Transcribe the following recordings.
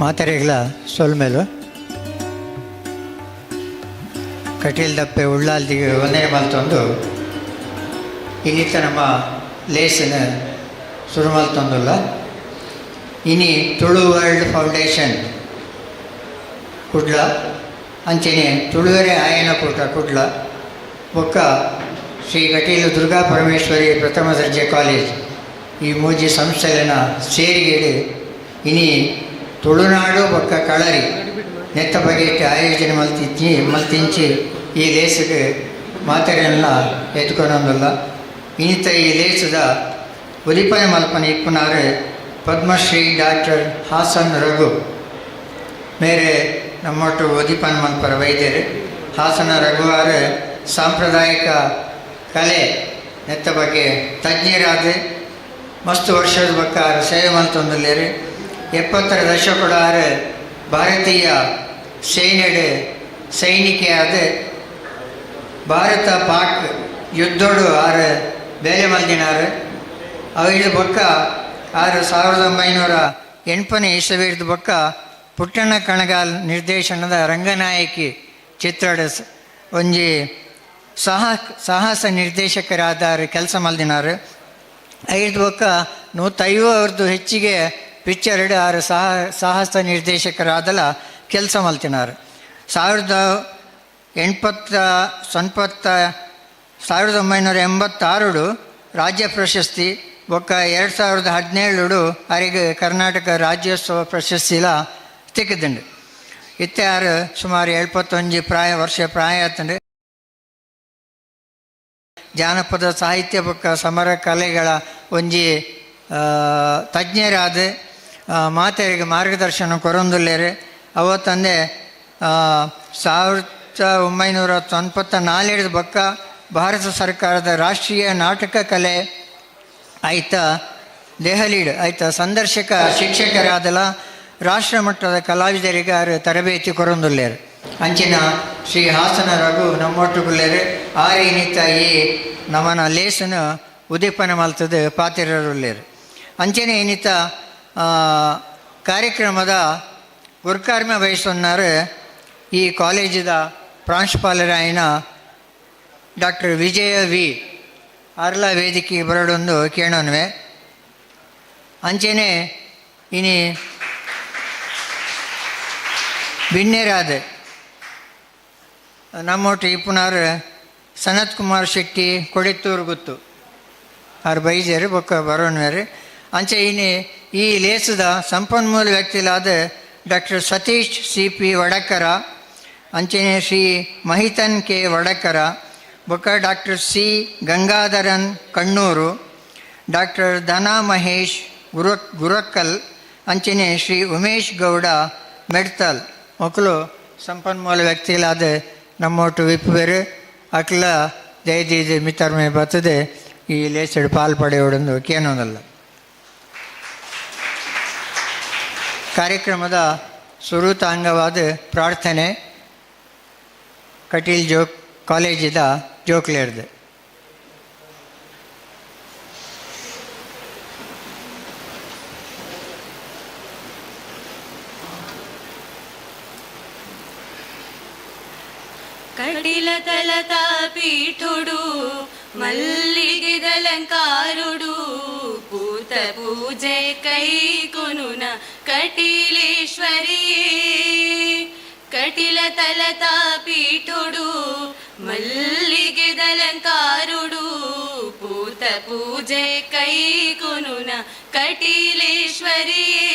ಮಾತೆರೆಗಳ ಸೊಲ್ಮೇಲು ಕಟೀಲ್ ದಪ್ಪೆ ಉಳ್ಳಾಲ್ದಿಗೆ ಒಂದನೇ ಮಲ್ತೊಂದು ಇನ್ನಿತ್ತ ನಮ್ಮ ಲೇಸನ ಶುರು ಮಲ್ತೊಂದುಲ್ಲ ಇನಿ ತುಳು ವರ್ಲ್ಡ್ ಫೌಂಡೇಶನ್ ಕುಡ್ಲ ಅಂಚನೆ ತುಳುವೆರೆ ಆಯನ ಕೂಟ ಕುಡ್ಲ ಒಕ್ಕ ಶ್ರೀ ಕಟೀಲು ದುರ್ಗಾ ಪರಮೇಶ್ವರಿ ಪ್ರಥಮ ದರ್ಜೆ ಕಾಲೇಜ್ ಈ ಮೂಜಿ ಸಂಸ್ಥೆನ ಸೇರಿಗೇಡಿ ಇನಿ ತುಳುನಾಡು ಒಕ್ಕ ಕಳರಿ ನೆತ್ತ ಬಗೆಟ್ಟು ಆಯೋಜನೆ ಮಲ್ತಿಂಚಿ ಈ ಲೇಸಿಗೆ ಮಾತೆರೆಲ್ಲ ಎತ್ಕೊಂಡೊಂದಿಲ್ಲ ಇನ್ನಿತ ಈ ಲೇಸದ ಉದಿಪನೆ ಮಲ್ಪನೆ ಇಪ್ಪನಾರು ಪದ್ಮಶ್ರೀ ಡಾಕ್ಟರ್ ಹಾಸನ್ ರಘು ಮೇರೆ ನಮ್ಮೊಟ್ಟು ಉದಿಪನ್ ಮಲ್ಪರ ವೈದ್ಯರು ಹಾಸನ ರಘುವಾರು ಸಾಂಪ್ರದಾಯಿಕ ಕಲೆ ನೆತ್ತ ಬಗ್ಗೆ ತಜ್ಞರಾದ ಮಸ್ತ್ ವರ್ಷದ ಬಕ್ಕಾರ ಸೇವೆ ಮಲ್ತೊಂದಿಲ್ಲೇರು 70ರ ದಶಕಡಾರ ಭಾರತೀಯ ಸೇನೆಡೆ ಸೈನಿಕೆಯಾದ ಭಾರತ ಪಾಕ್ ಯುದ್ಧೋಡು ಆರು ಬೇಲೆ ಮಲ್ದಿನಾರು ಅವಳ ಬೊಕ್ಕ 1980ನೇ ಇಸವಿರ್ದ ಬೊಕ್ಕ ಪುಟ್ಟಣ್ಣ ಕಣಗಾಲ್ ನಿರ್ದೇಶನದ ರಂಗನಾಯಕಿ ಚಿತ್ರಡ ಒಂಜಿ ಸಾಹಸ ನಿರ್ದೇಶಕರಾದ ಕೆಲಸ ಮಲ್ದಿನಾರು ಐದು ಬೊಕ್ಕ 150 ಹೆಚ್ಚಿಗೆ ಪಿಕ್ಚರ್ ಆರು ಸಾಹಸ ನಿರ್ದೇಶಕರಾದಲ ಕೆಲಸ ಮಲ್ತಿನಾರು 1986 ರಾಜ್ಯ ಪ್ರಶಸ್ತಿ ಬೊಕ್ಕ 2017 ಅವರಿಗೆ ಕರ್ನಾಟಕ ರಾಜ್ಯೋತ್ಸವ ಪ್ರಶಸ್ತಿಲ ತಿಕ್ಕಿದ್ದುಂಡು ಇತ್ತೆ ಆರು ಸುಮಾರು 71 ವರ್ಷ ಪ್ರಾಯ ಆತಂಡು ಜಾನಪದ ಸಾಹಿತ್ಯ ಬೊಕ್ಕ ಸಮರ ಕಲೆಗಳ ಒಂಜಿ ತಜ್ಞರಾದ ಮಾತೆರಿಗೆ ಮಾರ್ಗದರ್ಶನ ಕೊರೊಂದುಲ್ಲೇರು ಅವತ್ತಂದೆ 1994 ಬೊಕ್ಕ ಭಾರತ ಸರ್ಕಾರದ ರಾಷ್ಟ್ರೀಯ ನಾಟಕ ಕಲೆ ಆಯ್ತ ದೆಹಲಿಡ್ ಆಯ್ತ ಸಂದರ್ಶಕ ಶಿಕ್ಷಕರಾದಲ ರಾಷ್ಟ್ರ ಮಟ್ಟದ ಕಲಾವಿದರಿಗೆ ತರಬೇತಿ ಕೊರೊಂದುಲ್ಲೇರು ಅಂಚಿನ ಶ್ರೀ ಹಾಸನ ರಘು ನಮ್ಮೊಟ್ಟುಗುಲ್ಲೇರು ಆರಿನಿತ ಈ ನಮನ ಲೇಸನು ಉದೀಪನ ಮಲ್ತದ ಪಾತಿರರುಲ್ಲೇರು ಅಂಚನೆ ಇನ್ನಿತ ಕಾರ್ಯಕ್ರಮದ ಗುರುಕಾರ್ಮ ವಹಿಸೊನ್ನಾರು ಈ ಕಾಲೇಜಿದ ಪ್ರಾಂಶುಪಾಲರಾಯಿನ ಡಾಕ್ಟರ್ ವಿಜಯ ವಿ ಅರ್ಲ ವೇದಿಕೆ ಬರಡೊಂದು ಕೇಳೋನ್ವೆ ಅಂಚನೆ ಇನಿ ಬಿನ್ನೆರಾದ ನಮ್ಮೊಟ್ಟು ಇಪ್ಪುನಾರು ಸನತ್ ಕುಮಾರ್ ಶೆಟ್ಟಿ ಕೊಡೆತ್ತೂರು ಗುತ್ತು ಅವ್ರು ಬೈಜರು ಬೊಕ್ಕ ಬರೋನ್ವೇರು ಅಂಚೆ ಈ ಲೇಸದ ಸಂಪನ್ಮೂಲ ವ್ಯಕ್ತಿಲಾದ ಡಾಕ್ಟರ್ ಸತೀಶ್ CP ವಡಕರ ಅಂಚನೆ ಶ್ರೀ ಮಹಿತನ್ K ವಡಕರ ಬೊಕ್ಕ doctor C Gangadharan Kannur doctor Dhana Mahesh Gurukkal ಅಂಚನೆ ಶ್ರೀ ಉಮೇಶ್ ಗೌಡ ಮೆಡ್ತಲ್ ಮಕ್ಕಳು ಸಂಪನ್ಮೂಲ ವ್ಯಕ್ತಿಲಾದ ನಮ್ಮೊಟ್ಟು ವಿಪ್ಪುವೆರು ಅಕ್ಲ ಜಯದೀಜ್ ಮಿತರ್ಮೆ ಬರ್ತದೆ ಈ ಲೇಸಡ್ ಪಾಲ್ಪಡೆಯೋಡೊಂದು ಕೇನೋದಲ್ಲ ಕಾರ್ಯಕ್ರಮದ ಸುರೂತ ಅಂಗವಾದ ಪ್ರಾರ್ಥನೆ ಕಟೀಲ್ ಕಾಲೇಜಿದ ಜೋಕ್ಲೇರ್ದು ಕಟಿಲ ತಲತಾ ಪೀಠುಡು ಮಲ್ಲಿಗೆದಲಂಕಾರುಡು ಪೂತ ಪೂಜೆ ಕೈ ಕುನುನ ಕಟೀಲೇಶ್ವರಿಯೇ ಕಟಿಲ ತಲತಾ ಪೀಠುಡು ಮಲ್ಲಿಗೆದಲಂಕಾರುಡು ಪೂತ ಪೂಜೆ ಕೈ ಕುನುನ ಕಟೀಲೇಶ್ವರಿಯೇ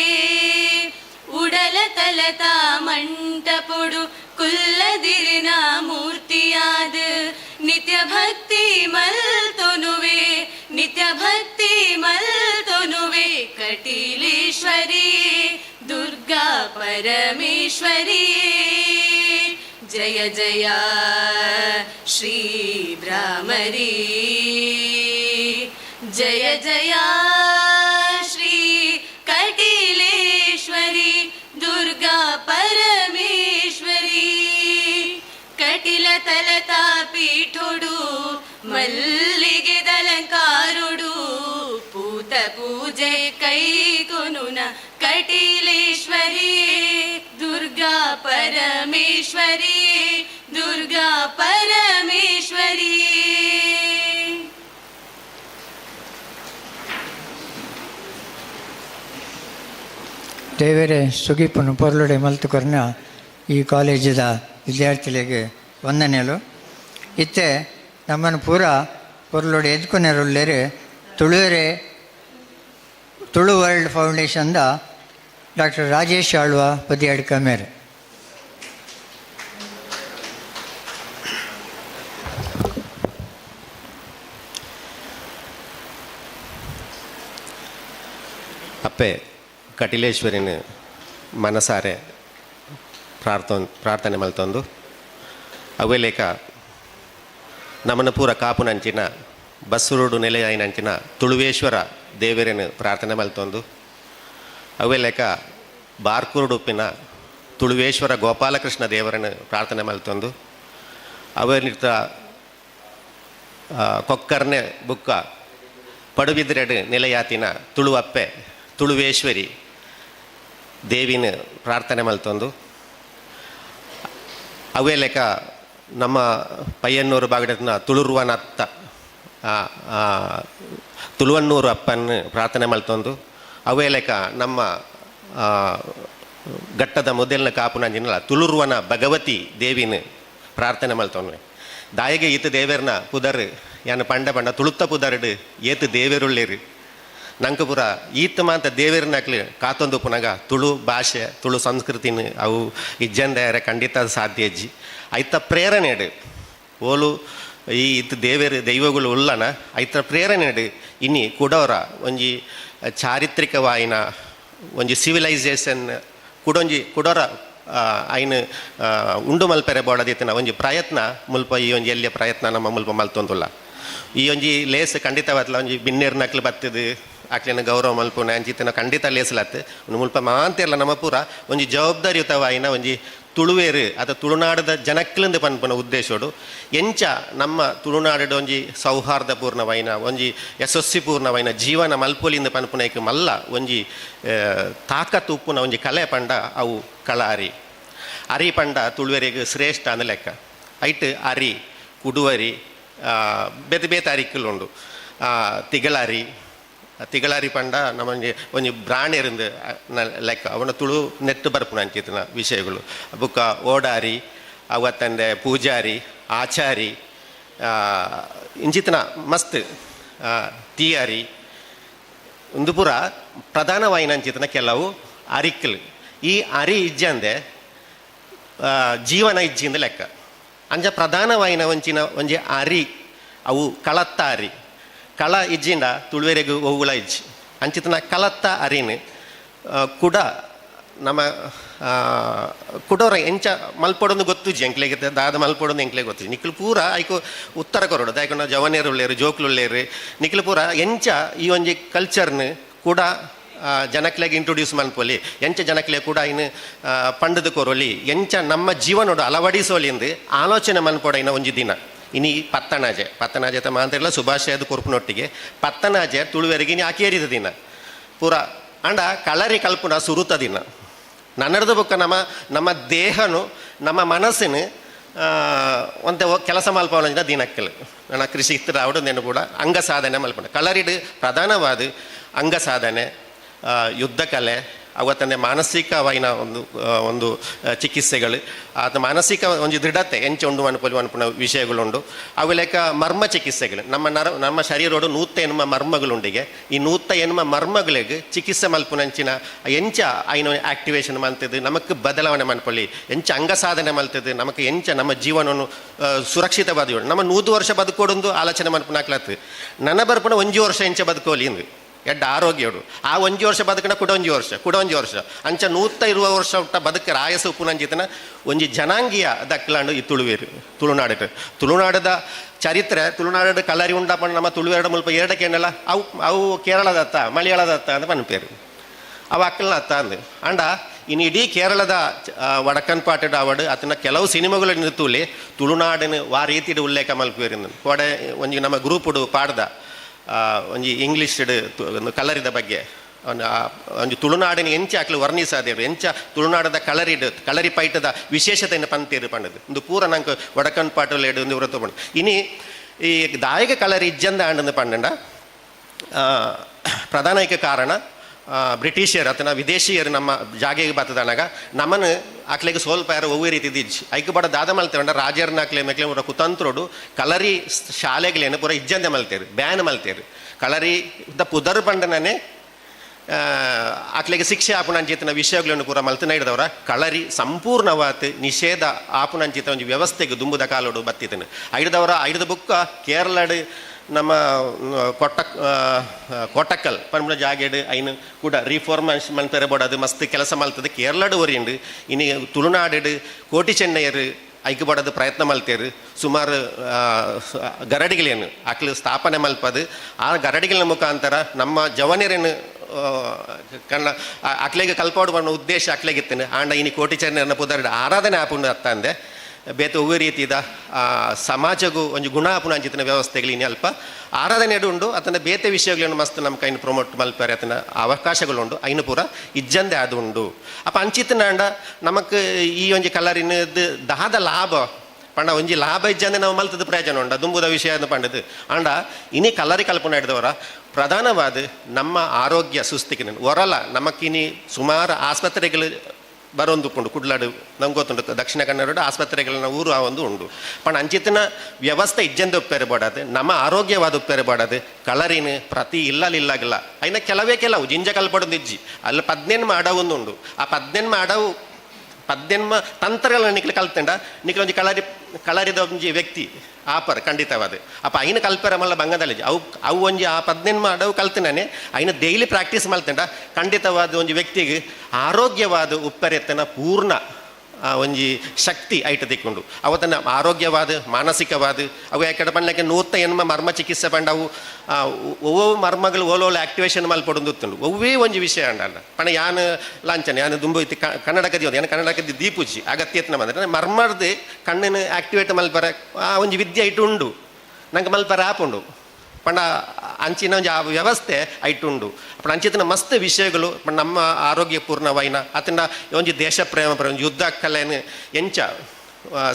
ಉಡಲ ತಲತಾ ಮಂಟಪುಡು ಕುಲ್ಲದಿರಿನ ಮೂರ್ತಿಯಾದ ನಿತ್ಯ ಭಕ್ತಿ ಮಲ್ತೊನುವೆ ನಿತ್ಯ ಭಕ್ತಿ ಮಲ್ತೊನುವೆ ಕಟೀಲೇಶ್ವರಿಯೇ ದುರ್ಗಾ ಪರಮೇಶ್ವರಿಯೇ ಜಯ ಜಯ ಶ್ರೀ ಭ್ರಾಮರಿ ಜಯ ಜಯ ಶ್ರೀ ಕಟೀಲೇಶ್ವರಿ ದುರ್ಗಾ ಪರಮೇಶ್ವರಿ ಕಟಿಲ ತಲತಾ ಪೀಠುಡು ಮಲ್ಲಿಗೆದಲಂಕಾರುಡು ಪೂತ ಪೂಜೆ ಕೈ ಕುನುನ ಕಟೀಲೇಶ್ವರಿಯೇ ಪರಮೇಶ್ವರಿ ದುರ್ಗಾ ಪರಮೇಶ್ವರಿ. ದೇವರೇ ಸುಗಿಪುನು ಪೊರ್ಲುಡೆ ಮಲ್ತುಕೊರ್ನ ಈ ಕಾಲೇಜದ ವಿದ್ಯಾರ್ಥಿಗಳಿಗೆ ವಂದನೆಗಳು. ಇತ್ತೆ ನಮ್ಮನ್ನು ಪೂರ ಪೊರ್ಲುಡೆ ಎದ್ಕೊನೆರುಳ್ಳೇರೆ ತುಳುವೆರೆ ತುಳು ವರ್ಲ್ಡ್ ಫೌಂಡೇಶನ್ದ ಡಾಕ್ಟರ್ ರಾಜೇಶ್ ಆಳ್ವ ಪದಿಯಾಡ್ ಕಮೇರ್. ಅಪ್ಪೆ ಕಟಿಲೇಶ್ವರಿನ ಮನಸಾರೆ ಪ್ರಾರ್ಥನೆ ಮಲ್ತೊಂದು ಅವೇ ಲೇಖ ನಮ್ಮನ್ನು ಪೂರ ಕಾಪುನಂಚಿನ ಬಸ್ಸುರೋಡು ನೆಲೆ ಆಯ್ನಂಚಿನ ತುಳುವೇಶ್ವರ ದೇವರೇನು ಪ್ರಾರ್ಥನೆ ಮಲ್ತೊಂದು ಅವೇ ಲೇಖ ಬಾರ್ಕೂರುಡುಪ್ಪಿನ ತುಳುವೇಶ್ವರ ಗೋಪಾಲಕೃಷ್ಣ ದೇವರನ್ನು ಪ್ರಾರ್ಥನೆ ಮಲ್ತೊಂದು ಅವೇ ನಿರ್ತ ಕೊಕ್ಕರ್ನೆ ಬುಕ್ಕ ಪಡುಬಿದ್ರೆಡು ನೆಲೆಯಾತಿನ ತುಳುವಪ್ಪೆ ತುಳುವೇಶ್ವರಿ ದೇವಿನ ಪ್ರಾರ್ಥನೆ ಮಲ್ತೊಂದು ಅವೇ ಲೆಕ್ಕ ನಮ್ಮ ಪಯ್ಯನ್ನೂರು ಬಾಗಡನ ತುಳುರುವನ ಅತ್ತ ತುಳುವನ್ನೂರು ಅಪ್ಪನ ಪ್ರಾರ್ಥನೆ ಮಲ್ತೊಂದು ಅವೇ ಲೆಕ್ಕ ನಮ್ಮ ಘಟ್ಟದ ಮೊದಲನ ಕಾಪುನಂಜಿನಲ್ಲ ತುಳುರುವನ ಭಗವತಿ ದೇವಿನ ಪ್ರಾರ್ಥನೆ ಮಲ್ತೊಂದು ದಾಯಿಗೆ ಈತ ದೇವೇರ್ನ ಪುದರ್ ಯಾನ ಪಂಡ ಪಂಡ ತುಳುತ್ತ ಪುದರ್ಡು ಏತು ದೇವೇರುಳ್ಳೇರು ನಂಗೆ ಪೂರ ಈತ ಮಾತ ದೇವೇರ್ನಾಕ್ಲಿ ಕಾತೊಂದು ಪುನಗ ತುಳು ಭಾಷೆ ತುಳು ಸಂಸ್ಕೃತಿನ ಅವು ಇಜ್ಜಂದಾರೆ ಖಂಡಿತ ಸಾಧ್ಯ ಅಜ್ಜಿ ಐತ ಪ್ರೇರಣೆಡು ಓಲು ಈ ಇತ್ತು ದೇವೇರು ದೈವಗಳು ಉಲ್ಲನ ಐತ ಪ್ರೇರಣೆಡು ಇನ್ನಿ ಕುಡೋರ ಒಂಜಿ ಚಾರಿತ್ರಿಕವಾಯಿನ ಒಂಜಿ ಸಿವಿಲೈಸೇಷನ್ ಕುಡೋರ ಐನ್ ಉಂಡು ಮಲ್ಪೆರೆ ಬೋಡದಿತ್ತಿನ ಒಂಜಿ ಪ್ರಯತ್ನ ಮುಲ್ಪ ಈ ಒಂಜಿ ಎಲ್ಲಿಯ ಪ್ರಯತ್ನ ನಮ್ಮ ಮುಲ್ಪ ಮಲ್ತೊಂದುಲ್ಲ ಈ ಒಂಜಿ ಲೇಸ್ ಖಂಡಿತವತ್ಲ ಒಂಜಿ ಬಿನ್ನೇರ್ನಕ್ಲು ಬತ್ತದು ಆಕ್ಲಿನ ಗೌರವ ಮಲ್ಪುನ ಅಂಚಿತ್ತಿನ ಖಂಡಿತ ಲೇಸ್ಲತ್ತು ಮುಲ್ಪ ಮಾಂತಿರ್ಲ ನಮ್ಮ ಪೂರ ಒಂಜಿ ಜವಾಬ್ದಾರಿಯುತವಾಯಿನ ಒಂಜಿ ತುಳುವೇರು ಅದ ತುಳುನಾಡದ ಜನಕ್ಲಿಂದ ಪನ್ಪುನ ಉದ್ದೇಶೋಡು ಎಂಚ ನಮ್ಮ ತುಳುನಾಡು ಒಂಜಿ ಸೌಹಾರ್ದಪೂರ್ಣವಾಯಿನ ಒಂಜಿ ಯಶಸ್ವಿಪೂರ್ಣವಾಯಿನ ಜೀವನ ಮಲ್ಪೊಲಿಂದ ಪನ್ಪುನೈಕ್ ಮಲ್ಲ ಒಂಜಿ ತಾಕತ್ತು ಉಪ್ಪುನ ಒಂಜಿ ಕಲೆ ಪಂಡ ಅವು ಕಳಾರಿ ಅರಿ ಪಂಡ ತುಳುವೆರಿಗೆ ಶ್ರೇಷ್ಠ ಅಂದ ಲೆಕ್ಕ ಐಟ್ ಅರಿ ಕುಡುವರಿ ಬೇತೆ ಬೇತೆ ಅರಿಕುಲುಂಡು ತಿಗಳಾರಿ ಪಂಡ ನಮ್ಮ ಒಂಜಿ ಬ್ರಾಣಿಯರಿಂದ ಲೆಕ್ಕ ಅವನ ತುಳು ನೆಟ್ಟು ಬರ್ಪುನ ಅಂಚಿತ್ತಿನ ವಿಷಯಗಳು ಬುಕ್ಕ ಓಡಾರಿ ಅವತ್ತಂದೆ ಪೂಜಾರಿ ಆಚಾರಿ ಇಂಚಿತ್ತಿನ ಮಸ್ತ್ ತೀಯಾರಿ ಒಂದು ಪೂರ ಪ್ರಧಾನವಾಯಿನ ಅಂಚಿತ್ತಿನ ಕೆಲವು ಅರಿಕಲು ಈ ಅರಿ ಇಜ್ಜಂದೆ ಜೀವನ ಇಜ್ಜಿಂದ ಲೆಕ್ಕ ಅಂಜ ಪ್ರಧಾನವಾಯಿನ ಒಂಜಿ ಅರಿ ಅವು ಕಳತ್ತ ಅರಿ ಕಳ ಇಜ್ಜಿಂಡ ತುಳುವೆರೆಗೂ ಒವ್ವುಳ ಇಜ್ಜಿ ಅಂಚಿತನ ಕಳತ್ತ ಅರಿನ ಕುಡ ನಮ್ಮ ಕುಡೋರ ಎಂಚ ಮಲ್ಪೊಡೊಂದು ಗೊತ್ತುಜ್ಜಿ ಎಂಕ್ಲೆಗೆ ದಾದ ಮಲ್ಪೊಡೊಂದು ಎಂಕ್ಲೆಗೆ ಗೊತ್ತುಜ್ಜಿ ನಿಕ್ಲು ಪೂರ ಐಕು ಉತ್ತರ ಕೊರಡು ದಾಯ್ಕೊಂಡು ಜವನೇರು ಉಳ್ಳೇರು ಜೋಕ್ಲುಳ್ಳೇರು ನಿಕ್ಲು ಪೂರ ಎಂಚ ಈ ಒಂಜಿ ಕಲ್ಚರ್ನ ಕೂಡ ಜನಕ್ಲೆಗೆ ಇಂಟ್ರೊಡ್ಯೂಸ್ ಮಲ್ಪೊಲಿ ಎಂಚ ಜನಕ್ಲೆ ಕೂಡ ಇನ್ನು ಪಂಡದ ಕೊರೊಲಿ ಎಂಚ ನಮ್ಮ ಜೀವನೋಡು ಅಳವಡಿಸೋಲಿಂದು ಆಲೋಚನೆ ಮಲ್ಪೊಡ ಒಂಜಿ ದಿನ ಇನಿ ಪತ್ತನಾಜೆ ಮಾಂತಿರಲ್ಲ ಸುಭಾಷಯದ ಕೊರ್ಪುನೊಟ್ಟಿಗೆ ಪತ್ತನಾಜೆ ತುಳುವೆರಿಗೆ ಆಕೇರಿದ ದಿನ ಪೂರ ಅಂಡ ಕಳರಿ ಕಲ್ಪುನ ಸುರುತ ದಿನ ನನ್ನಡ್ದು ಬುಕ್ಕ ನಮ್ಮ ದೇಹನು ನಮ್ಮ ಮನಸ್ಸಿನ ಒಂತೆ ಕೆಲಸ ಮಲ್ಪವನ ದಿನಕ್ಕಲು ನನ್ನ ಕೃಷಿ ರಾವಡು ಕೂಡ ಅಂಗ ಸಾಧನೆ ಮಲ್ಪನ ಕಳರಿಡು ಪ್ರಧಾನವಾದ ಅಂಗ ಸಾಧನೆ ಯುದ್ಧ ಕಲೆ ಅವತ್ತಂದೆ ಮಾನಸಿಕವಾಯಿನ ಒಂದು ಚಿಕಿತ್ಸೆಗಳು ಅದು ಮಾನಸಿಕ ಒಂದು ದೃಢತೆ ಎಂಚ ಉಂಡು ಅನ್ಪುನ ವಿಷಯಗಳುಂಡು ಅವು ಲೆಕ್ಕ ಮರ್ಮ ಚಿಕಿತ್ಸೆಗಳು ನಮ್ಮ ಶರೀರೋಡು ನೂತ್ತ ಎನ್ನುವ ಮರ್ಮಗಳುಂಡಿಗೆ ಈ ನೂತ್ತ ಎನ್ನುವ ಮರ್ಮಗಳಿಗೆ ಚಿಕಿತ್ಸೆ ಮಲ್ಪುನಂಚಿನ ಎಂಚ ಐನ ಆಕ್ಟಿವೇಶನ್ ಮಲ್ತದ್ದು ನಮಕ್ ಬದಲಾವಣೆ ಮನ್ಪೊಳ್ಳಿ ಎಂಚ ಅಂಗ ಸಾಧನೆ ಮಲ್ತದ್ದು ನಮಗೆ ಎಂಚ ನಮ್ಮ ಜೀವನವನ್ನು ಸುರಕ್ಷಿತವಾದ ನಮ್ಮ 100 ವರ್ಷ ಬದುಕೋಡೊಂದು ಆಲೋಚನೆ ಮನ್ಪುನಾಕ್ಲತ್ತು ನನ್ನ ಬರ್ಪುನ 1 ವರ್ಷ ಎಂಚ ಬದುಕೋಲಿ ಇಂದು ಎಡ್ಡ ಆರೋಗ್ಯಡು ಆ 1 ವರ್ಷ ಬದುಕನ ಕೂಡ 1 ವರ್ಷ ಅಂಚ 120 ವರ್ಷ ಉಟ್ಟ ಬದುಕರ ಆಯಸ್ಸು ಉಪ್ಪುನಂಜಿತನ ಒಂಜಿ ಜನಾಂಗೀಯ ದಕ್ಕಲಾಂಡು ಈ ತುಳುನಾಡದ ಚರಿತ್ರೆ ತುಳುನಾಡು ಕಲರಿ ಉಂಡಪಣ್ಣ ನಮ್ಮ ತುಳುವೆರಡು ಮುಲ್ಪ ಎರಡಕ್ಕೇನಲ್ಲ ಅವು ಕೇರಳದತ್ತ ಮಲಯಾಳದತ್ತ ಅಂತ ಪನ್ಪೇರು ಅವು ಅಕ್ಕಲ್ನ ಅತ್ತ ಅಂದು ಅಂಡ ಇನ್ನು ಇಡೀ ಕೇರಳದ ವಡಕನ್ ಪಾಟೆಡ್ ಆವಡು ಅತನ ಕೆಲವು ಸಿನಿಮಾಗಳು ನಿಂತೂಲಿ ತುಳುನಾಡಿನ ವಾ ರೀತಿಡು ಉಲ್ಲೇಖ ಮಲ್ಪೇರಿಂದ ಕೋಡೆ ಒಂಜಿ ನಮ್ಮ ಗ್ರೂಪುಡು ಪಾಡ್ದ ಒಂಜಿ ಇಂಗ್ಲೀಷ್ ಕಲರಿದ ಬಗ್ಗೆ ಒಂದು ತುಳುನಾಡಿನ ಎಂಚ ಆಕಲು ವರ್ಣಿಸಾದೇರು ಎಂಚ ತುಳುನಾಡದ ಕಳರಿ ಪೈಟದ ವಿಶೇಷತೆಯನ್ನು ಪಂತೇರು ಪಂಡದು ಒಂದು ಪೂರ ನಂಗೆ ವಡಕನ್ ಪಾಟಲ್ ಎಡು ಒಂದು ವ್ರತ ಪಂಡು ಇನಿ ಈ ದಾಯಕ ಕಳರಿ ಇಜ್ಜಂದ ಆಂಡನ್ನು ಪಂಡ ಪ್ರಧಾನೈಕ ಕಾರಣ ಬ್ರಿಟಿಷರು ಅಥವಾ ವಿದೇಶಿಯರು ನಮ್ಮ ಜಾಗೆಗೆ ಬರ್ತದನಾಗ ನಮ್ಮನ್ನು ಆಕ್ಲೆಗೆ ಸ್ವಲ್ಪ ಯಾರು ಒವ್ವೇ ರೀತಿ ಇಜ್ಜಿ ಐಕೆ ಬಡ ದಾದ ಮಲ್ತೇವೆ ರಾಜರ್ನ ಆಕ್ಲೆ ಮೇಕ್ಲೆ ಪೂರ ಕುತಂತ್ರೋಡು ಕಲರಿ ಶಾಲೆಗಳೇನು ಪೂರ ಇಜ್ಜಂದೆ ಮಲ್ತೇರು ಬ್ಯಾನ್ ಮಲ್ತೇರು ಕಲರಿ ಪುದರ್ ಪಂಡನೇ ಆಕ್ಲೆಗೆ ಶಿಕ್ಷೆ ಆಪುನಂಚಿತನ ವಿಷಯಗಳನ್ನು ಪೂರ ಮಲ್ತನ ಹಿಡಿದವರ ಕಳರಿ ಸಂಪೂರ್ಣವಾದ ನಿಷೇಧ ಆಪುನಂಚಿತ ಒಂದು ವ್ಯವಸ್ಥೆಗೆ ದುಂಬುದ ಕಾಲೋಡು ಬತ್ತಿದ್ದನು ಐದದ ಬುಕ್ಕ ಕೇರಳಡು ನಮ್ಮ ಕೊಟ್ಟಕ್ಕಲ್ ಪನ್ಮುಳ ಜಾಗೇಡು ಐನು ಕೂಡ ರಿಫಾರ್ಮೇಷನ್ ಮಲ್ಪೆರೆ ಬೋಡದು ಮಸ್ತ್ ಕೆಲಸ ಮಲ್ತದೆ ಕೇರಳಡು ಒರಿಯುಂಡು ಇನ್ನು ತುಳುನಾಡು ಕೋಟಿ ಚೆನ್ನೈಯರು ಐಕೆ ಬಡದು ಪ್ರಯತ್ನ ಮಲ್ತೇರು ಸುಮಾರು ಗರಡಿಗಳೇನು ಆಕ್ಲು ಸ್ಥಾಪನೆ ಮಲ್ಪದು ಆ ಗರಡಿಗಳ ಮುಖಾಂತರ ನಮ್ಮ ಜವನಿಯರೇನು ಕಣ್ಣ ಅಕ್ಲೆಗೆ ಕಲ್ಪಾಡು ಬಣ್ಣ ಉದ್ದೇಶ ಅಕ್ಲೆಗಿತ್ತೇನೆ ಆಂಡ ಇನಿ ಕೋಟಿ ಚೆನ್ನೈಯನ್ನ ಪುದರ್ಡು ಆರಾಧನೆ ಆಪುಂಡು ಅತ್ತಂದೆ ಬೇತ ಒವ್ವೇ ರೀತಿದ ಸಮಾಜಗೂ ಒಂದು ಗುಣ ಆಪುನ ಅಂಚಿತ್ತಿನ ವ್ಯವಸ್ಥೆಗಳು ಇನ್ನು ಅಲ್ಪ ಆರಾಧನೆ ಉಂಡು ಅದನ್ನ ಬೇತೆ ವಿಷಯಗಳನ್ನು ಮಸ್ತ್ ನಮ್ಮ ಕೈನ ಪ್ರಮೋಟ್ ಮಲ್ಪರೆ ಅದನ್ನ ಅವಕಾಶಗಳುಂಡು ಐನು ಪೂರ ಇಜ್ಜಂದೆ ಅದು ಉಂಡು ಅಪ್ಪ ಅಂಚಿತ್ತಿನ ಅಂಡ ನಮಕ್ ಈ ಒಂಜಿ ಕಲರಿನದ್ದು ದಾದ ಲಾಭ ಪಂಡ ಒಂಜಿ ಲಾಭ ಇಜ್ಜಂದೆ ನಾವು ಮಲ್ತದ ಪ್ರಯೋಜನ ಉಂಡ ದುಂಬುದ ವಿಷಯ ಪಂಡದು ಅಂಡ ಇನಿ ಕಲರಿ ಕಲ್ಪನೆ ಹಿಡಿದವರ ಪ್ರಧಾನವಾದ ನಮ್ಮ ಆರೋಗ್ಯ ಸುಸ್ತಿಗೆ ಹೊರಲ ನಮಕಿನಿ ಸುಮಾರು ಆಸ್ಪತ್ರೆಗಳು ಬರೊಂದು ಉಂಡು ಕುಡ್ಲಾಡು ನಮ್ಗೆ ಗೊತ್ತುಂಟು ದಕ್ಷಿಣ ಕನ್ನಡ ಆಸ್ಪತ್ರೆಗಳನ್ನ ಊರು ಆ ಒಂದು ಉಂಡು ಪಣ ಅಂಚಿತ್ತಿನ ವ್ಯವಸ್ಥೆ ಇಜ್ಜಂದು ಉಪ್ಪೇರೆ ಬಾಡದು ನಮ್ಮ ಆರೋಗ್ಯವಾದ ಉಪ್ಪೇರೆ ಬಾಡದು ಕಳರಿನ ಪ್ರತಿ ಇಲ್ಲಲಿಲ್ಲಾಗಿಲ್ಲ అయినా ಕೆಲವು ಜಿಂಜ ಕಲ್ಪಡೋದು ಇಜ್ಜಿ ಅಲ್ಲಿ 18 ಅಡವೊಂದು ಉಂಡು ಆ 18 ಅಡವು 18 ತಂತ್ರಗಳನ್ನ ನಿಕ್ಲೆ ಕಲ್ತಂಡ ನಿಕ್ಲೆ ಒಂಜಿ ಕಳರಿದ ಒಂಜಿ ವ್ಯಕ್ತಿ ಆಪರ್ ಖಂಡಿತವಾದ ಅಪ್ಪ ಐನ ಕಲ್ಪರ ಮಲ್ಲ ಬಂಗದಲ್ಲಿ ಅವು ಒಂಜಿ ಆ 18 ಅಡವು ಕಲ್ತಿನೇ ಐನ ಡೈಲಿ ಪ್ರಾಕ್ಟೀಸ್ ಮಲ್ತಂಡ ಖಂಡಿತವಾದ ಒಂಜಿ ವ್ಯಕ್ತಿಗೆ ಆರೋಗ್ಯವಾದ ಉಪ್ಪರೆತ್ತನ ಪೂರ್ಣ ಒಂಜಿ ಶಕ್ತಿ ಐಟ ತಿಕ್ಕೊಂಡು ಅವತ್ತನ್ನ ಆರೋಗ್ಯವಾದ ಮಾನಸಿಕವಾದ ಅವು ಯಾಕಡೆ ಪಂಡ್ಲಕ್ಕೆ ನೂತ ಎನ್ಮ ಮರ್ಮ ಚಿಕಿತ್ಸೆ ಪಂಡ ಅವು ಒவ்வொரு ಮರ್ಮಗಳು ಓಲೋಲ ಆಕ್ಟಿವೇಶನ್ ಮಲ್ಪಡೊಂದು ಒವ್ವೇ ಒಂಜಿ ವಿಷಯ ಅಂಡ ಪಣ ಯಾನು ಲಾಂಚನೆ ಯಾನು ದುಂಬು ಇತ್ತು ಕನ್ನಡಕ್ಕೆ ದಿಯೋದು ಯಾನು ಕನ್ನಡಕ್ಕೆ ದೀಪುಜಿ ಅಗತ್ಯತ್ನ ಬಂದರೆ ಮರ್ಮರ್ದು ಕಣ್ಣಿನ ಆಕ್ಟಿವೇಟ್ ಮಲ್ಪರ ಆ ಒಂಜಿ ವಿದ್ಯೆ ಐಟು ಉಂಡು ನಂಗೆ ಮಲ್ಪರ ಆಪ್ ಉಂಡು ಪಂಡ ಅಂಚಿನ ಒಂಜಿ ಆ ವ್ಯವಸ್ಥೆ ಐಟುಂಡು ಪಣ ಅಂಚಿತ್ತಿನ ಮಸ್ತ್ ವಿಷಯಗಳು ನಮ್ಮ ಆರೋಗ್ಯಪೂರ್ಣವೈನ ಅತನ ಒಂಜಿ ದೇಶ ಪ್ರೇಮ ಒಂದು ಯುದ್ಧ ಕಲೆಯನ್ನು ಎಂಚ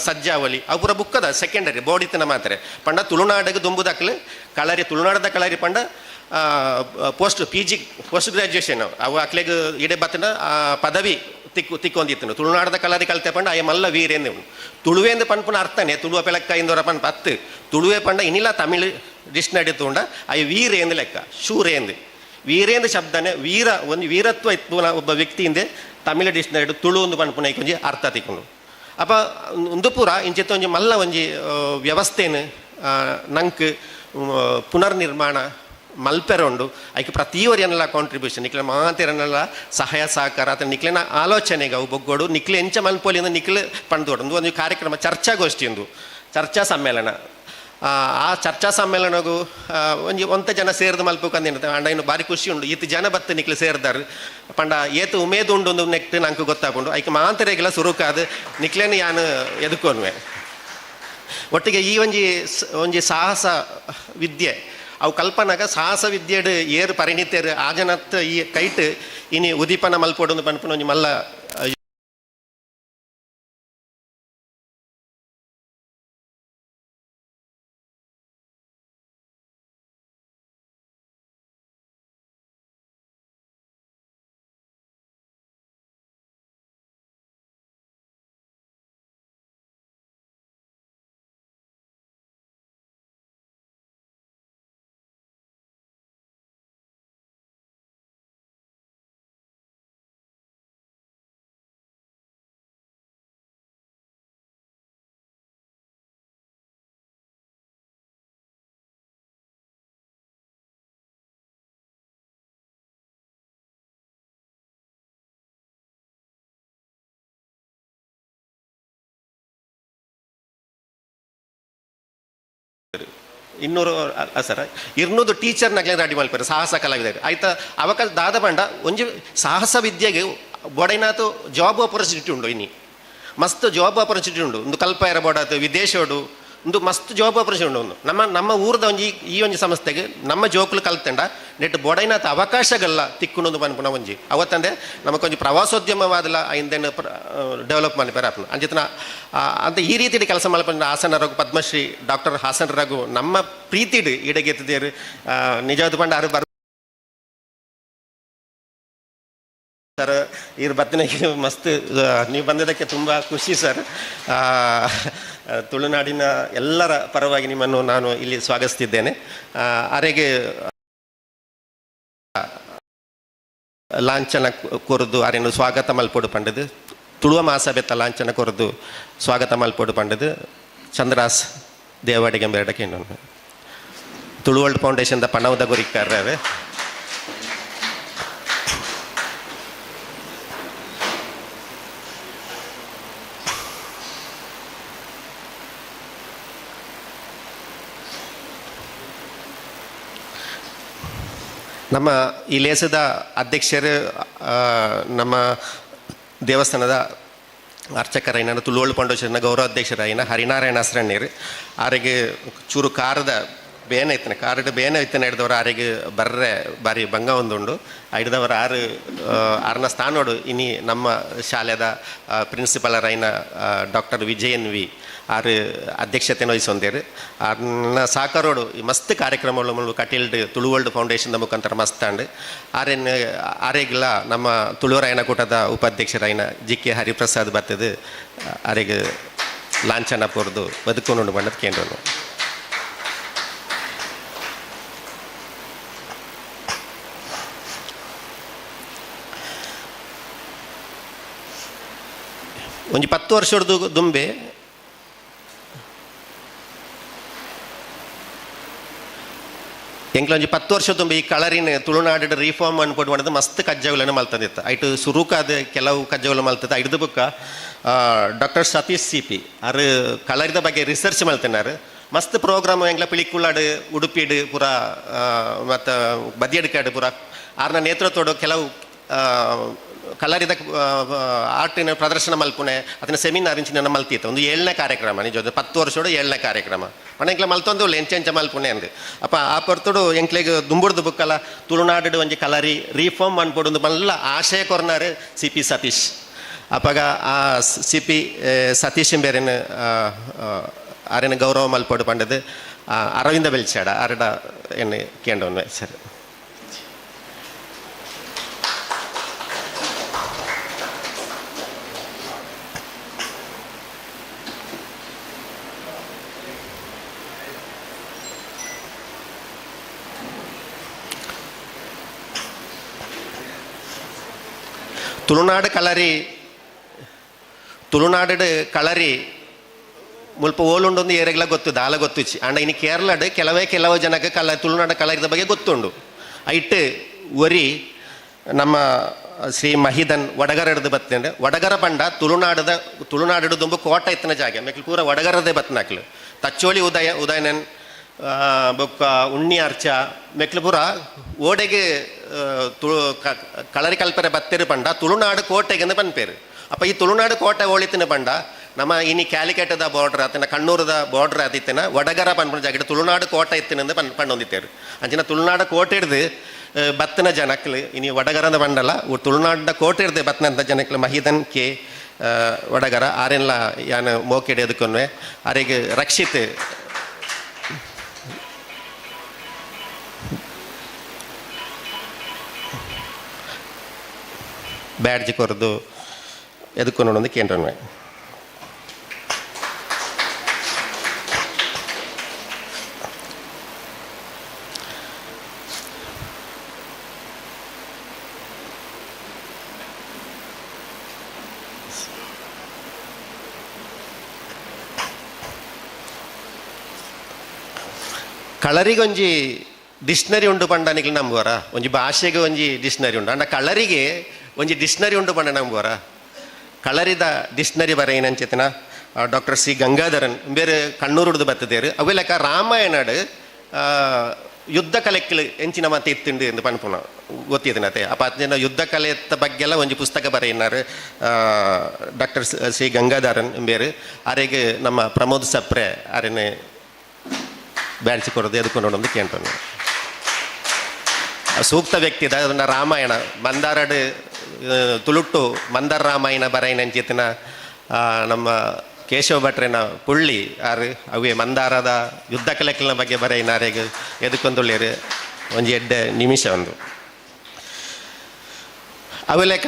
ಸಜ್ಜಾವಳಿ ಅವು ಪೂರ ಬುಕ್ಕದ ಸೆಕೆಂಡರಿ ಬೋಡಿತನ ಮಾತ್ರೆ ಪಂಡ ತುಳುನಾಡಿಗೆ ದುಂಬುದಾಕಲು ಕಳರಿ ತುಳುನಾಡದ ಕಳರಿ ಪಂಡ ಪೋಸ್ಟ್ ಗ್ರಾಜ್ಯುಯೇಷನ್ ಅವು ಅಕ್ಲೆಗೆ ಇಡೆ ಬತ್ತನ ಪದವಿ ತಿಕ್ಕೊಂದಿತ್ತು ತುಳುನಾಡದ ಕಲರಿ ಕಲಿತೆ ಪಂಡ ಅಯ್ಯ ಮಲ್ಲ ವೀರೇಂದು ತುಳುವೇಂದು ಪನ್ಪುನ ಅರ್ಥನೇ ತುಳುವ ಪೆಳಕ್ಕೈಂದವರ ಪನ್ ಪತ್ತು ತುಳುವೆ ಪಂಡ ಇನ್ನಿಲ್ಲ ತಮಿಳು ಡಿಕ್ಷನರಿ ತಗೊಂಡ ಅಯ್ಯ ವೀರೇಂದು ಲೆಕ್ಕ ಶೂರೇಂದು ವೀರೇಂದು ಶಬ್ದನೇ ಒಂದು ವೀರತ್ವ ಇತ್ತು ಒಬ್ಬ ವ್ಯಕ್ತಿಯಿಂದ ತಮಿಳು ಡಿಕ್ಷನರಿ ತುಳು ಒಂದು ಪನ್ಪುನ ಒಂಜಿ ಅರ್ಥ ತಿಕ್ಕೊಂಡು ಅಪ್ಪ ಒಂದು ಪೂರ ಇಂಚಿತ್ತ ಒಂಜಿ ಮಲ್ಲ ಒಂಜಿ ವ್ಯವಸ್ಥೆನು ನಂಗೆ ಪುನರ್ನಿರ್ಮಾಣ ಮಲ್ಪೆರೆ ಉಂಡು ಐಕೆ ಪ್ರತಿಯೊರಿಯನ್ನೆಲ್ಲ ಕಾಂಟ್ರಿಬ್ಯೂಷನ್ ನಿಕ್ಲೆ ಮಾತೆರನ್ನೆಲ್ಲ ಸಹಾಯ ಸಹಕಾರ ಅಥವಾ ನಿಕ್ಲೆನ ಆಲೋಚನೆಗೆ ಅವು ಬೊಗ್ಗೋಡು ನಿಕ್ಲೆ ಎಂಚ ಮಲ್ಪೋಲಿ ಅಂದ್ರೆ ನಿಕ್ಲೆ ಪಂಡ್ದೋಡು ಒಂದು ಕಾರ್ಯಕ್ರಮ ಚರ್ಚಾಗೋಷ್ಠಿ ಒಂದು ಚರ್ಚಾ ಸಮ್ಮೇಳನ ಆ ಚರ್ಚಾ ಸಮ್ಮೇಳನಗೂ ಒಂತ ಜನ ಸೇರಿದ ಮಲ್ಪಕ್ಕಂದೇನು ಅಂಡ ಇನ್ನು ಭಾರಿ ಖುಷಿ ಉಂಡು ಈತ ಜನ ಬತ್ತ ನಿಕ್ಲೆ ಸೇರಿದಾರು ಪಂಡ ಏತು ಉಮೇದು ಉಂಡು ಒಂದು ನೆಕ್ಟ್ ನಂಗೆ ಗೊತ್ತಾಕೊಂಡು ಐಕೆ ಮಾಂತರೆಗೆಲ್ಲ ಸುರುಕಾದ ನಿಕ್ಲೇನು ಯಾನು ಎದುಕೋನ್ವೆ ಒಟ್ಟಿಗೆ ಈ ಒಂಜಿ ಸಾಹಸ ವಿದ್ಯೆ ಅವು ಕಲ್ಪನಾಗ ಸಾಹಸ ವಿದ್ಯೆಡ್ ಏರು ಪರಿಣಿತರು ಆಜನತ್ ಈ ಕೈಟ್ ಇನಿ ಉದೀಪನ ಮಲ್ಪೊಡು ಪನ್ಪುನ ಒಂಜಿ ಮಲ್ಲ ಇನ್ನೂರು ಸರ 200 ಟೀಚರ್ನಾಗಲೇ ರೆಡಿ ಮಲ್ಪರೆ ಸಾಹಸ ಕಲಾವಿದರು ಆಯ್ತಾ ಅವಕಾಶ ದಾದ ಪಂಡ ಒಂಜಿ ಸಾಹಸ ವಿದ್ಯೆಗೆ ಬೊಡೈನಾತು ಜಾಬ್ ಆಪರ್ಚುನಿಟಿ ಉಂಡು ಇನಿ ಮಸ್ತ್ ಜಾಬ್ ಆಪರ್ಚುನಿಟಿ ಉಂಡು ಒಂದು ಕಲ್ಪ ಇರಬೋಡಾತು ವಿದೇಶೋಡು ಒಂದು ಮಸ್ತ್ ಜಾಬ್ ಆಪರ್ಚುನಿಟಿ ಉಂಡು ನಮ್ಮ ಊರದ ಒಂಜಿ ಈ ಒಂಜಿ ಸಂಸ್ಥೆಗೆ ನಮ್ಮ ಜೋಕುಲು ಕಲ್ತಂಡ ನೆಟ್ಟು ಬೊಡೈನಾಥ ಅವಕಾಶಗಲ್ಲ ತಿಕ್ಕುನೊಂದು ಪನ್ಪುನ ಒಂಜಿ ಅವತ್ತಂದೆ ನಮಕೊಂಜಿ ಪ್ರವಾಸೋದ್ಯಮವಾದಲ ಐಂದೆನ್ ಡೆವಲಪ್ ಮಲ್ಪೆರ ಆಪುನ ಅಂಚಿತನ ಅಂತ ಈ ರೀತಿ ಕೆಲಸ ಮಲ್ಪಂಡ ಹಾಸನ ರಘು ಪದ್ಮಶ್ರೀ ಡಾಕ್ಟರ್ ಹಾಸನ ರಘು ನಮ್ಮ ಪ್ರೀತಿಡು ಇಡಗೆತ್ತಿದ್ದೇರು ನಿಜವಾದ ಪಂಡ ಅರು ಸರ್ ಇವ್ರ ಬತ್ತನೆಗೆ ಮಸ್ತ್ ನೀವು ಬಂದಿದ್ದಕ್ಕೆ ತುಂಬ ಖುಷಿ ಸರ್. ತುಳುನಾಡಿನ ಎಲ್ಲರ ಪರವಾಗಿ ನಿಮ್ಮನ್ನು ನಾನು ಇಲ್ಲಿ ಸ್ವಾಗತಿಸ್ತಿದ್ದೇನೆ. ಅರೆಗೆ ಲಾಂಛನ ಕೊರದು ಅರೆನು ಸ್ವಾಗತ ಮಲ್ಪೊಡು ಪಂಡದು ತುಳುವ ಮಹಾಸಭೆತ್ತ ಲಾಂಛನ ಕೊರದು ಸ್ವಾಗತ ಮಲ್ಪೊಡು ಪಂಡದು ಚಂದ್ರಾಸ್ ದೇವಾಡಿಗೆ ಬೇಡಕ್ಕೆ ಇನ್ನೊಂದು ತುಳುವಲ್ಡ್ ಫೌಂಡೇಶನ್ದ ಪಣವದ ಗುರಿಕಾರ್ರವೆ ನಮ್ಮ ಈ ಲೇಸದ ಅಧ್ಯಕ್ಷರು ನಮ್ಮ ದೇವಸ್ಥಾನದ ಅರ್ಚಕರೈನ ತುಳುವಳ್ಳು ಫೌಂಡೇಶನ್ನ ಗೌರವ ಅಧ್ಯಕ್ಷರಾಯಿನ ಹರಿನಾರಾಯಣ ಹಸ್ರಣ್ಣೀರು ಆರೆಗೆ ಚೂರು ಕಾರದ ಬೇನೆ ಇತ್ತನೆ ಕಾರಡು ಬೇನೆ ಇತ್ತನೆ ಹಿಡ್ದವರು ಆರೆಗೆ ಬರ್ರೆ ಬಾರಿ ಭಂಗ ಒಂದುಂಡು ಹಿಡ್ದವರು ಆರನ ಸ್ಥಾನೋಡು ಇನಿ ನಮ್ಮ ಶಾಲೆದ ಪ್ರಿನ್ಸಿಪಲರೈನ ಡಾಕ್ಟರ್ ವಿಜಯನ್ ವಿ ಆರು ಅಧ್ಯಕ್ಷತೆ ವಹಿಸೊಂದೇರು ಆರ್ನ ಸಾಕಾರೋಡು ಈ ಮಸ್ತ್ ಕಾರ್ಯಕ್ರಮಗಳು ಕಟೀಲ್ಡ್ ತುಳುವಲ್ಡ್ ಫೌಂಡೇಶನ್ ಮುಖಾಂತರ ಮಸ್ತಾಂಡು ಆರೆಗಿಲ್ಲ ನಮ್ಮ ತುಳುವರಾಯನ ಕೂಟದ ಉಪಾಧ್ಯಕ್ಷರಾಯಿನ JK ಹರಿಪ್ರಸಾದ್ ಬರ್ತದೆ ಆರೆಗೆ ಲಾಂಛನ ಪೊರ್ದು ಬದುಕೊಂಡು ಬಂಡದ ಕೇಂದ್ರ ಒಂಜಿ 10 ವರ್ಷದ ದುಂಬೆ ಎಂಕ್ಲೊಂಜಿ 10 ವರ್ಷ ತುಂಬ ಈ ಕಳರಿನ ತುಳುನಾಡು ರಿಫಾರ್ಮ್ ಅನ್ಕೊಂಡು ಮಾಡೋದು ಮಸ್ತ್ ಕಜ್ಜಾಗುಲನ್ನು ಮಲ್ತಂದಿತ್ತು ಐಟು ಸುರುಕಾದ ಕೆಲವು ಕಜ್ಜಾಗುಲು ಮಲ್ತದ ಹಿಡಿದು ಬುಕ್ಕ ಡಾಕ್ಟರ್ ಸತೀಶ್ CP ಅವರು ಕಳರಿದ ಬಗ್ಗೆ ರಿಸರ್ಚ್ ಮಲ್ತಿನಾರು ಮಸ್ತ್ ಪ್ರೋಗ್ರಾಮ್ ಎಂಗ್ಲ ಪಿಳಿಕುಳ್ಳಾಡು ಉಡುಪಿಡು ಪೂರ ಮತ್ತು ಬದಿಯಡ್ಕಾಡು ಪೂರ ಆರ್ನ ನೇತೃತ್ವಡು ಕೆಲವು ಕಲರಿದ ಆರ್ಟಿನ ಪ್ರದರ್ಶನ ಮಲ್ಪುಣೆ ಅದನ್ನ ಸೆಮಿನಾರ್ ಇಂಚಿನ ಮಲ್ತಿತ್ತು ಒಂದು 7ನೇ ಕಾರ್ಯಕ್ರಮ ನಿಜ 10 ವರ್ಷೋಡು 7ನೇ ಕಾರ್ಯಕ್ರಮ ಮನೆಂಕ್ಲ ಮಲ್ತೊಂದು ಎಂಚೆಂಚ ಮಲ್ಪುಣೆ ಅಂದು ಅಪ್ಪ ಆ ಪೊರ್ತುಡು ಎಂಕ್ಲೆಗೆ ದುಂಬುಡ್ದು ಬುಕ್ಕಲ್ಲ ತುಳುನಾಡು ಒಂಜಿ ಕಲರಿ ರಿಫಾರ್ಮ್ ಅನ್ಪೊಡು ಮಲ್ಲ ಆಶಯ ಕೊರ್ನಾರು CP ಸತೀಶ್ ಅಪ್ಪಾಗ ಆ CP ಸತೀಶ್ ಬೇರೆನ ಆರೇನ ಗೌರವ ಮಲ್ಪೊಡು ಪಂಡದು ಅರವಿಂದ ಬೆಲ್ಚಾಡ ಆರಡ ಎಣ್ಣೆ ಕೇಂಡವನ್ನೇ ಸರಿ. ತುಳುನಾಡು ಕಳರಿ ಮುಲ್ಪ ಓಲುಂಡೊಂದು ಏರೆಗ್ಲ ಗೊತ್ತು ದಾಲ ಗೊತ್ತುಚ್ಚಿ ಅಂಡ ಇನ್ನು ಕೇರಳಡ್ ಕೆಲವು ಜನಕ್ಕೆ ತುಳುನಾಡು ಕಳರಿದ ಬಗ್ಗೆ ಗೊತ್ತುಂಡು ಐಟ್ ಒರಿ ನಮ್ಮ ಶ್ರೀ ಮಹಿದನ್ ವಡಗರಡ್ದು ಬತ್ತಂಡೆ ವಡಗರ ಪಂಡ ತುಳುನಾಡು ದುಂಬು ಕೋಟ ಇತ್ತನ ಜಾಗ ಮೆಕ್ಲು ಪೂರ ವಡಗರದೇ ಬತ್ತನಾಕ್ಲು ತಚ್ಚೋಳಿ ಉದಯನನ್ ಬೊಕ್ಕ ಉಣ್ಣಿ ಅರ್ಚ ಮೆಕ್ಲು ಪೂರ ಓಡೆಗೆ ಕಳರಿ ಕಲ್ಪರೆ ಬತ್ತೇರು ಪಂಡ ತುಳುನಾಡು ಕೋಟೆಗೆಂದು ಪನ್ಪೇರು ಅಪ್ಪ ಈ ತುಳುನಾಡು ಕೋಟೆ ಓಳಿತಿನ ಪಂಡ ನಮ್ಮ ಇನಿ ಕ್ಯಾಲಿಕೇಟದ ಬಾರ್ಡ್ರ್ ಆತನ ಕಣ್ಣೂರದ ಬಾರ್ಡ್ರ್ ಆದಿತ್ತನ ವಡಗರ ಪನ್ಪುಣ ಜಾಗ ತುಳುನಾಡು ಕೋಟೆ ಇತ್ತಿನಂದು ಪಂಡೊಂದಿತ್ತೇರು ಅಂಚಿನ ತುಳುನಾಡು ಕೋಟೆ ಹಿಡ್ದು ಬತ್ತನ ಜನಕ್ಲು ಇನಿ ವಡಗರದ ಪಂಡಲ್ಲ ತುಳುನಾಡ ಕೋಟೆ ಹಿಡ್ದು ಬತ್ತನಂತ ಜನಕ್ಲು ಮಹಿದನ್ ಕೆ ವಡಗರ ಆರೆಲ್ಲ ಯಾನು ಮೋಕೆಡೆ ಅದಕ್ಕೊನ್ವೆ ಆರೆಗೆ ರಕ್ಷಿತ್ ಬ್ಯಾಡ್ಜ್ ಕೊರದು ಎದಕ್ಕೊಂಡು ಒಂದು ಕೇಂದ್ರವೇ ಕಳರಿಗೊಂಜಿ ಡಿಕ್ಷನರಿ ಉಂಡು ಪಂಡನಿಗೆ ನಂಬುವರ ಒಂಜಿ ಭಾಷೆಗೆ ಒಂಜಿ ಡಿಕ್ಷನರಿ ಉಂಡು ಅಂಡ ಕಳರಿಗೆ ಒಂಜಿ ಡಿಕ್ಷನರಿ ಉಂಡು ಪಂಡ ನಂಬುವರ ಕಳರಿದ ಡಿಕ್ಷನರಿ ಬರೆಯಿನಂಚೆತನ ಡಾಕ್ಟರ್ ಸಿ ಗಂಗಾಧರನ್ ಬೇರೆ ಕಣ್ಣೂರುಡ್ದು ಬತ್ತದೇರು ಅವೆಲ್ಲಕ ರಾಮಾಯಣಡ್ ಯುದ್ಧ ಕಲೆಕ್ಕಲು ಎಂಚಿನ ಮತ್ತೆ ಇತ್ತುಂಡು ಎಂದು ಪನ್ಪುನ ಗೊತ್ತಿದ್ದನತೆ ಅಪ್ಪ ಅದನ್ನ ಯುದ್ಧ ಕಲೆಯ ಬಗ್ಗೆ ಎಲ್ಲ ಒಂದು ಪುಸ್ತಕ ಬರೆಯಿನಾರು ಡಾಕ್ಟರ್ ಸಿ ಗಂಗಾಧರನ್ ಬೇರೆ ಆರೆಗೆ ನಮ್ಮ ಪ್ರಮೋದ್ ಸಪ್ರೆ ಆರೆನೆ ಬ್ಯಾಡಿಸಿಕೊಡೋದು ಎದ್ಕೊಂಡು ಒಂದು ಕೇಳ್ತಾನೆ ಸೂಕ್ತ ವ್ಯಕ್ತಿ ಅದನ್ನ ರಾಮಾಯಣ ಮಂದಾರಡು ತುಳುಟ್ಟು ಮಂದಾರ ರಾಮಾಯಣ ಬರೆಯಿನ ಅಂಚಿತ್ತಿನ ನಮ್ಮ ಕೇಶವ ಭಟ್ರನ ಪುಳ್ಳಿ ಆರು ಅವೇ ಮಂದಾರದ ಯುದ್ಧ ಕಲೆಕ್ಕಿನ ಬಗ್ಗೆ ಬರೆಯಿನಾರೆಗೆ ಎದಕ್ಕೊಂದುಳ್ಳೇರು ಒಂದು ಎಡ್ಡೆ ನಿಮಿಷ ಒಂದು ಅವೆಲೆಕ್ಕ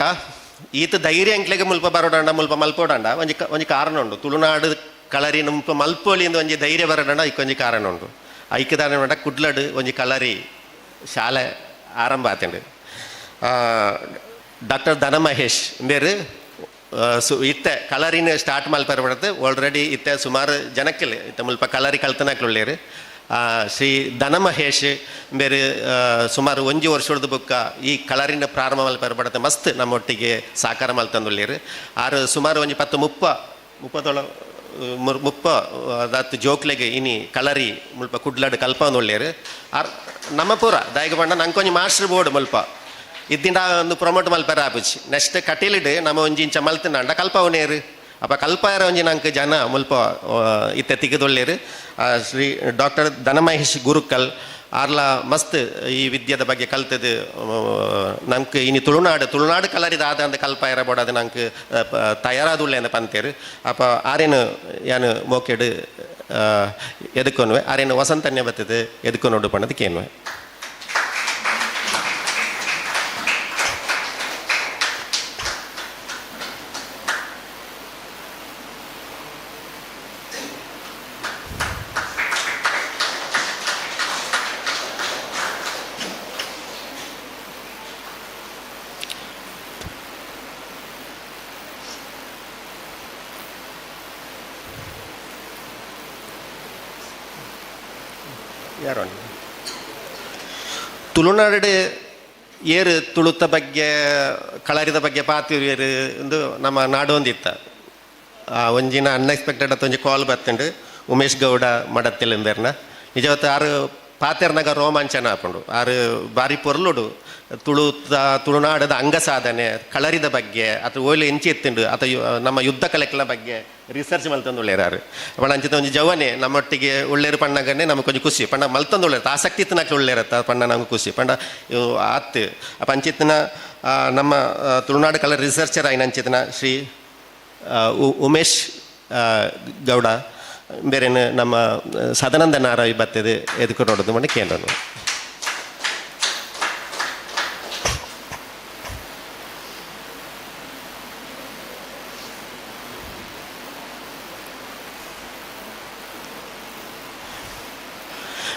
ಈತ ಧೈರ್ಯ ಅಂಕ್ಲೆಗೆ ಮುಲ್ಪ ಬರೋಡಂಡ ಮುಲ್ಪ ಮಲ್ಪೋಡಂಡ ಒಂಜಿ ಕಾರಣ ಉಂಡು ತುಳುನಾಡು ಕಳರಿನ ಮುಲ್ಪ ಮಲ್ಪೋಲಿಂದ ಒಂಜಿ ಧೈರ್ಯ ಬರೋಡಂಡ ಇಕ್ಕೊಂಜಿ ಕಾರಣ ಉಂಡು ಐಕ್ಯದಾನ ಉಂಡ ಕುಡ್ಲಡು ಒಂಜಿ ಕಳರಿ ಶಾಲೆ ಆರಂಭ ಆತಂಡು ಡಾಕ್ಟರ್ ಧನ ಮಹೇಶ್ ಬೇರು ಇತ್ತೆ ಕಲರಿನ ಸ್ಟಾರ್ಟ್ ಮಲ್ಪರ ಬಡತ್ತೆ ಆಲ್ರೆಡಿ ಇತ್ತೆ ಸುಮಾರು ಜನಕ್ಕಿಲ್ಲ ಇತ್ತೆ ಮುಲ್ಪ ಕಲರಿ ಕಲ್ತನಕ್ಲುಳ್ಳೇರು ಶ್ರೀ ಧನ ಮಹೇಶ್ ಬೇರೆ ಸುಮಾರು 1 ವರ್ಷದ ಬುಕ್ಕ ಈ ಕಲರಿನ ಪ್ರಾರಂಭ ಮಲ್ಪರ ಬಡತ್ತೆ ಮಸ್ತ್ ನಮ್ಮೊಟ್ಟಿಗೆ ಸಾಕಾರ ಮಲ್ತಂದುಳ್ಳೇರು ಆರು ಸುಮಾರು ಒಂಜಿ 30 ದತ್ತು ಜೋಕ್ಲೆಗೆ ಇನಿ ಕಲರಿ ಮುಲ್ಪ ಕುಡ್ಲಾಡು ಕಲ್ಪಂದುಳ್ಳೇರು ನಮ್ಮ ಪೂರ ದಾಯಿಗ ಬಂಡ ನಂಗೆ ಮಾಸ್ಟರ್ ಬೋರ್ಡ್ ಮುಲ್ಪ ಇದ್ದಿಂದ ಒಂದು ಪ್ರಮೋಟ್ ಮಲ್ಪರ ಆಪುಜಿ ನೆಕ್ಸ್ಟ್ ಕಟೀಲಿಡು ನಮ್ಮ ಒಂಜಿ ಇಂಚ ಮಲ್ತಿನಾಂಡ ಕಲ್ಪವನೇರು ಅಪ್ಪ ಕಲ್ಪಾಯರ ಒಂಜಿ ನಂಗೆ ಜನ ಮುಲ್ಪ ಇತ್ತೆ ತಿಗದೊಳ್ಳೇರು ಶ್ರೀ ಡಾಕ್ಟರ್ ಧನಮಹೇಶ್ ಗುರುಕಲ್ ಆರ್ಲ ಮಸ್ತ್ ಈ ವಿದ್ಯೆದ ಬಗ್ಗೆ ಕಲ್ತದು ನಂಗೆ ಇನಿ ತುಳುನಾಡು ಕಲರಿದ ಆದ ಅಂತ ಕಲ್ಪಾಯರ ಬೋಡದು ನಂಗೆ ತಯಾರಾದುಳ್ಳೆ ಅಂತ ಪಂತೇರು ಅಪ್ಪ ಆರೇನು ಯಾನು ಮೋಕೆಡು ಎದಕ್ಕೊನ್ವೆ ಆರೇನು ವಸಂತನ್ಯ ಬರ್ತದೆ ಎದಕ್ಕೊಂಡು ಪಣ್ಣದಕ್ಕೆ ಏನ್ವೆ ಯಾರು ತುಳುನಾಡು ಏರು ತುಳುತ ಬಗ್ಗೆ ಕಳರಿದ ಬಗ್ಗೆ ಪಾತಿರು ಎಂದು ನಮ್ಮ ನಾಡು ಒಂದಿತ್ತ ಒಂಜಿನ ಅನ್ಎಕ್ಸ್ಪೆಕ್ಟೆಡ್ ಅತ್ತ ಒಂಜಿ ಕಾಲ್ ಬತ್ತಂಡು ಉಮೇಶ್ ಗೌಡ ಮಡತ್ತಿಲಿಂದರ್ನ ನಿಜವತ್ತು ಆರು ಪಾತೆರ್ನಾಗ ರೋಮಾಂಚನ ಹಾಕೊಂಡು ಆರು ಬಾರಿ ಪೊರ್ಲುಡು ತುಳುನಾಡದ ಅಂಗ ಸಾಧನೆ ಕಳರಿದ ಬಗ್ಗೆ ಅಥವಾ ಓಯ್ಲು ಎಂಚಿ ಎತ್ತಿಂಡು ಅಥವಾ ನಮ್ಮ ಯುದ್ಧ ಕಲೆಕ್ಲ ಬಗ್ಗೆ ರಿಸರ್ಚ್ ಮಲ್ತಂದುಳ್ಳೇರಾರು ಪಂಡ ಅಂಚಿತ ಒಂಜಿ ಜವನೆ ನಮ್ಮೊಟ್ಟಿಗೆ ಉಳ್ಳೇರು ಪಣ್ಣಗನ್ನೇ ನಮಗೆ ಕೊಂಚ ಖುಷಿ ಪಂಡ ಮಲ್ತಂದುಳ್ಳೇರು ಆಸಕ್ತಿ ಇತ್ತನಕ್ಕೆ ಉಳ್ಳೇರತ್ತ ಪಂಡ ನಮ್ಗೆ ಖುಷಿ ಪಂಡ ಆತ್ ಪಂಚಿತ್ತಿನ ನಮ್ಮ ತುಳುನಾಡು ಕಲರ್ ರಿಸರ್ಚರ್ ಆಯ್ನ ಅಂಚಿತನ ಶ್ರೀ ಉಮೇಶ್ ಗೌಡ ಬೇರೆನು ನಮ್ಮ ಸದಾನಂದ ನಾರಾಯ್ ಬರ್ತದೆ ಎದಕ್ಕೆ ನೋಡೋದು ಮಾಡಿ ಕೇಂದ್ರ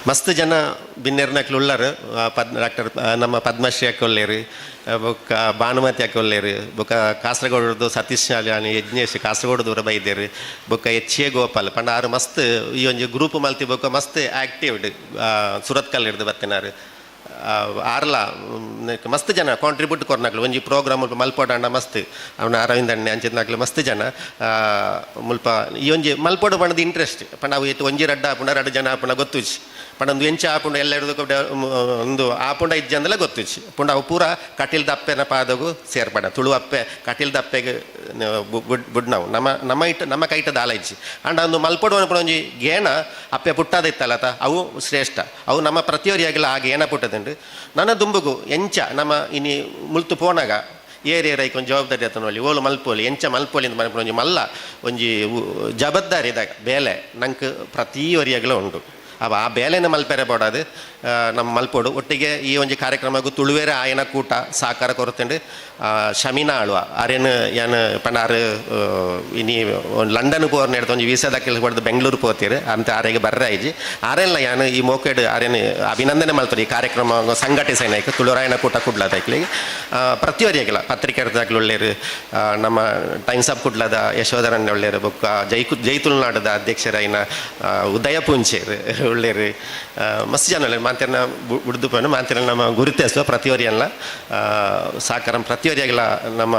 ಮಸ್ತ್ ಜನ ಬಿನ್ನೆರ್ನಕ್ಲು ಉಳ್ಳರು ಡಾಕ್ಟರ್ ನಮ್ಮ ಪದ್ಮಶ್ರೀ ಹಾಕೊಳ್ಳೇರು ಬೊಕ್ಕ ಭಾನುಮತಿ ಹಾಕೊಳ್ಳೇರು ಬೊಕ್ಕ ಕಾಸರಗೋಡದು ಸತೀಶ್ ಶಾಲಿಯಾನಿ ಯಜ್ಞೇಶ್ ಕಾಸರಗೋಡು ದೂರ ಬೈದೇರು ಬೊಕ್ಕ ಎಚ್ ಎ ಗೋಪಾಲ್ ಪಂಡ ಆರು ಮಸ್ತ್ ಈ ಒಂಜಿ ಗ್ರೂಪ್ ಮಲ್ತಿ ಬೊಕ್ಕ ಮಸ್ತ್ ಆ್ಯಕ್ಟಿವ್ಡ್ ಸುರತ್ಕಲ್ ಹಿಡ್ದು ಬತ್ತಿನಾರು ಆರ್ಲ ಮಸ್ತ್ ಜನ ಕಾಂಟ್ರಿಬ್ಯೂಟ್ ಕೊರ್ನಾಕ್ಲು ಒಂಜಿ ಪ್ರೋಗ್ರಾಮ್ ಮುಲ್ಪ ಮಲ್ಪೋಡಾಂಡ ಮಸ್ತ್ ಅವನ ಅರವಿಂದ್ ಅಣ್ಣೆ ಅಂಚಿತ್ನಾಕ್ಲು ಮಸ್ತ್ ಜನ ಮುಲ್ಪ ಈ ಒಂಜಿ ಮಲ್ಪೋಡು ಪಂಡದ ಇಂಟ್ರೆಸ್ಟ್ ಪಂಡ ಅವು ಎತ್ತು ಒಂಜಿ ರಡ್ಡ ಆಪುಂಡ 2 ಜನ ಆಪುಂಡ ಗೊತ್ತುಜಿ ಪಂಡ ಒಂದು ಎಂಚ ಆಪುಂಡ ಎಲ್ಲ ಹಿಡಿದು ಒಂದು ಆಪುಂಡ ಇಜ್ಜಂದೆಲ್ಲ ಗೊತ್ತುಜಿ ಪುಂಡ ಅವು ಪೂರ ಕಟೀಲ್ ದಪ್ಪೆನ ಪಾದಗೂ ಸೇರ್ಪಡ ತುಳು ಅಪ್ಪೆ ಕಟೀಲ್ ದಪ್ಪೆಗೆ ಬುಡ್ ನಾವು ನಮ್ಮ ಕೈಟ ದಾಲ ಇಜ್ಜಿ ಅಂಡ ಒಂದು ಮಲ್ಪೋಡು ಅನ್ಪಡ ಒಂಜಿ ಗೇಣ ಅಪ್ಪೆ ಪುಟ್ಟದ ಇತ್ತಲ್ಲತ ಅವು ಶ್ರೇಷ್ಠ ಅವು ನಮ್ಮ ಪ್ರತಿಯೊರಿಯಾಗಿಲ್ಲ ಆ ಗೇಣ ಪುಟ್ಟದುಂಡು ನನ್ನ ದುಂಬುಗು ಎಂಚ ನಮ್ಮ ಇನಿ ಮುಲ್ತು ಪೋನಾಗ ಏರಿಯರೈಕ್ ಒಂದು ಜವಾಬ್ದಾರಿ ಆತನೊಲಿ ಓಲು ಮಲ್ಪೋಲಿ ಎಂಚ ಮಲ್ಪೋಲಿ ಅಂತ ಮಲ್ಪೊಲಿ ಒಂಜಿ ಮಲ್ಲ ಒಂಜಿ ಜವಾಬ್ದಾರಿ ಇದಾಗ ಬೇಲೆ ನಂಗೆ ಪ್ರತಿಯೊರಿಯಾಗಲೂ ಉಂಟು ಅವ ಆ ಬೇಲೆನ ಮಲ್ಪೆರೆ ಬೋಡದು ನಮ್ಮ ಮಲ್ಪೋಡು ಒಟ್ಟಿಗೆ ಈ ಒಂಜಿ ಕಾರ್ಯಕ್ರಮಗೂ ತುಳುವೇರೆ ಆಯನ ಕೂಟ ಸಾಕಾರ ಕೊರತಂಡು ಶಮೀನಾ ಆಳ್ವ ಆರೇನು ಯಾನು ಪಂಡಾರು ಇನಿ ಲಂಡನ್ ಪೋರ್ ನೆಡ್ದು ಒಂಜಿ ವೀಸಾದ ಕೆಲಸ ಹೊಡೆದು ಬೆಂಗಳೂರು ಪೋತೀರು ಅಂತ ಆರೆಗೆ ಬರ್ರಾಯ್ಜಿ ಆರೆಲ್ಲ ಯಾನು ಈ ಮೋಕೆಡ್ ಆರೇನು ಅಭಿನಂದನೆ ಮಲ್ತಾರೆ ಈ ಕಾರ್ಯಕ್ರಮ ಸಂಘಟಿಸೇನಾಯ್ತು ತುಳುರಾಯನ ಕೂಟ ಕುಡ್ಲದಾಯ್ಕಲಿಗೆ ಪ್ರತಿಯೊರಿಯಾಗಿಲ್ಲ ಪತ್ರಿಕೆದಾಗ್ಲು ಒಳ್ಳೆಯರು ನಮ್ಮ ಟೈಮ್ಸ್ ಆಫ್ ಕುಡ್ಲದ ಯಶೋಧರಣ್ಣ ಒಳ್ಳೆಯರು ಬೊಕ್ಕ ಜೈ ತುಳುನಾಡದ ಅಧ್ಯಕ್ಷರಾಯಿನ ಉದಯ ಪುಂಚೇರು ಒಳ್ಳೆಯರು ಮಸ್ತ್ ಜನ ಒಳ್ಳೆ ಮಾಂತೆರ್ನ ಉಡ್ದು ಪೋನು ಮಾಂತೆರ ನಮ್ಮ ಗುರುತಿಸುವ ಪ್ರತಿಯೊರಿಯಲ್ಲ ಸಾಕಾರ ಪ್ರತಿಯೊರಿಯಾಗಿಲ್ಲ ನಮ್ಮ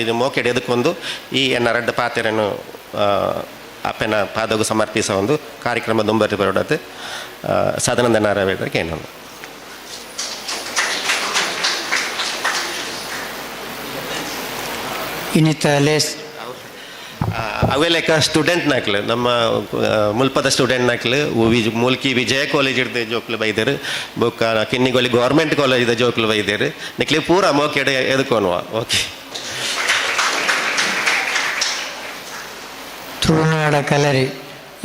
ಇದು ಮೋಕೆಡ್ ಎದಕ್ಕೊಂದು ಈ ಎನ್ನ ಪಾತೆರನ್ನು ಅಪ್ಪನ ಪಾದಗೂ ಸಮರ್ಪಿಸೋ ಒಂದು ಕಾರ್ಯಕ್ರಮ ದುಂಬರಿ ಬರೋಡತ್ತೆ ಸದಾನಂದ ನಾರಾಯಣರಿಗೆ ಏನು ಇನ್ನಿತ ಲೇಸ್ ಅವೆಲೆಕ್ಕ ಸ್ಟೂಡೆಂಟ್ ನಾಕ್ಲು ನಮ್ಮ ಮುಲ್ಪದ ಸ್ಟೂಡೆಂಟ್ ನಾಕ್ಲು ಮೂಲ್ಕಿ ವಿಜಯ ಕಾಲೇಜ್ ಇಡ್ದೆ ಜೋಕ್ಲು ಬೈದರು ಬೊಕ್ಕ ಕಿನ್ನಿಗೊಲ್ಲಿ ಗೌರ್ಮೆಂಟ್ ಕಾಲೇಜ್ ಇದೆ ಜೋಕ್ಲು ಬೈದರು ನಿಕ್ಲಿ ಪೂರ ಮೋಕೆಡೆ ಎದುಕೋನುವ ಓಕೆ. ತುಳುನಾಡ ಕಲರಿ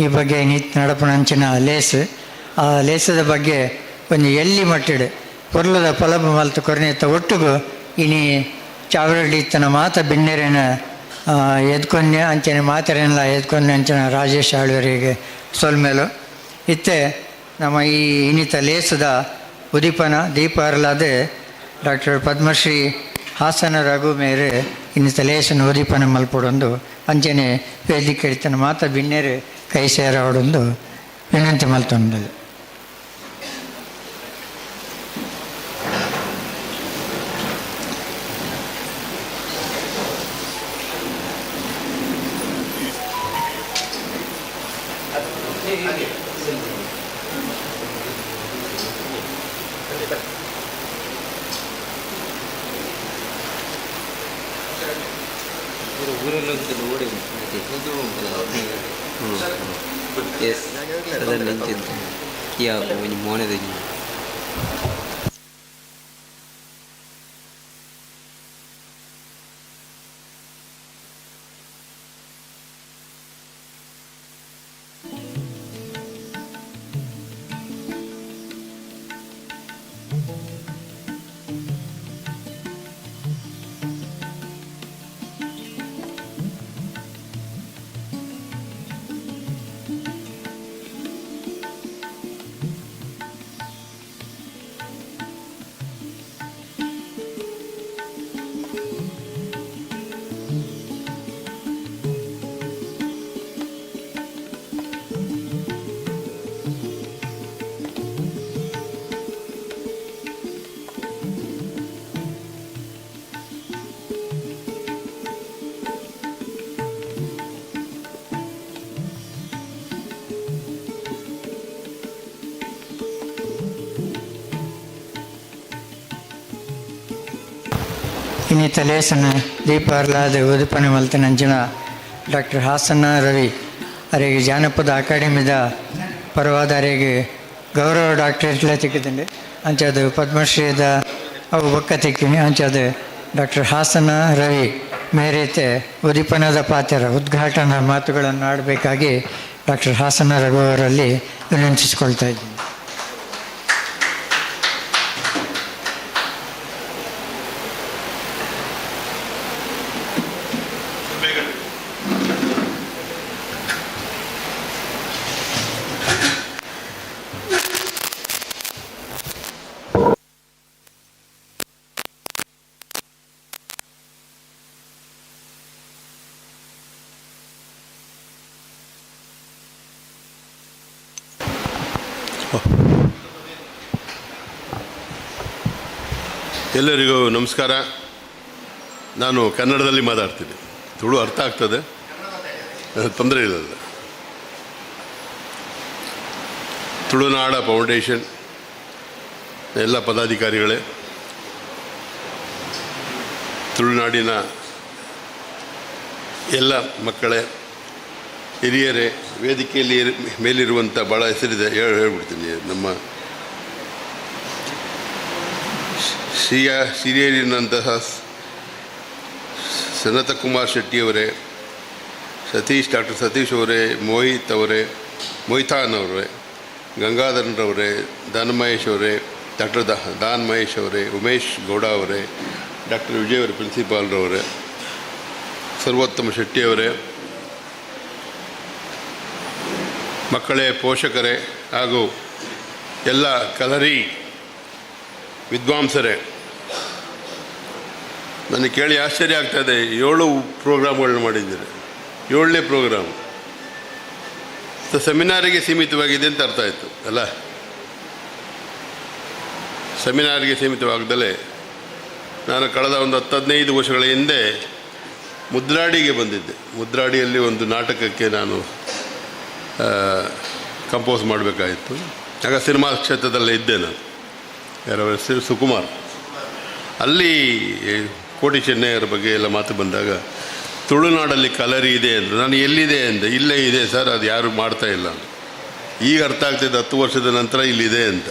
ಈ ಬಗ್ಗೆ ನಿತ್ ನಡಪಣಂಚಿನ ಲೇಸ್ ಆ ಲೇಸದ ಬಗ್ಗೆ ಒಂದು ಎಲ್ಲಿ ಮಟ್ಟಿಡು ಪೊರ್ಲದ ಪಲಬ ಮಲ್ತು ಕೊರನೆತ್ತ ಒಟ್ಟಿಗೂ ಇನಿ ಚಾವರಡ್ಡಿ ಇತ್ತನ ಮಾತ ಬಿನ್ನೆರೇನ ಎದ್ಕೊಂಡೆ ಅಂಚನೆ ಮಾತರೇನಲ್ಲ ಎದ್ಕೊಂಡೆ ಅಂಚನ ರಾಜೇಶ್ ಆಳ್ವರಿಗೆ ಸೊಲ್ಮೇಲು ಇತ್ತೆ ನಮ್ಮ ಈ ಇನ್ನಿತ ಲೇಸದ ಉದೀಪನ ದೀಪ ಅರಲಾದ ಡಾಕ್ಟರ್ ಪದ್ಮಶ್ರೀ ಹಾಸನ ರಘು ಮೇರೆ ಇನ್ನಿತ ಲೇಸನ ಉದೀಪನ ಮಲ್ಪಡೊಂದು ಅಂಚನೆ ವೇದಿಕೆ ಇಡ್ತಾನೆ ಮಾತ ಬಿನ್ನೇರು ಕೈ ಸೇರವಡೊಂದು ವಿನಂತಿ ಮಲ್ತೊಂದು. Yes, ada lanjut. Iya, punya mana tadi? ಇನ್ನಿತ ಲೇಸನ ದೀಪ ಅರ್ಲಾದ ಉದುಪನೆ ಮಲ್ತಿನ ಅಂಚಿನ ಡಾಕ್ಟರ್ ಹಾಸನ ರವಿ ಅವರಿಗೆ ಜಾನಪದ ಅಕಾಡೆಮಿದ ಪರವಾದ ಅವರಿಗೆ ಗೌರವ ಡಾಕ್ಟರೇಟ್ಲ ತಿಕ್ಕಿದ್ದೆ ಅಂಚದು ಪದ್ಮಶ್ರೀದ ಅವು ಬೊಕ್ಕ ತಿಕ್ಕಿನಿ ಅಂಚದು ಡಾಕ್ಟರ್ ಹಾಸನ ರವಿ ಮೇರೆತೆ ಉದೀಪನದ ಪಾತ್ರ ಉದ್ಘಾಟನಾ ಮಾತುಗಳನ್ನು ಆಡಬೇಕಾಗಿ ಡಾಕ್ಟರ್ ಹಾಸನ ರಘು ಅವರಲ್ಲಿ ವಿನಂತಿಸಿಕೊಳ್ತಾ ಇದ್ದೀನಿ. ಎಲ್ಲರಿಗೂ ನಮಸ್ಕಾರ. ನಾನು ಕನ್ನಡದಲ್ಲಿ ಮಾತಾಡ್ತೀನಿ, ತುಳು ಅರ್ಥ ಆಗ್ತದೆ, ತೊಂದರೆ ಇಲ್ಲ. ತುಳುನಾಡ ಫೌಂಡೇಶನ್ ಎಲ್ಲ ಪದಾಧಿಕಾರಿಗಳೇ, ತುಳುನಾಡಿನ ಎಲ್ಲ ಮಕ್ಕಳೇ, ಹಿರಿಯರೇ, ವೇದಿಕೆಯಲ್ಲಿ ಮೇಲಿರುವಂಥ ಭಾಳ ಹೆಸರಿದೆ, ಹೇಳ್ಬಿಡ್ತೀನಿ. ನಮ್ಮ ಹಿರಿಯರಿನಂತಹ ಸನತಕುಮಾರ್ ಶೆಟ್ಟಿಯವರೇ, ಡಾಕ್ಟರ್ ಸತೀಶ್ ಅವರೇ, ಮೋಹಿತ್ ಅವರೇ, ಮೊಯ್ತಾನ್ ಅವರೇ, ಗಂಗಾಧರನ್ರವರೇ, ದಾನ್ ಮಹೇಶ್ ಅವರೇ, ಡಾಕ್ಟರ್ ದಾನ್ ಮಹೇಶ್ ಅವರೇ, ಉಮೇಶ್ ಗೌಡ ಅವರೇ, ಡಾಕ್ಟರ್ ವಿಜಯ್ ಅವರೇ, ಪ್ರಿನ್ಸಿಪಾಲ್ರವರೇ, ಸರ್ವೋತ್ತಮ ಶೆಟ್ಟಿಯವರೇ, ಮಕ್ಕಳೇ, ಪೋಷಕರೇ ಹಾಗೂ ಎಲ್ಲ ಕಲರಿ ವಿದ್ವಾಂಸರೇ, ನನಗೆ ಕೇಳಿ ಆಶ್ಚರ್ಯ ಆಗ್ತಾಯಿದೆ. 7 ಪ್ರೋಗ್ರಾಮ್ಗಳನ್ನ ಮಾಡಿದ್ದೀರಿ. 7ನೇ ಪ್ರೋಗ್ರಾಮ್ ಸೆಮಿನಾರಿಗೆ ಸೀಮಿತವಾಗಿದೆ ಅಂತ ಅರ್ಥ ಆಯಿತು ಅಲ್ಲ. ಸೆಮಿನಾರಿಗೆ ಸೀಮಿತವಾಗದಲೇ ನಾನು ಕಳೆದ ಒಂದು 10-15 ವರ್ಷಗಳ ಹಿಂದೆ ಮುದ್ರಾಡಿಗೆ ಬಂದಿದ್ದೆ. ಮುದ್ರಾಡಿಯಲ್ಲಿ ಒಂದು ನಾಟಕಕ್ಕೆ ನಾನು ಕಂಪೋಸ್ ಮಾಡಬೇಕಾಯಿತು. ಆಗ ಸಿನಿಮಾ ಕ್ಷೇತ್ರದಲ್ಲೇ ಇದ್ದೆ ನಾನು. ಯಾರ ಹೆಸರು ಸುಕುಮಾರ್. ಅಲ್ಲಿ ಕೋಟಿ ಚೆನ್ನೈಯರ ಬಗ್ಗೆ ಎಲ್ಲ ಮಾತು ಬಂದಾಗ ತುಳುನಾಡಲ್ಲಿ ಕಲರಿ ಇದೆ ಅಂದರು. ನಾನು ಎಲ್ಲಿದೆ ಅಂದೆ. ಇಲ್ಲೇ ಇದೆ ಸರ್, ಅದು ಯಾರು ಮಾಡ್ತಾ ಇಲ್ಲ ಅಂತ. ಈಗ ಅರ್ಥ ಆಗ್ತಿದೆ 10 ವರ್ಷದ ನಂತರ ಇಲ್ಲಿದೆ ಅಂತ.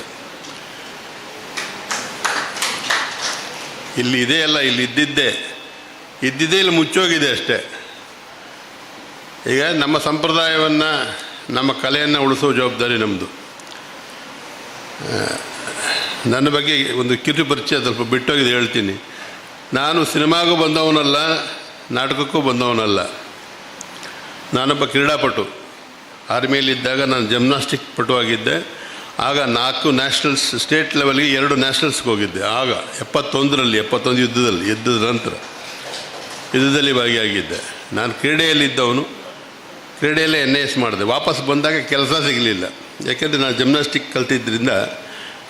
ಇಲ್ಲಿ ಇದೆ ಅಲ್ಲ, ಇಲ್ಲಿ ಇದ್ದಿದ್ದೆ ಇಲ್ಲಿ ಮುಚ್ಚೋಗಿದೆ ಅಷ್ಟೇ. ಈಗ ನಮ್ಮ ಸಂಪ್ರದಾಯವನ್ನು, ನಮ್ಮ ಕಲೆಯನ್ನು ಉಳಿಸೋ ಜವಾಬ್ದಾರಿ ನಮ್ಮದು. ನನ್ನ ಬಗ್ಗೆ ಒಂದು ಕಿರು ಪರಿಚಯ ಸ್ವಲ್ಪ ಬಿಟ್ಟೋಗಿದೆ, ಹೇಳ್ತೀನಿ. ನಾನು ಸಿನಿಮಾಗೂ ಬಂದವನಲ್ಲ, ನಾಟಕಕ್ಕೂ ಬಂದವನಲ್ಲ. ನಾನೊಬ್ಬ ಕ್ರೀಡಾಪಟು. ಆರ್ಮಿಯಲ್ಲಿದ್ದಾಗ ನಾನು ಜಿಮ್ನಾಸ್ಟಿಕ್ ಪಟುವಾಗಿದ್ದೆ. ಆಗ 4 ನ್ಯಾಷನಲ್ಸ್, ಸ್ಟೇಟ್ ಲೆವೆಲ್ಗೆ 2 ನ್ಯಾಷನಲ್ಸ್ಗೆ ಹೋಗಿದ್ದೆ. ಆಗ 71 ಯುದ್ಧದ ನಂತರ ಯುದ್ಧದಲ್ಲಿ ಭಾಗಿಯಾಗಿದ್ದೆ. ನಾನು ಕ್ರೀಡೆಯಲ್ಲಿದ್ದವನು. ಕ್ರೀಡೆಯಲ್ಲೇ NIS ಮಾಡಿದೆ. ವಾಪಸ್ ಬಂದಾಗ ಕೆಲಸ ಸಿಗಲಿಲ್ಲ. ಯಾಕೆಂದರೆ ನಾನು ಜಿಮ್ನಾಸ್ಟಿಕ್ ಕಲ್ತಿದ್ದರಿಂದ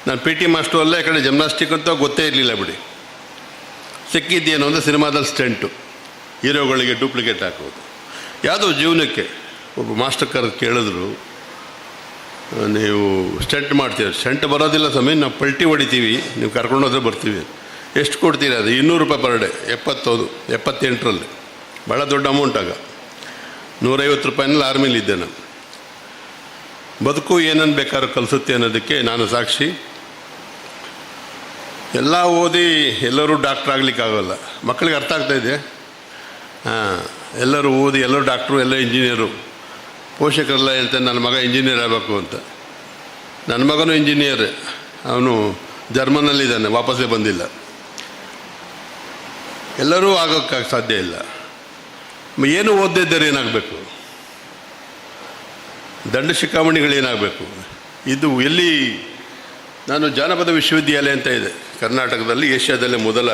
ನಾನು PT ಮಾಸ್ಟರು ಅಲ್ಲ, ಈ ಕಡೆ ಜಿಮ್ನಾಸ್ಟಿಕ್ ಅಂತ ಗೊತ್ತೇ ಇರಲಿಲ್ಲ ಬಿಡಿ. ಸಿಕ್ಕಿದ್ದೇನು ಅಂದರೆ ಸಿನಿಮಾದಲ್ಲಿ ಸ್ಟೆಂಟು, ಹೀರೋಗಳಿಗೆ ಡೂಪ್ಲಿಕೇಟ್ ಹಾಕೋದು. ಯಾವುದೋ ಜೀವನಕ್ಕೆ ಒಬ್ಬ ಮಾಸ್ಟರ್ ಕರೆದು ಕೇಳಿದ್ರು, ನೀವು ಸ್ಟಂಟ್ ಮಾಡ್ತೀವಿ. ಸ್ಟಂಟ್ ಬರೋದಿಲ್ಲ ಸ್ವಾಮಿ, ನಾವು ಪಲ್ಟಿ ಹೊಡಿತೀವಿ, ನೀವು ಕರ್ಕೊಂಡೋದ್ರೆ ಬರ್ತೀವಿ. ಎಷ್ಟು ಕೊಡ್ತೀರಿ? ಅದು 200 ರೂಪಾಯಿ ಪರ್ ಡೇ. 78ರಲ್ಲಿ ಭಾಳ ದೊಡ್ಡ ಅಮೌಂಟ್. ಆಗ 150 ರೂಪಾಯಿನಲ್ಲಿ ಆರ್ಮಿಲಿದ್ದೆ ನಾನು. ಬದುಕು ಏನನ್ನು ಬೇಕಾದ್ರೂ ಕಲಿಸುತ್ತೆ ಅನ್ನೋದಕ್ಕೆ ನಾನು ಸಾಕ್ಷಿ. ಎಲ್ಲ ಓದಿ ಎಲ್ಲರೂ ಡಾಕ್ಟ್ರ್ ಆಗಲಿಕ್ಕಾಗಲ್ಲ. ಮಕ್ಕಳಿಗೆ ಅರ್ಥ ಆಗ್ತಾಯಿದೆ. ಎಲ್ಲರೂ ಓದಿ ಎಲ್ಲರೂ ಡಾಕ್ಟ್ರು, ಎಲ್ಲ ಇಂಜಿನಿಯರು. ಪೋಷಕರೆಲ್ಲ ಹೇಳ್ತಾನೆ ನನ್ನ ಮಗ ಇಂಜಿನಿಯರ್ ಆಗಬೇಕು ಅಂತ. ನನ್ನ ಮಗನೂ ಇಂಜಿನಿಯರ್. ಅವನು ಜರ್ಮನಲ್ಲಿದ್ದಾನೆ, ವಾಪಸ್ಸೇ ಬಂದಿಲ್ಲ. ಎಲ್ಲರೂ ಆಗೋಕ್ಕೆ ಸಾಧ್ಯ ಇಲ್ಲ. ಏನು ಓದದೇ ಇದ್ದರೆ ಏನಾಗಬೇಕು? ದಂಡ ಶಿಖಾಮಣಿಗಳೇನಾಗಬೇಕು? ಇದು ಎಲ್ಲಿ? ನಾನು ಜಾನಪದ ವಿಶ್ವವಿದ್ಯಾಲಯ ಅಂತ ಇದೆ ಕರ್ನಾಟಕದಲ್ಲಿ, ಏಷ್ಯಾದಲ್ಲೇ ಮೊದಲ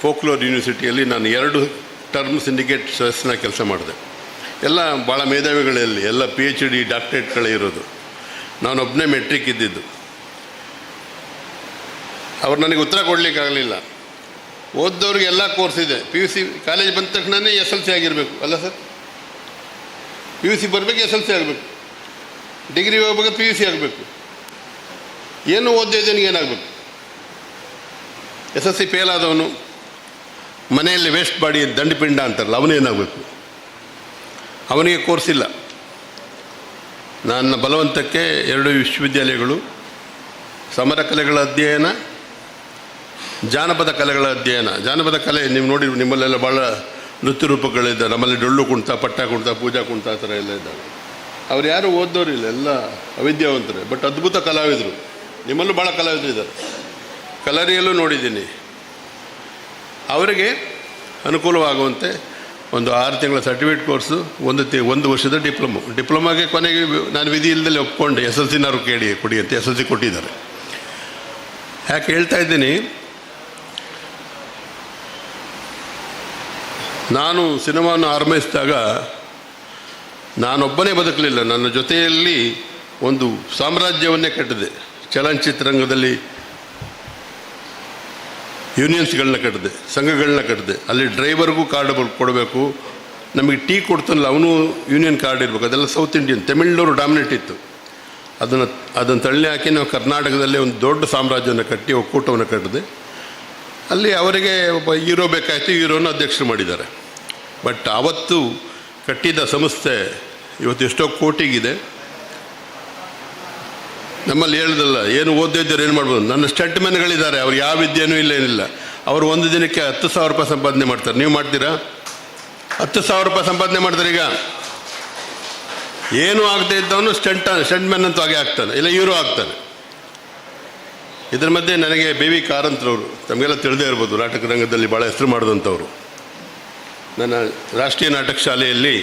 ಫೋಕ್ಲೋರ್ ಯೂನಿವರ್ಸಿಟಿಯಲ್ಲಿ ನಾನು 2 ಟರ್ಮ್ ಸಿಂಡಿಕೇಟ್ ಸದಸ್ಯನ ಕೆಲಸ ಮಾಡಿದೆ. ಎಲ್ಲ ಭಾಳ ಮೇಧಾವಿಗಳಲ್ಲಿ, ಎಲ್ಲ PhD ಡಾಕ್ಟ್ರೇಟ್ಗಳೇ ಇರೋದು. ನಾನೊಬ್ಬನೇ ಮೆಟ್ರಿಕ್ ಇದ್ದಿದ್ದು. ಅವ್ರು ನನಗೆ ಉತ್ತರ ಕೊಡಲಿಕ್ಕಾಗಲಿಲ್ಲ. ಓದ್ದವ್ರಿಗೆ ಎಲ್ಲ ಕೋರ್ಸ್ ಇದೆ. PUC ಕಾಲೇಜ್ ಬಂದ ತಕ್ಷಣವೇ SLC ಆಗಿರಬೇಕು ಅಲ್ಲ ಸರ್? PUC ಬರಬೇಕು, SLC ಆಗಬೇಕು. ಡಿಗ್ರಿ ಹೋಗ್ಬೇಕು, PUC ಆಗಬೇಕು. ಏನು ಓದ್ದೇ ಇದ್ದವನಿಗೆ ಏನಾಗಬೇಕು? SSC ಫೇಲ್ ಆದವನು ಮನೆಯಲ್ಲಿ ವೇಸ್ಟ್ ಬಾಡಿ ದಂಡಪಿಂಡ ಅಂತಾರಲ್ಲ, ಅವನೇನಾಗಬೇಕು? ಅವನಿಗೆ ಕೋರ್ಸ್ ಇಲ್ಲ. ನನ್ನ ಬಲವಂತಕ್ಕೆ 2 ವಿಶ್ವವಿದ್ಯಾಲಯಗಳು, ಸಮರ ಕಲೆಗಳ ಅಧ್ಯಯನ, ಜಾನಪದ ಕಲೆಗಳ ಅಧ್ಯಯನ. ಜಾನಪದ ಕಲೆ ನೀವು ನೋಡಿ, ನಿಮ್ಮಲ್ಲೆಲ್ಲ ಭಾಳ ನೃತ್ಯ ರೂಪಗಳಿದ್ದಾರೆ. ನಮ್ಮಲ್ಲಿ ಡೊಳ್ಳು ಕುಣಿತ, ಪಟ್ಟ ಕುಣಿತ, ಪೂಜಾ ಕುಣಿತ ಆ ಥರ ಎಲ್ಲ ಇದ್ದಾರೆ. ಅವ್ರು ಯಾರು ಓದೋರಿಲ್ಲ, ಎಲ್ಲ ಅವಿದ್ಯಾವಂತರೇ, ಬಟ್ ಅದ್ಭುತ ಕಲಾವಿದರು. ನಿಮ್ಮಲ್ಲೂ ಭಾಳ ಕಲಾವಿದರು ಇದ್ದಾರೆ. ಕಲರಿಯಲ್ಲೂ ನೋಡಿದ್ದೀನಿ. ಅವರಿಗೆ ಅನುಕೂಲವಾಗುವಂತೆ ಒಂದು 6 ತಿಂಗಳ ಸರ್ಟಿಫಿಕೇಟ್ ಕೋರ್ಸು, 1 ವರ್ಷದ ಡಿಪ್ಲೊಮಾಗೆ ಕೊನೆಗೆ ನಾನು ವಿಧಿ ಇಲ್ಲದೆ ಒಪ್ಕೊಂಡೆ. SLCನವರು ಕೊಡಿ ಅಂತ SLC ಕೊಟ್ಟಿದ್ದಾರೆ. ಯಾಕೆ ಹೇಳ್ತಾ ಇದ್ದೀನಿ? ನಾನು ಸಿನಿಮಾವನ್ನು ಆರಂಭಿಸಿದಾಗ ನಾನೊಬ್ಬನೇ ಬದುಕಲಿಲ್ಲ. ನನ್ನ ಜೊತೆಯಲ್ಲಿ ಒಂದು ಸಾಮ್ರಾಜ್ಯವನ್ನೇ ಕಟ್ಟಿದೆ. ಚಲನಚಿತ್ರರಂಗದಲ್ಲಿ ಯೂನಿಯನ್ಸ್ಗಳನ್ನ ಕಟ್ಟಿದೆ, ಸಂಘಗಳನ್ನ ಕಟ್ಟಿದೆ. ಅಲ್ಲಿ ಡ್ರೈವರ್ಗೂ ಕಾರ್ಡ್ ಕೊಡಬೇಕು. ನಮಗೆ ಟೀ ಕೊಡ್ತಾನಲ್ಲ, ಅವನು ಯೂನಿಯನ್ ಕಾರ್ಡ್ ಇರಬೇಕು. ಅದೆಲ್ಲ ಸೌತ್ ಇಂಡಿಯನ್, ತಮಿಳ್ನವರು ಡಾಮಿನೇಟ್ ಇತ್ತು. ಅದನ್ನು ತಳ್ಳಿ ಹಾಕಿ ನಾವು ಕರ್ನಾಟಕದಲ್ಲೇ ಒಂದು ದೊಡ್ಡ ಸಾಮ್ರಾಜ್ಯವನ್ನು ಕಟ್ಟಿ, ಒಕ್ಕೂಟವನ್ನು ಕಟ್ಟಿದೆ. ಅಲ್ಲಿ ಅವರಿಗೆ ಒಬ್ಬ ಹೀರೋ ಬೇಕಾಯಿತು, ಹೀರೋನ ಅಧ್ಯಕ್ಷರು ಮಾಡಿದ್ದಾರೆ. ಬಟ್ ಆವತ್ತು ಕಟ್ಟಿದ ಸಂಸ್ಥೆ ಇವತ್ತು ಎಷ್ಟೋ ಕೋಟಿಗಿದೆ. ನಮ್ಮಲ್ಲಿ ಹೇಳ್ದಲ್ಲ, ಏನು ಓದ್ದೇ ಇದ್ದಾರೆ ಏನು ಮಾಡ್ಬೋದು. ನನ್ನ ಸ್ಟಂಟ್ ಮೆನ್ಗಳಿದ್ದಾರೆ, ಅವ್ರು ಯಾವ ವಿದ್ಯೆನೂ ಇಲ್ಲ, ಏನಿಲ್ಲ. ಅವರು ಒಂದು ದಿನಕ್ಕೆ 10,000 ರೂಪಾಯಿ ಸಂಪಾದನೆ ಮಾಡ್ತಾರೆ. ನೀವು ಮಾಡ್ತೀರಾ? 10,000 ರೂಪಾಯಿ ಸಂಪಾದನೆ ಮಾಡ್ತಾರೆ. ಈಗ ಏನೂ ಆಗದೆ ಇದ್ದವನು ಸ್ಟಂಟ್ ಮೆನ್ ಅಂತೂ ಹಾಗೆ ಆಗ್ತಾನೆ, ಇಲ್ಲ ಹೀರೋ ಆಗ್ತಾನೆ. ಇದರ ಮಧ್ಯೆ ನನಗೆ BV ಕಾರಂತರವರು, ತಮಗೆಲ್ಲ ತಿಳಿದೇ ಇರ್ಬೋದು, ನಾಟಕ ರಂಗದಲ್ಲಿ ಭಾಳ ಹೆಸರು ಮಾಡಿದಂಥವ್ರು. ನನ್ನ ರಾಷ್ಟ್ರೀಯ ನಾಟಕ ಶಾಲೆಯಲ್ಲಿ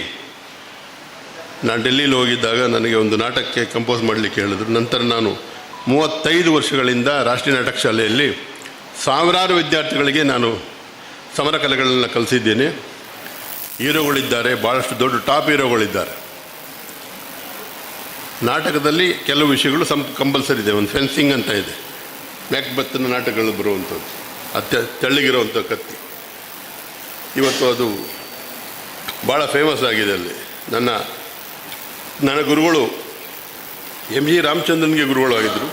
ನಾನು ಡೆಲ್ಲಿಲಿ ಹೋಗಿದ್ದಾಗ ನನಗೆ ಒಂದು ನಾಟಕಕ್ಕೆ ಕಂಪೋಸ್ ಮಾಡಲಿಕ್ಕೆ ಹೇಳಿದ್ರು. ನಂತರ ನಾನು 35 ವರ್ಷಗಳಿಂದ ರಾಷ್ಟ್ರೀಯ ನಾಟಕ ಶಾಲೆಯಲ್ಲಿ ಸಾವಿರಾರು ವಿದ್ಯಾರ್ಥಿಗಳಿಗೆ ನಾನು ಸಮರ ಕಲೆಗಳನ್ನು ಕಲಿಸಿದ್ದೇನೆ. ಹೀರೋಗಳಿದ್ದಾರೆ, ಭಾಳಷ್ಟು ದೊಡ್ಡ ಟಾಪ್ ಹೀರೋಗಳಿದ್ದಾರೆ. ನಾಟಕದಲ್ಲಿ ಕೆಲವು ವಿಷಯಗಳು ಕಂಪಲ್ಸರಿ ಇದೆ. ಒಂದು ಫೆನ್ಸಿಂಗ್ ಅಂತ ಇದೆ, ಮ್ಯಾಕ್ಬೆತ್ನ ನಾಟಕಗಳು ಬರುವಂಥದ್ದು, ತೆಳ್ಳಗಿರುವಂಥ ಕತ್ತಿ. ಇವತ್ತು ಅದು ಭಾಳ ಫೇಮಸ್ ಆಗಿದೆ. ಅಲ್ಲಿ ನನ್ನ ಗುರುಗಳು ಎಮ್ ಜಿ ರಾಮಚಂದ್ರನ್ಗೆ ಗುರುಗಳಾಗಿದ್ದರು.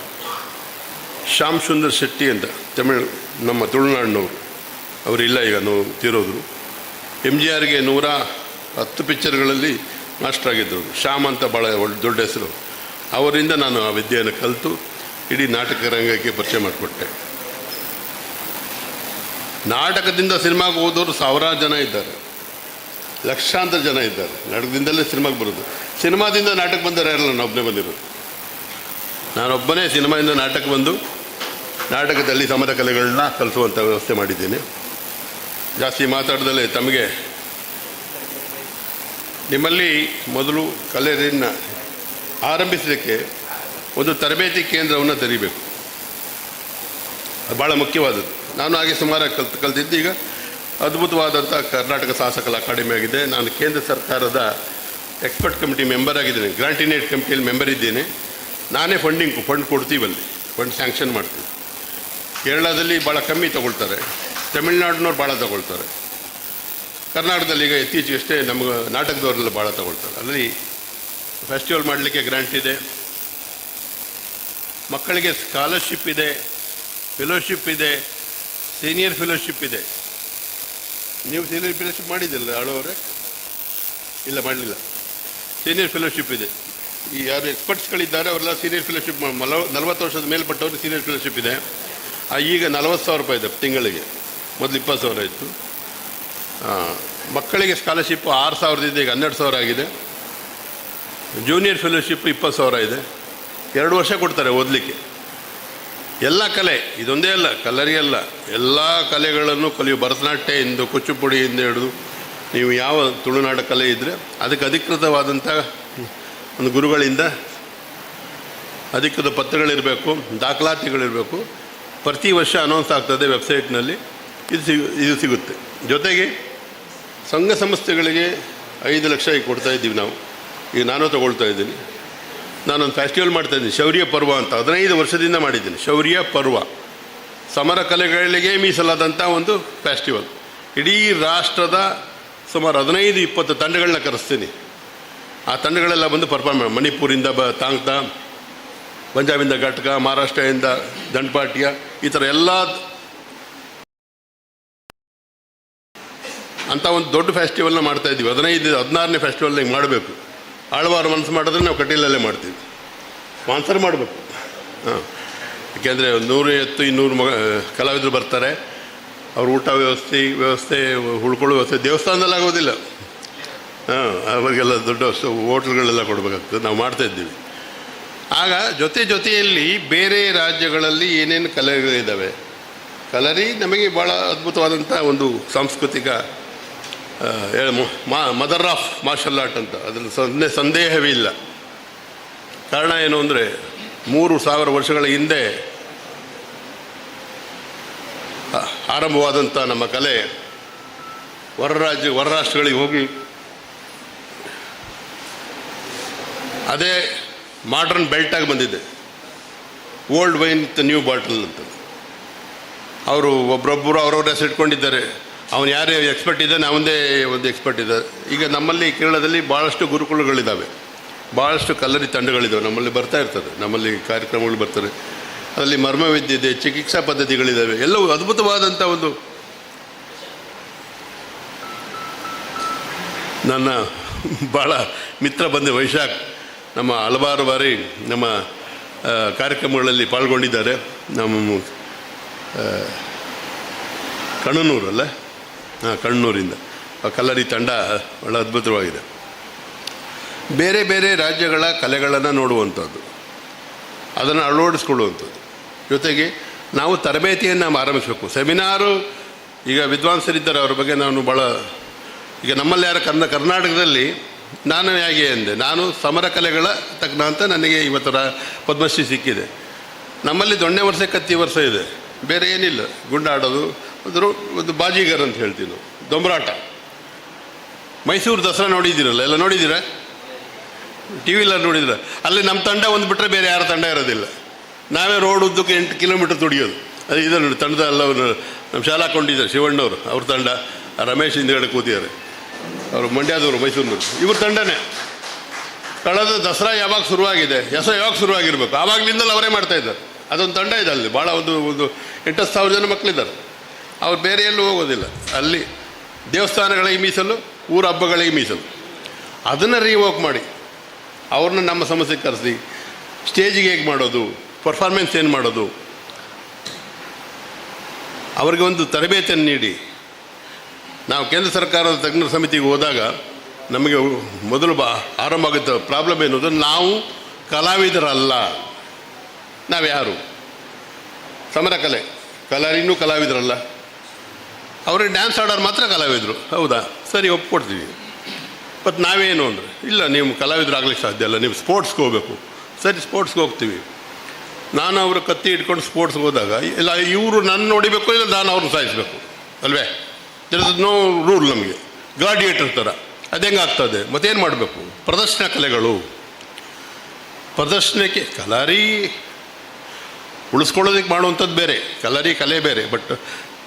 ಶ್ಯಾಮ್ ಸುಂದರ್ ಶೆಟ್ಟಿ ಅಂತ ನಮ್ಮ ತುಳುನಾಡಿನವರು, ಅವರಿಲ್ಲ ಈಗ ತೀರೋದ್ರು. ಎಮ್ ಜಿ ಆರ್ಗೆ 110 ಪಿಕ್ಚರ್ಗಳಲ್ಲಿ ಮಾಸ್ಟರ್ ಆಗಿದ್ದರು. ಶ್ಯಾಮ್ ಅಂತ ಭಾಳ ದೊಡ್ಡ ಹೆಸರು. ಅವರಿಂದ ನಾನು ಆ ವಿದ್ಯೆಯನ್ನು ಕಲಿತು ಇಡೀ ನಾಟಕ ರಂಗಕ್ಕೆ ಪರಿಚಯ ಮಾಡಿಕೊಟ್ಟೆ. ನಾಟಕದಿಂದ ಸಿನಿಮಾಗೆ ಹೋದವರು ಸಾವಿರಾರು ಜನ ಇದ್ದಾರೆ, ಲಕ್ಷಾಂತರ ಜನ ಇದ್ದಾರೆ. ನಾಟಕದಿಂದಲೇ ಸಿನಿಮಾಗೆ ಬರೋದು, ಸಿನಿಮಾದಿಂದ ನಾಟಕ ಬಂದರೆ ಯಾರಲ್ಲ, ನಾನೊಬ್ಬನೇ ಬಂದಿರೋದು. ನಾನೊಬ್ಬನೇ ಸಿನಿಮಾದಿಂದ ನಾಟಕ ಬಂದು ನಾಟಕದಲ್ಲಿ ಸಮರ ಕಲೆಗಳನ್ನ ಕಲಿಸುವಂಥ ವ್ಯವಸ್ಥೆ ಮಾಡಿದ್ದೇನೆ. ಜಾಸ್ತಿ ಮಾತಾಡ್ದಲೇ ತಮಗೆ ನಿಮ್ಮಲ್ಲಿ ಮೊದಲು ಕಲೆಯನ್ನು ಆರಂಭಿಸಲಿಕ್ಕೆ ಒಂದು ತರಬೇತಿ ಕೇಂದ್ರವನ್ನು ತೆರೀಬೇಕು. ಅದು ಭಾಳ ಮುಖ್ಯವಾದದ್ದು. ನಾನು ಹಾಗೆ ಸುಮಾರು ಕಲ್ತಿದ್ದು. ಈಗ ಅದ್ಭುತವಾದಂಥ ಕರ್ನಾಟಕ ಸಾಹಸಕಲಾ ಅಕಾಡೆಮಿ ಆಗಿದೆ. ನಾನು ಕೇಂದ್ರ ಸರ್ಕಾರದ ಎಕ್ಸ್ಪರ್ಟ್ ಕಮಿಟಿ ಮೆಂಬರ್ ಆಗಿದ್ದೇನೆ. ಗ್ರಾಂಟಿನೇಟ್ ಕಮಿಟಿಯಲ್ಲಿ ಮೆಂಬರ್ ಇದ್ದೇನೆ. ನಾನೇ ಫಂಡ್ ಕೊಡ್ತೀವಲ್ಲಿ, ಫಂಡ್ ಸ್ಯಾಂಕ್ಷನ್ ಮಾಡ್ತೀವಿ. ಕೇರಳದಲ್ಲಿ ಭಾಳ ಕಮ್ಮಿ ತೊಗೊಳ್ತಾರೆ, ತಮಿಳ್ನಾಡಿನವ್ರು ಭಾಳ ತೊಗೊಳ್ತಾರೆ. ಕರ್ನಾಟಕದಲ್ಲಿ ಈಗ ಇತ್ತೀಚೆಗಷ್ಟೇ ನಮಗೆ ನಾಟಕದವರೆಲ್ಲ ಭಾಳ ತೊಗೊಳ್ತಾರೆ. ಅಲ್ಲಿ ಫೆಸ್ಟಿವಲ್ ಮಾಡಲಿಕ್ಕೆ ಗ್ರಾಂಟ್ ಇದೆ, ಮಕ್ಕಳಿಗೆ ಸ್ಕಾಲರ್ಶಿಪ್ ಇದೆ, ಫೆಲೋಶಿಪ್ ಇದೆ, ಸೀನಿಯರ್ ಫೆಲೋಶಿಪ್ ಇದೆ. ನೀವು ಸೀನಿಯರ್ ಫೆಲೋಶಿಪ್ ಮಾಡಿದ್ದಿಲ್ಲ ಆಳೋರೆ? ಇಲ್ಲ, ಮಾಡಲಿಲ್ಲ. ಸೀನಿಯರ್ ಫೆಲೋಶಿಪ್ ಇದೆ. ಈ ಯಾರು ಎಕ್ಸ್ಪರ್ಟ್ಸ್ಗಳಿದ್ದಾರೆ ಅವರೆಲ್ಲ ಸೀನಿಯರ್ ಫೆಲೋಶಿಪ್ 40 ವರ್ಷದ ಮೇಲ್ಪಟ್ಟವ್ರಿಗೆ ಸೀನಿಯರ್ ಫೆಲೋಶಿಪ್ ಇದೆ. ಈಗ 40,000 ರೂಪಾಯಿ ಇದೆ ತಿಂಗಳಿಗೆ, ಮೊದಲು 20,000 ಇತ್ತು. ಮಕ್ಕಳಿಗೆ ಸ್ಕಾಲರ್ಶಿಪ್ಪು 6,000 ಇದೆ, ಈಗ 12,000 ಆಗಿದೆ. ಜೂನಿಯರ್ ಫೆಲೋಶಿಪ್ 20,000 ಇದೆ. 2 ವರ್ಷ ಕೊಡ್ತಾರೆ ಓದಲಿಕ್ಕೆ. ಎಲ್ಲ ಕಲೆ, ಇದೊಂದೇ ಅಲ್ಲ, ಕಲರಿ ಅಲ್ಲ, ಎಲ್ಲ ಕಲೆಗಳನ್ನು ಕಲಿಯು. ಭರತನಾಟ್ಯದಿಂದ ಕುಚ್ಚುಪುಡಿಯಿಂದ ಹಿಡಿದು ನೀವು ಯಾವ ತುಳುನಾಡ ಕಲೆ ಇದ್ದರೆ ಅದಕ್ಕೆ ಅಧಿಕೃತವಾದಂಥ ಒಂದು ಗುರುಗಳಿಂದ ಅಧಿಕೃತ ಪತ್ರಗಳಿರಬೇಕು, ದಾಖಲಾತಿಗಳಿರಬೇಕು. ಪ್ರತಿ ವರ್ಷ ಅನೌನ್ಸ್ ಆಗ್ತದೆ ವೆಬ್ಸೈಟ್ನಲ್ಲಿ, ಇದು ಸಿಗುತ್ತೆ. ಜೊತೆಗೆ ಸಂಘ ಸಂಸ್ಥೆಗಳಿಗೆ 5 ಲಕ್ಷ ಈಗ ಕೊಡ್ತಾ ಇದ್ದೀವಿ ನಾವು. ಈಗ ನಾನು ತೊಗೊಳ್ತಾ ಇದ್ದೀನಿ. ನಾನೊಂದು ಫೆಸ್ಟಿವಲ್ ಮಾಡ್ತಾಯಿದ್ದೀನಿ, ಶೌರ್ಯ ಪರ್ವ ಅಂತ. 15 ವರ್ಷದಿಂದ ಮಾಡಿದ್ದೀನಿ. ಶೌರ್ಯ ಪರ್ವ ಸಮರ ಕಲೆಗಳಿಗೆ ಮೀಸಲಾದಂಥ ಒಂದು ಫೆಸ್ಟಿವಲ್. ಇಡೀ ರಾಷ್ಟ್ರದ ಸುಮಾರು 15-20 ತಂಡಗಳನ್ನ ಕರೆಸ್ತೀನಿ. ಆ ತಂಡಗಳೆಲ್ಲ ಬಂದು ಪರ್ಫಾರ್ಮ್ ಮಾಡಿ, ಮಣಿಪುರಿಂದ ತಾಂಗ್ತಾ, ಪಂಜಾಬಿಂದ ಘಟ್ಕ, ಮಹಾರಾಷ್ಟ್ರದಿಂದ ದಂಡಪಾಟ್ಯ, ಈ ಥರ ಎಲ್ಲ ಅಂಥ ಒಂದು ದೊಡ್ಡ ಫೆಸ್ಟಿವಲ್ನ ಮಾಡ್ತಾಯಿದ್ದೀವಿ. 16ನೇ ಫೆಸ್ಟಿವಲ್ ಹಿಂಗೆ ಮಾಡಬೇಕು. ಆಳ್ವಾರು ಮನಸ್ಸು ಮಾಡಿದ್ರೆ ನಾವು ಕಟೀಲಲ್ಲೇ ಮಾಡ್ತೀವಿ. ಸ್ಪಾನ್ಸರ್ ಮಾಡಬೇಕು. ಯಾಕೆಂದರೆ 150-200 ಕಲಾವಿದರು ಬರ್ತಾರೆ. ಅವ್ರ ಊಟ ವ್ಯವಸ್ಥೆ ಉಳ್ಕೊಳ್ಳೋ ವ್ಯವಸ್ಥೆ ದೇವಸ್ಥಾನದಲ್ಲಿ ಆಗೋದಿಲ್ಲ. ಅವರಿಗೆಲ್ಲ ದೊಡ್ಡ ಹೋಟ್ಲ್ಗಳೆಲ್ಲ ಕೊಡಬೇಕಾಗ್ತದೆ. ನಾವು ಮಾಡ್ತಾಯಿದ್ದೀವಿ. ಆಗ ಜೊತೆಯಲ್ಲಿ ಬೇರೆ ರಾಜ್ಯಗಳಲ್ಲಿ ಏನೇನು ಕಲೆಗಳಿದ್ದಾವೆ. ಕಲರಿ ನಮಗೆ ಭಾಳ ಅದ್ಭುತವಾದಂಥ ಒಂದು ಸಾಂಸ್ಕೃತಿಕ ಮದರ್ ಆಫ್ ಮಾರ್ಷಲ್ ಆರ್ಟ್ ಅಂತ, ಅದರಲ್ಲಿ ಸಂದೇಹವೇ ಇಲ್ಲ. ಕಾರಣ ಏನು ಅಂದರೆ 3,000 ವರ್ಷಗಳ ಹಿಂದೆ ಆರಂಭವಾದಂಥ ನಮ್ಮ ಕಲೆ ಹೊರ ರಾಷ್ಟ್ರಗಳಿಗೆ ಹೋಗಿ ಅದೇ ಮಾಡ್ರನ್ ಬೆಲ್ಟಾಗಿ ಬಂದಿದೆ. Old wine with new bottle ಅಂತ. ಅವರು ಒಬ್ಬರೊಬ್ಬರು ಅವ್ರವ್ರ ಹೆಸರು ಇಟ್ಕೊಂಡಿದ್ದಾರೆ. ಅವನು ಯಾರು ಎಕ್ಸ್ಪರ್ಟ್ ಇದ್ದಾನೆ, ಅವನದೇ ಒಂದು ಎಕ್ಸ್ಪರ್ಟ್ ಇದ್ದಾರೆ. ಈಗ ನಮ್ಮಲ್ಲಿ ಕೇರಳದಲ್ಲಿ ಭಾಳಷ್ಟು ಗುರುಕುಲಗಳಿದ್ದಾವೆ, ಭಾಳಷ್ಟು ಕಲ್ಲರಿ ತಂಡಗಳಿದ್ದಾವೆ. ನಮ್ಮಲ್ಲಿ ಬರ್ತಾ ಇರ್ತದೆ, ನಮ್ಮಲ್ಲಿ ಕಾರ್ಯಕ್ರಮಗಳು ಬರ್ತಾರೆ. ಅದರಲ್ಲಿ ಮರ್ಮವಿದ್ಯೆ ಇದೆ, ಚಿಕಿತ್ಸಾ ಪದ್ಧತಿಗಳಿದ್ದಾವೆ. ಎಲ್ಲವೂ ಅದ್ಭುತವಾದಂಥ ಒಂದು. ನನ್ನ ಭಾಳ ಮಿತ್ರ ಬಂದೆ ವೈಶಾಖ್, ನಮ್ಮ ಹಲವಾರು ಬಾರಿ ನಮ್ಮ ಕಾರ್ಯಕ್ರಮಗಳಲ್ಲಿ ಪಾಲ್ಗೊಂಡಿದ್ದಾರೆ. ನಮ್ಮ ಕಣ್ಣನೂರಲ್ಲ, ಕಣ್ಣೂರಿಂದ ಕಲ್ಲರಿ ತಂಡ ಭಾಳ ಅದ್ಭುತವಾಗಿದೆ. ಬೇರೆ ಬೇರೆ ರಾಜ್ಯಗಳ ಕಲೆಗಳನ್ನು ನೋಡುವಂಥದ್ದು, ಅದನ್ನು ಅಳವಡಿಸ್ಕೊಳ್ಳುವಂಥದ್ದು. ಜೊತೆಗೆ ನಾವು ತರಬೇತಿಯನ್ನು ಆರಂಭಿಸಬೇಕು. ಸೆಮಿನಾರು, ಈಗ ವಿದ್ವಾಂಸರಿದ್ದಾರೆ, ಅವ್ರ ಬಗ್ಗೆ ನಾನು ಭಾಳ, ಈಗ ನಮ್ಮಲ್ಲಿ ಯಾರು ಕರ್ನಾಟಕದಲ್ಲಿ ನಾನು ಹೇಗೆ ಅಂದೆ, ನಾನು ಸಮರ ಕಲೆಗಳ ತಜ್ಞ ಅಂತ ನನಗೆ ಇವತ್ತರ ಪದ್ಮಶ್ರೀ ಸಿಕ್ಕಿದೆ. ನಮ್ಮಲ್ಲಿ ದೊಣ್ಣೆ ವರ್ಷ ಕತ್ತಿ ವರ್ಷ ಇದೆ, ಬೇರೆ ಏನಿಲ್ಲ. ಗುಂಡಾಡೋದು, ಒಂದು ಬಾಜಿಗರ್ ಅಂತ ಹೇಳ್ತೀವಿ ನಾವು, ದೊಂಬರಾಟ. ಮೈಸೂರು ದಸರಾ ನೋಡಿದ್ದೀರಲ್ಲ, ಎಲ್ಲ ನೋಡಿದ್ದೀರಾ? ಟಿ ವಿಲ್ಲ ನೋಡಿದ್ರೆ ಅಲ್ಲಿ ನಮ್ಮ ತಂಡ ಒಂದು ಬಿಟ್ಟರೆ ಬೇರೆ ಯಾರ ತಂಡ ಇರೋದಿಲ್ಲ. ನಾವೇ ರೋಡ್ ಉದ್ದಕ್ಕೆ 8 ಕಿಲೋಮೀಟರ್ ತುಡಿಯೋದು. ಅದು ಇದೆ ನೋಡಿ, ತಂಡದ ಎಲ್ಲ ನಮ್ಮ ಶಾಲಾ ಕೊಂಡಿದ್ದಾರೆ ಶಿವಣ್ಣವರು, ಅವ್ರ ತಂಡ. ರಮೇಶ್ ಹಿಂದ್ಗಡೆ ಕೂತಿದ್ದಾರೆ, ಅವರು ಮಂಡ್ಯದವರು, ಮೈಸೂರಿನವರು, ಇವ್ರ ತಂಡನೇ. ಕಳೆದ ದಸರಾ ಯಾವಾಗ ಶುರುವಾಗಿದೆ, ಯಾವಾಗ ಶುರುವಾಗಿರಬೇಕು, ಆವಾಗಲಿಂದಲೂ ಅವರೇ ಮಾಡ್ತಾಯಿದ್ದಾರೆ. ಅದೊಂದು ತಂಡ ಇದೆ ಅಲ್ಲಿ, ಭಾಳ ಒಂದು 8,000 ಜನ ಮಕ್ಕಳಿದ್ದಾರೆ. ಅವ್ರು ಬೇರೆ ಎಲ್ಲೂ ಹೋಗೋದಿಲ್ಲ. ಅಲ್ಲಿ ದೇವಸ್ಥಾನಗಳಿಗೆ ಮೀಸಲು, ಊರ ಹಬ್ಬಗಳಿಗೆ ಮೀಸಲು. ಅದನ್ನು ರೀವೋಕ್ ಮಾಡಿ ಅವ್ರನ್ನ ನಮ್ಮ ಸಮಸ್ಯೆಗೆ ಕರೆಸಿ ಸ್ಟೇಜಿಗೆ ಹೇಗೆ ಮಾಡೋದು, ಪರ್ಫಾರ್ಮೆನ್ಸ್ ಏನು ಮಾಡೋದು, ಅವರಿಗೆ ಒಂದು ತರಬೇತಿಯನ್ನು ನೀಡಿ. ನಾವು ಕೇಂದ್ರ ಸರ್ಕಾರದ ತಜ್ಞರ ಸಮಿತಿಗೆ ಹೋದಾಗ ನಮಗೆ ಮೊದಲು ಆರಂಭ ಆಗುತ್ತೆ ಪ್ರಾಬ್ಲಮ್ ಏನದು, ನಾವು ಕಲಾವಿದರಲ್ಲ. ನಾವು ಯಾರು? ಸಮರ ಕಲಾವಿನೂ ಕಲಾವಿದರಲ್ಲ. ಅವ್ರಿಗೆ ಡ್ಯಾನ್ಸ್ ಆಡೋರು ಮಾತ್ರ ಕಲಾವಿದರು. ಹೌದಾ, ಸರಿ, ಒಪ್ಕೊಡ್ತೀವಿ. ಬಟ್ ನಾವೇನು ಅಂದರೆ, ಇಲ್ಲ ನೀವು ಕಲಾವಿದರಾಗ್ಲಿಕ್ಕೆ ಸಾಧ್ಯ ಇಲ್ಲ, ನೀವು ಸ್ಪೋರ್ಟ್ಸ್ಗೆ ಹೋಗಬೇಕು. ಸರಿ, ಸ್ಪೋರ್ಟ್ಸ್ಗೆ ಹೋಗ್ತೀವಿ. ನಾನು ಅವರು ಕತ್ತಿ ಇಟ್ಕೊಂಡು ಸ್ಪೋರ್ಟ್ಸ್ಗೆ ಹೋದಾಗ ಇಲ್ಲ ಇವರು ನನ್ನ ನೋಡಿಬೇಕು, ಇಲ್ಲ ನಾನು ಅವ್ರನ್ನ ಸಾಯಿಸಬೇಕು ಅಲ್ವೇ? There is no rule. ನಮಗೆ ಗ್ಲಾಡಿಯೇಟರ್ ಥರ ಅದು ಹೆಂಗೆ ಆಗ್ತದೆ? ಮತ್ತೇನು ಮಾಡಬೇಕು? ಪ್ರದರ್ಶನ ಕಲೆಗಳು, ಪ್ರದರ್ಶನಕ್ಕೆ ಕಲಾರಿ ಉಳಿಸ್ಕೊಳ್ಳೋದಕ್ಕೆ ಮಾಡುವಂಥದ್ದು ಬೇರೆ, ಕಲಾರಿ ಕಲೆ ಬೇರೆ. ಬಟ್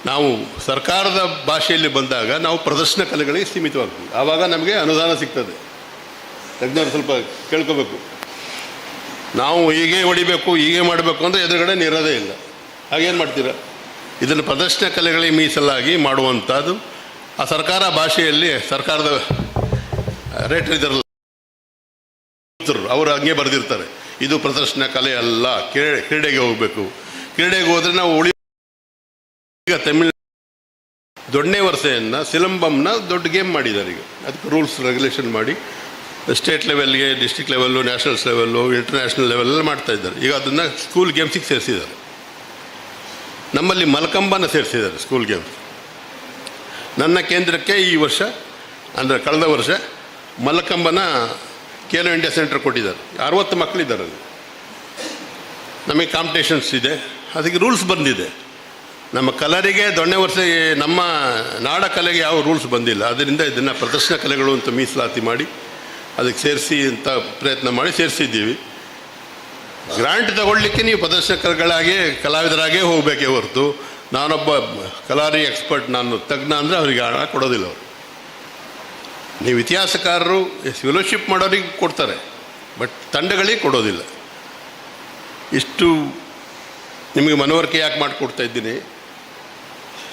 ನಾವು ಸರ್ಕಾರದ ಭಾಷೆಯಲ್ಲಿ ಬಂದಾಗ ನಾವು ಪ್ರದರ್ಶನ ಕಲೆಗಳಿಗೆ ಸೀಮಿತವಾಗ್ತೀವಿ. ಆವಾಗ ನಮಗೆ ಅನುದಾನ ಸಿಗ್ತದೆ. ತಜ್ಞರು ಸ್ವಲ್ಪ ಕೇಳ್ಕೋಬೇಕು. ನಾವು ಹೀಗೆ ಹೊಡಿಬೇಕು, ಹೀಗೆ ಮಾಡಬೇಕು ಅಂದರೆ ಎದುರುಗಡೆ ಇರೋದೇ ಇಲ್ಲ. ಹಾಗೇನು ಮಾಡ್ತೀರಾ? ಇದನ್ನು ಪ್ರದರ್ಶನ ಕಲೆಗಳಿಗೆ ಮೀಸಲಾಗಿ ಮಾಡುವಂಥದ್ದು ಆ ಸರ್ಕಾರ ಭಾಷೆಯಲ್ಲಿ ಸರ್ಕಾರದ ರೇಟರ್ ಅವರು ಹಂಗೆ ಬರೆದಿರ್ತಾರೆ, ಇದು ಪ್ರದರ್ಶನ ಕಲೆ ಅಲ್ಲ, ಕ್ರೀಡೆಗೆ ಹೋಗಬೇಕು. ಕ್ರೀಡೆಗೆ ಹೋದರೆ ನಾವು ಈಗ ದೊಡ್ಡನೇ ವರ್ಷೆಯನ್ನು ಸಿಲಂಬಮ್ನ ದೊಡ್ಡ ಗೇಮ್ ಮಾಡಿದ್ದಾರೆ. ಈಗ ಅದಕ್ಕೆ ರೂಲ್ಸ್ ರೆಗ್ಯುಲೇಷನ್ ಮಾಡಿ ಸ್ಟೇಟ್ ಲೆವೆಲ್ಗೆ, district level, nationals level, international ಲೆವೆಲೆಲ್ಲ ಮಾಡ್ತಾಯಿದ್ದಾರೆ. ಈಗ ಅದನ್ನು ಸ್ಕೂಲ್ ಗೇಮ್ಸಿಗೆ ಸೇರಿಸಿದ್ದಾರೆ. ನಮ್ಮಲ್ಲಿ ಮಲ್ಕಂಬನ ಸೇರಿಸಿದ್ದಾರೆ ಸ್ಕೂಲ್ ಗೇಮ್ಸ್. ನನ್ನ ಕೇಂದ್ರಕ್ಕೆ ಈ ವರ್ಷ ಅಂದರೆ ಕಳೆದ ವರ್ಷ ಮಲ್ಕಂಬನ ಖೇಲೋ ಇಂಡಿಯಾ ಸೆಂಟರ್ ಕೊಟ್ಟಿದ್ದಾರೆ. 60 ಮಕ್ಕಳಿದ್ದಾರೆ. ಅದು ನಮಗೆ ಕಾಂಪಿಟೇಷನ್ಸ್ ಇದೆ, ಅದಕ್ಕೆ ರೂಲ್ಸ್ ಬಂದಿದೆ. ನಮ್ಮ ಕಲರಿಗೆ ದೊಣ್ಣೆ ವರ್ಷ ನಮ್ಮ ನಾಡ ಕಲೆಗೆ ಯಾವ ರೂಲ್ಸ್ ಬಂದಿಲ್ಲ. ಅದರಿಂದ ಇದನ್ನು ಪ್ರದರ್ಶನ ಕಲೆಗಳು ಅಂತ ಮೀಸಲಾತಿ ಮಾಡಿ ಅದಕ್ಕೆ ಸೇರಿಸಿ ಅಂತ ಪ್ರಯತ್ನ ಮಾಡಿ ಸೇರಿಸಿದ್ದೀವಿ. ಗ್ರಾಂಟ್ ತಗೊಳ್ಳಿಕ್ಕೆ ನೀವು ಪ್ರದರ್ಶನ ಕಲೆಗಳಾಗಿ ಕಲಾವಿದರಾಗೇ ಹೋಗಬೇಕೇ ಹೊರತು ನಾನೊಬ್ಬ ಕಲಾರಿ ಎಕ್ಸ್ಪರ್ಟ್, ನಾನು ತಜ್ಞ ಅಂದರೆ ಅವರಿಗೆ ಹಣ ಕೊಡೋದಿಲ್ಲ. ಅವರು ನೀವು ಇತಿಹಾಸಕಾರರು ಫೆಲೋಶಿಪ್ ಮಾಡೋರಿಗೆ ಕೊಡ್ತಾರೆ, ಬಟ್ ತಂಡಗಳಿಗೆ ಕೊಡೋದಿಲ್ಲ. ಇಷ್ಟು ನಿಮಗೆ ಮನವರಿಕೆ ಯಾಕೆ ಮಾಡಿಕೊಡ್ತಾ ಇದ್ದೀನಿ,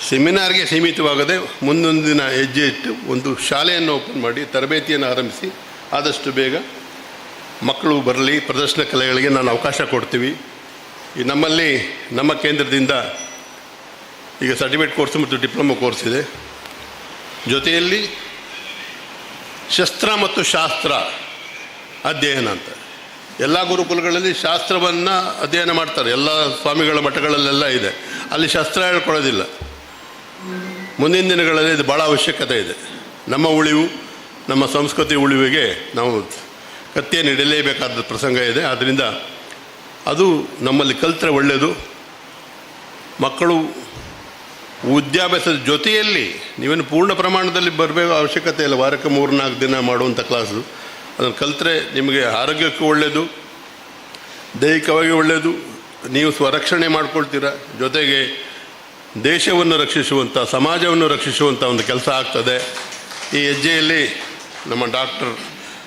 ಸೆಮಿನಾರ್ಗೆ ಸೀಮಿತವಾಗದೆ ಮುಂದೊಂದಿನ ಹೆಜ್ಜೆ ಇಟ್ಟು ಒಂದು ಶಾಲೆಯನ್ನು ಓಪನ್ ಮಾಡಿ ತರಬೇತಿಯನ್ನು ಆರಂಭಿಸಿ ಆದಷ್ಟು ಬೇಗ ಮಕ್ಕಳು ಬರಲಿ. ಪ್ರದರ್ಶನ ಕಲೆಗಳಿಗೆ ನಾನು ಅವಕಾಶ ಕೊಡ್ತೀವಿ. ಈ ನಮ್ಮಲ್ಲಿ ನಮ್ಮ ಕೇಂದ್ರದಿಂದ ಈಗ ಸರ್ಟಿಫಿಕೇಟ್ ಕೋರ್ಸ್ ಮತ್ತು ಡಿಪ್ಲೊಮಾ ಕೋರ್ಸ್ ಇದೆ. ಜೊತೆಯಲ್ಲಿ ಶಸ್ತ್ರ ಮತ್ತು ಶಾಸ್ತ್ರ ಅಧ್ಯಯನ ಅಂತ ಎಲ್ಲ ಗುರುಕುಲಗಳಲ್ಲಿ ಶಾಸ್ತ್ರವನ್ನು ಅಧ್ಯಯನ ಮಾಡ್ತಾರೆ. ಎಲ್ಲ ಸ್ವಾಮಿಗಳ ಮಠಗಳಲ್ಲೆಲ್ಲ ಇದೆ. ಅಲ್ಲಿ ಶಸ್ತ್ರ ಹೇಳ್ಕೊಳ್ಳೋದಿಲ್ಲ. ಮುಂದಿನ ದಿನಗಳಲ್ಲಿ ಇದು ಭಾಳ ಅವಶ್ಯಕತೆ ಇದೆ. ನಮ್ಮ ಉಳಿವು, ನಮ್ಮ ಸಂಸ್ಕೃತಿ ಉಳಿವಿಗೆ ನಾವು ಕತ್ತಿಯನ್ನು ಇಡಲೇಬೇಕಾದ ಪ್ರಸಂಗ ಇದೆ. ಆದ್ದರಿಂದ ಅದು ನಮ್ಮಲ್ಲಿ ಕಲಿತ್ರೆ ಒಳ್ಳೆಯದು. ಮಕ್ಕಳು ವಿದ್ಯಾಭ್ಯಾಸದ ಜೊತೆಯಲ್ಲಿ ನೀವೇನು ಪೂರ್ಣ ಪ್ರಮಾಣದಲ್ಲಿ ಬರಬೇಕು ಅವಶ್ಯಕತೆ ಇಲ್ಲ. ವಾರಕ್ಕೆ 3-4 ದಿನ ಮಾಡುವಂಥ ಕ್ಲಾಸು ಅದನ್ನು ಕಲಿತ್ರೆ ನಿಮಗೆ ಆರೋಗ್ಯಕ್ಕೂ ಒಳ್ಳೆಯದು, ದೈಹಿಕವಾಗಿ ಒಳ್ಳೆಯದು. ನೀವು ಸ್ವರಕ್ಷಣೆ ಮಾಡ್ಕೊಳ್ತೀರ, ಜೊತೆಗೆ ದೇಶವನ್ನು ರಕ್ಷಿಸುವಂಥ, ಸಮಾಜವನ್ನು ರಕ್ಷಿಸುವಂಥ ಒಂದು ಕೆಲಸ ಆಗ್ತದೆ. ಈ ಹೆಜ್ಜೆಯಲ್ಲಿ ನಮ್ಮ ಡಾಕ್ಟರ್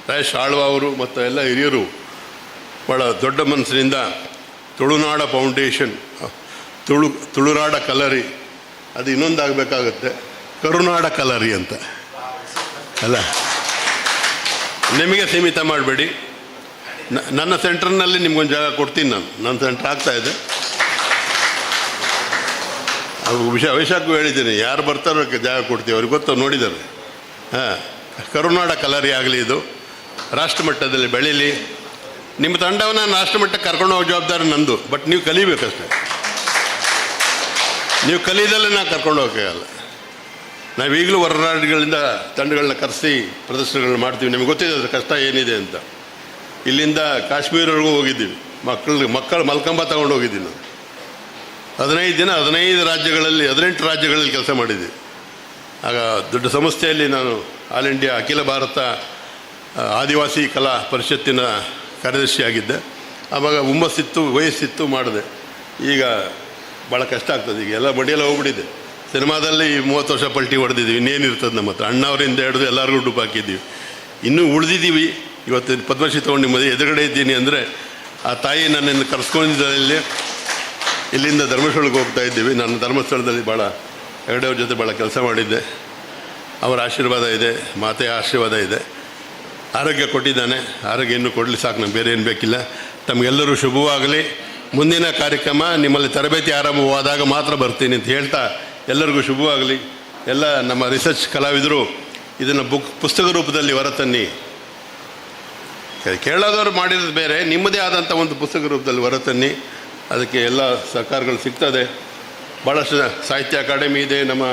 ರಾಜೇಶ್ ಆಳ್ವ ಅವರು ಮತ್ತು ಎಲ್ಲ ಹಿರಿಯರು ಭಾಳ ದೊಡ್ಡ ಮನಸ್ಸಿನಿಂದ ತುಳುನಾಡ ಫೌಂಡೇಶನ್, ತುಳುನಾಡ ಕಲರಿ, ಅದು ಇನ್ನೊಂದಾಗಬೇಕಾಗತ್ತೆ, ಕರುನಾಡ ಕಲರಿ ಅಂತ ಅಲ್ಲ, ನಿಮಗೆ ಸೀಮಿತ ಮಾಡಬೇಡಿ. ನನ್ನ ಸೆಂಟ್ರ್ನಲ್ಲಿ ನಿಮ್ಗೊಂದು ಜಾಗ ಕೊಡ್ತೀನಿ. ನನ್ನ ಸೆಂಟ್ರ್ ಆಗ್ತಾಯಿದೆ. ಅದು ವಿಷಯಕ್ಕೂ ಹೇಳಿದ್ದೀನಿ, ಯಾರು ಬರ್ತಾರೋ ಜಾಗ ಕೊಡ್ತೀವಿ, ಅವ್ರಿಗೆ ಗೊತ್ತು, ನೋಡಿದ್ದಾರೆ. ಹಾಂ, ಕರುನಾಡ ಕಲರಿ ಆಗಲಿ, ಇದು ರಾಷ್ಟ್ರಮಟ್ಟದಲ್ಲಿ ಬೆಳೀಲಿ. ನಿಮ್ಮ ತಂಡವನ್ನು ರಾಷ್ಟ್ರಮಟ್ಟಕ್ಕೆ ಕರ್ಕೊಂಡು ಹೋಗೋ ಜವಾಬ್ದಾರಿ ನಂದು. ಬಟ್ ನೀವು ಕಲಿಬೇಕಷ್ಟೆ. ನೀವು ಕಲಿದಲ್ಲೇ ನಾವು ಕರ್ಕೊಂಡು ಹೋಗೋಕ್ಕಾಗಲ್ಲ. ನಾವೀಗಲೂ ಹೊರ ರಾಜ್ಯಗಳಿಂದ ತಂಡಗಳನ್ನ ಕರೆಸಿ ಪ್ರದರ್ಶನಗಳನ್ನ ಮಾಡ್ತೀವಿ. ನಿಮಗೆ ಗೊತ್ತಿದೆ ಅದ್ರ ಕಷ್ಟ ಏನಿದೆ ಅಂತ. ಇಲ್ಲಿಂದ ಕಾಶ್ಮೀರವರೆಗೂ ಹೋಗಿದ್ದೀವಿ. ಮಕ್ಕಳು ಮಲ್ಕಂಬ ತಗೊಂಡು ಹೋಗಿದ್ದೀನಿ ನಾನು. 15 ದಿನ 15 ರಾಜ್ಯಗಳಲ್ಲಿ 18 ರಾಜ್ಯಗಳಲ್ಲಿ ಕೆಲಸ ಮಾಡಿದ್ದೆ. ಆಗ ದೊಡ್ಡ ಸಂಸ್ಥೆಯಲ್ಲಿ ನಾನು ಆಲ್ ಇಂಡಿಯಾ ಅಖಿಲ ಭಾರತ ಆದಿವಾಸಿ ಕಲಾ ಪರಿಷತ್ತಿನ ಕಾರ್ಯದರ್ಶಿಯಾಗಿದ್ದೆ. ಆವಾಗ ಹುಮ್ಮಸ್ಸಿತ್ತು, ವಯಸ್ಸಿತ್ತು, ಮಾಡಿದೆ. ಈಗ ಭಾಳ ಕಷ್ಟ ಆಗ್ತದೆ. ಈಗ ಎಲ್ಲ ಮಡಿಯೆಲ್ಲ ಹೋಗ್ಬಿಟ್ಟಿದೆ. ಸಿನಿಮಾದಲ್ಲಿ 30 ವರ್ಷ ಪಲ್ಟಿ ಹೊಡೆದಿದ್ದೀವಿ. ಇನ್ನೇನಿರ್ತದೆ ನಮ್ಮ ಹತ್ರ. ಅಣ್ಣವರಿಂದ ಹಿಡಿದು ಎಲ್ಲರಿಗೂ ಡುಪ್ಪು ಹಾಕಿದ್ದೀವಿ. ಇನ್ನೂ ಉಳಿದಿದ್ದೀವಿ. ಇವತ್ತು ಪದ್ಮಶ್ರೀ ತೊಗೊಂಡು ನಿಮ್ಮದು ಎದುರುಗಡೆ ಇದ್ದೀನಿ ಅಂದರೆ ಆ ತಾಯಿ ನನ್ನನ್ನು ಕರೆಸ್ಕೊಂಡಿದ್ದಲ್ಲಿ ಇಲ್ಲಿಂದ ಧರ್ಮಸ್ಥಳಕ್ಕೆ ಹೋಗ್ತಾ ಇದ್ದೀವಿ. ನಾನು ಧರ್ಮಸ್ಥಳದಲ್ಲಿ ಭಾಳ ಹೆಗಡೆಯವ್ರ ಜೊತೆ ಭಾಳ ಕೆಲಸ ಮಾಡಿದ್ದೆ. ಅವರ ಆಶೀರ್ವಾದ ಇದೆ, ಮಾತೆಯ ಆಶೀರ್ವಾದ ಇದೆ. ಆರೋಗ್ಯ ಕೊಟ್ಟಿದ್ದಾನೆ, ಆರೋಗ್ಯ ಇನ್ನೂ ಕೊಡಲಿ, ಸಾಕು, ನಮ್ಗೆ ಬೇರೆ ಏನು ಬೇಕಿಲ್ಲ. ತಮಗೆಲ್ಲರೂ ಶುಭವಾಗಲಿ. ಮುಂದಿನ ಕಾರ್ಯಕ್ರಮ ನಿಮ್ಮಲ್ಲಿ ತರಬೇತಿ ಆರಂಭವಾದಾಗ ಮಾತ್ರ ಬರ್ತೀನಿ ಅಂತ ಹೇಳ್ತಾ ಎಲ್ಲರಿಗೂ ಶುಭವಾಗಲಿ. ಎಲ್ಲ ನಮ್ಮ ರಿಸರ್ಚ್ ಕಲಾವಿದರು ಇದನ್ನು ಪುಸ್ತಕ ರೂಪದಲ್ಲಿ ಹೊರತನ್ನಿ. ಕೇಳೋದವ್ರು ಮಾಡಿರೋದು ಬೇರೆ, ನಿಮ್ಮದೇ ಆದಂಥ ಒಂದು ಪುಸ್ತಕ ರೂಪದಲ್ಲಿ ಹೊರತನ್ನಿ. ಅದಕ್ಕೆ ಎಲ್ಲ ಸಹಕಾರಗಳು ಸಿಗ್ತದೆ. ಭಾಳಷ್ಟು ಸಾಹಿತ್ಯ ಅಕಾಡೆಮಿ ಇದೆ, ನಮ್ಮ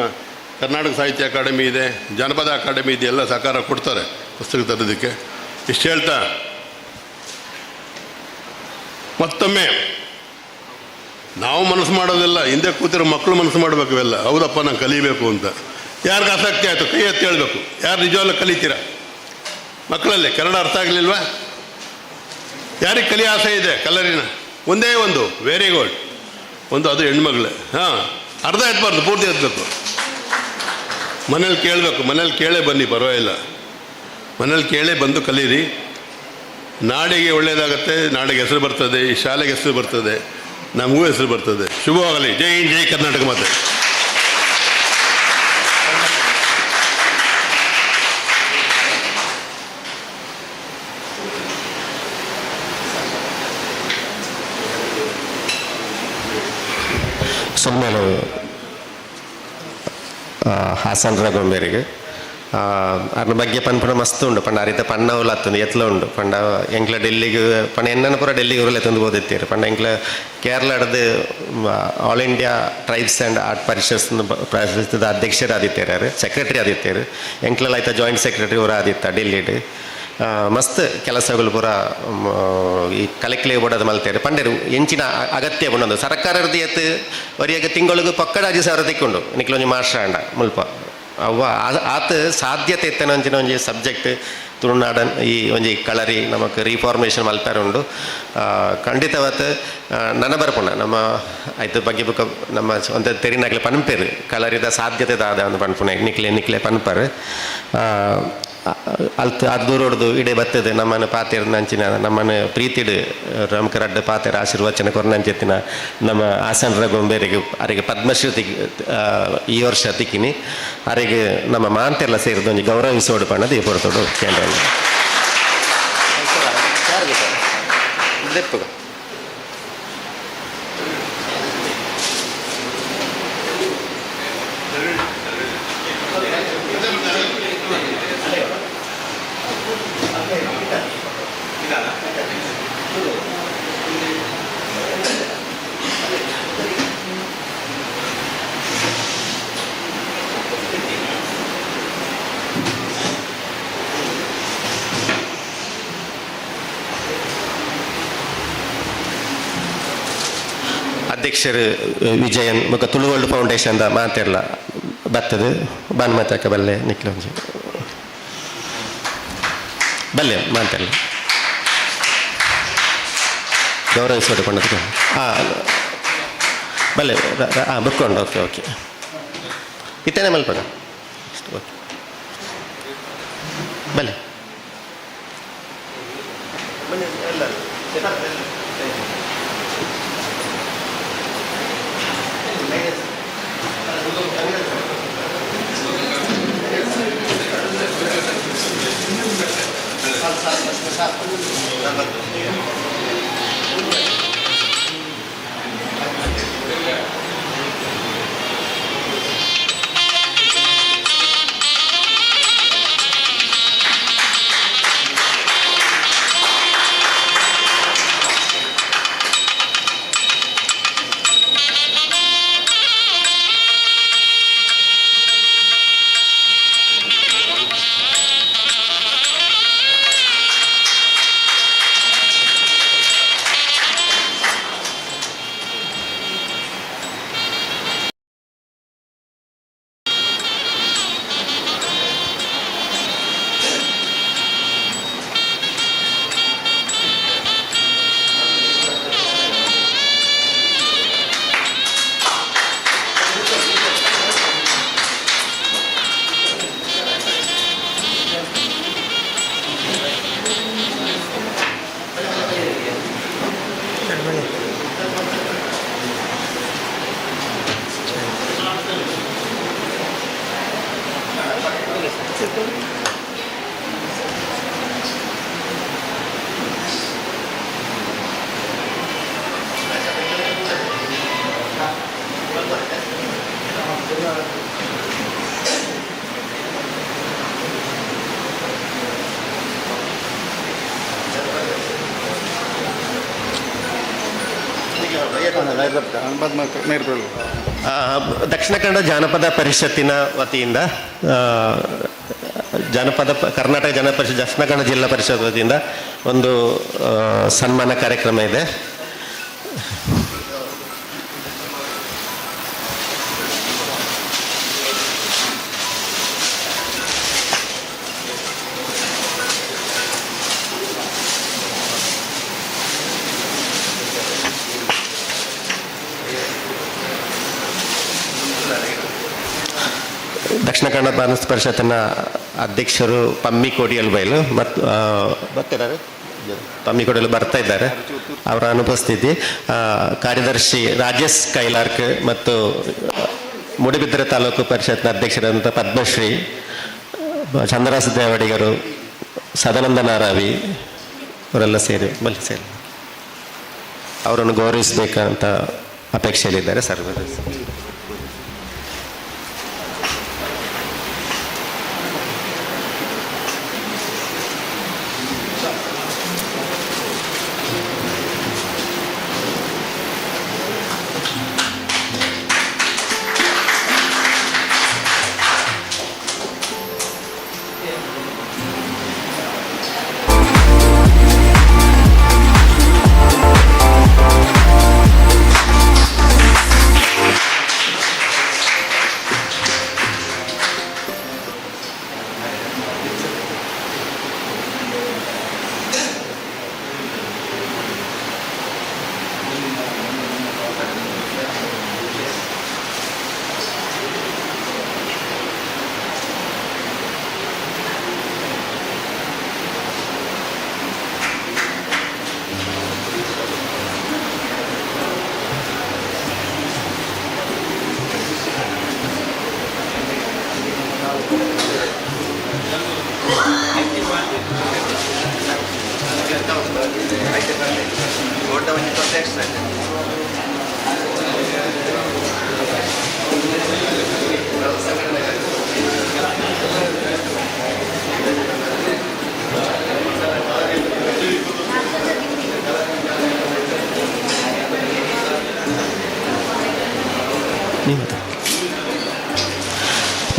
ಕರ್ನಾಟಕ ಸಾಹಿತ್ಯ ಅಕಾಡೆಮಿ ಇದೆ, ಜಾನಪದ ಅಕಾಡೆಮಿ ಇದೆ, ಎಲ್ಲ ಸಹಕಾರ ಕೊಡ್ತಾರೆ ಪುಸ್ತಕ ತರೋದಕ್ಕೆ. ಇಷ್ಟು ಹೇಳ್ತಾ ಮತ್ತೊಮ್ಮೆ ನಾವು ಮನಸ್ಸು ಮಾಡೋದಿಲ್ಲ, ಹಿಂದೆ ಕೂತಿರೋ ಮಕ್ಕಳು ಮನಸ್ಸು ಮಾಡಬೇಕು. ಇವೆಲ್ಲ ಹೌದಪ್ಪ, ನಾನು ಕಲಿಬೇಕು ಅಂತ. ಯಾರಿಗೆ ಆಸಕ್ತಿ ಆಯಿತು ಕೈ ಎತ್ತಿ ಹೇಳಬೇಕು. ಯಾರು ನಿಜವಾಗ್ಲೂ ಕಲಿತೀರ? ಮಕ್ಕಳಲ್ಲೇ ಕನ್ನಡ ಅರ್ಥ ಆಗಲಿಲ್ವಾ? ಯಾರಿಗೆ ಕಲಿಯೋ ಆಸೆ ಇದೆ ಕಲರಿನ? ಒಂದೇ ಒಂದು, ವೆರಿ ಗುಡ್. ಒಂದು, ಅದು ಹೆಣ್ಮಗಳೇ. ಹಾಂ, ಅರ್ಧ ಎತ್ತಬಾರ್ದು, ಪೂರ್ತಿ ಎತ್ತಬೇಕು. ಮನೇಲಿ ಕೇಳಬೇಕು, ಮನೇಲಿ ಕೇಳೇ ಬನ್ನಿ, ಪರವಾಗಿಲ್ಲ. ಮನೇಲಿ ಕೇಳೇ ಬಂದು ಕಲೀರಿ. ನಾಡಿಗೆ ಒಳ್ಳೆಯದಾಗತ್ತೆ, ನಾಡಿಗೆ ಹೆಸರು ಬರ್ತದೆ, ಈ ಶಾಲೆಗೆ ಹೆಸರು ಬರ್ತದೆ, ನಮಗೂ ಹೆಸರು ಬರ್ತದೆ. ಶುಭವಾಗಲಿ. ಜೈ ಹಿಂದ್, ಜೈ ಕರ್ನಾಟಕ ಮಾತೆ. ಸೊಮ್ಮೇನು ಹಾಸನರ ಗೊಂಬೇರಿಗೆ ಅದ್ರ ಬಗ್ಗೆ ಪನ್ಪುನ ಮಸ್ತ್ ಉಂಡು. ಪಂಡ ಅರಿತ ಪಣ್ಣ ಉಲ್ಲ ಹತ್ತೊಂದು ಎತ್ಲ ಉಂಡು. ಪಂಡ ಎಂಕ್ಲ ಡೆಲ್ಲಿಗೆ ಪಂಡ ಎನ್ನ ಪೂರ ಡೆಲ್ಲಿಗೆ ಉರಲ್ಲ ಎತ್ತೊಂದು ಓದಿತ್ತೀರಿ. ಪಂಡ ಎಂಕ್ಲ ಕೇರಳದ all India tribes and art Parishad ಅಧ್ಯಕ್ಷರಾದಿತ್ತಾರೆ, ಸೆಕ್ರೆಟರಿ ಆದಿತ್ತಾರೆ. ಎಂಕ್ಲೆಲ್ಲ ಆಯ್ತಾ ಜಾಯಿಂಟ್ ಸೆಕ್ರೆಟರಿ ಅವರ ಆದಿತ್ತ ಡೆಲ್ಲಿಡ್. ಮಸ್ತ್ ಕೆಲಸಗಳು ಪೂರ ಈ ಕಲೆಕ್ಲೆ ಓಡೋದು ಮಲ್ತೇವೆ. ಪಂಡರು ಎಂಚಿನ ಅಗತ್ಯ ಬಂದೊಂದು ಸರ್ಕಾರದ ಎತ್ತು ವರಿಯಾಗ ತಿಂಗಳಿಗೆ ಪಕ್ಕಡ 10,000 ತಿಕ್ಕೊಂಡು ನಿಕ್ಲೊಂಜಿ ಮಾಸ್ಟರ್ ಅಂಡ ಮುಲ್ಪ ಅವ್ವ ಆತ ಸಾಧ್ಯತೆ ಇತ್ತನ ಒಂಜಿನ ಒಂಜಿ ಸಬ್ಜೆಕ್ಟ್ ತುಳುನಾಡನ್ ಈ ಒಂಜಿ ಕಳರಿ ನಮಕ್ ರೀಫಾರ್ಮೇಷನ್ ಮಲ್ಪಾರ ಉಂಡು. ಖಂಡಿತವತ್ತು ನನ್ನ ಬರ್ಪುಣ ನಮ್ಮ ಐದು ಬಗ್ಗೆ ಬುಕ್ಕ ನಮ್ಮ ಒಂದು ತೆರಿನಾಗ್ಲೆ ಪನ್ಪೇರು ಕಳರಿದ ಸಾಧ್ಯತೆ ದಾದ ಒಂದು ಪನ್ಪುಣ ನಿಕ್ಲೆ ಪನ್ಪರು ಅಲ್ತು ಅದು ದೂರೋಡ್ದು ಇಡೇ ಬರ್ತದೆ. ನಮ್ಮನ್ನು ಪಾತೆರ ನಂಚಿನ ನಮ್ಮನ್ನು ಪ್ರೀತಿಡು ರಮಕರಡ್ಡ ಪಾತೆರ ಆಶೀರ್ವಚನ ಕೊರ್ನಂಚೆತ್ತಿನ ನಮ್ಮ ಹಾಸನರ ಗೊಂಬೇರಿಗೆ ಅವರಿಗೆ ಪದ್ಮಶ್ರೀ ಈ ವರ್ಷ ತಿಕ್ಕಿನಿ. ಅವರಿಗೆ ನಮ್ಮ ಮಾಂತೆಲ್ಲ ಸೇರಿದ ಒಂದು ಗೌರವಿಸೋಡು ಪಣ್ಣದು ಈ ಪೊರತೋಡು ಕೇಂದ್ರ ಅಧ್ಯಕ್ಷರು ವಿಜಯನ್ ಮುಖ ತುಳು ವರ್ಲ್ಡ್ ಫೌಂಡೇಶನ್ ಮಾತೆಲ್ಲ ಬರ್ತದೆ. ಬಾನ್ಮತಕ ಬಲ್ಲೆ ನಿಕ್ಲೊಂಜಿ ಬಲ್ಲೆ ಮಾತೆಲ್ಲ ಗೌರವಿಸೋದು ಕೊಂಡದ್ದು. ಬಲ್ಲೆ ಬುಕ್ಕೊಂಡು. ಓಕೆ ಓಕೆ ಇತ್ತೇನೆ ಮಲ್ಪಗ ಓಕೆ ಬಲ್ಲೆ ದಕ್ಷಿಣ ಕನ್ನಡ ಜಾನಪದ ಪರಿಷತ್ತಿನ ವತಿಯಿಂದ ಕರ್ನಾಟಕ ಜಾನಪದ ಪರಿಷತ್ ದಕ್ಷಿಣ ಕನ್ನಡ ಜಿಲ್ಲಾ ಪರಿಷತ್ ವತಿಯಿಂದ ಒಂದು ಸನ್ಮಾನ ಕಾರ್ಯಕ್ರಮ ಇದೆ. ದಕ್ಷಿಣ ಕನ್ನಡ ಜಾನಪದ ಪರಿಷತ್ತಿನ ಅಧ್ಯಕ್ಷರು ಪಮ್ಮಿ ಕೋಡಿಯಲ್ ಬೈಲು ಮತ್ತು ಬರ್ತಿದ್ದಾರೆ, ಪಮ್ಮಿ ಕೋಡಿಯಲ್ ಬರ್ತಾ ಇದ್ದಾರೆ. ಅವರ ಅನುಪಸ್ಥಿತಿ ಕಾರ್ಯದರ್ಶಿ ರಾಜೇಶ್ ಕೈಲಾರ್ಕ್ ಮತ್ತು ಮೂಡುಬಿದಿರೆ ತಾಲೂಕು ಪರಿಷತ್ನ ಅಧ್ಯಕ್ಷರಾದಂಥ ಪದ್ಮಶ್ರೀ ಚಂದ್ರರಾಜ ದೇವಡಿಗರು, ಸದಾನಂದ ನಾರಾವಿ ಅವರೆಲ್ಲ ಸೇರಿ ಅವರನ್ನು ಗೌರವಿಸಬೇಕಂತ ಅಪೇಕ್ಷೆಯಲ್ಲಿದ್ದಾರೆ. ಸರ್ವ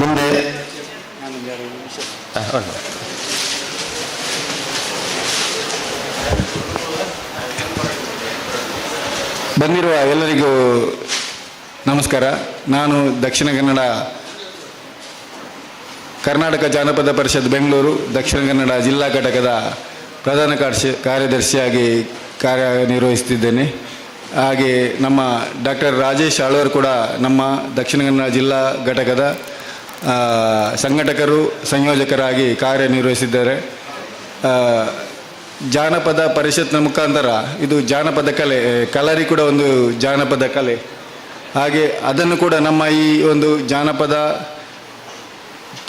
ಮುಂದೆ ಬಂದಿರುವ ಎಲ್ಲರಿಗೂ ನಮಸ್ಕಾರ. ನಾನು ದಕ್ಷಿಣ ಕನ್ನಡ ಕರ್ನಾಟಕ ಜಾನಪದ ಪರಿಷತ್ ಬೆಂಗಳೂರು ದಕ್ಷಿಣ ಕನ್ನಡ ಜಿಲ್ಲಾ ಘಟಕದ ಪ್ರಧಾನ ಕಾರ್ಯದರ್ಶಿಯಾಗಿ ಕಾರ್ಯನಿರ್ವಹಿಸುತ್ತಿದ್ದೇನೆ. ಹಾಗೆ ನಮ್ಮ ಡಾಕ್ಟರ್ ರಾಜೇಶ್ ಆಳ್ವರು ಕೂಡ ನಮ್ಮ ದಕ್ಷಿಣ ಕನ್ನಡ ಜಿಲ್ಲಾ ಘಟಕದ ಸಂಘಟಕರು ಸಂಯೋಜಕರಾಗಿ ಕಾರ್ಯನಿರ್ವಹಿಸಿದ್ದಾರೆ. ಜಾನಪದ ಪರಿಷತ್ನ ಮುಖಾಂತರ ಇದು ಜಾನಪದ ಕಲರಿ ಕೂಡ ಒಂದು ಜಾನಪದ ಕಲೆ. ಹಾಗೆ ಅದನ್ನು ಕೂಡ ನಮ್ಮ ಈ ಒಂದು ಜಾನಪದ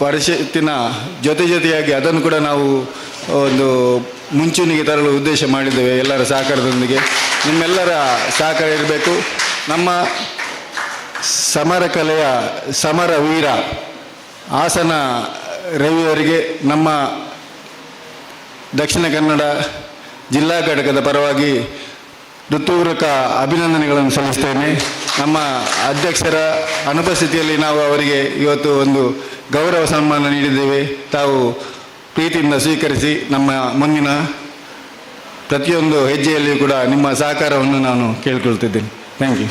ಪರಿಷತ್ತಿನ ಜೊತೆಯಾಗಿ ಅದನ್ನು ಕೂಡ ನಾವು ಒಂದು ಮುಂಚೂಣಿಗೆ ತರಲು ಉದ್ದೇಶ ಮಾಡಿದ್ದೇವೆ. ಎಲ್ಲರ ಸಹಕಾರದೊಂದಿಗೆ ನಿಮ್ಮೆಲ್ಲರ ಸಹಕಾರ ಇರಬೇಕು. ನಮ್ಮ ಸಮರ ಕಲೆಯ ಸಮರ ವೀರ ಹಾಸನ ರವಿಯವರಿಗೆ ನಮ್ಮ ದಕ್ಷಿಣ ಕನ್ನಡ ಜಿಲ್ಲಾ ಘಟಕದ ಪರವಾಗಿ ಹೃತ್ಪೂರ್ವಕ ಅಭಿನಂದನೆಗಳನ್ನು ಸಲ್ಲಿಸ್ತೇನೆ. ನಮ್ಮ ಅಧ್ಯಕ್ಷರ ಅನುಪಸ್ಥಿತಿಯಲ್ಲಿ ನಾವು ಅವರಿಗೆ ಇವತ್ತು ಒಂದು ಗೌರವ ಸನ್ಮಾನ ನೀಡಿದ್ದೇವೆ. ತಾವು ಪ್ರೀತಿಯಿಂದ ಸ್ವೀಕರಿಸಿ ನಮ್ಮ ಮುಂದಿನ ಪ್ರತಿಯೊಂದು ಹೆಜ್ಜೆಯಲ್ಲಿಯೂ ಕೂಡ ನಿಮ್ಮ ಸಹಕಾರವನ್ನು ನಾನು ಕೇಳಿಕೊಳ್ತಿದ್ದೇನೆ. Thank you.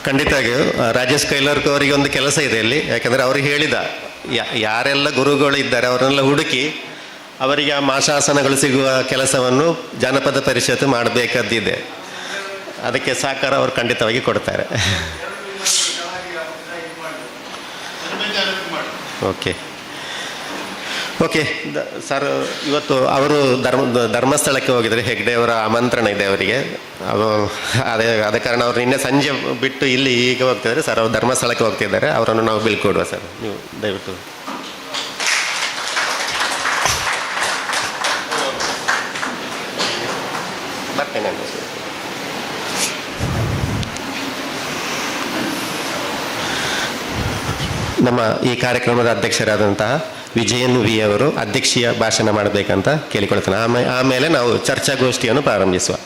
ಖಂಡಿತವಾಗಿಯೂ ರಾಜೇಶ್ ಕೈಲಾರ್ಕ್ ಅವರಿಗೆ ಒಂದು ಕೆಲಸ ಇದೆ ಇಲ್ಲಿ. ಯಾಕಂದರೆ ಅವ್ರಿಗೆ ಹೇಳಿದ ಯಾರೆಲ್ಲ ಗುರುಗಳು ಇದ್ದಾರೆ ಅವರನ್ನೆಲ್ಲ ಹುಡುಕಿ ಅವರಿಗೆ ಆ ಮಾಶಾಸನಗಳು ಸಿಗುವ ಕೆಲಸವನ್ನು ಜಾನಪದ ಪರಿಷತ್ತು ಮಾಡಬೇಕಾದಿದೆ. ಅದಕ್ಕೆ ಸಹಕಾರ ಅವರು ಖಂಡಿತವಾಗಿ ಕೊಡ್ತಾರೆ. ಓಕೆ ಸರ್, ಇವತ್ತು ಅವರು ಧರ್ಮಸ್ಥಳಕ್ಕೆ ಹೋಗಿದ್ದಾರೆ. ಹೆಗ್ಡೆ ಅವರ ಆಮಂತ್ರಣ ಇದೆ ಅವರಿಗೆ. ಅದೇ ಕಾರಣ ಅವರು ನಿನ್ನೆ ಸಂಜೆ ಬಿಟ್ಟು ಇಲ್ಲಿ ಈಗ ಹೋಗ್ತಿದ್ದಾರೆ ಸರ್. ಅವರು ಧರ್ಮಸ್ಥಳಕ್ಕೆ ಹೋಗ್ತಿದ್ದಾರೆ. ಅವರನ್ನು ನಾವು ಬೀಳ್ಕೊಡುವ ಸರ್. ನೀವು ದಯವಿಟ್ಟು ಬರ್ತೇನೆ. ನಮ್ಮ ಈ ಕಾರ್ಯಕ್ರಮದ ಅಧ್ಯಕ್ಷರಾದಂತಹ ವಿಜಯನ್ ವಿ ಅವರು ಅಧ್ಯಕ್ಷೀಯ ಭಾಷಣ ಮಾಡಬೇಕಂತ ಕೇಳಿಕೊಳ್ತೇನೆ. ಆಮೇಲೆ ನಾವು ಚರ್ಚಾಗೋಷ್ಠಿಯನ್ನು ಪ್ರಾರಂಭಿಸುವ.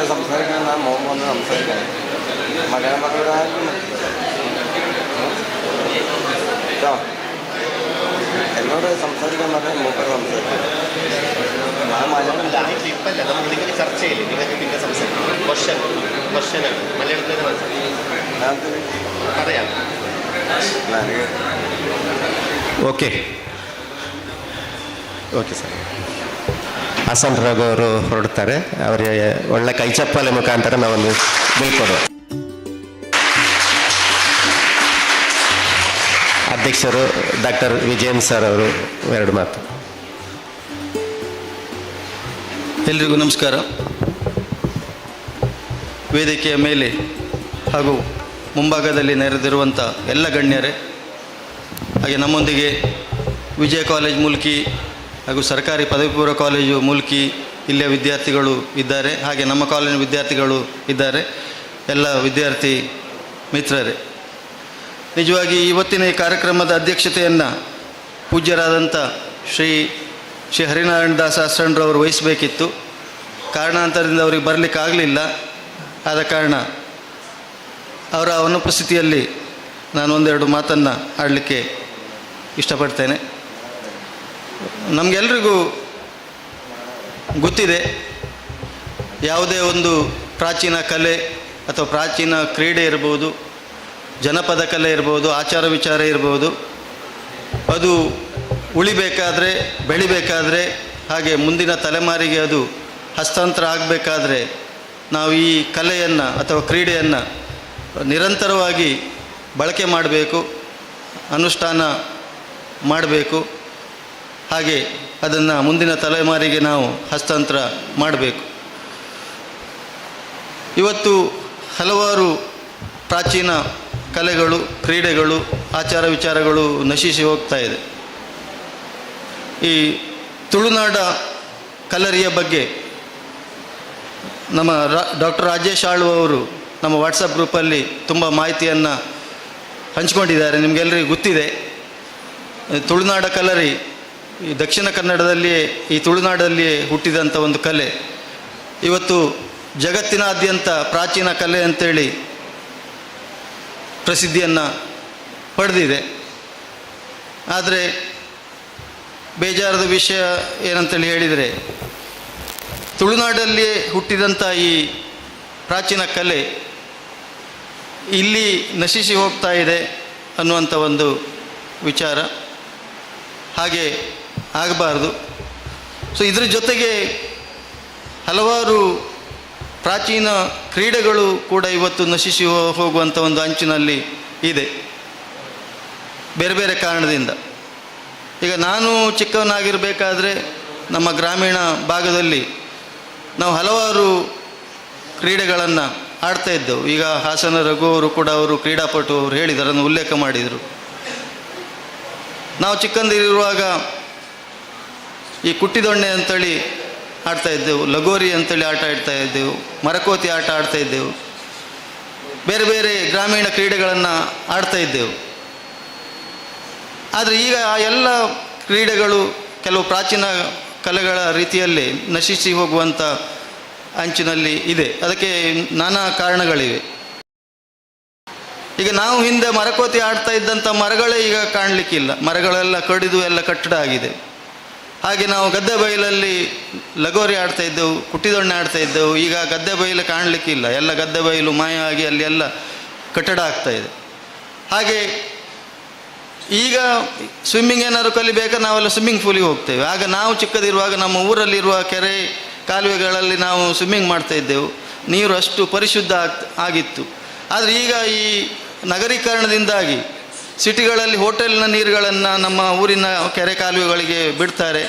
സംസാരിക്കാൻ ഞാൻ മോൻ വന്ന് സംസാരിക്കാൻ മലയാളം പറഞ്ഞിടാനും കേട്ടോ. എന്നോട് സംസാരിക്കാൻ പറഞ്ഞാൽ മൂപ്പർ സംസാരിക്കും. ഞാൻ മലയാളം ചർച്ചയില്ലേ നിങ്ങൾക്ക് പിന്നെ സംസാരിക്കും. ക്വസ്റ്റ്യനാണ് മലയാളത്തിൽ പറയാം. Okay sir. ಹಾಸನ್ ರಘು ಅವರು ಹೊರಡ್ತಾರೆ. ಅವರಿಗೆ ಒಳ್ಳೆ ಕೈ ಚಪ್ಪಾಳೆ ಮುಖಾಂತರ ನಾವೊಂದು ಬೀಳ್ಕೊಡುವ. ಅಧ್ಯಕ್ಷರು ಡಾಕ್ಟರ್ ವಿಜಯನ್ ಸರ್ ಅವರು 2 ಮಾತು. ಎಲ್ರಿಗೂ ನಮಸ್ಕಾರ. ವೇದಿಕೆಯ ಮೇಲೆ ಹಾಗೂ ಮುಂಭಾಗದಲ್ಲಿ ನೆರೆದಿರುವಂಥ ಎಲ್ಲ ಗಣ್ಯರೇ, ಹಾಗೆ ನಮ್ಮೊಂದಿಗೆ ವಿಜಯ ಕಾಲೇಜ್ ಮುಲ್ಕಿ ಹಾಗೂ ಸರ್ಕಾರಿ ಪದವಿ ಪೂರ್ವ ಕಾಲೇಜು ಮುಲ್ಕಿ ಇಲ್ಲಿಯ ವಿದ್ಯಾರ್ಥಿಗಳು ಇದ್ದಾರೆ, ಹಾಗೆ ನಮ್ಮ ಕಾಲೇಜಿನ ವಿದ್ಯಾರ್ಥಿಗಳು ಇದ್ದಾರೆ, ಎಲ್ಲ ವಿದ್ಯಾರ್ಥಿ ಮಿತ್ರರೇ. ನಿಜವಾಗಿ ಇವತ್ತಿನ ಈ ಕಾರ್ಯಕ್ರಮದ ಅಧ್ಯಕ್ಷತೆಯನ್ನು ಪೂಜ್ಯರಾದಂಥ ಶ್ರೀ ಹರಿನಾರಾಯಣ ದಾಸ ಅಸ್ರಂಡ್ರವರು ವಹಿಸಬೇಕಿತ್ತು. ಕಾರಣಾಂತರದಿಂದ ಅವರಿಗೆ ಬರಲಿಕ್ಕಾಗಲಿಲ್ಲ. ಆದ ಕಾರಣ ಅವರ ಅನುಪಸ್ಥಿತಿಯಲ್ಲಿ ನಾನು ಒಂದೆರಡು ಮಾತನ್ನು ಆಡಲಿಕ್ಕೆ ಇಷ್ಟಪಡ್ತೇನೆ. ನಮಗೆಲ್ರಿಗೂ ಗೊತ್ತಿದೆ, ಯಾವುದೇ ಒಂದು ಪ್ರಾಚೀನ ಕಲೆ ಅಥವಾ ಪ್ರಾಚೀನ ಕ್ರೀಡೆ ಇರ್ಬೋದು, ಜನಪದ ಕಲೆ ಇರ್ಬೋದು, ಆಚಾರ ವಿಚಾರ ಇರ್ಬೋದು, ಅದು ಉಳಿಬೇಕಾದ್ರೆ, ಬೆಳಿಬೇಕಾದ್ರೆ, ಹಾಗೆ ಮುಂದಿನ ತಲೆಮಾರಿಗೆ ಅದು ಹಸ್ತಾಂತರ ಆಗಬೇಕಾದ್ರೆ ನಾವು ಈ ಕಲೆಯನ್ನು ಅಥವಾ ಕ್ರೀಡೆಯನ್ನು ನಿರಂತರವಾಗಿ ಬಳಕೆ ಮಾಡಬೇಕು, ಅನುಷ್ಠಾನ ಮಾಡಬೇಕು, ಹಾಗೆ ಅದನ್ನು ಮುಂದಿನ ತಲೆಮಾರಿಗೆ ನಾವು ಹಸ್ತಾಂತರ ಮಾಡಬೇಕು. ಇವತ್ತು ಹಲವಾರು ಪ್ರಾಚೀನ ಕಲೆಗಳು, ಕ್ರೀಡೆಗಳು, ಆಚಾರ ವಿಚಾರಗಳು ನಶಿಸಿ ಹೋಗ್ತಾ ಇದೆ. ಈ ತುಳುನಾಡ ಕಲರಿಯ ಬಗ್ಗೆ ನಮ್ಮ ಡಾಕ್ಟರ್ ರಾಜೇಶ್ ಆಳ್ವ ಅವರು ನಮ್ಮ ವಾಟ್ಸಪ್ ಗ್ರೂಪಲ್ಲಿ ತುಂಬ ಮಾಹಿತಿಯನ್ನು ಹಂಚಿಕೊಂಡಿದ್ದಾರೆ. ನಿಮಗೆಲ್ಲರಿಗೂ ಗೊತ್ತಿದೆ, ತುಳುನಾಡ ಕಲರಿ ಈ ದಕ್ಷಿಣ ಕನ್ನಡದಲ್ಲಿಯೇ, ಈ ತುಳುನಾಡಲ್ಲಿಯೇ ಹುಟ್ಟಿದಂಥ ಒಂದು ಕಲೆ. ಇವತ್ತು ಜಗತ್ತಿನಾದ್ಯಂತ ಪ್ರಾಚೀನ ಕಲೆ ಅಂತೇಳಿ ಪ್ರಸಿದ್ಧಿಯನ್ನು ಪಡೆದಿದೆ. ಆದರೆ ಬೇಜಾರದ ವಿಷಯ ಏನಂತೇಳಿ ಹೇಳಿದರೆ, ತುಳುನಾಡಲ್ಲಿಯೇ ಹುಟ್ಟಿದಂಥ ಈ ಪ್ರಾಚೀನ ಕಲೆ ಇಲ್ಲಿ ನಶಿಸಿ ಹೋಗ್ತಾ ಇದೆ ಅನ್ನುವಂಥ ಒಂದು ವಿಚಾರ. ಹಾಗೆ ಆಗಬಾರ್ದು. ಸೊ ಇದ್ರ ಜೊತೆಗೆ ಹಲವಾರು ಪ್ರಾಚೀನ ಕ್ರೀಡೆಗಳು ಕೂಡ ಇವತ್ತು ನಶಿಸಿ ಹೋಗುವಂಥ ಒಂದು ಅಂಚಿನಲ್ಲಿ ಇದೆ, ಬೇರೆ ಬೇರೆ ಕಾರಣದಿಂದ. ಈಗ ನಾನು ಚಿಕ್ಕವನಾಗಿರಬೇಕಾದ್ರೆ ನಮ್ಮ ಗ್ರಾಮೀಣ ಭಾಗದಲ್ಲಿ ನಾವು ಹಲವಾರು ಕ್ರೀಡೆಗಳನ್ನು ಆಡ್ತಾ ಇದ್ದೆವು. ಈಗ ಹಾಸನ ರಘು ಅವರು ಕೂಡ ಅವರು ಕ್ರೀಡಾಪಟು ಅವರು ಹೇಳಿದರು, ಅದನ್ನು ಉಲ್ಲೇಖ ಮಾಡಿದರು. ನಾವು ಚಿಕ್ಕಂದಿರುವಾಗ ಈ ಕುಟ್ಟಿದೊಣ್ಣೆ ಅಂತೇಳಿ ಆಡ್ತಾ ಇದ್ದೆವು, ಲಗೋರಿ ಅಂತೇಳಿ ಆಟ ಆಡ್ತಾ ಇದ್ದೆವು, ಮರಕೋತಿ ಆಟ ಆಡ್ತಾ ಇದ್ದೆವು, ಬೇರೆ ಬೇರೆ ಗ್ರಾಮೀಣ ಕ್ರೀಡೆಗಳನ್ನು ಆಡ್ತಾ ಇದ್ದೆವು. ಆದರೆ ಈಗ ಆ ಎಲ್ಲ ಕ್ರೀಡೆಗಳು ಕೆಲವು ಪ್ರಾಚೀನ ಕಲೆಗಳ ರೀತಿಯಲ್ಲಿ ನಶಿಸಿ ಹೋಗುವಂಥ ಅಂಚಿನಲ್ಲಿ ಇದೆ. ಅದಕ್ಕೆ ನಾನಾ ಕಾರಣಗಳಿವೆ. ಈಗ ನಾವು ಹಿಂದೆ ಮರಕೋತಿ ಆಡ್ತಾ ಇದ್ದಂಥ ಮರಗಳೇ ಈಗ ಕಾಣಲಿಕ್ಕಿಲ್ಲ, ಮರಗಳೆಲ್ಲ ಕಡಿದು ಎಲ್ಲ ಕಟ್ಟಡ ಆಗಿದೆ. ಹಾಗೆ ನಾವು ಗದ್ದೆ ಬಯಲಲ್ಲಿ ಲಗೋರಿ ಆಡ್ತಾ ಇದ್ದೆವು, ಕುಟ್ಟಿದೊಣ್ಣೆ ಆಡ್ತಾ ಇದ್ದೆವು. ಈಗ ಗದ್ದೆ ಬಯಲು ಕಾಣಲಿಕ್ಕಿಲ್ಲ, ಎಲ್ಲ ಗದ್ದೆ ಬಯಲು ಮಾಯ ಆಗಿ ಅಲ್ಲಿ ಎಲ್ಲ ಕಟ್ಟಡ ಆಗ್ತಾ ಇದೆ. ಹಾಗೆ ಈಗ ಸ್ವಿಮ್ಮಿಂಗ್ ಏನಾದ್ರು ಕಲಿಬೇಕಾ ನಾವೆಲ್ಲ ಸ್ವಿಮ್ಮಿಂಗ್ ಪೂಲಿಗೆ ಹೋಗ್ತೇವೆ. ಆಗ ನಾವು ಚಿಕ್ಕದಿರುವಾಗ ನಮ್ಮ ಊರಲ್ಲಿರುವ ಕೆರೆ ಕಾಲುವೆಗಳಲ್ಲಿ ನಾವು ಸ್ವಿಮ್ಮಿಂಗ್ ಮಾಡ್ತಾ ಇದ್ದೆವು, ನೀರು ಅಷ್ಟು ಪರಿಶುದ್ಧ ಆಗಿತ್ತು. ಆದರೆ ಈಗ ಈ ನಗರೀಕರಣದಿಂದಾಗಿ ಸಿಟಿಗಳಲ್ಲಿ ಹೋಟೆಲ್ನ ನೀರುಗಳನ್ನು ನಮ್ಮ ಊರಿನ ಕೆರೆ ಕಾಲುವೆಗಳಿಗೆ ಬಿಡ್ತಾರೆ,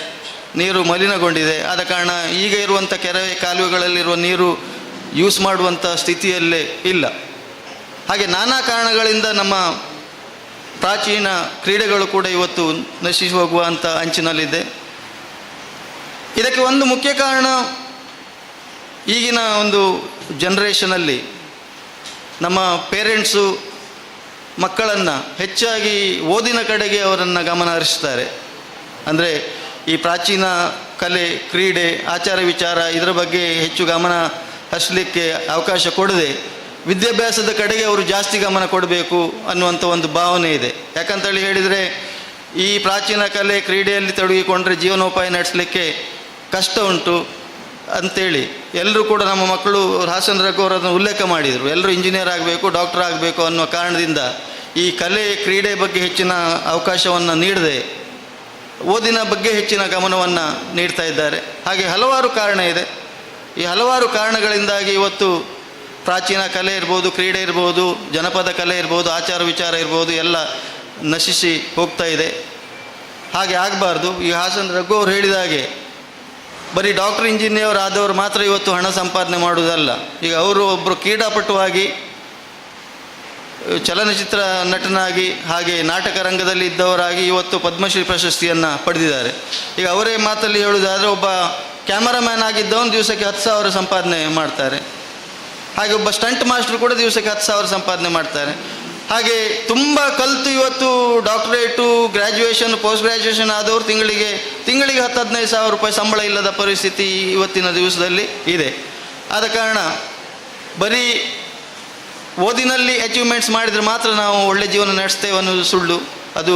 ನೀರು ಮಲಿನಗೊಂಡಿದೆ. ಆದ ಕಾರಣ ಈಗ ಇರುವಂಥ ಕೆರೆ ಕಾಲುವೆಗಳಲ್ಲಿರುವ ನೀರು ಯೂಸ್ ಮಾಡುವಂಥ ಸ್ಥಿತಿಯಲ್ಲೇ ಇಲ್ಲ. ಹಾಗೆ ನಾನಾ ಕಾರಣಗಳಿಂದ ನಮ್ಮ ಪ್ರಾಚೀನ ಕ್ರೀಡೆಗಳು ಕೂಡ ಇವತ್ತು ನಶಿಸಿ ಹೋಗುವಂಥ ಅಂಚಿನಲ್ಲಿದೆ. ಇದಕ್ಕೆ ಒಂದು ಮುಖ್ಯ ಕಾರಣ, ಈಗಿನ ಒಂದು ಜನ್ರೇಷನಲ್ಲಿ ನಮ್ಮ ಪೇರೆಂಟ್ಸು ಮಕ್ಕಳನ್ನು ಹೆಚ್ಚಾಗಿ ಓದಿನ ಕಡೆಗೆ ಅವರನ್ನು ಗಮನ ಹರಿಸ್ತಾರೆ. ಅಂದರೆ ಈ ಪ್ರಾಚೀನ ಕಲೆ, ಕ್ರೀಡೆ, ಆಚಾರ ವಿಚಾರ ಇದರ ಬಗ್ಗೆ ಹೆಚ್ಚು ಗಮನ ಹರಿಸಲಿಕ್ಕೆ ಅವಕಾಶ ಕೊಡದೆ ವಿದ್ಯಾಭ್ಯಾಸದ ಕಡೆಗೆ ಅವರು ಜಾಸ್ತಿ ಗಮನ ಕೊಡಬೇಕು ಅನ್ನುವಂಥ ಒಂದು ಭಾವನೆ ಇದೆ. ಯಾಕಂತೇಳಿ ಹೇಳಿದರೆ ಈ ಪ್ರಾಚೀನ ಕಲೆ ಕ್ರೀಡೆಯಲ್ಲಿ ತೊಡಗಿಕೊಂಡ್ರೆ ಜೀವನೋಪಾಯ ನಡೆಸಲಿಕ್ಕೆ ಕಷ್ಟ ಉಂಟು ಅಂಥೇಳಿ ಎಲ್ಲರೂ ಕೂಡ ನಮ್ಮ ಮಕ್ಕಳು ಹಾಸನ ರಘು ಅವರನ್ನು ಉಲ್ಲೇಖ ಮಾಡಿದರು. ಎಲ್ಲರೂ ಇಂಜಿನಿಯರ್ ಆಗಬೇಕು, ಡಾಕ್ಟರ್ ಆಗಬೇಕು ಅನ್ನೋ ಕಾರಣದಿಂದ ಈ ಕಲೆ ಕ್ರೀಡೆ ಬಗ್ಗೆ ಹೆಚ್ಚಿನ ಅವಕಾಶವನ್ನು ನೀಡದೆ ಓದಿನ ಬಗ್ಗೆ ಹೆಚ್ಚಿನ ಗಮನವನ್ನು ನೀಡ್ತಾ ಇದ್ದಾರೆ. ಹಾಗೆ ಹಲವಾರು ಕಾರಣ ಇದೆ. ಈ ಹಲವಾರು ಕಾರಣಗಳಿಂದಾಗಿ ಇವತ್ತು ಪ್ರಾಚೀನ ಕಲೆ ಇರ್ಬೋದು, ಕ್ರೀಡೆ ಇರ್ಬೋದು, ಜನಪದ ಕಲೆ ಇರ್ಬೋದು, ಆಚಾರ ವಿಚಾರ ಇರ್ಬೋದು, ಎಲ್ಲ ನಶಿಸಿ ಹೋಗ್ತಾ ಇದೆ. ಹಾಗೆ ಆಗಬಾರ್ದು. ಈ ಹಾಸನ ರಘು ಅವರು ಹೇಳಿದ ಹಾಗೆ ಬರೀ ಡಾಕ್ಟರ್ ಇಂಜಿನಿಯರ್ ಆದವರು ಮಾತ್ರ ಇವತ್ತು ಹಣ ಸಂಪಾದನೆ ಮಾಡುವುದಲ್ಲ. ಈಗ ಅವರು ಒಬ್ಬರು ಕ್ರೀಡಾಪಟುವಾಗಿ, ಚಲನಚಿತ್ರ ನಟನಾಗಿ, ಹಾಗೆ ನಾಟಕ ರಂಗದಲ್ಲಿ ಇದ್ದವರಾಗಿ ಇವತ್ತು ಪದ್ಮಶ್ರೀ ಪ್ರಶಸ್ತಿಯನ್ನು ಪಡೆದಿದ್ದಾರೆ. ಈಗ ಅವರೇ ಮಾತಲ್ಲಿ ಹೇಳುವುದಾದರೆ ಒಬ್ಬ ಕ್ಯಾಮರಾಮ್ಯಾನ್ ಆಗಿದ್ದವನು ದಿವಸಕ್ಕೆ 10,000 ಸಂಪಾದನೆ ಮಾಡ್ತಾರೆ. ಹಾಗೆ ಒಬ್ಬ ಸ್ಟಂಟ್ ಮಾಸ್ಟರ್ ಕೂಡ ದಿವಸಕ್ಕೆ 10,000 ಸಂಪಾದನೆ ಮಾಡ್ತಾರೆ. ಹಾಗೆ ತುಂಬ ಕಲಿತು ಇವತ್ತು ಡಾಕ್ಟರೇಟು, ಗ್ರ್ಯಾಜುಯೇಷನ್, ಪೋಸ್ಟ್ ಗ್ರ್ಯಾಜುಯೇಷನ್ ಆದವರು ತಿಂಗಳಿಗೆ 10,000-15,000 ರೂಪಾಯಿ ಸಂಬಳ ಇಲ್ಲದ ಪರಿಸ್ಥಿತಿ ಇವತ್ತಿನ ದಿವಸದಲ್ಲಿ ಇದೆ. ಆದ ಕಾರಣ ಬರೀ ಓದಿನಲ್ಲಿ ಅಚೀವ್ಮೆಂಟ್ಸ್ ಮಾಡಿದರೆ ಮಾತ್ರ ನಾವು ಒಳ್ಳೆ ಜೀವನ ನಡೆಸ್ತೇವೆ ಅನ್ನೋದು ಸುಳ್ಳು. ಅದು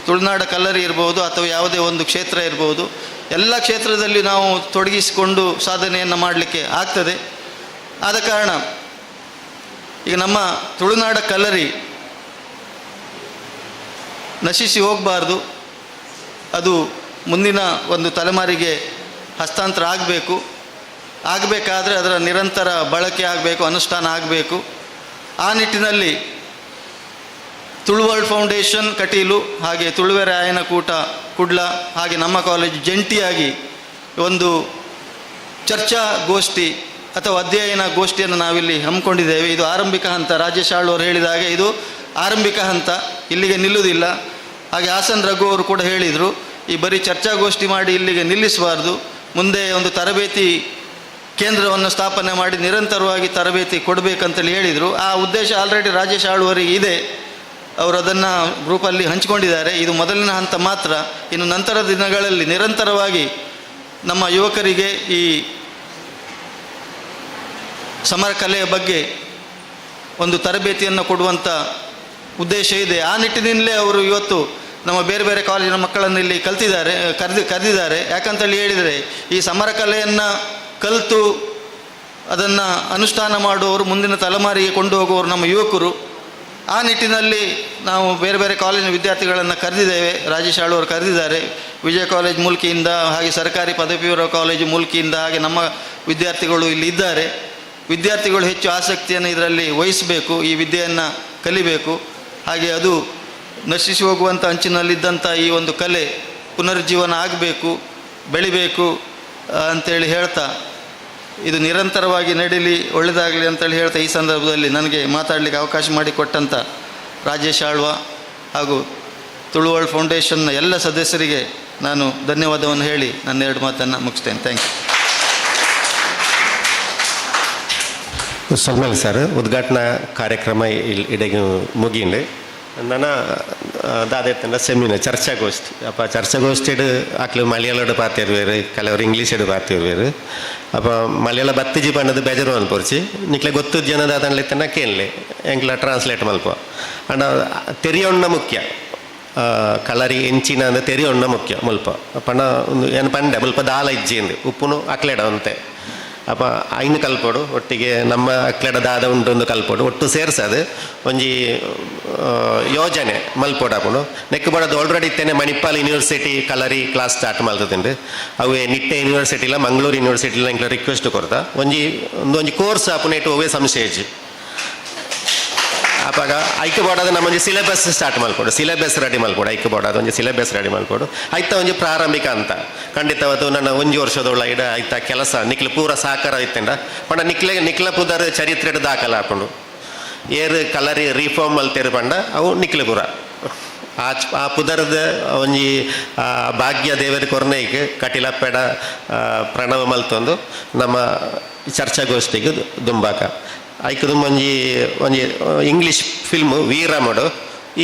ತುಳುನಾಡ ಕಲ್ಲರಿ ಇರ್ಬೋದು ಅಥವಾ ಯಾವುದೇ ಒಂದು ಕ್ಷೇತ್ರ ಇರ್ಬೋದು, ಎಲ್ಲ ಕ್ಷೇತ್ರದಲ್ಲಿ ನಾವು ತೊಡಗಿಸಿಕೊಂಡು ಸಾಧನೆಯನ್ನು ಮಾಡಲಿಕ್ಕೆ ಆಗ್ತದೆ. ಆದ ಕಾರಣ ಈಗ ನಮ್ಮ ತುಳುನಾಡ ಕಲ್ಲರಿ ನಶಿಸಿ ಹೋಗಬಾರ್ದು. ಅದು ಮುಂದಿನ ಒಂದು ತಲೆಮಾರಿಗೆ ಹಸ್ತಾಂತರ ಆಗಬೇಕು. ಆಗಬೇಕಾದ್ರೆ ಅದರ ನಿರಂತರ ಬಳಕೆ ಆಗಬೇಕು, ಅನುಷ್ಠಾನ ಆಗಬೇಕು. ಆ ನಿಟ್ಟಿನಲ್ಲಿ ತುಳು ವರ್ಲ್ಡ್ ಫೌಂಡೇಶನ್ ಕಟೀಲು, ಹಾಗೆ ತುಳುವೆ ರಾಯನ ಕೂಟ ಕುಡ್ಲ, ಹಾಗೆ ನಮ್ಮ ಕಾಲೇಜು ಜಂಟಿಯಾಗಿ ಒಂದು ಚರ್ಚಾ ಗೋಷ್ಠಿ ಅಥವಾ ಅಧ್ಯಯನ ಗೋಷ್ಠಿಯನ್ನು ನಾವಿಲ್ಲಿ ಹಮ್ಮಿಕೊಂಡಿದ್ದೇವೆ. ಇದು ಆರಂಭಿಕ ಹಂತ. ರಾಜೇಶ್ ಆಳ್ವರು ಹೇಳಿದ ಹಾಗೆ ಇದು ಆರಂಭಿಕ ಹಂತ, ಇಲ್ಲಿಗೆ ನಿಲ್ಲುವುದಿಲ್ಲ. ಹಾಗೆ ಹಾಸನ ರಘು ಅವರು ಕೂಡ ಹೇಳಿದರು, ಈ ಬರೀ ಚರ್ಚಾಗೋಷ್ಠಿ ಮಾಡಿ ಇಲ್ಲಿಗೆ ನಿಲ್ಲಿಸಬಾರ್ದು, ಮುಂದೆ ಒಂದು ತರಬೇತಿ ಕೇಂದ್ರವನ್ನು ಸ್ಥಾಪನೆ ಮಾಡಿ ನಿರಂತರವಾಗಿ ತರಬೇತಿ ಕೊಡಬೇಕಂತೇಳಿ ಹೇಳಿದರು. ಆ ಉದ್ದೇಶ ಆಲ್ರೆಡಿ ರಾಜೇಶ್ ಆಳ್ವರಿಗೆ ಇದೆ, ಅವರು ಅದನ್ನು ಗ್ರೂಪಲ್ಲಿ ಹಂಚಿಕೊಂಡಿದ್ದಾರೆ. ಇದು ಮೊದಲಿನ ಹಂತ ಮಾತ್ರ. ಇನ್ನು ನಂತರದ ದಿನಗಳಲ್ಲಿ ನಿರಂತರವಾಗಿ ನಮ್ಮ ಯುವಕರಿಗೆ ಈ ಸಮರ ಕಲೆಯ ಬಗ್ಗೆ ಒಂದು ತರಬೇತಿಯನ್ನು ಕೊಡುವಂಥ ಉದ್ದೇಶ ಇದೆ. ಆ ನಿಟ್ಟಿನಿಂದಲೇ ಅವರು ಇವತ್ತು ನಮ್ಮ ಬೇರೆ ಬೇರೆ ಕಾಲೇಜಿನ ಮಕ್ಕಳನ್ನು ಇಲ್ಲಿ ಕರೆದಿದ್ದಾರೆ. ಯಾಕಂತೇಳಿ ಹೇಳಿದರೆ ಈ ಸಮರ ಕಲೆಯನ್ನು ಕಲಿತು ಅದನ್ನು ಅನುಷ್ಠಾನ ಮಾಡುವವರು, ಮುಂದಿನ ತಲೆಮಾರಿಗೆ ಕೊಂಡು ಹೋಗುವವರು ನಮ್ಮ ಯುವಕರು. ಆ ನಿಟ್ಟಿನಲ್ಲಿ ನಾವು ಬೇರೆ ಬೇರೆ ಕಾಲೇಜಿನ ವಿದ್ಯಾರ್ಥಿಗಳನ್ನು ಕರೆದಿದ್ದೇವೆ. ರಾಜೇಶ್ ಆಳ್ವರು ಕರೆದಿದ್ದಾರೆ, ವಿಜಯ ಕಾಲೇಜ್ ಮೂಲ್ಕಿಯಿಂದ, ಹಾಗೆ ಸರ್ಕಾರಿ ಪದವಿ ಪೂರ್ವ ಕಾಲೇಜು ಮೂಲ್ಕಿಯಿಂದ, ಹಾಗೆ ನಮ್ಮ ವಿದ್ಯಾರ್ಥಿಗಳು ಇಲ್ಲಿ ಇದ್ದಾರೆ. ವಿದ್ಯಾರ್ಥಿಗಳು ಹೆಚ್ಚು ಆಸಕ್ತಿಯನ್ನು ಇದರಲ್ಲಿ ವಹಿಸಬೇಕು, ಈ ವಿದ್ಯೆಯನ್ನು ಕಲಿಬೇಕು. ಹಾಗೆ ಅದು ನಶಿಸಿ ಹೋಗುವಂಥ ಅಂಚಿನಲ್ಲಿದ್ದಂಥ ಈ ಒಂದು ಕಲೆ ಪುನರುಜ್ಜೀವನ ಆಗಬೇಕು, ಬೆಳಿಬೇಕು ಅಂತೇಳಿ ಹೇಳ್ತಾ ಇದು ನಿರಂತರವಾಗಿ ನಡೀಲಿ, ಒಳ್ಳೆಯದಾಗಲಿ ಅಂತೇಳಿ ಹೇಳ್ತಾ ಈ ಸಂದರ್ಭದಲ್ಲಿ ನನಗೆ ಮಾತಾಡಲಿಕ್ಕೆ ಅವಕಾಶ ಮಾಡಿಕೊಟ್ಟಂಥ ರಾಜೇಶ್ ಆಳ್ವ ಹಾಗೂ ತುಳು ವರ್ಲ್ಡ್ ಫೌಂಡೇಶನ್ನ ಎಲ್ಲ ಸದಸ್ಯರಿಗೆ ನಾನು ಧನ್ಯವಾದವನ್ನು ಹೇಳಿ ನನ್ನ 2 ಮಾತನ್ನು ಮುಗಿಸ್ತೇನೆ. Thank you. ಸಲ್ಮಾನ್ ಸರ್ ಉದ್ಘಾಟನಾ ಕಾರ್ಯಕ್ರಮ ಇಡೆಗೆ ಮುಗಿಂಡು ನನ್ನ ದಾದೆತ್ತಂಡ ಸೆಮಿನಾರ್ ಚರ್ಚಾಗೋಷ್ಠಿ ಅಪ್ಪ ಚರ್ಚಾಗೋಷ್ಠಿಡು ಆಕ್ಲು ಮಲಯಾಳಡು ಪಾತಿರುವೇರು ಕೆಲವರು ಇಂಗ್ಲೀಷಡು ಪಾತಿರುವೇರು ಅಪ್ಪ ಮಲಯಾಳ ಬತ್ತಿಜಿ ಪಂಡದು ಬೇಜಾರು ಅನ್ಪೋರ್ಚಿ ನಿಕ್ಲೆ ಗೊತ್ತು ಜನದ ಅದನ್ಲೆತ್ತನ ಕೇಳಲಿ ಎಂಕ್ಲ ಟ್ರಾನ್ಸ್ಲೇಟ್ ಮಲ್ಪ ಅಂಡ ತೆರಿಯೊಣ್ಣ ಮುಖ್ಯ ಕಲರಿ ಎಂಚಿನ ಅಂದ್ರೆ ತೆರಿಯೊಣ್ಣ ಮುಖ್ಯ ಮುಲ್ಪ ಪಂಡ ಒಂದು ಏನು ಪಂಡೆ ಮುಲ್ಪ ದಾಲ ಇಜ್ಜಿಂದು ಉಪ್ಪುನು ಅಕ್ಲೆಡ ಅಂತೆ ಅಪ್ಪ ಐನು ಕಲ್ಪೋಡು ಒಟ್ಟಿಗೆ ನಮ್ಮ ಅಕ್ಲೆಡ ದಾದ ಉಂಟೊಂದು ಕಲ್ಪೋಡು ಒಟ್ಟು ಸೇರ್ಸದು ಒಂಜಿ ಯೋಜನೆ ಮಲ್ಪೋಡಾಪುಂಡು ನೆಕ್ ಬಡದು ಆಲ್ರೆಡಿ ಇತ್ತೇನೆ Manipal university kalari class start ಮಾಡ್ತುಂಡು ಅವೇ ನಿಟ್ಟೆ ಯೂನಿವರ್ಸಿಟಿಲ ಮಂಗಳೂರು ಯೂನಿವರ್ಸಿಟಿಲ ಇಂಕ್ಲ ರಿಕ್ವೆಸ್ಟ್ ಕೊಡ್ತಾ ಒಂಜಿ ಕೋರ್ಸ್ ಆಪುನೇಟು ಅವೇ ಸಂಶಯಿಸಿ ಅಪ್ಪಾಗ ಐಕ್ಯ ಬೋಡಾದ ನಮ್ಮೊಂದು ಸಿಲೆಬಸ್ ಸ್ಟಾರ್ಟ್ ಮಾಡ್ಕೊಡು ಸಿಲೆಬಸ್ ರೆಡಿ ಮಾಡ್ಕೊಡು ಐಕ್ಯ ಬೋಡಾದ ಒಂದು ಸಿಲೆಬಸ್ ರೆಡಿ ಮಾಡ್ಕೊಡು ಆಯ್ತಾ ಒಂಜಿ ಪ್ರಾರಂಭಿಕ ಅಂತ ಖಂಡಿತವತ್ತು ನನ್ನ 1 ವರ್ಷದೊಳ ಇಡ ಆಯ್ತಾ ಕೆಲಸ ನಿಕ್ಲು ಪೂರ ಸಾಕಾರ ಆಯ್ತಂಡ ಪಂಡ ನಿಕ್ಲ ಪುದರ್ ಚರಿತ್ರೆಡ್ ದಾಖಲೆ ಹಾಕೊಂಡು ಏರು ಕಲರಿ ರಿಫಾರ್ಮ್ ಮಲ್ತೇರು ಪಂಡ ಅವು ನಿಕ್ಲು ಪೂರ ಆ ಪುದರದ ಒಂಜಿ ಭಾಗ್ಯ ದೇವರ ಕೊರ್ನೆಗೆ ಕಟಿಲಪ್ಪೆಡ ಪ್ರಣವ ಮಲ್ತೊಂದು ನಮ್ಮ ಚರ್ಚಾಗೋಷ್ಠಿಗೆ ದುಂಬಾಕ ಐಕದು ಒಂಜಿ ಇಂಗ್ಲಿಷ್ ಫಿಲ್ಮ್ ವೀರಮಡು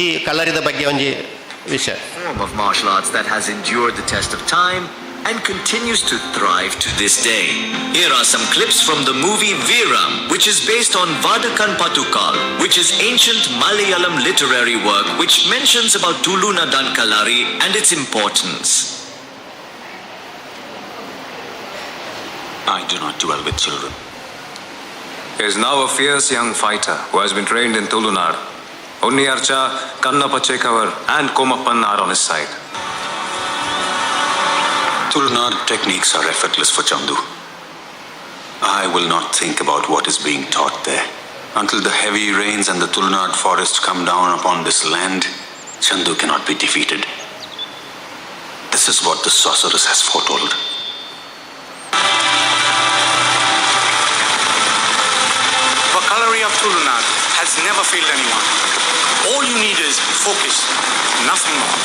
ಈ ಕಲರಿದ ಬಗ್ಗೆ ಒಂಜಿ ವಿಷಯ. Form of martial arts that has endured the test of time and continues to thrive to this day. Here are some clips from the movie Veeram, which is based on Vadakan Patukal, which is ancient Malayalam literary work which mentions about Tulunadan Kalari and its importance. I do not dwell with children. He is now a fierce young fighter who has been trained in Tulunar. Unniyarcha, Kannappa Chekavar and Komappan are on his side. Tulunar techniques are effortless for Chandu. I will not think about what is being taught there. Until the heavy rains and the Tulunar forest come down upon this land, Chandu cannot be defeated. This is what the sorceress has foretold. Vocabulary of Tulunar has never failed anyone. All you need is focus, nothing more.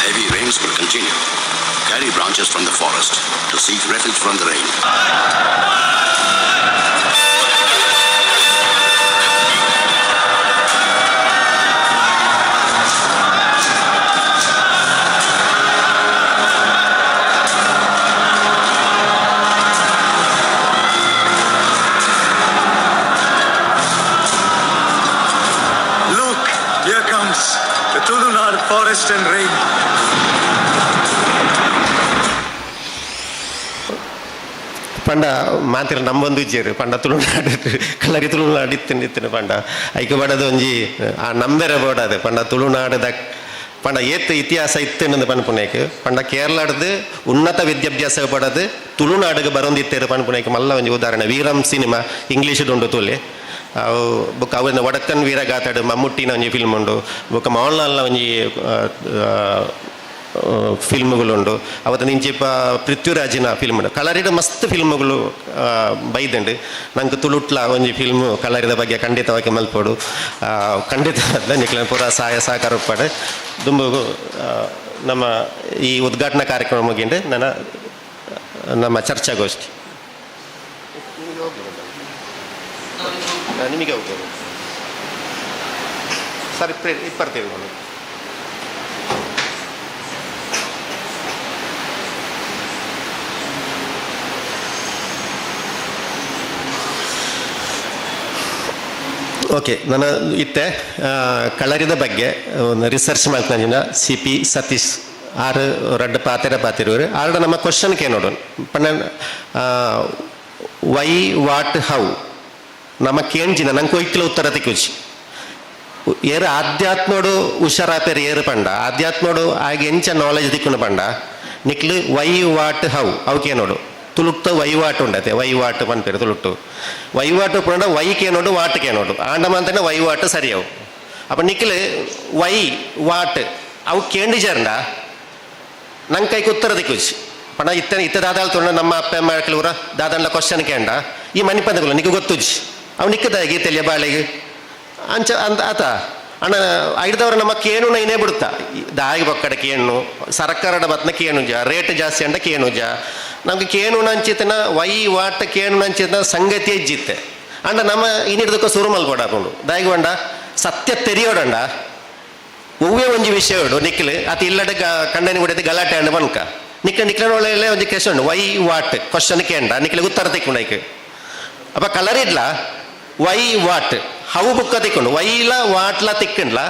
Heavy rains will continue. Carry branches from the forest to seek refuge from the rain. Look, here comes the Tulunar forest and rain. ಪಂಡ ಮಾತಿರ ನಮ್ಮೊಂದು ಇಜ್ಜೇರು ಪಂಡ ತುಳುನಾಡು ಕಲರಿ ತುಳುನಾಡು ಇತ್ತಿನ ಪಂಡ ಐಕೆ ಬಡದು ಒಂಜಿ ಆ ನಂಬೆರೆ ಬೋಡದು ಪಂಡ ತುಳುನಾಡದ ಪಂಡ ಏತ್ ಇತಿಹಾಸ ಇತ್ತೇನಂದು ಪನ್ಪುನೇಕ್ ಪಂಡ ಕೇರಳದ ಉನ್ನತ ವಿದ್ಯಾಭ್ಯಾಸ ಪಡದು ತುಳುನಾಡಿಗೆ ಬರೊಂದಿತ್ತೇರು ಪನ್ಪುನೇಕ್ ಮಲ್ಲ ಒಂಜಿ ಉದಾಹರಣೆ ವೀರಂ ಸಿನಿಮಾ ಇಂಗ್ಲೀಷುಡು ತುಲೆ ಅವು ಬುಕ್ ಅವನ ವಡಕ್ಕನ್ ವೀರಗಾತಾಡು ಮಮ್ಮುಟ್ಟಿನ ಒಂಜಿ ಫಿಲ್ಮ್ ಉಂಡು ಬುಕ್ ಮೋಹನ್ಲಾಲ್ನ ಒಂಜಿ ಫಿಲ್ಮ್ಗಳುಂಡು ಅವತ್ತು ನಿಂಚಿಪ್ಪ ಪೃಥ್ವಿರಾಜಿನ ಫಿಲ್ಮ್ ಉಂಡು ಕಲರಿದ ಮಸ್ತ್ ಫಿಲ್ಮ್ಗಳು ಬೈದಂಡು ನಂಗೆ ತುಳುಟ್ಲ ಒಂಜಿ ಫಿಲ್ಮು ಕಲರಿದ ಬಗ್ಗೆ ಖಂಡಿತವಾಗಿ ಮಲ್ಪೋಡು ಖಂಡಿತ ನಿಕ್ಲ ಪೂರ ಸಹಾಯ ಸಹಕಾರ ಉಪ್ಪಾಡು ದುಂಬು ನಮ್ಮ ಈ ಉದ್ಘಾಟನಾ ಕಾರ್ಯಕ್ರಮ ಮುಗಿಂಡು ನಮ್ಮ ಚರ್ಚಾಗೋಷ್ಠಿ ನಿಮಗೆ ಹೋಗ್ಬೋದು ಸರ್ ಇಪ್ಪರ್ತೇವೆ ನಾನು ಓಕೆ ನಾನು ಇತ್ತೆ ಕಲರಿದ ಬಗ್ಗೆ ಒಂದು ರಿಸರ್ಚ್ ಮಾಡ್ಕೊಂಡಿನ CP ಸತೀಶ್ ಆರು ರಡ್ಡು ಪಾತಿರೋರು ಆರ್ಡ ನಮ್ಮ ಕ್ವಶನ್ಗೆ ನೋಡು ಪಣ್ಣ ವೈ ವಾಟ್ ಹೌ ನಮ್ಮ ಕೇಂಜಿನ ನಂಗೆ ಕೊಯ್ಕಿಲ ಉತ್ತರ ತಿಕ್ಕುಚಿ ಏರು ಆಧ್ಯಾತ್ಮೋಡು ಹುಷಾರಾಪೇರು ಏರು ಪಂಡ ಆಧ್ಯಾತ್ಮೋಡು ಆಗ ಎಂಚ ನಾಲೆಜ್ ದಿಕ್ಕುನು ಪಂಡ ನಿಕ್ಲು ವೈ ವಾಟ್ ಹೌ ಅವಕ್ಕೆ ನೋಡು ತುಳುಕ್ತ ವಹಿವಾಟು ಉಂಡತೆ ವಹಿವಾಟು ಪನ್ಪೇರು ತುಳುಕ್ತು ವಹಿವಾಟು ಪಂಡ ವೈಕೆ ನೋಡು ವಾಟ್ಗೆ ನೋಡು ಆಂಡಮಂತನೆ ವಹಿವಾಟು ಸರಿಯವು ಅಪ್ಪ ನಿಕ್ಲು ವೈ ವಾಟ್ ಅವು ಕೇಂಡಿಜಾರಂಡ ನಂಗೆ ಕೈಗೆ ಉತ್ತರ ದಿಕ್ಕುಚಿ ಪಣ ಇತ್ತ ದಾದಾಲ್ ತೊಂಡ ನಮ್ಮ ಅಪ್ಪ ಅಮ್ಮ ಕೆಲವರ ದಾದಾಂಡ್ಲ ಕ್ವಶನ್ ಕೇಂಡ ಈ ಮಣಿಪಂದಗಳು ನಿಮಗೆ ಗೊತ್ತುಜಿ ಅವು ನಿಕ್ಕದ ಗೀತೆಲಿಯ ಬಾಳೆಗೆ ಅಂಚ ಅಂತ ಆತ ಅಣ್ಣ ಐದವರ ನಮ್ಮ ಕೇನು ನೈನೇ ಬಿಡುತ್ತಾ ದಾಗಿ ಬೊಕ್ಕಡ ಕೇಣು ಸರ್ಕಾರದ ಬತ್ನ ಕೇನುಜ ರೇಟ್ ಜಾಸ್ತಿ ಅಂಡ ಕೇನುಜ ನಮ್ಗೆ ಕೇನು ಅಂಚಿತನ ವೈ ವಾಟ ಕೇನು ಅಂಚಿತನ ಸಂಗತಿ ಇಜ್ಜಿತ್ತೆ ಅಂಡ ನಮ್ಮ ಇನ್ನಿಡ್ದಕ್ಕ ಸುರು ಮಲ್ಕೊಡಾಕೊಂಡು ದಾಗಿ ಬಂಡ ಸತ್ಯ ತೆರಿಯೋಡಂಡ ಒವ್ವೇ ಒಂಜಿ ವಿಷಯ ನಿಖಿಲ್ ಅತಿ ಇಲ್ಲಡೆ ಕಂಡನಿ ಬಿಡದೆ ಗಲಾಟೆ ಅಂಡ ಬನ್ಕ ನಿಖಿಲನೊಳ್ಳೆ ಒಂದು ಕ್ವೆಶನ್ ವೈ ವಾಟ್ ಕ್ವಶನ್ ಕೇಂಡ ನಿಖಿಲಿಗೆ ಉತ್ತರ ತಿಕ್ಕೊಂಡೈಕೆ ಅಪ್ಪ ಕಲರ್ ಇಡ್ಲ ವೈ ವಾಟ್ ಹವು ಬುಕ್ಕ ತಿಕ್ಕೊಂಡು ವೈಲ ವಾಟ್ಲ ತಿಕ್ಕಂಡ್ಲ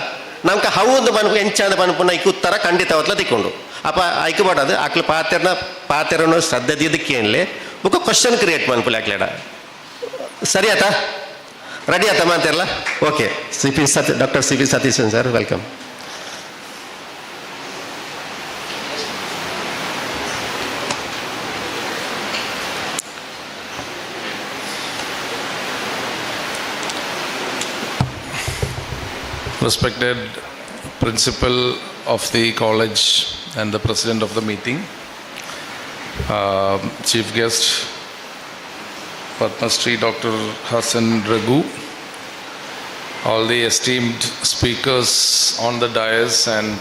ನಮ್ಗೆ ಹೌದು ಬನ್ಪು ಎಂಚಾದ ಬನ್ಪುನ ಐಕ್ ಉತ್ತರ ಖಂಡಿತವತ್ಲ ತಿಕ್ಕೊಂಡು ಅಪ್ಪ ಐಕ್ ಮಾಡೋದು ಆಕ್ಲ ಪಾತೆರನು ಶ್ರದ್ಧೆ ಇದಕ್ಕೇನ್ಲೆ ಬುಕ್ಕ ಕ್ವಶನ್ ಕ್ರಿಯೇಟ್ ಮನ್ಪುಲೆ ಆಕ್ಲೇಡ ಸರಿ ಆತಾ ರೆಡಿ ಆತ ಮಾತಾರಲ್ಲ okay doctor C P Satheeshan sir welcome. Respected principal of the college and the president of the meeting, chief guest Padma Shri Dr. Hassan Raghu, all the esteemed speakers on the dais and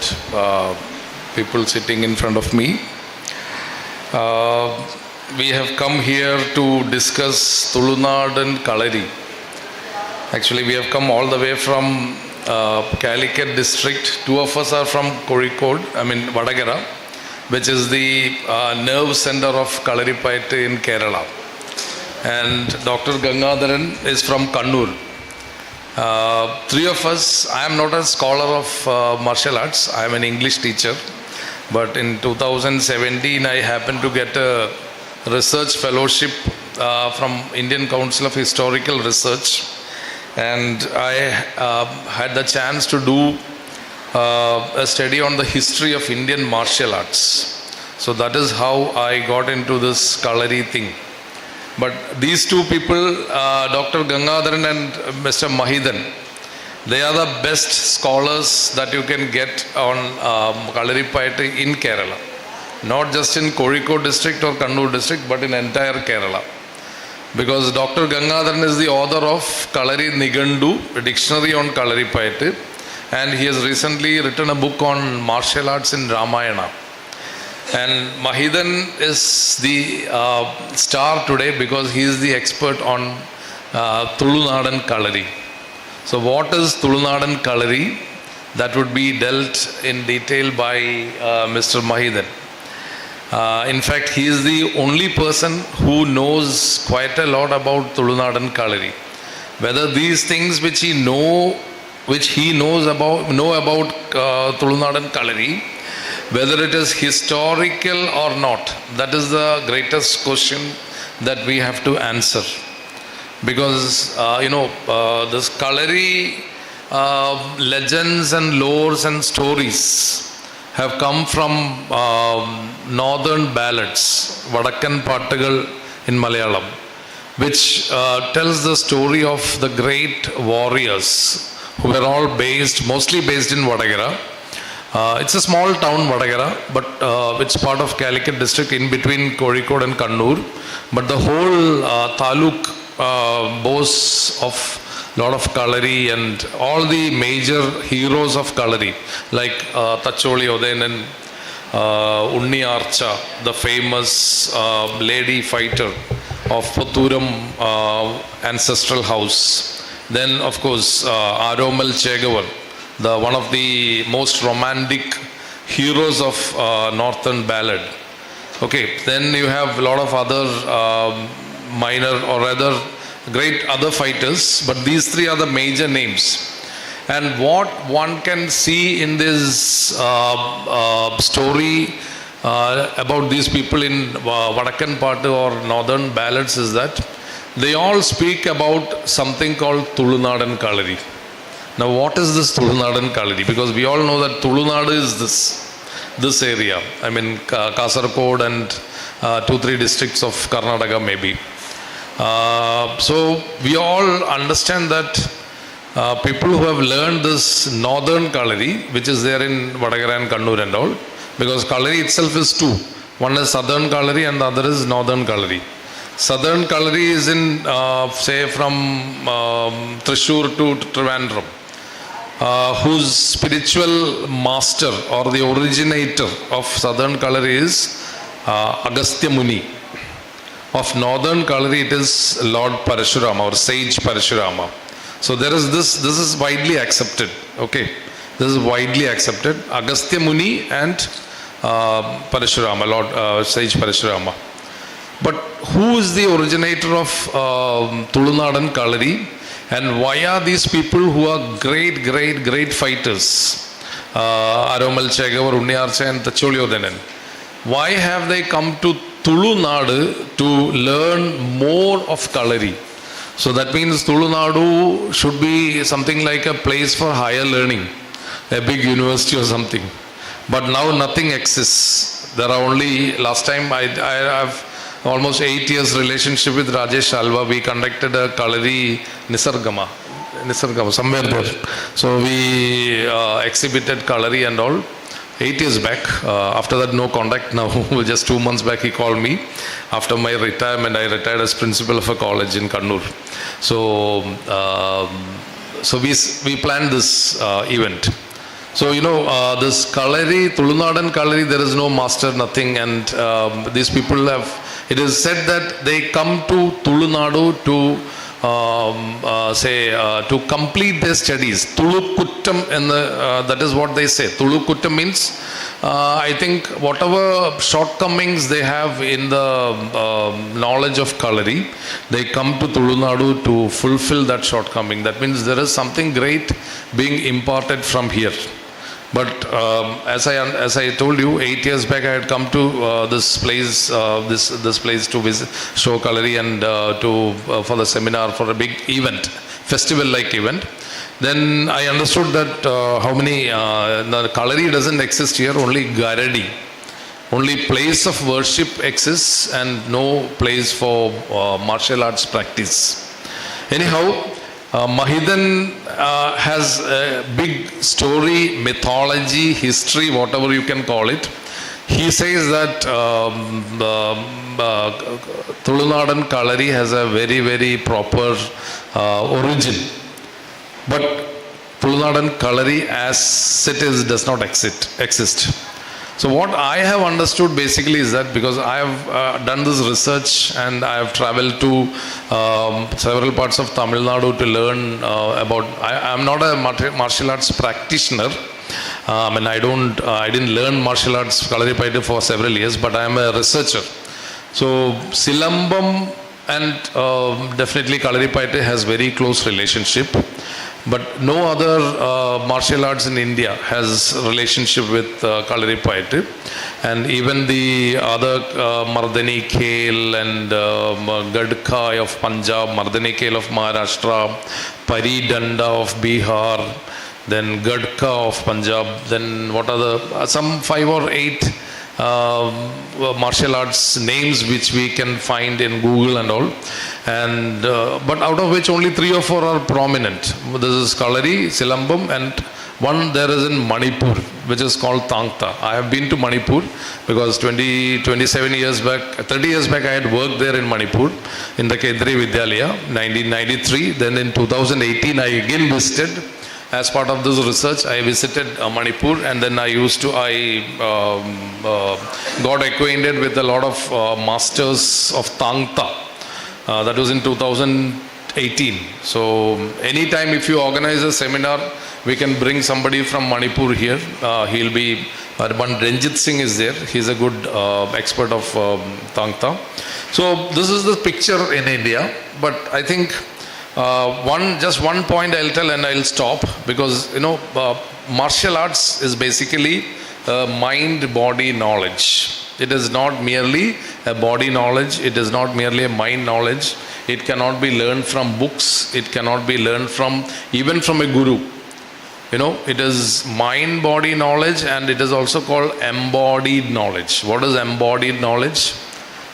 people sitting in front of me. We have come here to discuss Tulunad and Kalari. Actually, we have come all the way from Calicut district. Two of us are from Kozhikode, Vadagara, which is the nerve center of Kalaripayattu in Kerala. And Dr. Gangadharan is from Kannur. Three of us, I am not a scholar of martial arts, I am an English teacher. But in 2017, I happened to get a research fellowship from Indian Council of Historical Research. And I had the chance to do a study on the history of Indian martial arts. So that is how I got into this Kalari thing. But these two people, Dr. Gangadharan and Mr. Mahidan, they are the best scholars that you can get on Kalaripayattu in Kerala. Not just in Kozhikode district or Kannur district, but in entire Kerala. Because Dr. Gangadharan is the author of Kalari Nigandu, a dictionary on Kalaripayattu, and he has recently written a book on martial arts in Ramayana. And Mahidan is the star today because he is the expert on Tulunadan Kalari. So what is Tulunadan Kalari? That would be dealt in detail by Mr. Mahidan. In fact, he is the only person who knows quite a lot about Tulunadan Kalari. Whether these things which he knows about Tulunadan Kalari, whether it is historical or not, that is the greatest question that we have to answer. Because this Kalari legends and lores and stories have come from northern ballads, Vadakkan Pattugal in Malayalam, which tells the story of the great warriors who were all mostly based in Vadagara. It's a small town, Vadagara, but it's part of Calicut district in between Kozhikode and Kannur. But the whole taluk boasts of lot of Kalari and all the major heroes of Kalari like Tacholi Odayan, Unni Archa, the famous lady fighter of Pothuram ancestral house. Then of course Aromal Chegavar, one of the most romantic heroes of northern ballad. Okay, then you have a lot of other minor or rather great other fighters, but these three are the major names. And what one can see in this story about these people in Vadakkan Pattu or northern ballads is that they all speak about something called Tulunadan Kalari. Now what is this Tulunadan Kalari? Because we all know that Tulunadu is this area. Kasaragod and 2-3 districts of Karnataka maybe. So we all understand that people who have learned this northern Kalari, which is there in Vadagara and Kannur and all, because Kalari itself is two. One is Southern Kalari and the other is Northern Kalari. Southern Kalari is in, say, from Thrissur to Trivandrum, whose spiritual master or the originator of Southern Kalari is Agastya Muni. Of Northern Kalari, it is Lord Parashurama or Sage Parashurama. So there is this is widely accepted. Okay, this is widely accepted. Agastya Muni and Parashurama, Lord Sage Parashurama. But who is the originator of Tulunadan Kalari, and why are these people who are great fighters, Aromal Chegavar, Unniyarcha and Tacholiyodanan, why have they come to Tulunadu to learn more of Kalari? So that means Tulunadu should be something like a place for higher learning, a big university or something. But now nothing exists. There are only, last time I have almost 8 years relationship with Rajesh Alva. We conducted a Kalari Nisargama, somewhere there. So we exhibited Kalari and all. 8 years back. After that, no contact now. Just 2 months back, he called me. After my retirement, I retired as principal of a college in Kannur. So, we planned this event. So, this Kalari, Tulunadan Kalari, there is no master, nothing. And these people have, it is said that they come to Tulunadu to to complete their studies. Tulukuttam, and that is what they say. Tulukuttam means, I think, whatever shortcomings they have in the knowledge of Kalari, they come to Tulunadu to fulfill that shortcoming. That means there is something great being imparted from here. But as I told you, 8 years back, I had come to this place to visit, show Kalari, and for the seminar, for a big event, festival-like event. Then I understood that the Kalari doesn't exist here, only Garadi. Only place of worship exists and no place for martial arts practice. Anyhow, Mahidan has a big story, mythology, history, whatever you can call it. He says that Tulunadan Kalari has a very proper origin. But Tulunadan Kalari as it is does not exist. So what I have understood basically is that, because I have done this research and I have traveled to several parts of Tamil Nadu to learn about, I am not a martial arts practitioner. I didn't learn martial arts Kalari Paita for several years, but I am a researcher. So Silambam and definitely Kalari Paita has very close relationship. But no other martial arts in India has relationship with Kalari Paita. And even the other Mardani Khel and Gadka of Punjab, Mardani Khel of Maharashtra, Pari Danda of Bihar, then Gadka of Punjab, then what are the, some 5 or 8 martial arts names which we can find in Google and all, and but out of which only 3 or 4 are prominent. This is Kalari, Silambam, and one there is in Manipur, which is called Tangta. I have been to Manipur because 27 years back, 30 years back, I had worked there in Manipur in the Kendriya Vidyalaya, 1993. Then in 2018, I again visited. As part of this research, I visited Manipur, and then I got acquainted with a lot of masters of Tangta. That was in 2018. So anytime if you organize a seminar, we can bring somebody from Manipur here. He'll be, one Ranjit Singh is there. He's a good expert of Tangta. So this is the picture in India, but I think just one point I'll tell and I'll stop, because martial arts is basically mind-body knowledge. It is not merely a body knowledge, it is not merely a mind knowledge. It cannot be learned from books, it cannot be learned even from a guru. It is mind-body knowledge, and it is also called embodied knowledge. What is embodied knowledge?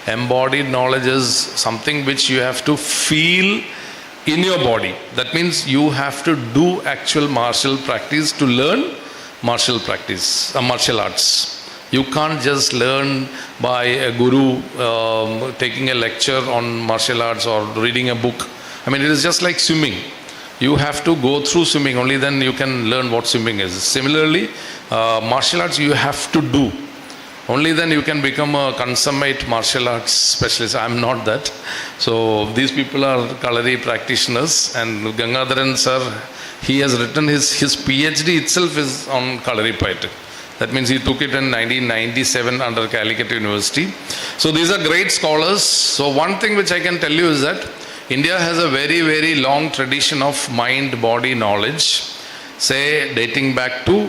Embodied knowledge is something which you have to feel in your body. That means you have to do actual martial practice to learn martial arts. You can't just learn by a guru taking a lecture on martial arts or reading a book. I mean, it is just like swimming. You have to go through swimming, only then you can learn what swimming is. Similarly, martial arts you have to do. Only then you can become a consummate martial arts specialist. I'm not that. So these people are Kalari practitioners, and Gangadharan sir, he has written his PhD itself is on Kalari Paite. That means he took it in 1997 under Calicut University. So these are great scholars. So one thing which I can tell you is that India has a very, very long tradition of mind-body knowledge, say dating back to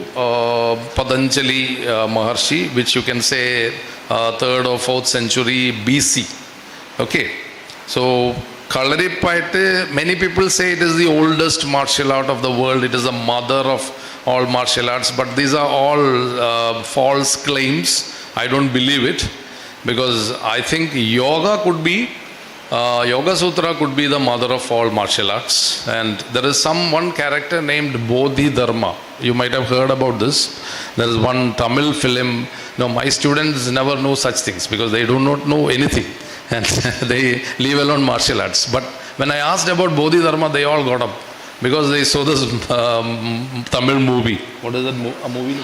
Patanjali Maharshi, which you can say 3rd or 4th century BC. Okay, so Kalari Paite, many people say it is the oldest martial art of the world. It is the mother of all martial arts, but these are all false claims. I don't believe it, because I think yoga could be Yoga Sutra could be the mother of all martial arts. And there is one character named Bodhidharma. You might have heard about this. There is one Tamil film. No, my students never know such things because they do not know anything. And they leave alone martial arts. But when I asked about Bodhidharma, they all got up because they saw this Tamil movie. What is that a movie?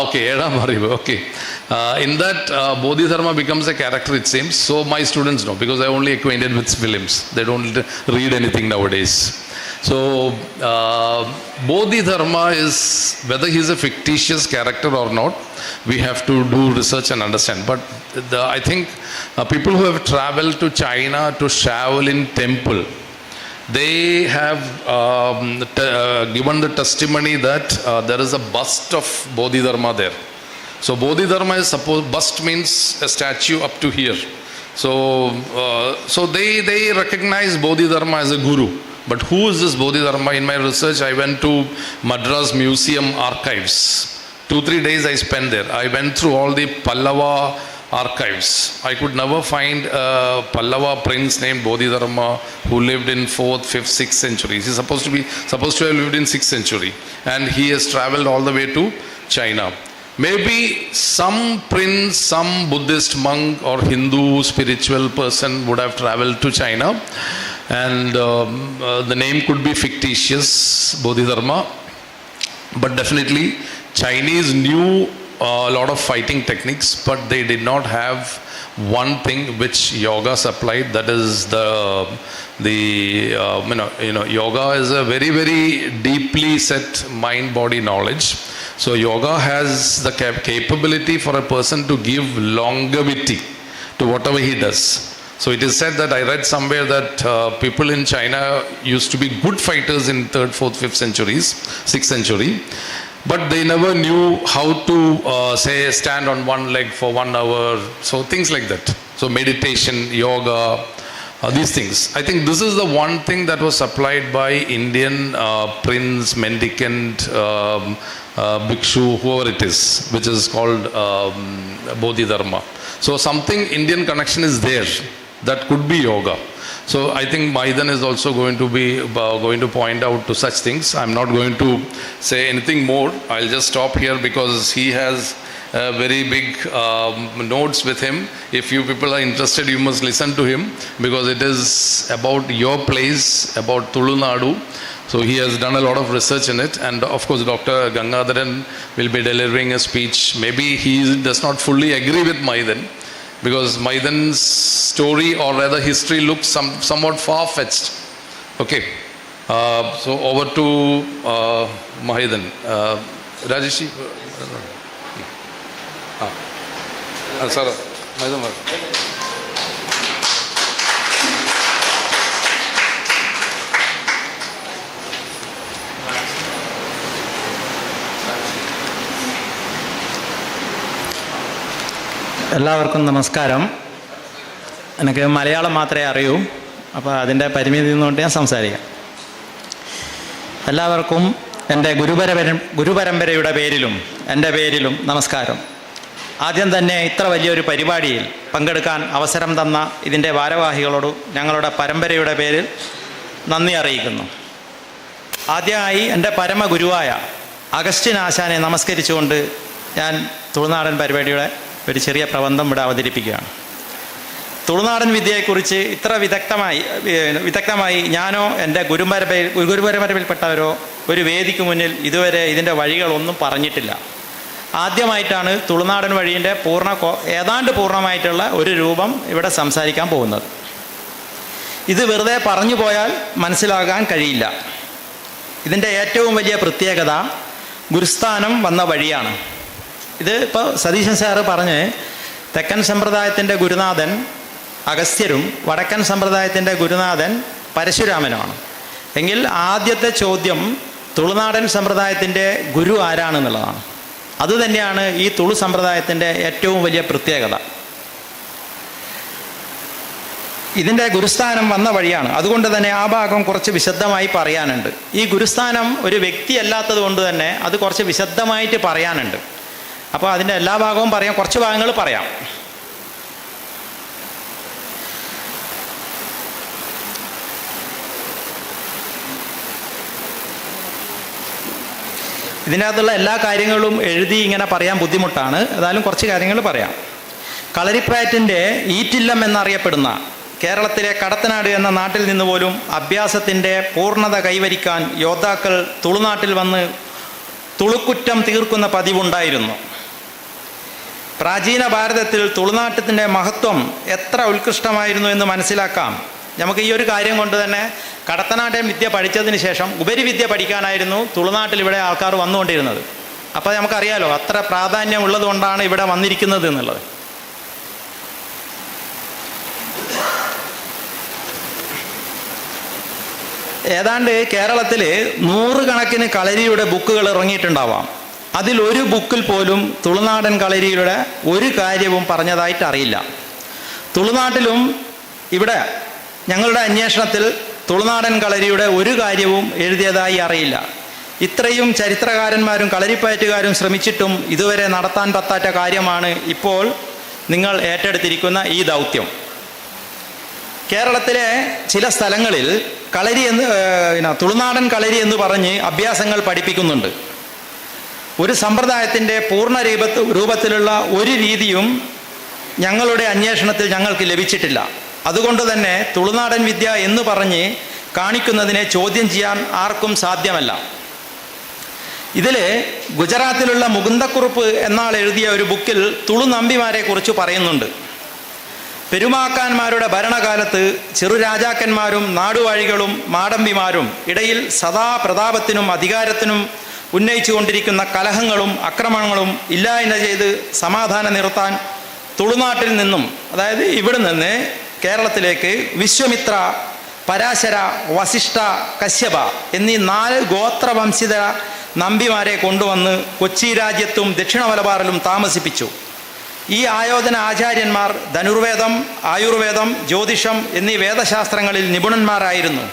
Okay, Eda Maribu. Okay. In that, Bodhidharma becomes a character, it seems. So my students know, because they're only acquainted with films. They don't read anything nowadays. So Bodhidharma is, whether he's a fictitious character or not, we have to do research and understand. But I think people who have traveled to China to Shaolin Temple, they have given the testimony that there is a bust of Bodhidharma there. So Bodhidharma is supposed, bust means a statue up to here. So they recognize Bodhidharma as a guru. But who is this Bodhidharma? In my research, I went to Madras Museum archives. 2-3 days I spent there. I went through all the Pallava archives. I could never find a Pallava prince named Bodhidharma who lived in 4th, 5th, 6th centuries. He's supposed to have lived in 6th century. And he has traveled all the way to China. Maybe some prince, some Buddhist monk or Hindu spiritual person would have traveled to China, and the name could be fictitious, Bodhidharma, but definitely Chinese knew a lot of fighting techniques, but they did not have one thing which yoga supplied, that is yoga is a very, very deeply set mind-body knowledge. So yoga has the capability for a person to give longevity to whatever he does. So it is said that I read somewhere that people in China used to be good fighters in 3rd, 4th, 5th centuries, 6th century, but they never knew how to stand on one leg for 1 hour. So things like that. So meditation, yoga, these things. I think this is the one thing that was supplied by Indian prince, mendicant, bhikshu, whoever it is, which is called Bodhidharma. So something Indian connection is there. That could be yoga. So I think Maidan is also going to point out to such things. I'm not going to say anything more. I'll just stop here because he has very big notes with him. If you people are interested, you must listen to him because it is about your place, about Tulunadu. So he has done a lot of research in it, and of course Dr. Gangadharan will be delivering a speech. Maybe he does not fully agree with Maidan, because Maidan's story or rather history looks somewhat far-fetched. Okay, so over to Maidan. Rajeshi? Sir, Maidan. എല്ലാവർക്കും നമസ്കാരം. എനിക്ക് മലയാളം മാത്രമേ അറിയൂ, അപ്പോൾ അതിൻ്റെ പരിമിതി നിന്നുകൊണ്ട് ഞാൻ സംസാരിക്കാം. എല്ലാവർക്കും എൻ്റെ ഗുരുപരമ്പരയുടെ പേരിലും എൻ്റെ പേരിലും നമസ്കാരം. ആദ്യം തന്നെ ഇത്ര വലിയൊരു പരിപാടിയിൽ പങ്കെടുക്കാൻ അവസരം തന്ന ഇതിൻ്റെ ഭാരവാഹികളോട് ഞങ്ങളുടെ പരമ്പരയുടെ പേരിൽ നന്ദി അറിയിക്കുന്നു. ആദ്യമായി എൻ്റെ പരമഗുരുവായ അഗസ്റ്റിൻ ആശാനെ നമസ്കരിച്ചുകൊണ്ട് ഞാൻ തുളുനാടൻ പരിപാടിയുടെ ഒരു ചെറിയ പ്രബന്ധം ഇവിടെ അവതരിപ്പിക്കുകയാണ്. തുളുനാടൻ വിദ്യയെക്കുറിച്ച് ഇത്ര വിദഗ്ധമായി ഞാനോ എൻ്റെ ഗുരുപരമ്പരയിൽപ്പെട്ടവരോ ഒരു വേദിക്ക് മുന്നിൽ ഇതുവരെ ഇതിൻ്റെ വഴികളൊന്നും പറഞ്ഞിട്ടില്ല. ആദ്യമായിട്ടാണ് തുളുനാടൻ വഴിയുടെ ഏതാണ്ട് പൂർണ്ണമായിട്ടുള്ള ഒരു രൂപം ഇവിടെ സംസാരിക്കാൻ പോകുന്നത്. ഇത് വെറുതെ പറഞ്ഞു പോയാൽ മനസ്സിലാകാൻ കഴിയില്ല. ഇതിൻ്റെ ഏറ്റവും വലിയ പ്രത്യേകത ഗുരുസ്ഥാനം വന്ന വഴിയാണ്. ഇത് ഇപ്പോൾ സതീശൻ സാറ് പറഞ്ഞ് തെക്കൻ സമ്പ്രദായത്തിൻ്റെ ഗുരുനാഥൻ അഗസ്ത്യരും വടക്കൻ സമ്പ്രദായത്തിൻ്റെ ഗുരുനാഥൻ പരശുരാമനുമാണ്. എങ്കിൽ ആദ്യത്തെ ചോദ്യം തുളുനാടൻ സമ്പ്രദായത്തിൻ്റെ ഗുരു ആരാണെന്നുള്ളതാണ്. അതുതന്നെയാണ് ഈ തുളു സമ്പ്രദായത്തിൻ്റെ ഏറ്റവും വലിയ പ്രത്യേകത. ഇതിൻ്റെ ഗുരുസ്ഥാനം വന്ന വഴിയാണ്. അതുകൊണ്ട് തന്നെ ആ ഭാഗം കുറച്ച് വിശദമായി പറയാനുണ്ട്. ഈ ഗുരുസ്ഥാനം ഒരു വ്യക്തി അല്ലാത്തത് കൊണ്ട് തന്നെ അത് കുറച്ച് വിശദമായിട്ട് പറയാനുണ്ട്. അപ്പോൾ അതിൻ്റെ എല്ലാ ഭാഗവും പറയാം, കുറച്ച് ഭാഗങ്ങൾ പറയാം. ഇതിനകത്തുള്ള എല്ലാ കാര്യങ്ങളും എഴുതി ഇങ്ങനെ പറയാൻ ബുദ്ധിമുട്ടാണ്. ഏതായാലും കുറച്ച് കാര്യങ്ങൾ പറയാം. കളരിപ്പയറ്റിൻ്റെ ഈറ്റില്ലം എന്നറിയപ്പെടുന്ന കേരളത്തിലെ കടത്തനാട് എന്ന നാട്ടിൽ നിന്ന് പോലും അഭ്യാസത്തിൻ്റെ പൂർണ്ണത കൈവരിക്കാൻ യോദ്ധാക്കൾ തുളുനാട്ടിൽ വന്ന് തുളുക്കുറ്റം തീർക്കുന്ന പതിവുണ്ടായിരുന്നു. പ്രാചീന ഭാരതത്തിൽ തുളുനാട്ടത്തിൻ്റെ മഹത്വം എത്ര ഉത്കൃഷ്ടമായിരുന്നു എന്ന് മനസ്സിലാക്കാം. നമുക്ക് ഈ ഒരു കാര്യം കൊണ്ട് തന്നെ കടത്തനാട്ടെ വിദ്യ പഠിച്ചതിന് ശേഷം ഉപരിവിദ്യ പഠിക്കാനായിരുന്നു തുളുനാട്ടിൽ ഇവിടെ ആൾക്കാർ വന്നുകൊണ്ടിരുന്നത്. അപ്പോൾ നമുക്കറിയാലോ അത്ര പ്രാധാന്യം ഉള്ളതുകൊണ്ടാണ് ഇവിടെ വന്നിരിക്കുന്നത് എന്നുള്ളത്. ഏതാണ്ട് കേരളത്തിൽ 100 കണക്കിന് കളരിയുടെ ബുക്കുകൾ ഇറങ്ങിയിട്ടുണ്ടാവാം. അതിലൊരു ബുക്കിൽ പോലും തുളുനാടൻ കളരിയുടെ ഒരു കാര്യവും പറഞ്ഞതായിട്ട് അറിയില്ല. തുളുനാട്ടിലും ഇവിടെ ഞങ്ങളുടെ അന്വേഷണത്തിൽ തുളുനാടൻ കളരിയുടെ ഒരു കാര്യവും എഴുതിയതായി അറിയില്ല. ഇത്രയും ചരിത്രകാരന്മാരും കളരിപ്പയറ്റുകാരും ശ്രമിച്ചിട്ടും ഇതുവരെ നടത്താൻ പറ്റാത്ത കാര്യമാണ് ഇപ്പോൾ നിങ്ങൾ ഏറ്റെടുത്തിരിക്കുന്ന ഈ ദൗത്യം. കേരളത്തിലെ ചില സ്ഥലങ്ങളിൽ തുളുനാടൻ കളരി എന്ന് പറഞ്ഞ് അഭ്യാസങ്ങൾ പഠിപ്പിക്കുന്നുണ്ട്. ഒരു സമ്പ്രദായത്തിൻ്റെ പൂർണ്ണ രൂപത്തിലുള്ള ഒരു രീതിയും ഞങ്ങളുടെ അന്വേഷണത്തിൽ ഞങ്ങൾക്ക് ലഭിച്ചിട്ടില്ല. അതുകൊണ്ട് തന്നെ തുളുനാടൻ വിദ്യ എന്ന് പറഞ്ഞ് കാണിക്കുന്നതിനെ ചോദ്യം ചെയ്യാൻ ആർക്കും സാധ്യമല്ല. ഇതിൽ ഗുജറാത്തിലുള്ള മുകുന്ദക്കുറുപ്പ് എന്നാൾ എഴുതിയ ഒരു ബുക്കിൽ തുളു നമ്പിമാരെ കുറിച്ച് പറയുന്നുണ്ട്. പെരുമാക്കാന്മാരുടെ ഭരണകാലത്ത് ചെറുരാജാക്കന്മാരും നാടുവാഴികളും മാടമ്പിമാരും ഇടയിൽ സദാ പ്രതാപത്തിനും അധികാരത്തിനും ഉന്നയിച്ചു കൊണ്ടിരിക്കുന്ന കലഹങ്ങളും അക്രമണങ്ങളും ഇല്ലായ്മ ചെയ്ത് സമാധാനം നിർത്താൻ തുളുനാട്ടിൽ നിന്നും, അതായത് ഇവിടെ നിന്ന് കേരളത്തിലേക്ക് വിശ്വമിത്ര, പരാശര, വസിഷ്ഠ, കശ്യപ എന്നീ 4 ഗോത്രവംശിത നമ്പിമാരെ കൊണ്ടുവന്ന് കൊച്ചി രാജ്യത്തും ദക്ഷിണ മലബാറിലും താമസിപ്പിച്ചു. ഈ ആയോധന ആചാര്യന്മാർ ധനുർവേദം, ആയുർവേദം, ജ്യോതിഷം എന്നീ വേദശാസ്ത്രങ്ങളിൽ നിപുണന്മാരായിരുന്നു.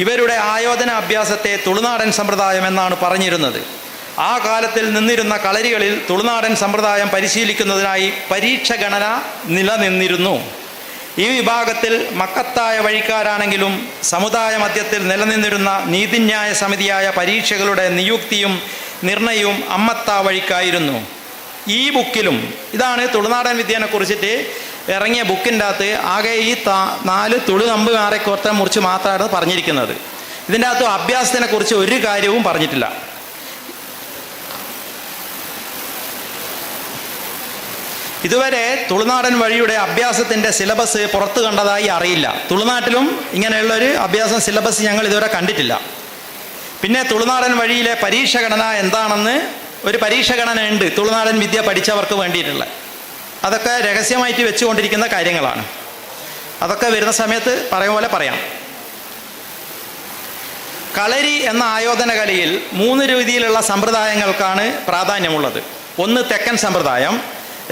ഇവരുടെ ആയോധന അഭ്യാസത്തെ തുളുനാടൻ സമ്പ്രദായം എന്നാണ് പറഞ്ഞിരുന്നത്. ആ കാലത്തിൽ നിന്നിരുന്ന കളരികളിൽ തുളുനാടൻ സമ്പ്രദായം പരിശീലിക്കുന്നതിനായി പരീക്ഷ ഗണന നിലനിന്നിരുന്നു. ഈ വിഭാഗത്തിൽ മക്കത്തായ വഴിക്കാരാണെങ്കിലും സമുദായ മധ്യത്തിൽ നിലനിന്നിരുന്ന നീതിന്യായ സമിതിയായ പരീക്ഷകളുടെ നിയുക്തിയും നിർണയവും അമ്മത്താ വഴിക്കായിരുന്നു. ഈ ബുക്കിലും ഇതാണ് തുളുനാടൻ വിദ്യനെ കുറിച്ചിട്ട് ഇറങ്ങിയ ബുക്കിൻ്റെ അകത്ത് ആകെ ഈ 4 തുളു നമ്പിമാരെ കുറിച്ച് മാത്രമാണ് പറഞ്ഞിരിക്കുന്നത്. ഇതിൻ്റെ അകത്ത് അഭ്യാസത്തിനെ കുറിച്ച് ഒരു കാര്യവും പറഞ്ഞിട്ടില്ല. ഇതുവരെ തുളുനാടൻ വഴിയുടെ അഭ്യാസത്തിൻ്റെ സിലബസ് പുറത്തു കണ്ടതായി അറിയില്ല. തുളുനാട്ടിലും ഇങ്ങനെയുള്ളൊരു അഭ്യാസം സിലബസ് ഞങ്ങൾ ഇതുവരെ കണ്ടിട്ടില്ല. പിന്നെ തുളുനാടൻ വഴിയിലെ പരീക്ഷഘടന എന്താണെന്ന് ഒരു പരീക്ഷഘടന ഉണ്ട് തുളുനാടൻ വിദ്യ പഠിച്ചവർക്ക് വേണ്ടിയിട്ടുള്ള. അതൊക്കെ രഹസ്യമായിട്ട് വെച്ചുകൊണ്ടിരിക്കുന്ന കാര്യങ്ങളാണ്. അതൊക്കെ വരുന്ന സമയത്ത് പറയും പോലെ പറയാം. കളരി എന്ന ആയോധന കലയിൽ 3 രീതിയിലുള്ള സമ്പ്രദായങ്ങൾക്കാണ് പ്രാധാന്യമുള്ളത്. 1 തെക്കൻ സമ്പ്രദായം,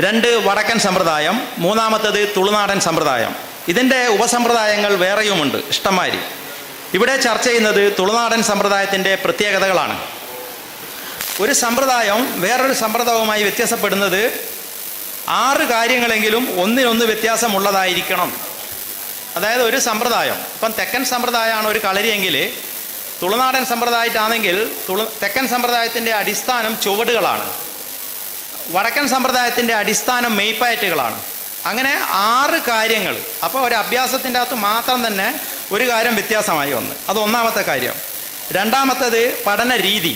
2 വടക്കൻ സമ്പ്രദായം, 3-മത്തേത് തുളുനാടൻ സമ്പ്രദായം. ഇതിൻ്റെ ഉപസമ്പ്രദായങ്ങൾ വേറെയുമുണ്ട് ഇഷ്ടംമാതിരി. ഇവിടെ ചർച്ച ചെയ്യുന്നത് തുളുനാടൻ സമ്പ്രദായത്തിൻ്റെ പ്രത്യേകതകളാണ്. ഒരു സമ്പ്രദായം വേറൊരു സമ്പ്രദായവുമായി വ്യത്യാസപ്പെടുന്നത് 6 കാര്യങ്ങളെങ്കിലും ഒന്നിനൊന്ന് വ്യത്യാസമുള്ളതായിരിക്കണം. അതായത് ഒരു സമ്പ്രദായം, ഇപ്പം തെക്കൻ സമ്പ്രദായമാണ് ഒരു കളരിയെങ്കിൽ തുളുനാടൻ സമ്പ്രദായത്തിലാണെങ്കിൽ തെക്കൻ സമ്പ്രദായത്തിൻ്റെ അടിസ്ഥാനം ചുവടുകളാണ്, വടക്കൻ സമ്പ്രദായത്തിൻ്റെ അടിസ്ഥാനം മെയ്പ്പയറ്റുകളാണ്. അങ്ങനെ 6 കാര്യങ്ങൾ. അപ്പോൾ ഒരു അഭ്യാസത്തിൻ്റെ അകത്ത് മാത്രം തന്നെ ഒരു കാര്യം വ്യത്യാസമായി വന്നു. അത് ഒന്നാമത്തെ കാര്യം. രണ്ടാമത്തേത് പഠന രീതി,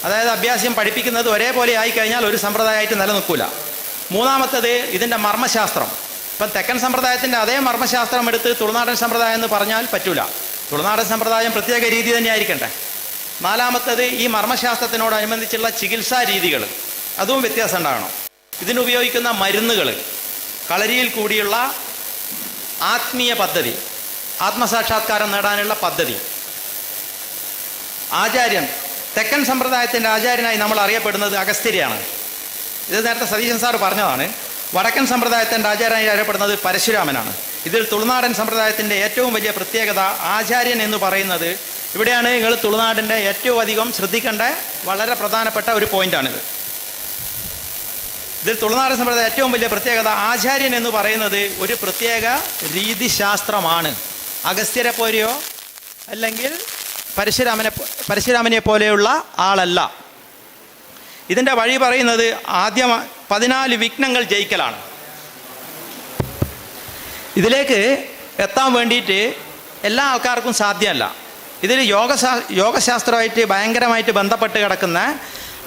അതായത് അഭ്യാസം പഠിപ്പിക്കുന്നത് ഒരേപോലെ ആയിക്കഴിഞ്ഞാൽ ഒരു സമ്പ്രദായമായിട്ട് നിലനിൽക്കില്ല. മൂന്നാമത്തേത് ഇതിൻ്റെ മർമ്മശാസ്ത്രം. ഇപ്പം തെക്കൻ സമ്പ്രദായത്തിൻ്റെ അതേ മർമ്മശാസ്ത്രം എടുത്ത് തുളുനാടൻ സമ്പ്രദായം എന്ന് പറഞ്ഞാൽ പറ്റൂല. തുളുനാടൻ സമ്പ്രദായം പ്രത്യേക രീതി തന്നെ ആയിരിക്കട്ടെ. നാലാമത്തേത് ഈ മർമ്മശാസ്ത്രത്തിനോടനുബന്ധിച്ചുള്ള ചികിത്സാ രീതികൾ, അതും വ്യത്യാസം ഉണ്ടാകണം. ഇതിനുപയോഗിക്കുന്ന മരുന്നുകൾ, കളരിയിൽ കൂടിയുള്ള ആത്മീയ പദ്ധതി, ആത്മസാക്ഷാത്കാരം നേടാനുള്ള പദ്ധതി. ആചാര്യൻ, തെക്കൻ സമ്പ്രദായത്തിൻ്റെ ആചാര്യനായി നമ്മൾ അറിയപ്പെടുന്നത് അഗസ്ത്യരെയാണ്. ഇത് നേരത്തെ സതീശൻ സാർ പറഞ്ഞതാണ്. വടക്കൻ സമ്പ്രദായത്തിൻ്റെ ആചാര്യനായി അറിയപ്പെടുന്നത് പരശുരാമനാണ്. ഇതിൽ തുളുനാടൻ സമ്പ്രദായത്തിൻ്റെ ഏറ്റവും വലിയ പ്രത്യേകത ആചാര്യൻ എന്ന് പറയുന്നത്, ഇവിടെയാണ് നിങ്ങൾ തുളുനാടിൻ്റെ ഏറ്റവും അധികം ശ്രദ്ധിക്കേണ്ട വളരെ പ്രധാനപ്പെട്ട ഒരു പോയിൻ്റാണിത്. ഇതിൽ തുളുനാടൻ സമ്പ്രദായം ഏറ്റവും വലിയ പ്രത്യേകത, ആചാര്യൻ എന്ന് പറയുന്നത് ഒരു പ്രത്യേക രീതിശാസ്ത്രമാണ്. അഗസ്ത്യരെ പോലെയോ അല്ലെങ്കിൽ പരശുരാമനെ പോലെയുള്ള ആളല്ല. ഇതിൻ്റെ വഴി പറയുന്നത് ആദ്യം 14 വിഘ്നങ്ങൾ ജയിക്കലാണ്. ഇതിലേക്ക് എത്താൻ വേണ്ടിയിട്ട് എല്ലാ ആൾക്കാർക്കും സാധ്യമല്ല. ഇതിൽ യോഗശാസ്ത്രമായിട്ട് ഭയങ്കരമായിട്ട് ബന്ധപ്പെട്ട് കിടക്കുന്ന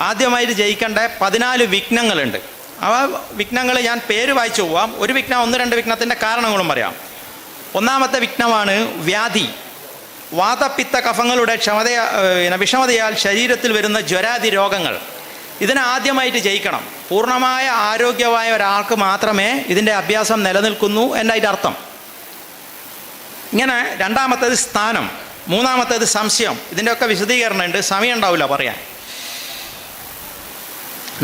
ആദ്യമായിട്ട് ജയിക്കേണ്ട 14 വിഘ്നങ്ങളുണ്ട്. ആ വിഘ്നങ്ങൾ ഞാൻ പേര് വായിച്ചു പോവാം. ഒരു വിഘ്നം, 1-2 വിഘ്നത്തിൻ്റെ കാരണങ്ങളും പറയാം. ഒന്നാമത്തെ വിഘ്നമാണ് വ്യാധി. വാതപിത്ത കഫങ്ങളുടെ വിഷമതയാൽ ശരീരത്തിൽ വരുന്ന ജ്വരാദി രോഗങ്ങൾ. ഇതിനെ ആദ്യമായിട്ട് ജയിക്കണം. പൂർണ്ണമായ ആരോഗ്യമായ ഒരാൾക്ക് മാത്രമേ ഇതിൻ്റെ അഭ്യാസം നിലനിൽക്കുന്നു എന്നതിൻ്റെ അർത്ഥം. ഇങ്ങനെ രണ്ടാമത്തേത് സ്ഥാനം, മൂന്നാമത്തേത് സംശയം. ഇതിൻ്റെയൊക്കെ വിശദീകരണമുണ്ട്, സമയം ഉണ്ടാവില്ല പറയാൻ.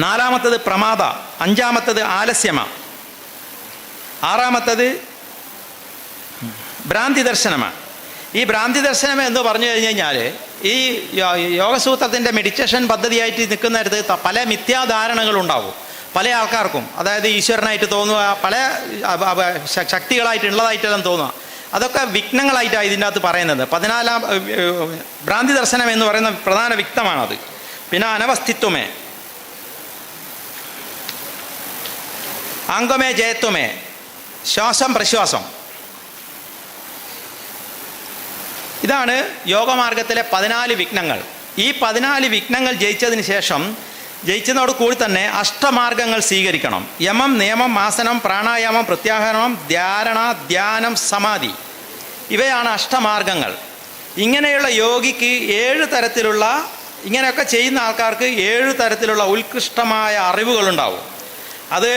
നാലാമത്തേത് പ്രമാദ, അഞ്ചാമത്തേത് ആലസ്യമ, ആറാമത്തേത് ഭ്രാന്തി ദർശനമാണ്. ഈ ഭ്രാന്തി ദർശനം എന്ന് പറഞ്ഞു കഴിഞ്ഞ് കഴിഞ്ഞാൽ ഈ യോഗസൂത്രത്തിൻ്റെ മെഡിറ്റേഷൻ പദ്ധതിയായിട്ട് നിൽക്കുന്നിടത്ത് പല മിഥ്യാധാരണകളുണ്ടാവും പല ആൾക്കാർക്കും. അതായത് ഈശ്വരനായിട്ട് തോന്നുക, പല ശക്തികളായിട്ടുള്ളതായിട്ടെല്ലാം തോന്നുക. അതൊക്കെ വിഘ്നങ്ങളായിട്ടാണ് ഇതിൻ്റെ അകത്ത് പറയുന്നത്. 14 ഭ്രാന്തി ദർശനം എന്ന് പറയുന്ന പ്രധാന വിഘ്നമാണത്. പിന്നെ അനവസ്ഥിത്വമേ, അംഗമേ ജയത്വമേ, ശ്വാസം പ്രശ്വാസം. ഇതാണ് യോഗമാർഗത്തിലെ 14 വിഘ്നങ്ങൾ. ഈ 14 വിഘ്നങ്ങൾ ജയിച്ചതിന് ശേഷം, ജയിച്ചതോട് കൂടി തന്നെ അഷ്ടമാർഗങ്ങൾ സ്വീകരിക്കണം. യമം, നിയമം, ആസനം, പ്രാണായാമം, പ്രത്യാഹാരം, ധാരണ, ധ്യാനം, സമാധി. ഇവയാണ് അഷ്ടമാർഗങ്ങൾ. ഇങ്ങനെയുള്ള യോഗിക്ക് 7 തരത്തിലുള്ള, ഇങ്ങനെയൊക്കെ ചെയ്യുന്ന ആൾക്കാർക്ക് 7 തരത്തിലുള്ള ഉത്കൃഷ്ടമായ അറിവുകളുണ്ടാവും. അത്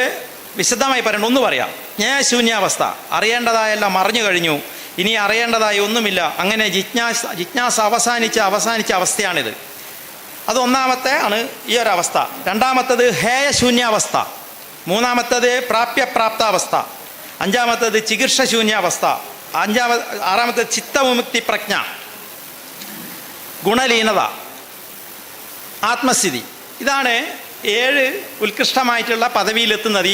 വിശദമായി പറയണം. ഒന്ന് പറയാം. ജ്ഞേയശൂന്യാവസ്ഥ, അറിയേണ്ടതായെല്ലാം അറിഞ്ഞു കഴിഞ്ഞു, ഇനി അറിയേണ്ടതായി ഒന്നുമില്ല. അങ്ങനെ ജിജ്ഞാസ അവസാനിച്ച അവസ്ഥയാണിത്. അത് ഒന്നാമത്തെ ആണ് ഈ ഒരവസ്ഥ. രണ്ടാമത്തത് ഹേയശൂന്യാവസ്ഥ, മൂന്നാമത്തത് പ്രാപ്താവസ്ഥ, അഞ്ചാമത്തത് ചികിത്സശൂന്യാവസ്ഥ, ആറാമത്തത് ചിത്തവിമുക്തി പ്രജ്ഞ, ഗുണലീനത, ആത്മസ്ഥിതി. ഇതാണ് 7 ഉത്കൃഷ്ടമായിട്ടുള്ള പദവിയിലെത്തുന്നത്.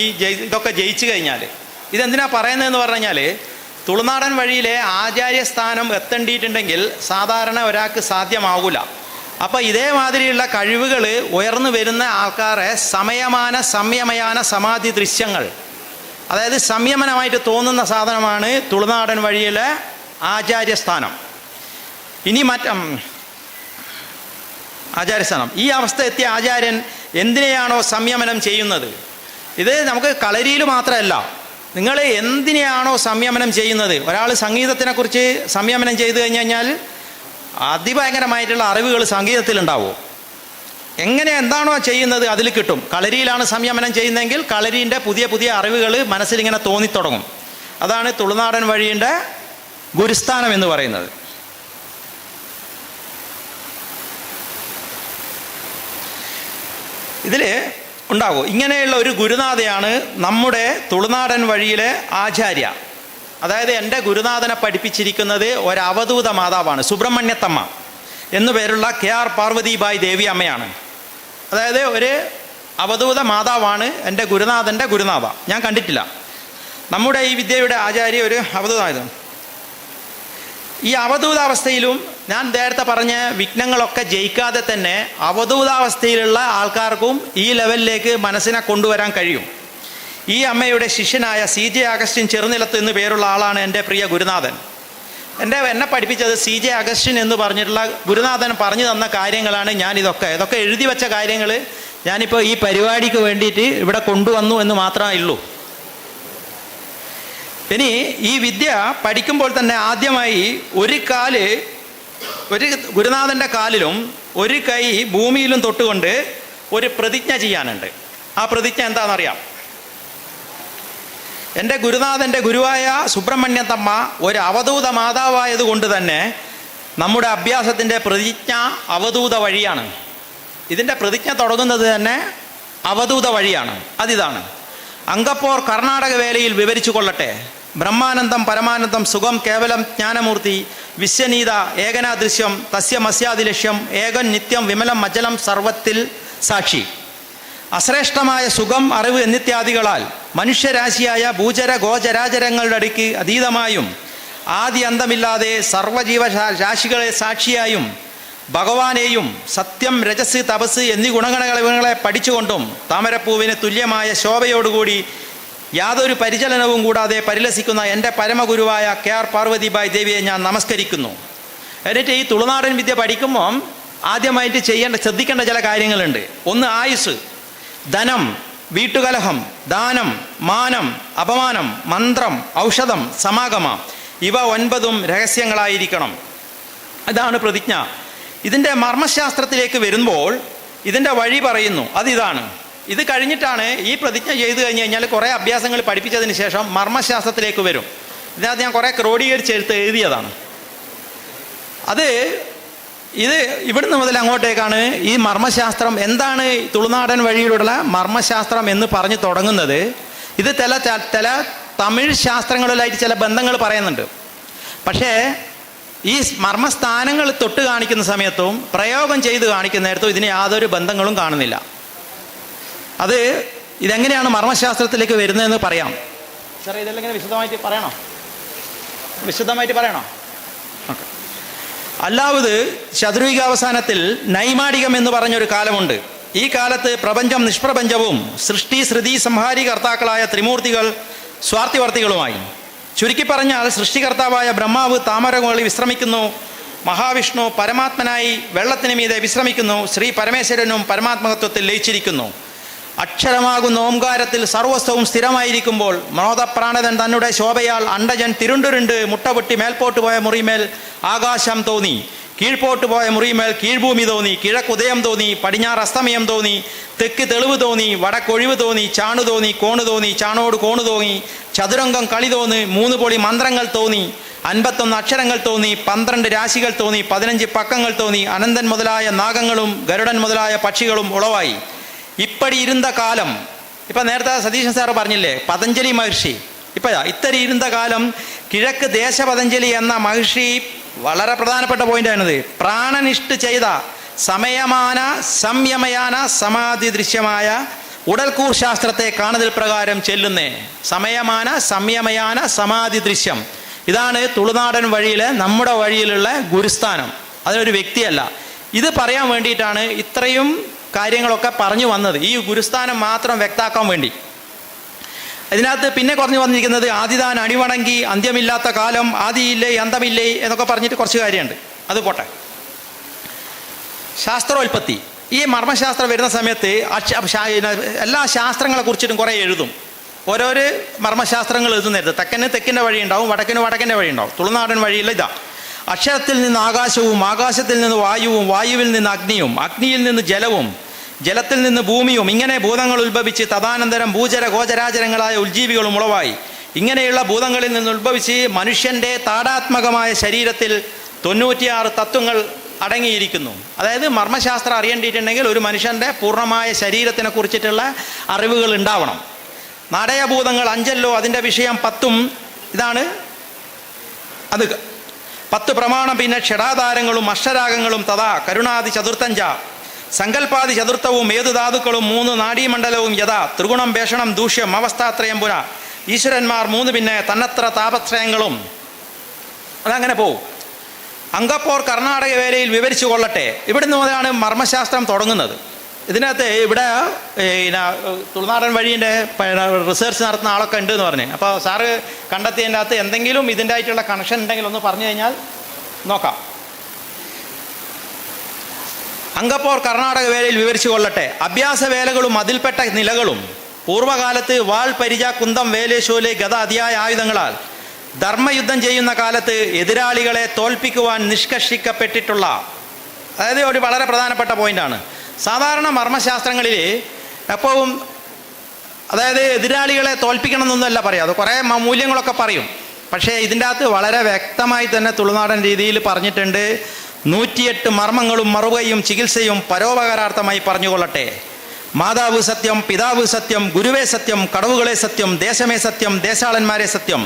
ഇതൊക്കെ ജയിച്ചു കഴിഞ്ഞാൽ. ഇതെന്തിനാ പറയുന്നതെന്ന് പറഞ്ഞു കഴിഞ്ഞാൽ, തുളുനാടൻ വഴിയിലെ ആചാര്യസ്ഥാനം എത്തേണ്ടിയിട്ടുണ്ടെങ്കിൽ സാധാരണ ഒരാൾക്ക് സാധ്യമാകില്ല. അപ്പോൾ ഇതേമാതിരിയുള്ള കഴിവുകൾ ഉയർന്നു വരുന്ന ആൾക്കാരെ സംയമയാന സമാധി ദൃശ്യങ്ങൾ, അതായത് സംയമനമായിട്ട് തോന്നുന്ന സാധനമാണ് തുളുനാടൻ വഴിയിലെ ആചാര്യസ്ഥാനം. ഇനി ആചാര്യസ്ഥാനം, ഈ അവസ്ഥ എത്തിയ ആചാര്യൻ എന്തിനെയാണോ സംയമനം ചെയ്യുന്നത്, ഇത് നമുക്ക് കളരിയിൽ മാത്രമല്ല, നിങ്ങൾ എന്തിനെയാണോ സംയമനം ചെയ്യുന്നത്. ഒരാൾ സംഗീതത്തിനെക്കുറിച്ച് സംയമനം ചെയ്തു കഴിഞ്ഞാൽ അതിഭയങ്കരമായിട്ടുള്ള അറിവുകൾ സംഗീതത്തിലുണ്ടാവും. എന്താണോ ചെയ്യുന്നത് അതിൽ കിട്ടും. കളരിയിലാണ് സംയമനം ചെയ്യുന്നതെങ്കിൽ കളരീൻ്റെ പുതിയ പുതിയ അറിവുകൾ മനസ്സിലിങ്ങനെ തോന്നിത്തുടങ്ങും. അതാണ് തുളുനാടൻ വഴിയുടെ ഗുരുസ്ഥാനം എന്ന് പറയുന്നത്. ഇതിൽ ഉണ്ടാകും ഇങ്ങനെയുള്ള ഒരു ഗുരുനാഥയാണ് നമ്മുടെ തുളുനാടൻ വഴിയിലെ ആചാര്യ. അതായത് എൻ്റെ ഗുരുനാഥനെ പഠിപ്പിച്ചിരിക്കുന്നത് ഒരു അവധൂത മാതാവാണ്, സുബ്രഹ്മണ്യത്തമ്മ എന്നു പേരുള്ള KR പാർവതിബായി ദേവി അമ്മയാണ്. അതായത് ഒരു അവധൂത മാതാവാണ് എൻ്റെ ഗുരുനാഥൻ്റെ ഗുരുനാഥ. ഞാൻ കണ്ടിട്ടില്ല. നമ്മുടെ ഈ വിദ്യയുടെ ആചാര്യ ഒരു അവധൂതമായത്. ഈ അവധൂതാവസ്ഥയിലും ഞാൻ നേരത്തെ പറഞ്ഞ വിഘ്നങ്ങളൊക്കെ ജയിക്കാതെ തന്നെ അവധൂതാവസ്ഥയിലുള്ള ആൾക്കാർക്കും ഈ ലെവലിലേക്ക് മനസ്സിനെ കൊണ്ടുവരാൻ കഴിയും. ഈ അമ്മയുടെ ശിഷ്യനായ CJ അഗസ്റ്റിൻ ചെറുനിലത്ത് എന്ന് പേരുള്ള ആളാണ് എൻ്റെ പ്രിയ ഗുരുനാഥൻ. എന്നെ പഠിപ്പിച്ചത് CJ അഗസ്റ്റിൻ എന്ന് പറഞ്ഞിട്ടുള്ള ഗുരുനാഥൻ പറഞ്ഞു തന്ന കാര്യങ്ങളാണ്. ഇതൊക്കെ എഴുതി വെച്ച കാര്യങ്ങൾ ഞാനിപ്പോൾ ഈ പരിപാടിക്ക് വേണ്ടിയിട്ട് ഇവിടെ കൊണ്ടുവന്നു എന്ന് മാത്രമേ ഉള്ളൂ. ഇനി ഈ വിദ്യ പഠിക്കുമ്പോൾ തന്നെ ആദ്യമായി ഒരു ഗുരുനാഥൻ്റെ കാലിലും ഒരു കൈ ഭൂമിയിലും തൊട്ടുകൊണ്ട് ഒരു പ്രതിജ്ഞ ചെയ്യാനുണ്ട്. ആ പ്രതിജ്ഞ എന്താണെന്നറിയാം? എൻ്റെ ഗുരുനാഥൻ്റെ ഗുരുവായ സുബ്രഹ്മണ്യത്തമ്മ ഒരു അവധൂത മാതാവായതുകൊണ്ട് തന്നെ നമ്മുടെ അഭ്യാസത്തിൻ്റെ പ്രതിജ്ഞ അവധൂത വഴിയാണ്. ഇതിൻ്റെ പ്രതിജ്ഞ തുടങ്ങുന്നത് തന്നെ അവധൂത വഴിയാണ്. അതിതാണ്: അങ്കപ്പോർ കർണാടക വേലയിൽ വിവരിച്ചു കൊള്ളട്ടെ. ബ്രഹ്മാനന്ദം പരമാനന്ദം സുഖം കേവലം ജ്ഞാനമൂർത്തി വിശ്വനീത ഏകനാദൃശ്യം തസ്യ മസ്യാദിലക്ഷ്യം ഏകൻ നിത്യം വിമലം അജലം സർവത്തിൽ സാക്ഷി. അശ്രേഷ്ഠമായ സുഖം അറിവ് എന്നിത്യാദികളാൽ മനുഷ്യരാശിയായ ഭൂചര ഗോചരാചരങ്ങളുടെ അടുക്ക് അതീതമായും ആദി അന്തമില്ലാതെ സർവജീവ രാശികളെ സാക്ഷിയായും ഭഗവാനെയും സത്യം രജസ് തപസ് എന്നീ ഗുണഗണങ്ങളെ പഠിച്ചുകൊണ്ടും താമരപ്പൂവിന് തുല്യമായ ശോഭയോടുകൂടി യാതൊരു പരിചലനവും കൂടാതെ പരിലസിക്കുന്ന എൻ്റെ പരമഗുരുവായ KR പാർവതിബായി ദേവിയെ ഞാൻ നമസ്കരിക്കുന്നു. എന്നിട്ട് ഈ തുളുനാടൻ വിദ്യ പഠിക്കുമ്പം ആദ്യമായിട്ട് ശ്രദ്ധിക്കേണ്ട ചില കാര്യങ്ങളുണ്ട്. ഒന്ന്, ആയുസ്, ധനം, വീട്ടുകലഹം, ദാനം, മാനം, അപമാനം, മന്ത്രം, ഔഷധം, സമാഗമ ഇവ 9 രഹസ്യങ്ങളായിരിക്കണം. ഇതാണ് പ്രതിജ്ഞ. ഇതിൻ്റെ മർമ്മശാസ്ത്രത്തിലേക്ക് വരുമ്പോൾ ഇതിൻ്റെ വഴി പറയുന്നു. അതിതാണ്. ഇത് കഴിഞ്ഞിട്ടാണ് ഈ പ്രതിജ്ഞ ചെയ്തു കഴിഞ്ഞ് കഴിഞ്ഞാൽ കുറേ അഭ്യാസങ്ങൾ പഠിപ്പിച്ചതിന് ശേഷം മർമ്മശാസ്ത്രത്തിലേക്ക് വരും. ഇതിനകത്ത് ഞാൻ കുറേ ക്രോഡീകരിച്ച് എഴുതിയതാണ്. ഇത് ഇവിടുന്ന് മുതൽ അങ്ങോട്ടേക്കാണ് ഈ മർമ്മശാസ്ത്രം എന്താണ് തുളുനാടൻ വഴിയിലുള്ള മർമ്മശാസ്ത്രം എന്ന് പറഞ്ഞു തുടങ്ങുന്നത്. ഇത് ചില തമിഴ് ശാസ്ത്രങ്ങളിലായിട്ട് ചില ബന്ധങ്ങൾ പറയുന്നുണ്ട്. പക്ഷേ ഈ മർമ്മസ്ഥാനങ്ങൾ തൊട്ട് കാണിക്കുന്ന സമയത്തും പ്രയോഗം ചെയ്ത് കാണിക്കുന്ന നേരത്തും ഇതിന് യാതൊരു ബന്ധങ്ങളും കാണുന്നില്ല. ഇതെങ്ങനെയാണ് മർമ്മശാസ്ത്രത്തിലേക്ക് വരുന്നതെന്ന് പറയാം. സാറേ, ഇതെല്ലാം ഇങ്ങനെ വിശദമായിട്ട് പറയണോ? ഓക്കെ. അല്ലാവുത് ശതുർവികാവസാനത്തിൽ നൈമാടികം എന്ന് പറഞ്ഞൊരു കാലമുണ്ട്. ഈ കാലത്ത് പ്രപഞ്ചം നിഷ്പ്രപഞ്ചവും സൃഷ്ടി ശ്രുതി സംഹാരി കർത്താക്കളായ ത്രിമൂർത്തികൾ സ്വാർത്ഥിവർത്തികളുമായി. ചുരുക്കി പറഞ്ഞാൽ സൃഷ്ടികർത്താവായ ബ്രഹ്മാവ് താമരമുകളിൽ വിശ്രമിക്കുന്നു, മഹാവിഷ്ണു പരമാത്മനായി വെള്ളത്തിന് മീതെ വിശ്രമിക്കുന്നു, ശ്രീ പരമേശ്വരനും പരമാത്മകത്വത്തിൽ ലയിച്ചിരിക്കുന്നു. അക്ഷരമാകുന്ന ഓംകാരത്തിൽ സർവസ്വവും സ്ഥിരമായിരിക്കുമ്പോൾ മനോദപ്രാണതൻ തന്നെ ശോഭയാൽ അണ്ടജൻ തിരുണ്ടുരുണ്ട് മുട്ടപൊട്ടി മേൽപോട്ട് പോയ മുറിമേൽ ആകാശം തോന്നി, കീഴ്പോട്ട് പോയ മുറിമേൽ കീഴ്ഭൂമി തോന്നി, കിഴക്കുദയം തോന്നി, പടിഞ്ഞാറ് അസ്തമയം തോന്നി, തെക്ക് തെളിവ് തോന്നി, വടക്കൊഴിവ് തോന്നി, ചാണു തോന്നി, കോണ് തോന്നി, ചാണോട് കോണ് തോന്നി, ചതുരംഗം കളി തോന്നി, 3 പൊടി മന്ത്രങ്ങൾ തോന്നി, 51 അക്ഷരങ്ങൾ തോന്നി, 12 രാശികൾ തോന്നി, 15 പക്കങ്ങൾ തോന്നി, അനന്തൻ മുതലായ നാഗങ്ങളും ഗരുഡൻ മുതലായ പക്ഷികളും ഉളവായി. ഇപ്പടി ഇരുന്ന കാലം, ഇപ്പം നേരത്തെ സതീശൻ സാറ് പറഞ്ഞില്ലേ പതഞ്ജലി മഹർഷി, ഇത്തരി ഇരുന്ന കാലം കിഴക്ക് ദേശപതഞ്ജലി എന്ന മഹർഷി വളരെ പ്രധാനപ്പെട്ട പോയിന്റാണിത്. പ്രാണനിഷ്ഠ ചെയ്ത സമയമാന സംയമയാന സമാധി ദൃശ്യമായ ഉടൽക്കൂർ ശാസ്ത്രത്തെ കാണുതൽ പ്രകാരം ചെല്ലുന്നേ. സമയമാന സംയമയാന സമാധി ദൃശ്യം, ഇതാണ് തുളുനാടൻ വഴിയിലെ നമ്മുടെ വഴിയിലുള്ള ഗുരുസ്ഥാനം. അതിനൊരു വ്യക്തിയല്ല. ഇത് പറയാൻ വേണ്ടിയിട്ടാണ് ഇത്രയും കാര്യങ്ങളൊക്കെ പറഞ്ഞു വന്നത്, ഈ ഗുരുസ്ഥാനം മാത്രം വ്യക്താക്കാൻ വേണ്ടി. ഇതിനകത്ത് പിന്നെ കുറഞ്ഞു വന്നിരിക്കുന്നത് ആദിതാൻ അണിവണങ്ങി അന്ത്യമില്ലാത്ത കാലം ആദിയില്ലേ അന്തമില്ലേ എന്നൊക്കെ പറഞ്ഞിട്ട് കുറച്ച് കാര്യമുണ്ട്. അത് പോട്ടെ. ശാസ്ത്രോൽപ്പത്തി. ഈ മർമ്മശാസ്ത്രം വരുന്ന സമയത്ത് എല്ലാ ശാസ്ത്രങ്ങളെ കുറിച്ചിട്ടും കുറേ എഴുതും. ഓരോരോ മർമ്മശാസ്ത്രങ്ങൾ എഴുതുന്നേരത്ത് തെക്കന് തെക്കിൻ്റെ വഴി ഉണ്ടാവും, വടക്കിന് വടക്കിൻ്റെ വഴി ഉണ്ടാവും. തുളുനാടൻ വഴിയിൽ ഇതാ: അക്ഷരത്തിൽ നിന്ന് ആകാശവും, ആകാശത്തിൽ നിന്ന് വായുവും, വായുവിൽ നിന്ന് അഗ്നിയും, അഗ്നിയിൽ നിന്ന് ജലവും, ജലത്തിൽ നിന്ന് ഭൂമിയും, ഇങ്ങനെ ഭൂതങ്ങൾ ഉത്ഭവിച്ച് തദാനന്തരം ഭൂചര ഗോചരാചരങ്ങളായ ഉൾജീവികളും ഉളവായി. ഇങ്ങനെയുള്ള ഭൂതങ്ങളിൽ നിന്ന് ഉത്ഭവിച്ച് മനുഷ്യൻ്റെ താടാത്മകമായ ശരീരത്തിൽ 96 തത്വങ്ങൾ അടങ്ങിയിരിക്കുന്നു. അതായത് മർമ്മശാസ്ത്രം അറിയേണ്ടിയിട്ടുണ്ടെങ്കിൽ ഒരു മനുഷ്യൻ്റെ പൂർണ്ണമായ ശരീരത്തിനെ കുറിച്ചിട്ടുള്ള അറിവുകൾ ഉണ്ടാവണം. നാടയഭൂതങ്ങൾ 5 അതിൻ്റെ വിഷയം 10 ഇതാണ്. അത് 10 പ്രമാണം. പിന്നെ ക്ഷടാധാരങ്ങളും അക്ഷരാഗങ്ങളും തഥാ കരുണാദി ചതുർത്ഥഞ്ച, സങ്കല്പാദി ചതുർത്ഥവും ഏതു ധാതുക്കളും 3 നാഡീമണ്ഡലവും യഥാ ത്രിഗുണം ഭേഷണം ദൂഷ്യം അവസ്ഥാത്രയം പുര, ഈശ്വരന്മാർ 3, പിന്നെ തന്നത്ര താപത്രയങ്ങളും, അതങ്ങനെ പോവും. അങ്കപ്പോർ കർണാടക വേലയിൽ വിവരിച്ചു കൊള്ളട്ടെ. ഇവിടുന്ന് മുതലാണ് മർമ്മശാസ്ത്രം തുടങ്ങുന്നത്. ഇതിനകത്ത് ഇവിടെ തുളുനാടൻ വഴീൻ്റെ റിസർച്ച് നടത്തുന്ന ആളൊക്കെ ഉണ്ട് എന്ന് പറഞ്ഞു. അപ്പോൾ സാറ് കണ്ടെത്തിയതിൻ്റെ അകത്ത് എന്തെങ്കിലും ഇതിൻ്റെ ആയിട്ടുള്ള കണക്ഷൻ ഉണ്ടെങ്കിൽ ഒന്ന് പറഞ്ഞു കഴിഞ്ഞാൽ നോക്കാം. അങ്കപ്പോർ കർണാടക വേലയിൽ വിവരിച്ചു കൊള്ളട്ടെ. അഭ്യാസ വേലകളും അതിൽപ്പെട്ട നിലകളും പൂർവ്വകാലത്ത് വാൾ, പരിച, കുന്തം, വേലേശൂല്, ഗദ അതിയായ ആയുധങ്ങളാൽ ധർമ്മയുദ്ധം ചെയ്യുന്ന കാലത്ത് എതിരാളികളെ തോൽപ്പിക്കുവാൻ നിഷ്കർഷിക്കപ്പെട്ടിട്ടുള്ള, അതായത് ഒരു വളരെ പ്രധാനപ്പെട്ട പോയിൻ്റാണ്. സാധാരണ മർമ്മശാസ്ത്രങ്ങളിൽ എപ്പോഴും അതായത് എതിരാളികളെ തോൽപ്പിക്കണം എന്നൊന്നുമല്ല പറയുക, അത് കുറേ മൂല്യങ്ങളൊക്കെ പറയും. പക്ഷേ ഇതിൻ്റെ അകത്ത് വളരെ വ്യക്തമായി തന്നെ തുളുനാടൻ രീതിയിൽ പറഞ്ഞിട്ടുണ്ട്. 108 മർമ്മങ്ങളും മറുകയും ചികിത്സയും പരോപകാരാർത്ഥമായി പറഞ്ഞുകൊള്ളട്ടെ. മാതാവ് സത്യം, പിതാവ് സത്യം, ഗുരുവേ സത്യം, കടവുകളെ സത്യം, ദേശമേ സത്യം, ദേശാളന്മാരെ സത്യം,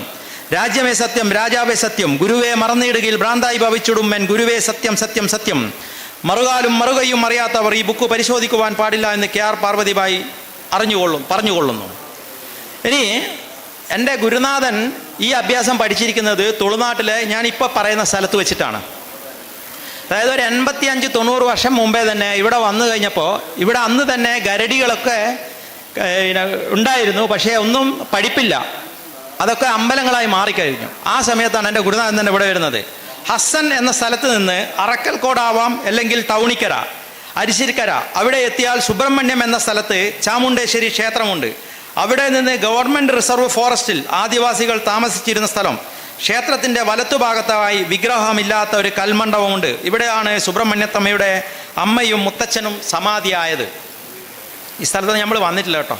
രാജ്യമേ സത്യം, രാജാവേ സത്യം, ഗുരുവേ മറന്നിടുകിൽ ഭ്രാന്തായി ഭവിച്ചിടും എൻ ഗുരുവേ സത്യം സത്യം സത്യം. മറുകാലും മറുകയും അറിയാത്തവർ ഈ ബുക്ക് പരിശോധിക്കുവാൻ പാടില്ല എന്ന് KR പാർവതിബായി പറഞ്ഞുകൊള്ളുന്നു. ഇനി എൻ്റെ ഗുരുനാഥൻ ഈ അഭ്യാസം പഠിച്ചിരിക്കുന്നത് തുളുനാട്ടിലെ ഞാനിപ്പോൾ പറയുന്ന സ്ഥലത്ത് വെച്ചിട്ടാണ്. അതായത് ഒരു 85-90 വർഷം മുമ്പേ തന്നെ ഇവിടെ വന്നു കഴിഞ്ഞപ്പോൾ ഇവിടെ അന്ന് തന്നെ ഗരടികളൊക്കെ ഉണ്ടായിരുന്നു. പക്ഷേ ഒന്നും പഠിപ്പില്ല, അതൊക്കെ അമ്പലങ്ങളായി മാറിക്കഴിഞ്ഞു. ആ സമയത്താണ് എൻ്റെ ഗുരുനാഥൻ തന്നെ ഇവിടെ വരുന്നത്. ഹസ്സൻ എന്ന സ്ഥലത്ത് നിന്ന് അറക്കൽക്കോടാവാം, അല്ലെങ്കിൽ ടൗണിക്കര, അരിശിരിക്കര, അവിടെ എത്തിയാൽ സുബ്രഹ്മണ്യം എന്ന സ്ഥലത്ത് ചാമുണ്ടേശ്വരി ക്ഷേത്രമുണ്ട്. അവിടെ നിന്ന് ഗവൺമെൻറ് റിസർവ് ഫോറസ്റ്റിൽ ആദിവാസികൾ താമസിച്ചിരുന്ന സ്ഥലം. ക്ഷേത്രത്തിൻ്റെ വലത്തുഭാഗത്തായി വിഗ്രഹമില്ലാത്ത ഒരു കൽമണ്ഡപമുണ്ട്. ഇവിടെയാണ് സുബ്രഹ്മണ്യത്തമ്മയുടെ അമ്മയും മുത്തച്ഛനും സമാധിയായത്. ഈ സ്ഥലത്ത് നമ്മൾ വന്നിട്ടില്ല കേട്ടോ.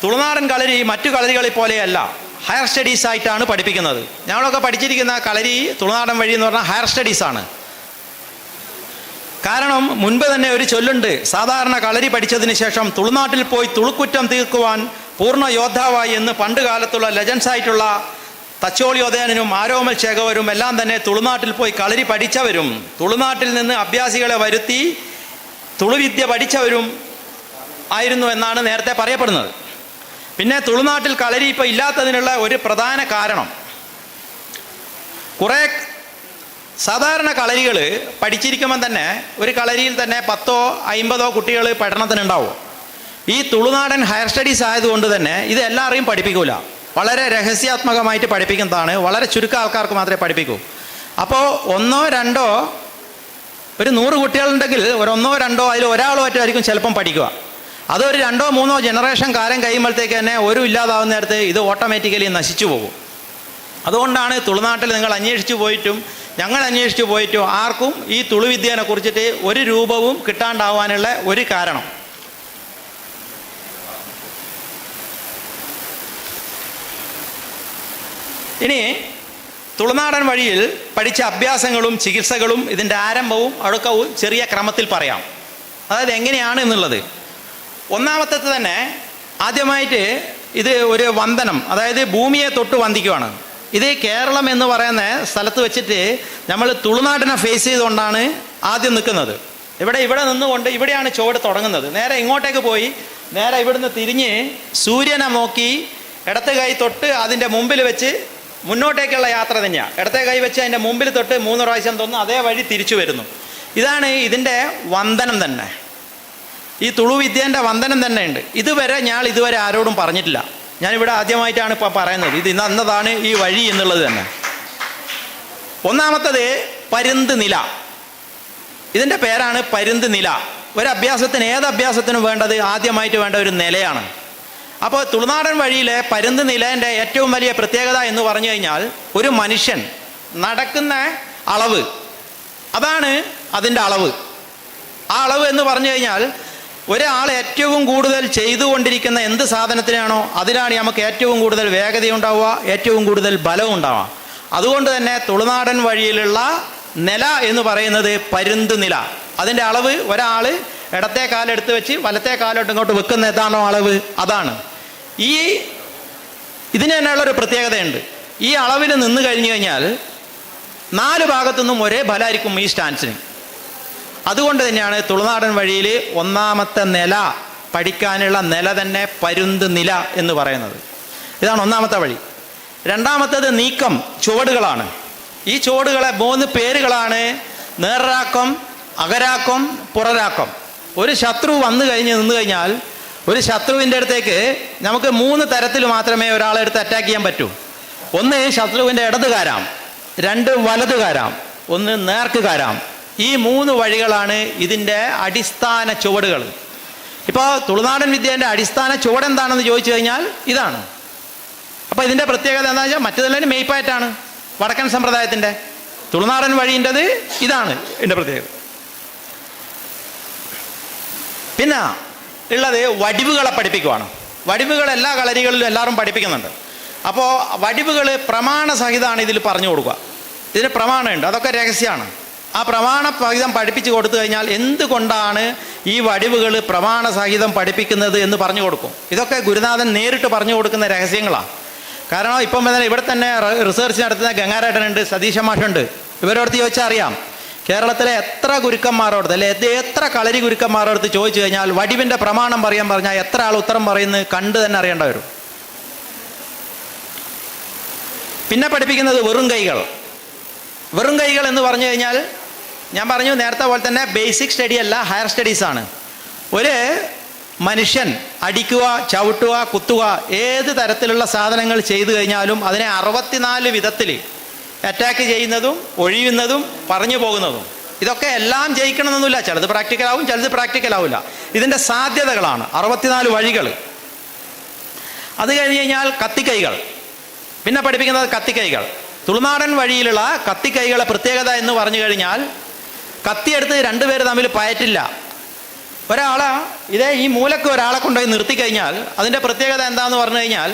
തുളുനാടൻ കളരി മറ്റു കളരികളെ പോലെയല്ല, ഹയർ സ്റ്റഡീസ് ആയിട്ടാണ് പഠിപ്പിക്കുന്നത്. ഞങ്ങളൊക്കെ പഠിച്ചിരിക്കുന്ന കളരി തുളുനാടൻ വഴി എന്ന് പറഞ്ഞാൽ ഹയർ സ്റ്റഡീസാണ്. കാരണം മുൻപ് തന്നെ ഒരു ചൊല്ലുണ്ട്, സാധാരണ കളരി പഠിച്ചതിന് ശേഷം തുളുനാട്ടിൽ പോയി തുളുക്കുറ്റം തീർക്കുവാൻ പൂർണ്ണ യോദ്ധാവായി എന്ന് പണ്ട് കാലത്തുള്ള ലെജൻസ് ആയിട്ടുള്ള തച്ചോളിയോദയനും ആരോമൽ ചേകവരും എല്ലാം തന്നെ തുളുനാട്ടിൽ പോയി കളരി പഠിച്ചവരും തുളുനാട്ടിൽ നിന്ന് അഭ്യാസികളെ വരുത്തി തുളുവിദ്യ പഠിച്ചവരും ആയിരുന്നു എന്നാണ് നേരത്തെ പറയപ്പെടുന്നത്. പിന്നെ തുളുനാട്ടിൽ കളരി ഇപ്പോൾ ഇല്ലാത്തതിനുള്ള ഒരു പ്രധാന കാരണം, കുറേ സാധാരണ കളരികൾ പഠിച്ചിരിക്കുമ്പോൾ തന്നെ ഒരു കളരിയിൽ തന്നെ 10-50 കുട്ടികൾ പഠനത്തിനുണ്ടാവും. ഈ തുളുനാടൻ ഹയർ സ്റ്റഡീസ് ആയതുകൊണ്ട് തന്നെ ഇത് എല്ലാവരെയും പഠിപ്പിക്കൂല, വളരെ രഹസ്യാത്മകമായിട്ട് പഠിപ്പിക്കുന്നതാണ്. വളരെ ചുരുക്കം ആൾക്കാർക്ക് മാത്രമേ പഠിപ്പിക്കൂ. അപ്പോൾ 1-2 ഒരു 100 കുട്ടികളുണ്ടെങ്കിൽ ഒരു 1-2 അതിൽ ഒരാളുമായിട്ടായിരിക്കും ചിലപ്പം പഠിക്കുക. അതൊരു 2-3 ജനറേഷൻ കാലം കഴിയുമ്പോഴത്തേക്ക് തന്നെ ഒരു ഇല്ലാതാവുന്ന നേരത്ത് ഇത് ഓട്ടോമാറ്റിക്കലി നശിച്ചു പോകും. അതുകൊണ്ടാണ് തുളുനാട്ടിൽ നിങ്ങൾ അന്വേഷിച്ചു പോയിട്ടും ഞങ്ങൾ അന്വേഷിച്ചു പോയിട്ടും ആർക്കും ഈ തുളുവിദ്യനെ കുറിച്ചിട്ട് ഒരു രൂപവും കിട്ടാണ്ടാവാനുള്ള ഒരു കാരണം. ഇനി തുളുനാടൻ വഴിയിൽ പഠിച്ച അഭ്യാസങ്ങളും ചികിത്സകളും ഇതിൻ്റെ ആരംഭവും ഒടുക്കവും ചെറിയ ക്രമത്തിൽ പറയാം. അതായത് എങ്ങനെയാണ് എന്നുള്ളത്. ഒന്നാമത്തേത് തന്നെ ആദ്യമായിട്ട് ഇത് ഒരു വന്ദനം, അതായത് ഭൂമിയെ തൊട്ട് വന്ദിക്കുവാണ്. ഇത് കേരളം എന്ന് പറയുന്ന സ്ഥലത്ത് വെച്ചിട്ട് നമ്മൾ തുളുനാടിനെ ഫേസ് ചെയ്തുകൊണ്ടാണ് ആദ്യം നിൽക്കുന്നത്. ഇവിടെ നിന്നുകൊണ്ട് ഇവിടെയാണ് ചുവട് തുടങ്ങുന്നത്. നേരെ ഇങ്ങോട്ടേക്ക് പോയി നേരെ ഇവിടുന്ന് തിരിഞ്ഞ് സൂര്യനെ നോക്കി ഇടത്തെ കൈ തൊട്ട് അതിൻ്റെ മുമ്പിൽ വെച്ച് മുന്നോട്ടേക്കുള്ള യാത്ര തന്നെയാണ്. ഇടത്തെ കൈ വെച്ച് അതിൻ്റെ മുമ്പിൽ തൊട്ട് 3 പ്രാവശ്യം തോന്നുന്നു, അതേ വഴി തിരിച്ചു വരുന്നു. ഇതാണ് ഇതിൻ്റെ വന്ദനം തന്നെ. ഈ തുളുവിദ്യേൻ്റെ വന്ദനം തന്നെ ഉണ്ട്. ഇതുവരെ ആരോടും പറഞ്ഞിട്ടില്ല. ഞാനിവിടെ ആദ്യമായിട്ടാണ് ഇപ്പോൾ പറയുന്നത്. ഇത് ഇന്നതാണ് ഈ വഴി എന്നുള്ളത് തന്നെ. ഒന്നാമത്തത് പരുന്ത് നില. ഇതിൻ്റെ പേരാണ് പരുന്ത് നില. ഒരു അഭ്യാസത്തിന്, ഏത് അഭ്യാസത്തിനും വേണ്ടത് ആദ്യമായിട്ട് വേണ്ട ഒരു നിലയാണ്. അപ്പോൾ തുളുനാടൻ വഴിയിലെ പരുന്ത് നിലേൻ്റെ ഏറ്റവും വലിയ പ്രത്യേകത എന്ന് പറഞ്ഞു കഴിഞ്ഞാൽ ഒരു മനുഷ്യൻ നടക്കുന്ന അളവ്, അതാണ് അതിൻ്റെ അളവ്. ആ അളവ് എന്ന് പറഞ്ഞു കഴിഞ്ഞാൽ ഒരാൾ ഏറ്റവും കൂടുതൽ ചെയ്തുകൊണ്ടിരിക്കുന്ന എന്ത് സാധനത്തിനാണോ അതിനാണ് നമുക്ക് ഏറ്റവും കൂടുതൽ വേഗതയുണ്ടാവുക, ഏറ്റവും കൂടുതൽ ബലവും ഉണ്ടാവുക. അതുകൊണ്ട് തന്നെ തുളുനാടൻ വഴിയിലുള്ള നില എന്ന് പറയുന്നത് പരുന്ത് നില. അതിൻ്റെ അളവ് ഒരാൾ ഇടത്തെ കാലെടുത്ത് വെച്ച് വലത്തെ കാലോട്ട് ഇങ്ങോട്ട് വെക്കുന്ന ഏതാണോ അളവ്, അതാണ്. ഇതിന് തന്നെയുള്ളൊരു പ്രത്യേകതയുണ്ട്. ഈ അളവിൽ നിന്ന് കഴിഞ്ഞു കഴിഞ്ഞാൽ 4 ഭാഗത്തുനിന്നും ഒരേ ബലമായിരിക്കും ഈ സ്റ്റാൻസിന്. അതുകൊണ്ട് തന്നെയാണ് തുളുനാടൻ വഴിയിൽ ഒന്നാമത്തെ നില പഠിക്കാനുള്ള നില തന്നെ പരുന്ത് നില എന്ന് പറയുന്നത്. ഇതാണ് ഒന്നാമത്തെ വഴി. രണ്ടാമത്തേത് നീക്കം, ചുവടുകളാണ്. ഈ ചുവടുകളെ 3 പേരുകളാണ് നേർരാക്കം, അകരാക്കം, പുറരാക്കം. ഒരു ശത്രു വന്നു നിന്ന് കഴിഞ്ഞാൽ ഒരു ശത്രുവിൻ്റെ അടുത്തേക്ക് നമുക്ക് 3 തരത്തിൽ മാത്രമേ ഒരാളെ അടുത്ത് അറ്റാക്ക് ചെയ്യാൻ പറ്റൂ. 1 ശത്രുവിൻ്റെ ഇടത് കാരാം, 2 വലത് കാരാം, 1 നേർക്ക് കാരാം. ഈ 3 വഴികളാണ് ഇതിൻ്റെ അടിസ്ഥാന ചുവടുകൾ. ഇപ്പോൾ തുളുനാടൻ വിദ്യേൻ്റെ അടിസ്ഥാന ചുവട് എന്താണെന്ന് ചോദിച്ചു കഴിഞ്ഞാൽ ഇതാണ്. അപ്പോൾ ഇതിൻ്റെ പ്രത്യേകത എന്താണെന്ന് വെച്ചാൽ മറ്റേതെല്ലാം മെയ്പ്പായിട്ടാണ് വടക്കൻ സമ്പ്രദായത്തിൻ്റെ. തുളുനാടൻ വഴീൻ്റെത് ഇതാണ് ഇതിൻ്റെ പ്രത്യേകത. പിന്നെ ഉള്ളത് വടിവുകളെ പഠിപ്പിക്കുവാണ്. വടിവുകൾ എല്ലാ കളരികളിലും എല്ലാവരും പഠിപ്പിക്കുന്നുണ്ട്. അപ്പോൾ വടിവുകൾ പ്രമാണസഹിതമാണ് ഇതിൽ പറഞ്ഞു കൊടുക്കുക. ഇതിന് പ്രമാണമുണ്ട്, അതൊക്കെ രഹസ്യമാണ്. ആ പ്രമാണസഹിതം പഠിപ്പിച്ച് കൊടുത്തു കഴിഞ്ഞാൽ എന്തുകൊണ്ടാണ് ഈ വടിവുകൾ പ്രമാണസഹിതം പഠിപ്പിക്കുന്നത് എന്ന് പറഞ്ഞു കൊടുക്കും. ഇതൊക്കെ ഗുരുനാഥൻ നേരിട്ട് പറഞ്ഞു കൊടുക്കുന്ന രഹസ്യങ്ങളാണ്. കാരണം ഇപ്പം ഇവിടെ തന്നെ റിസർച്ച് നടത്തുന്ന ഗംഗാരേട്ടനുണ്ട്, സതീശ മാഷുണ്ട്. ഇവരോടത്ത് ചോദിച്ചാൽ അറിയാം, കേരളത്തിലെ എത്ര ഗുരുക്കന്മാരോടത്ത് അല്ലെ എത്ര കളരി ഗുരുക്കന്മാരോടത്ത് ചോദിച്ചു കഴിഞ്ഞാൽ വടിവിൻ്റെ പ്രമാണം പറഞ്ഞാൽ എത്ര ആൾ ഉത്തരം പറയുന്നത് കണ്ട് തന്നെ അറിയേണ്ട വരും. പിന്നെ പഠിപ്പിക്കുന്നത് വെറും കൈകൾ. വെറും കൈകൾ എന്ന് പറഞ്ഞു കഴിഞ്ഞാൽ ഞാൻ പറഞ്ഞു നേരത്തെ പോലെ തന്നെ ബേസിക് സ്റ്റഡി അല്ല, ഹയർ സ്റ്റഡീസാണ്. ഒരു മനുഷ്യൻ അടിക്കുക, ചവിട്ടുക, കുത്തുക, ഏത് തരത്തിലുള്ള സാധനങ്ങൾ ചെയ്തു കഴിഞ്ഞാലും അതിനെ 64 വിധത്തിൽ അറ്റാക്ക് ചെയ്യുന്നതും ഒഴിയുന്നതും പറഞ്ഞു പോകുന്നതും. ഇതൊക്കെ എല്ലാം ജയിക്കണമെന്നൊന്നുമില്ല. ചിലത് പ്രാക്ടിക്കലാവും, ചിലത് പ്രാക്ടിക്കലാവില്ല. ഇതിൻ്റെ സാധ്യതകളാണ് 64 വഴികൾ. അത് കഴിഞ്ഞ് കഴിഞ്ഞാൽ കത്തിക്കൈകൾ. പിന്നെ പഠിപ്പിക്കുന്നത് കത്തിക്കൈകൾ. തുളുനാടൻ വഴിയിലുള്ള കത്തിക്കൈകളെ പ്രത്യേകത എന്ന് പറഞ്ഞു കഴിഞ്ഞാൽ കത്തിയെടുത്ത് 2 പേര് തമ്മിൽ പയറ്റില്ല. ഇതേ ഈ മൂലക്ക് ഒരാളെ കൊണ്ടുപോയി നിർത്തി കഴിഞ്ഞാൽ അതിൻ്റെ പ്രത്യേകത എന്താണെന്ന് പറഞ്ഞു കഴിഞ്ഞാൽ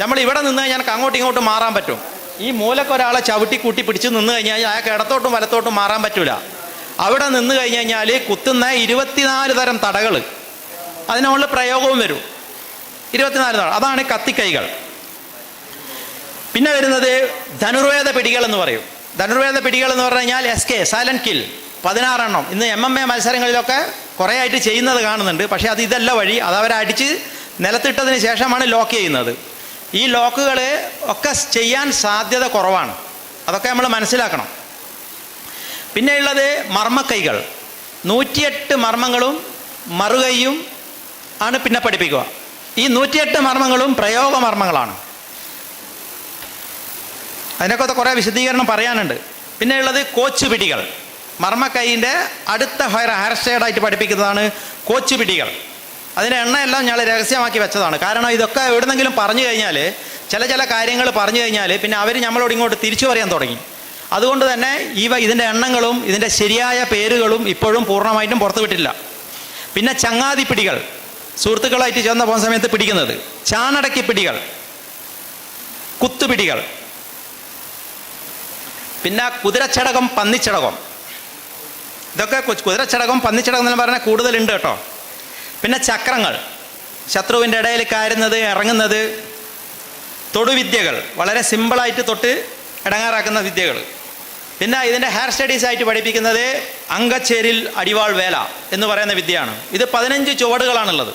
നമ്മൾ ഇവിടെ നിന്ന് കഴിഞ്ഞാൽ അങ്ങോട്ടും ഇങ്ങോട്ടും മാറാൻ പറ്റും. ഈ മൂലക്ക് ഒരാളെ ചവിട്ടി കൂട്ടി പിടിച്ച് നിന്ന് കഴിഞ്ഞാൽ അയാൾക്ക് ഇടത്തോട്ടും വലത്തോട്ടും മാറാൻ പറ്റില്ല. അവിടെ നിന്ന് കഴിഞ്ഞ് കഴിഞ്ഞാൽ കുത്തുന്ന 24 തരം തടകൾ, അതിനുള്ള പ്രയോഗവും വരും. 24 തട, അതാണ് കത്തിക്കൈകൾ. പിന്നെ വരുന്നത് ധനുർവേദ പിടികൾ എന്ന് പറയും. ധനുർവേദ പിടികൾ എന്ന് പറഞ്ഞു കഴിഞ്ഞാൽ SK സൈലന്റ് കിൽ 16 എണ്ണം. ഇന്ന് MMA മത്സരങ്ങളിലൊക്കെ കുറേ ആയിട്ട് ചെയ്യുന്നത് കാണുന്നുണ്ട്. പക്ഷേ ഇതല്ല വഴി. അത് അവരടിച്ച് നിലത്തിട്ടതിന് ശേഷമാണ് ലോക്ക് ചെയ്യുന്നത്. ഈ ലോക്കുകൾ ഒക്കെ ചെയ്യാൻ സാധ്യത കുറവാണ്. അതൊക്കെ നമ്മൾ മനസ്സിലാക്കണം. പിന്നെയുള്ളത് മർമ്മക്കൈകൾ. 108 മർമ്മങ്ങളും മറുകൈയും ആണ് പിന്നെ പഠിപ്പിക്കുക. ഈ 108 മർമ്മങ്ങളും പ്രയോഗ മർമ്മങ്ങളാണ്. അതിനൊക്കെ കുറേ വിശദീകരണം പറയാനുണ്ട്. പിന്നെയുള്ളത് കോച്ചുപിടികൾ. മർമ്മക്കൈൻ്റെ അടുത്ത ഹയർ സ്റ്റേഡായിട്ട് പഠിപ്പിക്കുന്നതാണ് കോച്ചുപിടികൾ. അതിൻ്റെ എണ്ണയെല്ലാം ഞങ്ങൾ രഹസ്യമാക്കി വെച്ചതാണ്. കാരണം ഇതൊക്കെ എവിടെന്നെങ്കിലും പറഞ്ഞു കഴിഞ്ഞാൽ ചില കാര്യങ്ങൾ പറഞ്ഞു കഴിഞ്ഞാൽ പിന്നെ അവർ നമ്മളോട് ഇങ്ങോട്ട് തിരിച്ചു പറയാൻ തുടങ്ങി. അതുകൊണ്ട് തന്നെ ഇതിൻ്റെ എണ്ണങ്ങളും ഇതിൻ്റെ ശരിയായ പേരുകളും ഇപ്പോഴും പൂർണ്ണമായിട്ടും പുറത്തു വിട്ടില്ല. പിന്നെ ചങ്ങാതി പിടികൾ, സുഹൃത്തുക്കളായിട്ട് ചേർന്ന് പോകുന്ന സമയത്ത് പിടിക്കുന്നത്. ചാണടക്കി പിടികൾ, കുത്തുപിടികൾ. പിന്നെ കുതിരച്ചടകം, പന്നിച്ചടകം. ഇതൊക്കെ കുതിരച്ചടകം, പന്നിച്ചടകം എന്ന് പറഞ്ഞാൽ കൂടുതലുണ്ട് കേട്ടോ. പിന്നെ ചക്രങ്ങൾ, ശത്രുവിൻ്റെ ഇടയിൽ കയറുന്നത്, ഇറങ്ങുന്നത്. തൊടുവിദ്യകൾ, വളരെ സിമ്പിളായിട്ട് തൊട്ട് ഇടങ്ങാറാക്കുന്ന വിദ്യകൾ. പിന്നെ ഇതിൻ്റെ ഹയർ സ്റ്റഡീസായിട്ട് പഠിപ്പിക്കുന്നത് അങ്കച്ചേരിൽ അടിവാൾ വേല എന്ന് പറയുന്ന വിദ്യയാണ്. ഇത് 15 ചുവടുകളാണുള്ളത്.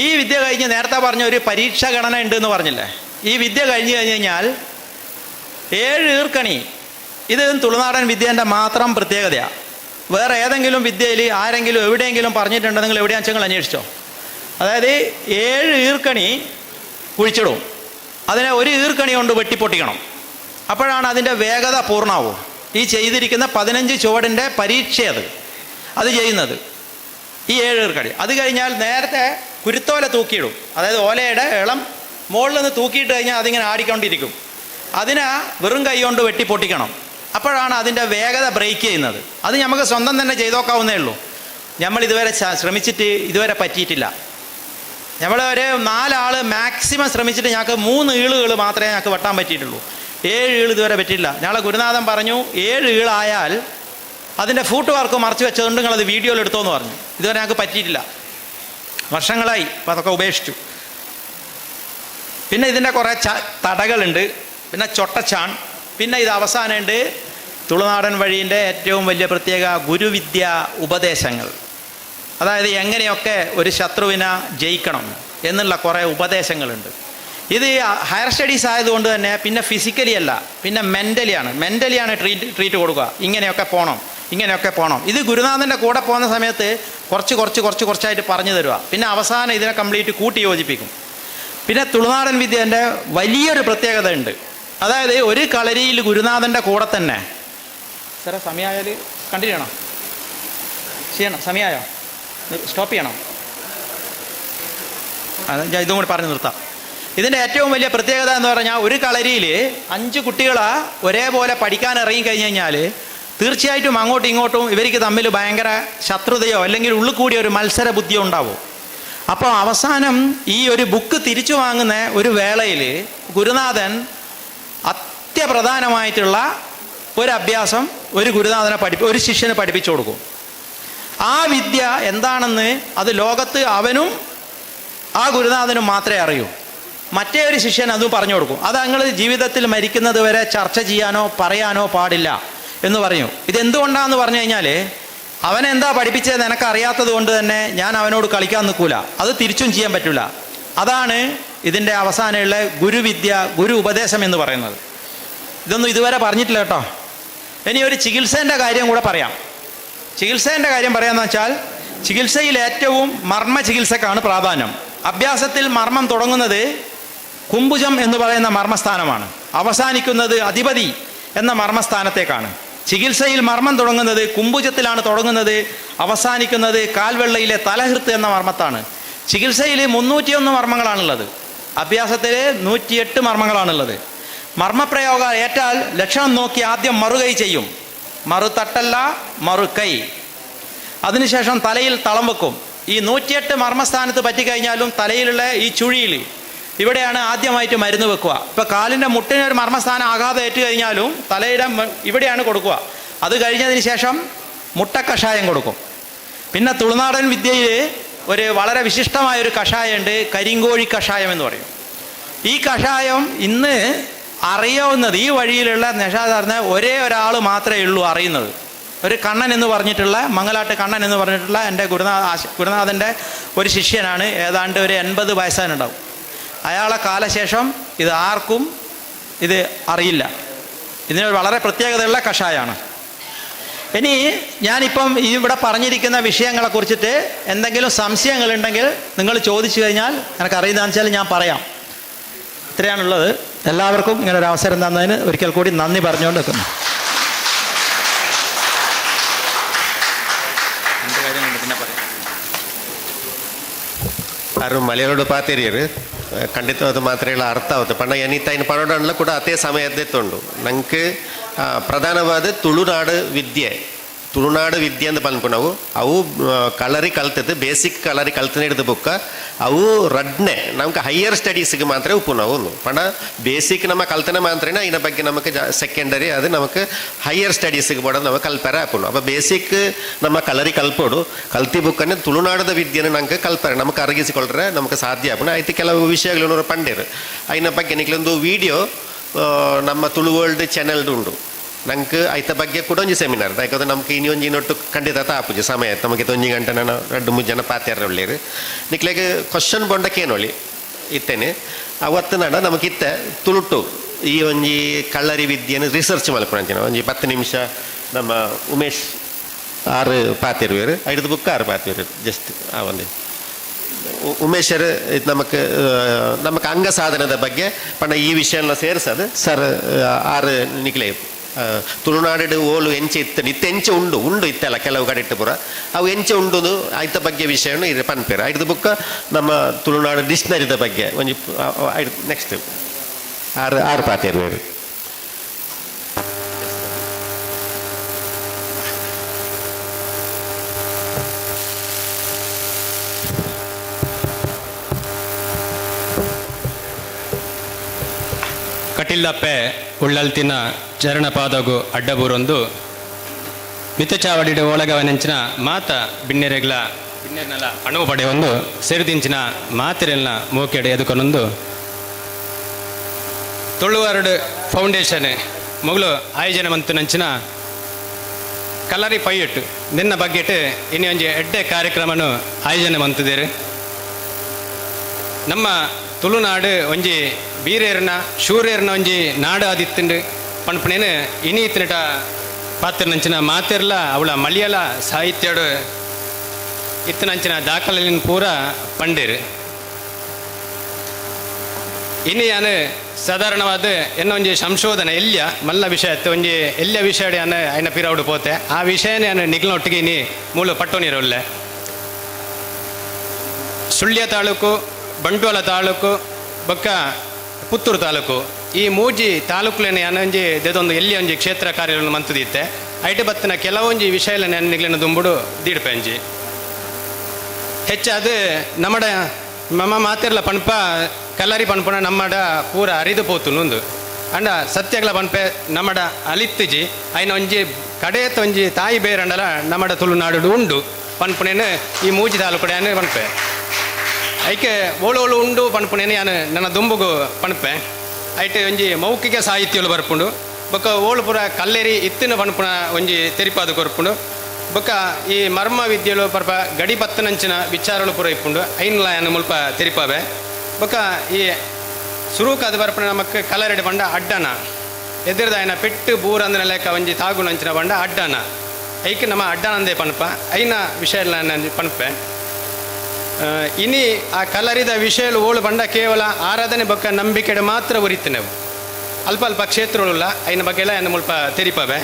ഈ വിദ്യ കഴിഞ്ഞ് നേരത്തെ പറഞ്ഞ ഒരു പരീക്ഷാ ഗണന ഉണ്ട് എന്ന് പറഞ്ഞില്ലേ, ഈ വിദ്യ കഴിഞ്ഞ് കഴിഞ്ഞാൽ 7 ഈർക്കണി. ഇത് തുളുനാടൻ വിദ്യേൻ്റെ മാത്രം പ്രത്യേകതയാണ്. വേറെ ഏതെങ്കിലും വിദ്യയിൽ ആരെങ്കിലും എവിടെയെങ്കിലും പറഞ്ഞിട്ടുണ്ടോ? നിങ്ങൾ എവിടെയാണെന്ന് വെച്ചാൽ അന്വേഷിച്ചോ. അതായത് 7 ഈർക്കണി കുഴിച്ചിടും. അതിനെ ഒരു ഈർക്കണി കൊണ്ട് വെട്ടിപ്പൊട്ടിക്കണം. അപ്പോഴാണ് അതിൻ്റെ വേഗത പൂർണ്ണമാവും. ഈ ചെയ്തിരിക്കുന്ന 15 ചുവടിൻ്റെ പരീക്ഷ അത് ചെയ്യുന്നത് ഈ 7 ഈർക്കണി. അത് കഴിഞ്ഞാൽ നേരത്തെ കുരുത്തോല തൂക്കിയിടും. അതായത് ഓലയുടെ ഇളം മുകളിൽ നിന്ന് തൂക്കിയിട്ട് കഴിഞ്ഞാൽ അതിങ്ങനെ ആടിക്കൊണ്ടിരിക്കും. അതിനെ വെറും കൈ കൊണ്ട് വെട്ടിപ്പൊട്ടിക്കണം. അപ്പോഴാണ് അതിൻ്റെ വേഗത ബ്രേക്ക് ചെയ്യുന്നത്. അത് നമുക്ക് സ്വന്തം തന്നെ ചെയ്ത് നോക്കാവുന്നേ ഉള്ളൂ. നമ്മൾ ഇതുവരെ ശ്രമിച്ചിട്ട് ഇതുവരെ പറ്റിയിട്ടില്ല. നമ്മൾ ഒരു 4 ആൾ മാക്സിമം ശ്രമിച്ചിട്ട് ഞങ്ങൾക്ക് 3 ഈളുകൾ മാത്രമേ ഞങ്ങൾക്ക് വെട്ടാൻ പറ്റിയിട്ടുള്ളൂ. 7 ഈൾ ഇതുവരെ പറ്റിയില്ല. ഞങ്ങളെ ഗുരുനാഥൻ പറഞ്ഞു 7 ഈളായാൽ അതിൻ്റെ ഫൂട്ട് വർക്ക് മറച്ചു വെച്ചതുകൊണ്ട് നിങ്ങളത് വീഡിയോയിൽ എടുത്തോന്ന് പറഞ്ഞു. ഇതുവരെ ഞങ്ങൾക്ക് പറ്റിയിട്ടില്ല. വർഷങ്ങളായി അപ്പോൾ അതൊക്കെ ഉപേക്ഷിച്ചു. പിന്നെ ഇതിൻ്റെ കുറേ തടകളുണ്ട്. പിന്നെ ചൊട്ടച്ചാൺ. പിന്നെ ഇത് അവസാനമുണ്ട് തുളുനാടൻ വഴീൻ്റെ ഏറ്റവും വലിയ പ്രത്യേക ഗുരുവിദ്യ ഉപദേശങ്ങൾ. അതായത് എങ്ങനെയൊക്കെ ഒരു ശത്രുവിനെ ജയിക്കണം എന്നുള്ള കുറേ ഉപദേശങ്ങളുണ്ട്. ഇത് ഹയർ സ്റ്റഡീസ് ആയതുകൊണ്ട് തന്നെ പിന്നെ ഫിസിക്കലി അല്ല, പിന്നെ മെൻ്റലിയാണ് ട്രീറ്റ് കൊടുക്കുക. ഇങ്ങനെയൊക്കെ പോകണം. ഇത് ഗുരുനാഥൻ്റെ കൂടെ പോകുന്ന സമയത്ത് കുറച്ചായിട്ട് പറഞ്ഞു തരിക. പിന്നെ അവസാനം ഇതിനെ കംപ്ലീറ്റ് കൂട്ടി യോജിപ്പിക്കും. പിന്നെ തുളുനാടൻ വിദ്യേൻ്റെ വലിയൊരു പ്രത്യേകത ഉണ്ട്. അതായത് ഒരു കളരിയിൽ ഗുരുനാഥൻ്റെ കൂടെ തന്നെ സാറേ സമയമായാൽ കണ്ടിന്യൂ ചെയ്യണം. സമയമായോ? സ്റ്റോപ്പ് ചെയ്യണം. ഞാൻ ഇതും കൂടി പറഞ്ഞു നിർത്താം. ഇതിൻ്റെ ഏറ്റവും വലിയ പ്രത്യേകത എന്ന് പറഞ്ഞാൽ ഒരു കളരിയിൽ 5 കുട്ടികളെ ഒരേപോലെ പഠിക്കാൻ ഇറങ്ങിക്കഴിഞ്ഞ് കഴിഞ്ഞാൽ തീർച്ചയായിട്ടും അങ്ങോട്ടും ഇങ്ങോട്ടും ഇവർക്ക് തമ്മിൽ ഭയങ്കര ശത്രുതയോ അല്ലെങ്കിൽ ഉള്ളിൽ കൂടിയ ഒരു മത്സര ബുദ്ധിയോ ഉണ്ടാവും. അപ്പോൾ അവസാനം ഈ ഒരു ബുക്ക് തിരിച്ചു വാങ്ങുന്ന ഒരു വേളയിൽ ഗുരുനാഥൻ അത്യപ്രധാനമായിട്ടുള്ള ഒരു അഭ്യാസം ഒരു ശിഷ്യന് പഠിപ്പിച്ചു കൊടുക്കും. ആ വിദ്യ എന്താണെന്ന് അത് ലോകത്ത് അവനും ആ ഗുരുനാഥനും മാത്രമേ അറിയൂ. മറ്റേ ഒരു ശിഷ്യൻ അതും പറഞ്ഞു കൊടുക്കും. അത് ഞങ്ങൾ ജീവിതത്തിൽ മരിക്കുന്നത് വരെ ചർച്ച ചെയ്യാനോ പറയാനോ പാടില്ല എന്ന് പറഞ്ഞു. ഇതെന്തുകൊണ്ടാണെന്ന് പറഞ്ഞു കഴിഞ്ഞാൽ അവനെന്താ പഠിപ്പിച്ചത് എനിക്കറിയാത്തത് കൊണ്ട് തന്നെ ഞാൻ അവനോട് കളിക്കാൻ നിൽക്കൂല, അത് തിരിച്ചും ചെയ്യാൻ പറ്റില്ല. അതാണ് ഇതിൻ്റെ അവസാനമുള്ള ഗുരുവിദ്യ, ഗുരു ഉപദേശം എന്ന് പറയുന്നത്. ഇതൊന്നും ഇതുവരെ പറഞ്ഞിട്ടില്ല കേട്ടോ. ഇനി ഒരു ചികിത്സേൻ്റെ കാര്യം കൂടെ പറയാം. ചികിത്സേൻ്റെ കാര്യം പറയാമെന്ന് വെച്ചാൽ ചികിത്സയിൽ ഏറ്റവും മർമ്മ ചികിത്സക്കാണ് പ്രാധാന്യം. അഭ്യാസത്തിൽ മർമ്മം തുടങ്ങുന്നത് കുംഭുജം എന്ന് പറയുന്ന മർമ്മസ്ഥാനമാണ്, അവസാനിക്കുന്നത് അധിപതി എന്ന മർമ്മസ്ഥാനത്തേക്കാണ്. ചികിത്സയിൽ മർമ്മം തുടങ്ങുന്നത് കുംഭുജത്തിലാണ് തുടങ്ങുന്നത്, അവസാനിക്കുന്നത് കാൽവെള്ളയിലെ തലഹൃത്ത് എന്ന മർമ്മത്താണ്. ചികിത്സയിൽ 301 മർമ്മങ്ങളാണുള്ളത്, അഭ്യാസത്തിൽ 108 മർമ്മങ്ങളാണുള്ളത്. മർമ്മപ്രയോഗം ഏറ്റാൽ ലക്ഷണം നോക്കി ആദ്യം മറുകൈ ചെയ്യും, മറുതട്ടല്ല മറുകൈ. അതിനുശേഷം തലയിൽ തളം വെക്കും. ഈ 108 മർമ്മസ്ഥാനത്ത് പറ്റിക്കഴിഞ്ഞാലും തലയിലുള്ള ഈ ചുഴിയിൽ ഇവിടെയാണ് ആദ്യമായിട്ട് മരുന്ന് വെക്കുക. ഇപ്പോൾ കാലിൻ്റെ മുട്ടിന് ഒരു മർമ്മസ്ഥാനം ആഘാതം ഏറ്റു കഴിഞ്ഞാലും തലയുടെ ഇവിടെയാണ് കൊടുക്കുക. അത് കഴിഞ്ഞതിന് ശേഷം മുട്ടക്കഷായം കൊടുക്കും. പിന്നെ തുളുനാടൻ വിദ്യയിൽ ഒരു വളരെ വിശിഷ്ടമായൊരു കഷായമുണ്ട്, കരിങ്കോഴി കഷായം എന്ന് പറയും. ഈ കഷായം ഇന്ന് അറിയാവുന്നത് ഈ വഴിയിലുള്ള നിഷാധാരണ ഒരേ ഒരാൾ മാത്രമേ ഉള്ളൂ അറിയുന്നത്. ഒരു കണ്ണൻ എന്ന് പറഞ്ഞിട്ടുള്ള മംഗലാട്ട് കണ്ണൻ എന്ന് പറഞ്ഞിട്ടുള്ള എൻ്റെ ഗുരുനാഥൻ്റെ ഒരു ശിഷ്യനാണ്. ഏതാണ്ട് ഒരു 80 വയസ്സാനുണ്ടാവും. അയാളെ കാലശേഷം ഇത് ആർക്കും ഇത് അറിയില്ല. ഇതിന് വളരെ പ്രത്യേകതയുള്ള കഷായമാണ്. ഇനി ഞാനിപ്പം ഇവിടെ പറഞ്ഞിരിക്കുന്ന വിഷയങ്ങളെ കുറിച്ചിട്ട് എന്തെങ്കിലും സംശയങ്ങളുണ്ടെങ്കിൽ നിങ്ങൾ ചോദിച്ചു കഴിഞ്ഞാൽ എനിക്കറിയുന്നതെന്ന് വെച്ചാൽ ഞാൻ പറയാം. ഇത്രയാണുള്ളത്. എല്ലാവർക്കും ഇങ്ങനെ ഒരു അവസരം തന്നതിന് ഒരിക്കൽ കൂടി നന്ദി പറഞ്ഞുകൊണ്ട് വെക്കുന്നു. ಯಾರು ಮಲೆಯೋಡು ಪಾತಿರಿಯರು ಖಂಡಿತ ಅದು ಮಾತ್ರ ಹೇಳ ಅರ್ಥ ಆಗುತ್ತೆ ಪಂಡ ಎನಿತಾಯಿನ ಪಡೋಡಲ್ಲ ಕೂಡ ಅದೇ ಸಮಯದ್ದೇ ತೊಂಡು ನಂಗೆ ಪ್ರಧಾನವಾದ ತುಳುನಾಡು ವಿದ್ಯೆ ಅಂತ ಬಂದ್ಕೊಂಡು ಅವು ಕಲರಿ ಕಲ್ತದ್ದು ಬೇಸಿಕ್ ಕಲರಿ ಕಲ್ತನೇ ಹಿಡಿದು ಬುಕ್ಕ ಅವು ರಡ್ನೆ ನಮ್ಗೆ ಹೈಯರ್ ಸ್ಟಡೀಸ್ಗೆ ಮಾತ್ರ ಉಪ್ಪು ನಾವು ಪಂಡ ಬೇಸಿಕ್ ನಮ್ಮ ಕಲ್ತನೆ ಮಾತ್ರನೇ ಇನ್ನ ಬಗ್ಗೆ ನಮಗೆ ಸೆಕೆಂಡರಿ ಅದು ನಮಗೆ ಹೈಯರ್ ಸ್ಟಡೀಸ್ಗೆ ಬೋಡೋದು ನಾವು ಕಲ್ಪರೆ ಹಾಕೋಣ ಅಪ್ಪ ಬೇಸಿಕ್ ನಮ್ಮ ಕಲರಿ ಕಲ್ಪೋಡು ಕಲ್ತಿ ಬುಕ್ಕನ್ನೇ ತುಳುನಾಡದ ವಿದ್ಯೆನ ನಂಗೆ ಕಲ್ಪರೆ ನಮಗೆ ಅರಗಿಸಿಕೊಳ್ಳ್ರೆ ನಮಗೆ ಸಾಧ್ಯ ಆಪಣ ಆಯ್ತು ಕೆಲವು ವಿಷಯಗಳು ಪಂಡಿರು അതിನ ಬಗ್ಗೆ ನಿಕ್ಲೊಂದು ವಿಡಿಯೋ ನಮ್ಮ ತುಳು ವರ್ಲ್ಡ್ ಚಾನೆಲ್ದು ಉಂಡು ನಂಗೆ ಐತ ಬಗ್ಗೆ ಕೂಡ ಒಂಜಿ ಸೆಮಿನಾರ್ ಯಾಕಂದ್ರೆ ನಮ್ಗೆ ಇನ್ನೊಂಜಿನೊಟ್ಟು ಖಂಡಿತ ತಾಪುಜಿ ಸಮಯ ನಮಗೆ 1 ಗಂಟೆ ನಾನು 2-3 ಜನ ಪಾತ್ಯಾರ ಒಳ್ಳೆಯರು ನಿಕ್ಲೆಗೆ ಕ್ವಶನ್ ಬೊಂಡಕ್ಕೇನೊಳ್ಳಿ ಇತ್ತೇನೆ ಅವತ್ತು ನಡ ನಮಗಿತ್ತ ತುಳುಟು ಈ ಒಂಜಿ ಕಳ್ಳರಿ ವಿದ್ಯೆಯನ್ನು ರಿಸರ್ಚ್ ಮಲ್ಪಂಚಿನ ಒಂಜಿ 10 ನಿಮಿಷ ನಮ್ಮ ಉಮೇಶ್ 6 ಪಾತಿರುವರು 5 ಬುಕ್ 6 ಪಾತಿರು ಜಸ್ಟ್ ಆ ಒಂದು ಉಮೇಶರು ನಮಗೆ ಅಂಗ ಸಾಧನದ ಬಗ್ಗೆ ಪಂಡ ಈ ವಿಷಯನ ಸೇರಿಸೋದು ಸರ್ 6 ನಿಕ್ಲೆ ತುಳುನಾಡು ಓಲು ಎಂಚೆ ಇತ್ತೆಂಚೆ ಉಂಡು ಇತ್ತಲ್ಲ ಕೆಲವು ಕಡೆ ಇಟ್ಟು ಪುರ ಅವು ಎಂಚೆ ಉಂಡು ಆಯ್ತ ಬಗ್ಗೆ ವಿಷಯವನ್ನು ಇದು ಪನ್ಪೇರು 5 ಬುಕ್ ನಮ್ಮ ತುಳುನಾಡು ಡಿಕ್ಷನರಿದ ಬಗ್ಗೆ ಒಂಜಿ ನೆಕ್ಸ್ಟ್ 6 ಪಾತಿರುವರು ಕಟಿಲ್ಲಪ್ಪೆ ಉಳ್ಳಲ್ತಿನ ಚರಣಪಾದಗು ಅಡ್ಡಬೂರೊಂದು ಮಿತಚಾವಡಿಡ ಒಳಗವನೆಂಚಿನ ಮಾತ ಬಿನ್ನೆರನಲ ಅಣುವು ಪಡೆಯೊಂದು ಸೇರಿದಿಂಚಿನ ಮಾತಿರೆಲ್ನ ಮೂಕೆಡೆ ಎದುಕೊನೊಂದು ತುಳುವಾರಡು ಫೌಂಡೇಶನ್ ಮೊಗಲು ಆಯೋಜನೆ ಮಂತುನಂಚಿನ ಕಲರಿ ಪೈಯಟ್ಟು ನಿನ್ನ ಬಗ್ಗೆಟ್ ಇನ್ನೊಂದು ಎಡ್ಡೆ ಕಾರ್ಯಕ್ರಮನು ಆಯೋಜನೆ ಮಂತಿದ್ದೇವೆ ನಮ್ಮ ತುಳುನಾಡು ಒಂಜಿ ಬೀರೇರ್ನ ಶೂರೇರ್ನ ಒಂಜಿ ನಾಡು ಆದಿತ್ತುಂಡು ಪನ್ಪನೇನು ಇನಿ ಇತ್ತಿನಟ ಪಾತ್ರನಂಚಿನ ಮಾತೆರ್ಲ ಅವಳ ಮಲಯಾಳ ಸಾಹಿತ್ಯಡು ಇತ್ತನಂಚಿನ ದಾಖಲೆಯನ್ನು ಪೂರ ಪಂಡೇರು ಇನ್ನು ಯಾನು ಸಾಧಾರಣವಾದ ಎನ್ನೊಂಜಿ ಸಂಶೋಧನೆ ಎಲ್ಯ ಮಲ್ಲ ವಿಷಯ ಒಂಜಿ ಎಲ್ಯ ವಿಷಯ ಯಾನು ಆಯ್ನ ಪಿರವುಡು ಪೋತೆ ಆ ವಿಷಯನೇ ನಾನು ನಿಗ್ಲೊಟ್ಟಿಗೆ ನೀ ಮೂಲ ಪಟ್ಟೋನಿರೋಲ್ಲೆ ಸುಳ್ಯ ತಾಲೂಕು ಬಂಟ್ವಾಳ ತಾಲೂಕು ಬೊಕ್ಕ ಪುತ್ತೂರು ತಾಲೂಕು ಈ ಮೂಜಿ ತಾಲೂಕುಲೇನೆ ಯಾನೊಂಜಿ ದೇದೊಂದು ಎಲ್ಲಿ ಒಂಜಿ ಕ್ಷೇತ್ರ ಕಾರ್ಯಗಳನ್ನು ಮಂತುದಿತ್ತೆ ಐಟು ಬತ್ತಿನ ಕೆಲವೊಂಜಿ ವಿಷಯಲ ನಿಗ್ಲಿನ ದುಂಬುಡು ದೀಡ್ಪೆಂಜಿ ಹೆಚ್ಚಾದ ನಮ್ಮಡ ಮಮ್ಮ ಮಾತಿರ್ಲ ಪನ್ಪ ಕಲ್ಲರಿ ಪನ್ಪುನ ನಮ್ಮಡ ಪೂರ ಅರಿದು ಪೋತುನುಂದು ಅಂಡ ಸತ್ಯಗಳ ಪನ್ಪೆ ನಮ್ಮಡ ಅಲಿತ್ತಿಜಿ ಐನ ಒಂಜಿ ಕಡೆಯತ್ತ ಒಂಜಿ ತಾಯಿ ಬೇರಂಡಲ ನಮ್ಮಡ ತುಳುನಾಡು ಉಂಡು ಪನ್ಪುನೇನು ಈ ಮೂಜಿ ತಾಲೂಕಡೆ ಪನ್ಪೆ ಐಕೆ ಓಳು ಉಂಡು ಪನ್ಪುನೇನು ಯಾನು ನನ್ನ ದುಂಬುಗು ಪನ್ಪೆ ಐಟು ಒಂಜಿ ಮೌಖಿಕ ಸಾಹಿತ್ಯಗಳು ಬರ್ಪುಂಡು ಬೊಕ್ಕ ಓಳು ಪೂರ ಕಲ್ಲೇರಿ ಇತ್ತಿನ ಪನ್ಪುನ ಒಂಜಿ ತೆರಿಪಾದು ಕೊರ್ಪುಂಡು ಬೊಕ್ಕ ಈ ಮರ್ಮ ವಿದ್ಯೆಲು ಪರ್ಪ ಗಡಿ ಪತ್ತನಂಚಿನ ವಿಚಾರಗಳು ಪೂರ ಇಪ್ಪುಂಡು ಐನ್ಲ ಯಾನು ಮುಲ್ಪ ತೆರಿಪಾವೆ ಬೊಕ್ಕ ಈ ಸುರೂಕಾದ ಬರ್ಪುನ ನಮಕ್ ಕಲರೆಡು ಬಂಡ ಅಡ್ಡನ ಎದುರ್ದ ಆಯ್ನ ಪೆಟ್ಟು ಬೂರ ಅಂದ್ರ ಲೆಕ್ಕ ಒಂಜಿ ತಾಗುನಂಚಿನ ಬಂಡ ಅಡ್ಡನ ಐಕೆ ನಮ್ಮ ಅಡ್ಡನಂದೇ ಪನ್ಪ ಐನ ವಿಷಯ ಪನ್ಪೆ ಇನಿ ಆ ಕಲರಿದ ವಿಷಯಲು ಓಳು ಬಂಡ ಕೇವಲ ಆರಾಧನೆ ಬೊಕ್ಕ ನಂಬಿಕೆಡೆ ಮಾತ್ರ ಉರಿತು ನಾವು ಅಲ್ಪ ಅಲ್ಪ ಕ್ಷೇತ್ರಗಳುಲ್ಲ ಐನ ಬಗ್ಗೆ ಎಲ್ಲ ಏನು ಮುಲ್ಪ ತೆರಿಪವೆ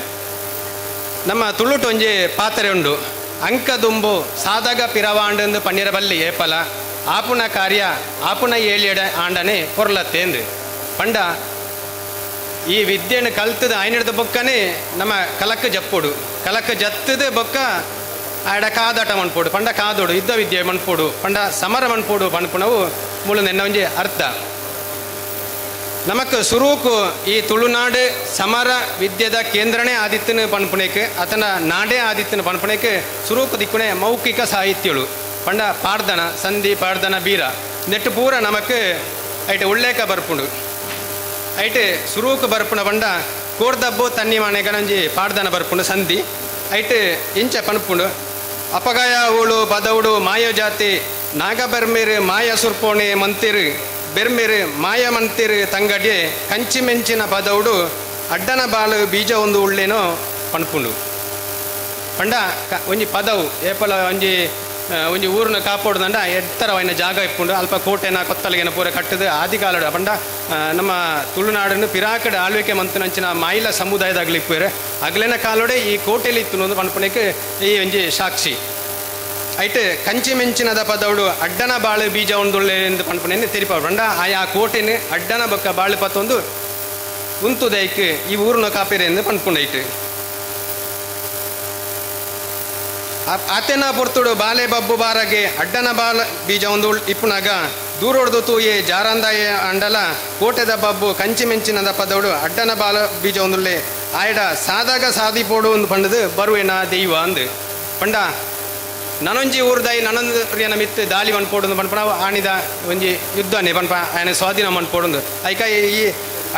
ನಮ್ಮ ತುಳುಟು ಒಂಜಿ ಪಾತ್ರೆ ಉಂಡು ಅಂಕದುಂಬು ಸಾದಾಗ ಪಿರವಾಂಡು ಪನ್ನೀರ ಬಲ್ಲಿ ಏಪಲ ಆಪುನ ಕಾರ್ಯ ಆಪುನ ಏಳಿಯಡೆ ಆಂಡನೆ ಪೊರ್ಲತ್ತೇಂದು ಪಂಡ ಈ ವಿದ್ಯೆಯನ್ನು ಕಲ್ತದ ಐನಿಡ್ದ ಬೊಕ್ಕನೇ ನಮ್ಮ ಕಲಕ್ಕೆ ಜಪ್ಪುಡು ಕಲಕ್ಕೆ ಜತ್ತದ ಬೊಕ್ಕ ಆಡ ಕಾದಾಟ ಮನ್ಪೋಡು ಪಂಡ ಕಾದೋಡು ಯುದ್ಧ ವಿದ್ಯೆ ಮನ್ಪೋಡು ಪಂಡ ಸಮರ ಮನ್ಪೋಡು ಪನ್ಪುಣವು ಮುಳು ನೆನ್ನ ಒಂಜಿ ಅರ್ಥ ನಮಕ್ ಸುರೂಕು ಈ ತುಳುನಾಡು ಸಮರ ವಿದ್ಯೆದ ಕೇಂದ್ರನೇ ಆದಿತ್ತನ ಪನ್ಪುಣೆಕ್ ಅತನ ನಾಡೇ ಆದಿತ್ತನ ಪನ್ಪುಣೆಕ್ ಸುರೂಕು ದಿಕ್ಕುಣೆ ಮೌಖಿಕ ಸಾಹಿತ್ಯಗಳು ಪಂಡ ಪಾಡ್ದನ ಸಂಧಿ ಪಾಡ್ದನ ಬೀರ ನೆಟ್ಟು ಪೂರ ನಮಕ್ ಐಟು ಉಳ್ಳೇಕ ಬರ್ಪುಂಡು ಐಟು ಸುರೂಕು ಬರ್ಪುಣ ಪಂಡ ಕೋರ್ದಬ್ಬು ತನ್ನಿ ಮನೆಗನಂಜಿ ಪಾಡ್ದನ ಬರ್ಪುಂಡು ಸಂಧಿ ಐಟು ಇಂಚ ಪನ್ಪುಂಡು ಅಪಗಾಯ ಊಳು ಪದವುಡು ಮಾಯ ಜಾತಿ ನಾಗಬೆರ್ಮೇರು ಮಾಯ ಸುರ್ಪೋಣೆ ಮಂತಿರು ಬೆರ್ಮೇರು ಮಾಯ ಮಂತಿರು ತಂಗಡ್ಯೆ ಕಂಚಿ ಮೆಂಚಿನ ಪದವುಡು ಅಡ್ಡನ ಬಾಳು ಬೀಜ ಒಂದು ಉಳ್ಳೇನೋ ಪನ್ಪುಂಡು ಪಂಡ ಒಂಜಿ ಪದವು ಏಪಲ ಒಂಜಿ ಊರನ್ನ ಕಾಪಾಡುದಂಡ ಎತ್ತರವೈನ ಜಾಗ ಇಪ್ಪುಂಡು ಅಲ್ಪ ಕೋಟೆನ ಕೊತ್ತಲಿಗೆನ ಪೂರ ಕಟ್ಟದು ಆದಿಕಾಲಡು ಪಂಡ ನಮ್ಮ ತುಳುನಾಡನ್ನು ಪಿರಾಕಡೆ ಆಳ್ವಿಕೆ ಮಂತನಂಚಿನ ಮಾಯಿಲ ಸಮುದಾಯದಾಗ್ಲಿಪ್ಪೇರು ಅಗ್ಲಿನ ಕಾಲೋಡೆ ಈ ಕೋಟೆಲಿ ಇತ್ತು ಪನ್ಪುಣಕ್ಕೆ ಈ ಒಂಜಿ ಸಾಕ್ಷಿ ಐಟ್ ಕಂಚಿ ಮೆಂಚಿನದ ಪದವುಡು ಅಡ್ಡನ ಬಾಳು ಬೀಜ ಒಂದುಳ್ಳೆ ಎಂದು ಪನ್ಪುಣೆಯನ್ನು ತೆರಿಪ ಪಂಡ ಆಯಾ ಕೋಟೆನು ಅಡ್ಡನ ಬೊಕ್ಕ ಬಾಳು ಪತ್ತೊಂದು ಉಂತುದೈಕ್ ಈ ಊರನ್ನ ಕಾಪೇರೆ ಎಂದು ಪನ್ಪುಂಡೈಟ್ ಆತೆನ ಪೊರ್ತುಡು ಬಾಲೆ ಬಬ್ಬು ಬಾರಗೆ ಅಡ್ಡನ ಬಾಲ ಬೀಜ ಒಂದು ಇಪ್ಪುನಾಗ ದೂರೋಡ್ದು ತೂಯೆ ಜಾರಂದಾಯ ಅಂಡಲ ಕೋಟೆದ ಬಬ್ಬು ಕಂಚಿ ಮೆಂಚಿನದ ಪದವುಡು ಅಡ್ಡನ ಬಾಲ ಬೀಜ ಒಂದುಳ್ಳೆ ಆಯ್ಡ ಸಾದಾಗ ಸಾದಿ ಪೋಡು ಒಂದು ಪಂಡದು ಬರುವೇನ ದೈವ ಅಂದು ಪಂಡ ನನೊಂಜಿ ಊರ್ದಾಯಿ ನನೊಂದು ಏನ ಮಿತ್ತು ದಾಳಿ ಮನ್ಪೋಡು ಪನ್ಪಣ ಆಣಿದ ಒಂಜಿ ಯುದ್ಧನೇ ಪನ್ಪ ಆಯನ ಸ್ವಾಧೀನ ಮನ್ಪೋಡು ಐಕ ಈ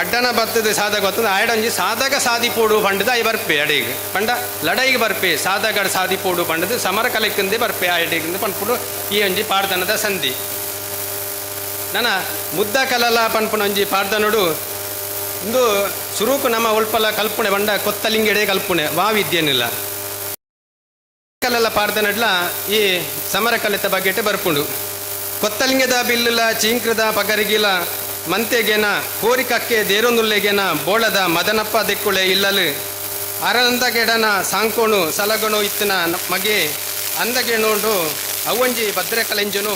ಅಡ್ಡನ ಬತ್ತದ ಸಾದಾಗ ಬರ್ತದೆ ಆಯ್ಡೊಂಜಿ ಸಾದಾಗ ಸಾದಿ ಪೋಡು ಪಂಡದ ಐ ಬರ್ಪೆ ಅಡಿಗೆ ಪಂಡ ಲಡೈಗೆ ಬರ್ಪೆ ಸಾದಾಗ ಸಾದಿ ಪೋಡು ಪಂಡದು ಸಮರ ಕಲೆಕ್ಕಂದೇ ಬರ್ಪೆ ಆಯ್ಡಿಗೆ ಪನ್ಪುಡು ಈ ಒಂಜಿ ಪಾಡ್ದನದ ಸಂಧಿ ನನ್ನ ಮುದ್ದ ಕಲಲ ಪನ್ಪುಣ ಒಂಜಿ ಪಾಡ್ದನುಡು ಇಂದು ಸುರೂಕು ನಮ್ಮ ಉಲ್ಪಲ ಕಲ್ಪನೆ ಬಂಡ ಕೊತ್ತಲಿಂಗೆಡೆ ಕಲ್ಪನೆ ವಾವಿದ್ಯೇನಿಲ್ಲ ಕಲೆಲ್ಲ ಪಾಡ್ದನಡ್ಲ ಈ ಸಮರ ಕಲೆತ ಬಗ್ಗೆಟೆ ಬರ್ಪುಂಡು ಕೊತ್ತಲಿಂಗದ ಬಿಲ್ಲುಲ ಚೀಂಕ್ರದ ಪಗರಿಗಿಲ ಮಂತೆಗೆನ ಕೋರಿಕಕ್ಕೆ ದೇರೊಂದುಲ್ಲೆಗೆನ ಬೋಳದ ಮದನಪ್ಪ ದೆಕ್ಕುಳೆ ಇಲ್ಲಲು ಅರಂದಗೆಡನ ಸಾಂಕೋಣು ಸಲಗಣು ಇತ್ತಿನ ಮಗೆ ಅಂದಗೆ ನೋಡು ಅವಂಜಿ ಭದ್ರೆ ಕಲೆಂಜನು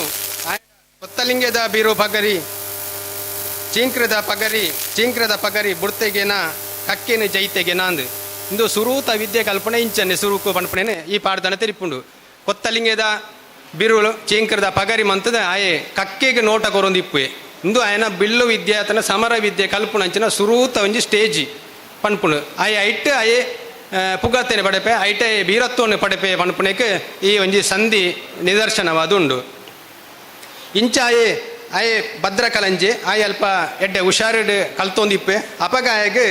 ಕೊತ್ತಲಿಂಗದ ಬೀರು ಪಗರಿ ಚೀಂಕ್ರದ ಪಗರಿ ಬುಡ್ತೆಗೆನ ಕಕ್ಕೆನು ಜೈತೆಗೆನ ಅಂದು ಇಂದು ಸುರೂತ ವಿದ್ಯೆ ಕಲ್ಪನೆ ಇಂಚನೆ ಸುರೂಕು ಪನ್ಪಣೆನೆ ಈ ಪಾಡ್ದನ ತೆರಿಪುಂಡು ಕೊತ್ತಲಿಂಗದ ಬಿರುಳು ಚೀಂಕ್ರದ ಪಗರಿ ಮಂತದ ಆಯೆ ಕಕ್ಕೆಗೆ ನೋಟ ಕೊರೊಂದು ಇಪ್ಪುವೆ ಇಂದು ಆಯನ ಬಿಲ್ಲು ವಿದ್ಯೆ ಆತನ ಸಮರ ವಿದ್ಯೆ ಕಲ್ಪುಣಂಚಿನ ಸುರೂತ ಒಂಜಿ ಸ್ಟೇಜಿ ಪನ್ಪುಣು ಆಯೆ ಐಟ್ ಆಯೆ ಪುಗತ್ತೇನೆ ಪಡೆಪೆ ಐಟೆ ಬೀರತ್ವವನ್ನು ಪಡೆಪೆ ಪನ್ಪುಣಕ್ಕೆ ಈ ಒಂಜಿ ಸಂಧಿ ನಿದರ್ಶನವಾದುಂಡು ಇಂಚ ಆಯೆ ಭದ್ರ ಕಲಂಜೆ ಆಯೆ ಅಲ್ಪ ಎಡ್ಡೆ ಹುಷಾರಿಡ್ ಕಲ್ತೊಂದಿಪ್ಪೆ ಅಪಗಾಯಗೆ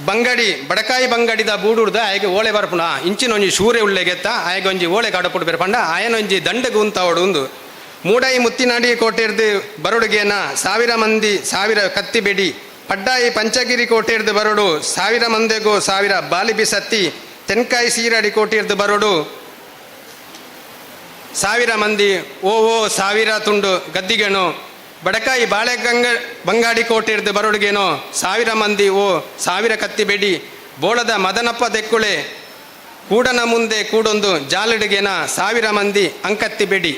ಬಂಗಡಿ ಬಡಕಾಯಿ ಬಂಗಡಿದ ಬೂಡುಡ್ದ ಆಯ್ಗೆ ಓಳೆ ಬರ್ಪುಣ ಇಂಚಿನ ಒಂಜಿ ಶೂರೆ ಉಳ್ಳೆಗೆತ್ತ ಆಯ್ಗೆ ಒಂಜಿ ಓಳೆ ಕಾಡಪುಟ್ಟು ಬೇರೆ ಪಂಡ ಆಯನೊಂಜಿ ದಂಡೆಗೆ ಉಂತಾವಡು ಒಂದು ಮೂಡಾಯಿ ಮುತ್ತಿನಾಡಿ ಕೋಟೆರ್ದು ಬರೋಡುಗೇನ 1000 ಮಂದಿ 1000 ಕತ್ತಿ ಬೆಡಿ ಪಡ್ಡಾಯಿ ಪಂಚಗಿರಿ ಕೋಟೆರ್ದು ಬರೋಡು 1000 ಮಂದಿಗೂ 1000 ಬಾಲಿಬಿ ಸತ್ತಿ ತೆನ್ಕಾಯಿ ಸೀರಾಡಿ ಕೋಟೆರ್ದು ಬರೋಡು 1000 ಮಂದಿ ಓ 1000 ತುಂಡು ಗದ್ದಿಗೆನೋ ಬಡಕಾಯಿ ಬಂಗಾಡಿ ಕೋಟೆರ್ದು ಬರೋಡುಗೇನೋ 1000 ಮಂದಿ ಓ 1000 ಕತ್ತಿ ಬೆಡಿ ಬೋಳದ ಮದನಪ್ಪ ದೆಕ್ಕುಳೆ ಕೂಡನ ಮುಂದೆ ಕೂಡೊಂದು ಜಾಲಡಿಗೆನ 1000 ಮಂದಿ ಅಂಕತ್ತಿ ಬೆಡಿ.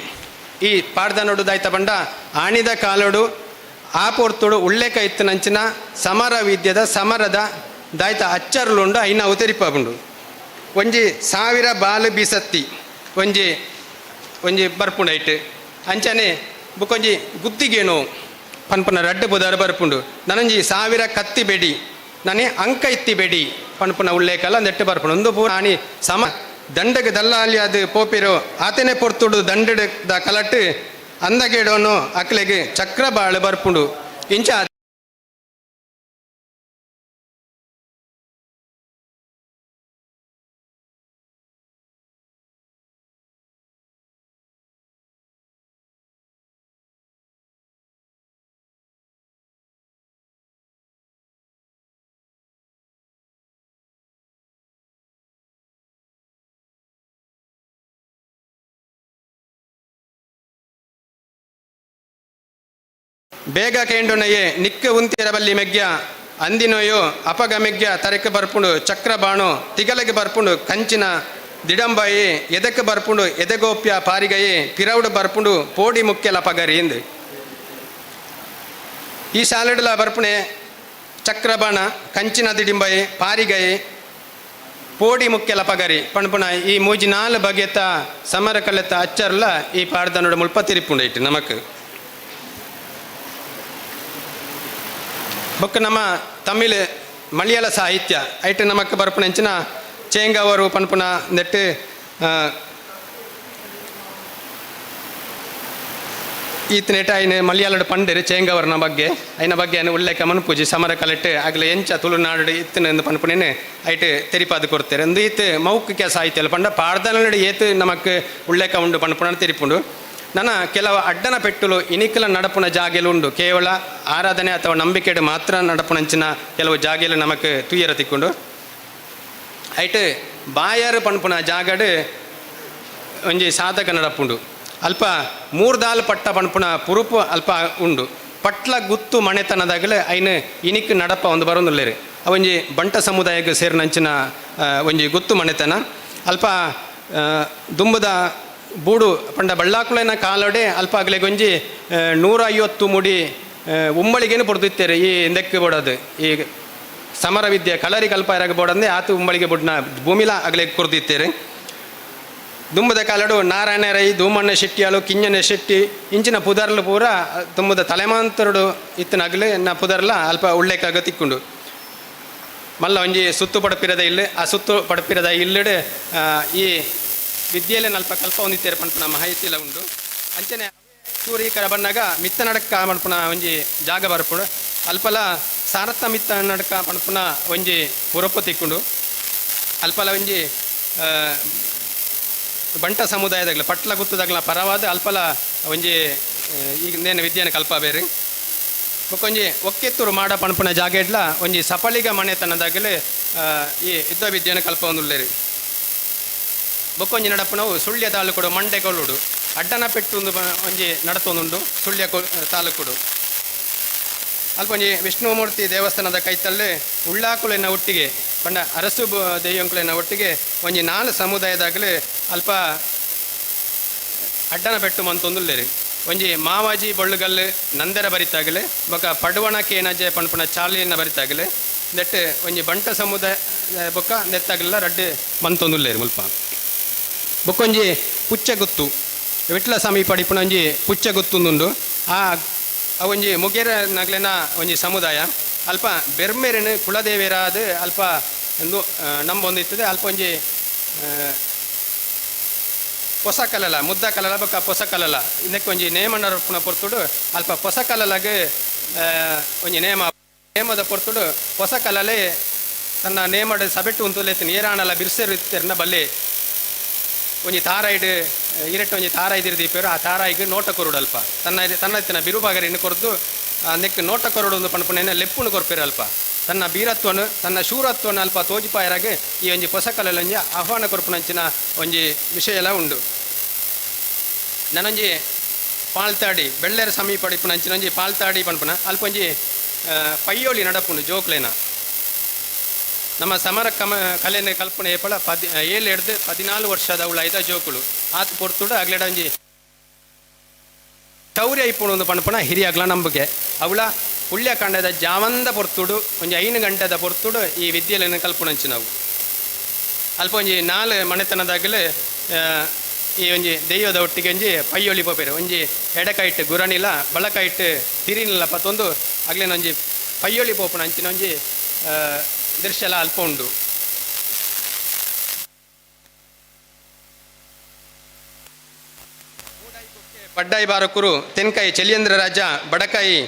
ಈ ಪಾಡ್ದ ನೋಡುದಾಯ್ತ ಬಂಡ ಆಣಿದ ಕಾಲೋಡು ಆ ಪೊರ್ತುಡು ಉಳ್ಳೆಕ ಇತ್ತು ನಂಚಿನ ಸಮರ ವಿದ್ಯದ ಸಮರದ ದಾಯ್ತ ಅಚ್ಚರ್ಲುಂಡು ಐನ ಉತರಿಪುಂಡು ಒಂಜಿ 1000 ಬಾಲು ಬೀಸತ್ತಿ ಒಂಜಿ ಬರ್ಪುಂಡೈಟ್ ಅಂಚನೆ ಬುಕೊಂಜಿ ಗುತ್ತಿಗೇನು ಪನ್ಪನ ರಡ್ಡು ಬುದಾರ ಬರ್ಪುಂಡು ನನಂಜಿ 1000 ಕತ್ತಿ ಬೆಡಿ ನನೆ ಅಂಕ ಇತ್ತಿ ಬೆಡಿ ಪನ್ಪನ ಉಳ್ಳೆಕಲ್ಲ ನೆಟ್ಟು ಬರ್ಪುಂಡು ಒಂದು ಪೂರ ಆಣಿ ಸಮ ದಂಡಗೆ ದಲ್ಲಾಲಿ ಅದು ಪೋಪಿರೋ ಆತನೇ ಪೊರ್ತುಡು ದಂಡದ ಕಲಟ್ಟು ಅಂದಗೇಡೋನು ಅಕ್ಲೆಗೆ ಚಕ್ರ ಬಾಳು ಬರ್ಪುಂಡು ಇಂಚ ಬೇಗ ಕೇಂಡುನಯೇ ನಿಕ್ಕ ಉಂತಿರಬಲ್ಲಿ ಮೆಗ್ಯ ಅಂದಿನೋಯೋ ಅಪಗ ಮೆಗ್ಯ ತರಕ್ಕೆ ಬರ್ಪುಂಡು ಚಕ್ರ ಬಾಣು ತಿಗಲಗೆ ಬರ್ಪುಂಡು ಕಂಚಿನ ದಿಡಂಬಾಯಿ ಎದಕ್ಕೆ ಬರ್ಪುಂಡು ಎದೆಗೋಪ್ಯ ಪಾರಿಗಯೇ ಪಿರೌಡು ಬರ್ಪುಂಡು ಪೋಡಿ ಮುಖ್ಯ ಲಪಗರಿ ಎಂದು ಈ ಶಾಲೆಡ್ಲ ಬರ್ಪುಣೆ ಚಕ್ರಬಾಣ ಕಂಚಿನ ದಿಡಿಂಬಾಯಿ ಪಾರಿಗಯೇ ಪೋಡಿ ಮುಖ್ಯ ಲಪಗರಿ ಪಣ್ಪುಣ ಈ ಮೂಜಿ 4 ಬಗೆತ ಸಮರ ಕಲೆತ ಅಚ್ಚರ್ಲ ಈ ಪಾಡ್ದನೋಡು ಮುಲ್ಪ ತಿರಿಪುಂಡು ಇಟ್ಟು ನಮಕ್ ಬೊಕ್ಕ ನಮ್ಮ ತಮಿಳ್ ಮಲಯಾಳ ಸಾಹಿತ್ಯ ಐಟು ನಮಕ್ ಬರ್ಪುಣ ಹೆಂಚಿನ ಚೇಂಗವರು ಪನ್ಪುನ ನೆಟ್ಟು ಈತನೇಟ ಐನು ಮಲಯಾಳದ ಪಂಡರು ಚೇಂಗವರ್ನ ಬಗ್ಗೆ ಐನ ಬಗ್ಗೆ ಏನು ಉಲ್ಲೇಖ ಮನ್ಪೂಜಿ ಸಮರ ಕಲೆಟ್ಟು ಆಗಲೇ ಎಂಚ ತುಳುನಾಡು ಇತ್ತನೆಂದು ಪನ್ಪುನೇನೆ ಐಟು ತೆರಿಪಾದು ಕೊಡ್ತಾರೆ ಒಂದು ಈತು ಮೌಖಿಕ ಸಾಹಿತ್ಯ ಪಂಡ ಪಾಡ್ದನಡಿ ಏತು ನಮಕ್ ಉಲ್ಲೇಖ ಉಂಡು ಪನ್ಪುನ ತೆರಿಪುಂಡು ನನ್ನ ಕೆಲವು ಅಡ್ಡನ ಪೆಟ್ಟುಲು ಇನಿಕಲ ನಡಪುನ ಜಾಗೆಲುಂಡು ಕೇವಲ ಆರಾಧನೆ ಅಥವಾ ನಂಬಿಕೆಡು ಮಾತ್ರ ನಡಪುನಂಚಿನ ಕೆಲವು ಜಾಗೆಲು ನಮಕ್ ತುಯ್ಯರ ತಿಕ್ಕೊಂಡು ಐಟು ಬಾಯರು ಪನ್ಪುನ ಜಾಗಡು ಒಂಜಿ ಸಾಧಕ ನಡಪುಂಡು ಅಲ್ಪ 3 ದಾಲ್ ಪಟ್ಟ ಪನ್ಪುನ ಪುರುಪು ಅಲ್ಪ ಉಂಡು ಪಟ್ಲ ಗುತ್ತು ಮನೆತನದಾಗಲೇ ಐನು ಇನಿಕ್ ನಡಪ ಒಂದು ಬರೋದಿಲ್ಲೇರಿ ಅವೊಂಜಿ ಬಂಟ ಸಮುದಾಯಕ್ಕೆ ಸೇರಿನಂಚಿನ ಒಂಜಿ ಗುತ್ತು ಮನೆತನ ಅಲ್ಪ ದುಂಬದ ಬೂಡು ಪಂಡ ಬಳ್ಳಾಕುಳನ ಕಾಲೋಡೆ ಅಲ್ಪ ಆಗಲೆಗೊಂಜಿ 150 ಮುಡಿ ಉಂಬಳಿಗೇನು ಪೊಡ್ದಿತ್ತೇರೆ ಈ ಎಂದಕ್ಕೆ ಬೋಡೋದು ಈ ಸಮರ ವಿದ್ಯೆ ಕಲರಿಗೆ ಅಲ್ಪ ಇರಾಗ ಬೋಡಂದೆ ಆತು ಉಂಬಳಿಗೆ ಬುಡ್ನ ಭೂಮಿಲ ಆಗಲೆ ಕೊರ್ದಿತ್ತೇರೆ ದುಂಬದ ಕಾಲಡು ನಾರಾಯಣ ರೈ ಧೂಮಣ್ಣ ಶೆಟ್ಟಿಯಾಳು ಕಿಂಜನ ಶೆಟ್ಟಿ ಇಂಚಿನ ಪುದರ್ಲು ಪೂರ ತುಂಬದ ತಲೆಮಾಂತರುಡು ಇತ್ತನಾಗಲೇ ನಾ ಪುದರ್ಲ ಅಲ್ಪ ಉಳ್ಳೆಕಾಗ ತಿಕ್ಕೊಂಡು ಮಲ್ಲ ಒಂಜಿ ಸುತ್ತು ಪಡಪಿರದ ಇಲ್ಲಿ ಆ ಸುತ್ತು ಪಡಪಿರದ ಇಲ್ಲಡೆ ಈ ವಿದ್ಯೆಯಲ್ಲೇ ನಲ್ಪ ಕಲ್ಪ ಹೊಂದಿತ್ತೇರೆ ಪನ್ಪುನ ಮಾಹಿತಿಯೆಲ್ಲ ಉಂಡು ಅಂಚನೆ ಸೂರ್ಯಕರ ಬಣ್ಣಾಗ ಮಿತ್ತ ನಡಕ ಪನ್ಪುನ ಒಂಜಿ ಜಾಗ ಬರ್ಪುಡು ಅಲ್ಪಲ ಸಾರತ್ತ ಮಿತ್ತ ನಡಕ ಪನ್ಪುನ ಒಂಜಿ ಪುರಪ್ಪು ತಿಕ್ಕೊಂಡು ಅಲ್ಪಲ ಒಂಜಿ ಬಂಟ ಸಮುದಾಯದಾಗಲ ಪಟ್ಲ ಗುತ್ತದಾಗಲ ಪರವಾದ ಅಲ್ಪಲ ಒಂಜಿ ಈಗ ನೇನು ವಿದ್ಯೆನ ಕಲ್ಪ ಬೇರೆ ಬೊಕ್ಕೊಂಜಿ ಒಕ್ಕೆತ್ತೂರು ಮಾಡ ಪನ್ಪುನ ಜಾಗ ಇಡ್ಲ ಒಂಜಿ ಸಫಳಿಗ ಮನೆತನದಾಗಲೇ ಈ ಯುದ್ಧ ವಿದ್ಯೆನ ಕಲ್ಪ ಹೊಂದುಲ್ಲೇರಿ ಬೊಕ್ಕೊಂಜಿ ನಡಪುನವು ಸುಳ್ಯ ತಾಲೂಕುಡು ಮಂಡೆಗೊಳ್ಳುಡು ಅಡ್ಡನ ಪೆಟ್ಟು ಒಂಜಿ ನಡತೊಂದುಂಡು ಸುಳ್ಯ ತಾಲೂಕುಡು ಅಲ್ಪ ಒಂಜಿ ವಿಷ್ಣುಮೂರ್ತಿ ದೇವಸ್ಥಾನದ ಕೈತಲ್ಲೇ ಉಳ್ಳಾಕುಲೆನ ಒಟ್ಟಿಗೆ ಪಂಡ ಅರಸು ದೆಯ್ಯಂಕುಲೆನ ಒಟ್ಟಿಗೆ ಒಂಜಿ 4 ಸಮುದಾಯದಾಗಲೇ ಅಲ್ಪ ಅಡ್ಡನ ಪೆಟ್ಟು ಮಂತೊಂದುಲ್ಲೇರಿ ಒಂಜಿ ಮಾವಾಜಿ ಬೊಳ್ಳುಗಲ್ಲು ನಂದರ ಬರಿತಾಗಲೇ ಬೊಕ್ಕ ಪಡುವಣ ಕೇನಜೆ ಪನ್ಪುನ ಚಾಲಿಯನ್ನ ಬರಿತಾಗಲೇ ನೆಟ್ಟು ಒಂಜಿ ಬಂಟ ಸಮುದಾಯ ಬೊಕ್ಕ ನೆತ್ತಾಗಲೆಲ್ಲ ರಡ್ಡು ಮಂತೊಂದುಲ್ಲೇರಿ ಮುಲ್ಪ ಬೊಕ್ಕೊಂಜಿ ಪುಚ್ಚಗುತ್ತು ವಿಟ್ಲ ಸಮೀಪ ಪಡಿಪುನ ಒಂಜಿ ಪುಚ್ಚಗುತ್ತುಂದುಂಡು ಒಂಜಿ ಮುಗೇರ ನಗ್ಲೆನ ಒಂಜಿ ಸಮುದಾಯ ಅಲ್ಪ ಬೆರ್ಮೆರೆನು ಕುಲದೇವಿರಾದ ಅಲ್ಪ ಒಂದು ನಂಬೊಂದಿರ್ತದೆ ಅಲ್ಪ ಒಂಜಿ ಪೊಸ ಕಲಲ ಮುದ್ದ ಕಲಲ ಬೊಕ್ಕ ಪೊಸ ಕಲಲ ಇದಕ್ಕೆ ಒಂಜಿ ನೇಮನ ಪೊರ್ತುಡು ಅಲ್ಪ ಪೊಸ ಕಲಲಗೆ ಒಂಜಿ ನೇಮದ ಪೊರ್ತುಡು ಪೊಸ ಕಲಲೆ ತನ್ನ ನೇಮಡ ಸಬೆಟ್ಟು ಉಂತುಲೆತ್ತಿನ ಏರಾಣಲ ಬಿರ್ಸೆರಿತ್ತೆರ್ನ ಬಲ್ಲೆ ಒಂಜಿ ತಾರಾಯ್ಡ್ ಇರಟ್ಟು ಒಂಜಿ ತಾರಾಯ್ದು ಇರ್ದಿಪ್ಪೇರು ಆ ತಾರಾಯಿಗೆ ನೋಟ ಕೊರುಡು ಅಲ್ಪ ತನ್ನ ಬಿರುಬಾಗರಿನ ಕೊರದು ನೆಕ್ ನೋಟ ಕೊರಡು ಒಂದು ಪಣಪುಣೇನ ಲೆಪ್ಪುನು ಕೊರ್ಪೇರು ಅಲ್ಪ ತನ್ನ ಬೀರತ್ವನು ತನ್ನ ಶೂರತ್ವನು ಅಲ್ಪ ತೋಜಿಪಾಯರಾಗೆ ಈ ಒಂಜಿ ಪೊಸಕಲೆಲ್ಲ ಒಂಜಿ ಆಹ್ವಾನ ಕೊರ್ಪುನಂಚಿನ ಒಂಜಿ ವಿಷಯ ಎಲ್ಲ ಉಂಡು. ನನೊಂಜಿ ಪಾಲ್ತಾಡಿ ಬೆಳ್ಳೇರ ಸಮೀಪ ಪಡಿಪುನಂಚಿನ ಒಂಜಿ ಪಾಲ್ತಾಡಿ ಪಣಪುನ ಅಲ್ಪ ಒಂಜಿ ಪಯ್ಯೋಳಿ ನಡಪುಂಡು ಜೋಕ್ಲೇನ ನಮ್ಮ ಸಮರ ಕಲೆನ ಕಲ್ಪನೆ ಏಪಳ 7-14 ವರ್ಷದ ಅವಳು ಐದ ಜೋಕುಳು ಆತು ಪೊರ್ತುಡು ಆಗ್ಲೇಡ ಒಂಜಿ ಶೌರ್ಯ ಇಪ್ಪುಣು ಒಂದು ಪಣಪಣ ಹಿರಿಯಾಗ್ಲ ನಂಬಿಕೆ ಅವಳ ಪುಳ್ಯಕಾಂಡದ ಜಾವಂದ ಪೊರ್ತುಡು ಒಂಜಿ 5 ಗಂಟೆದ ಪೊರ್ತುಡು ಈ ವಿದ್ಯೆಲೆನ ಕಲ್ಪುಣಂಚಿ ನಾವು ಅಲ್ಪ ಒಂಜಿ 4 ಮನೆತನದಾಗಲೇ ಈ ಒಂಜಿ ದೈವದ ಒಟ್ಟಿಗೆ ಒಂಜಿ ಪಯ್ಯೊಳಿ ಪೋಪೇರು ಒಂಜಿ ಎಡಕೈಟ್ ಗುರಣಿಲ ಬಳಕೈಟ್ ತಿರಿನಿಲ್ಲ ಪತ್ತೊಂದು ಆಗ್ಲೇನ ಒಂಜಿ ಪಯ್ಯೊಳಿ ಪೋಪುಣ ಅಂಚಿನ ಒಂಜಿ ದೃಶ್ಯಲ ಅಲ್ಪ ಉಂಡು. ಪಡ್ಡಾಯಿ ಬಾರಕುರು ತೆನ್ಕಾಯಿ ಚೆಲಿಯಂದ್ರ ರಾಜ ಬಡಕಾಯಿ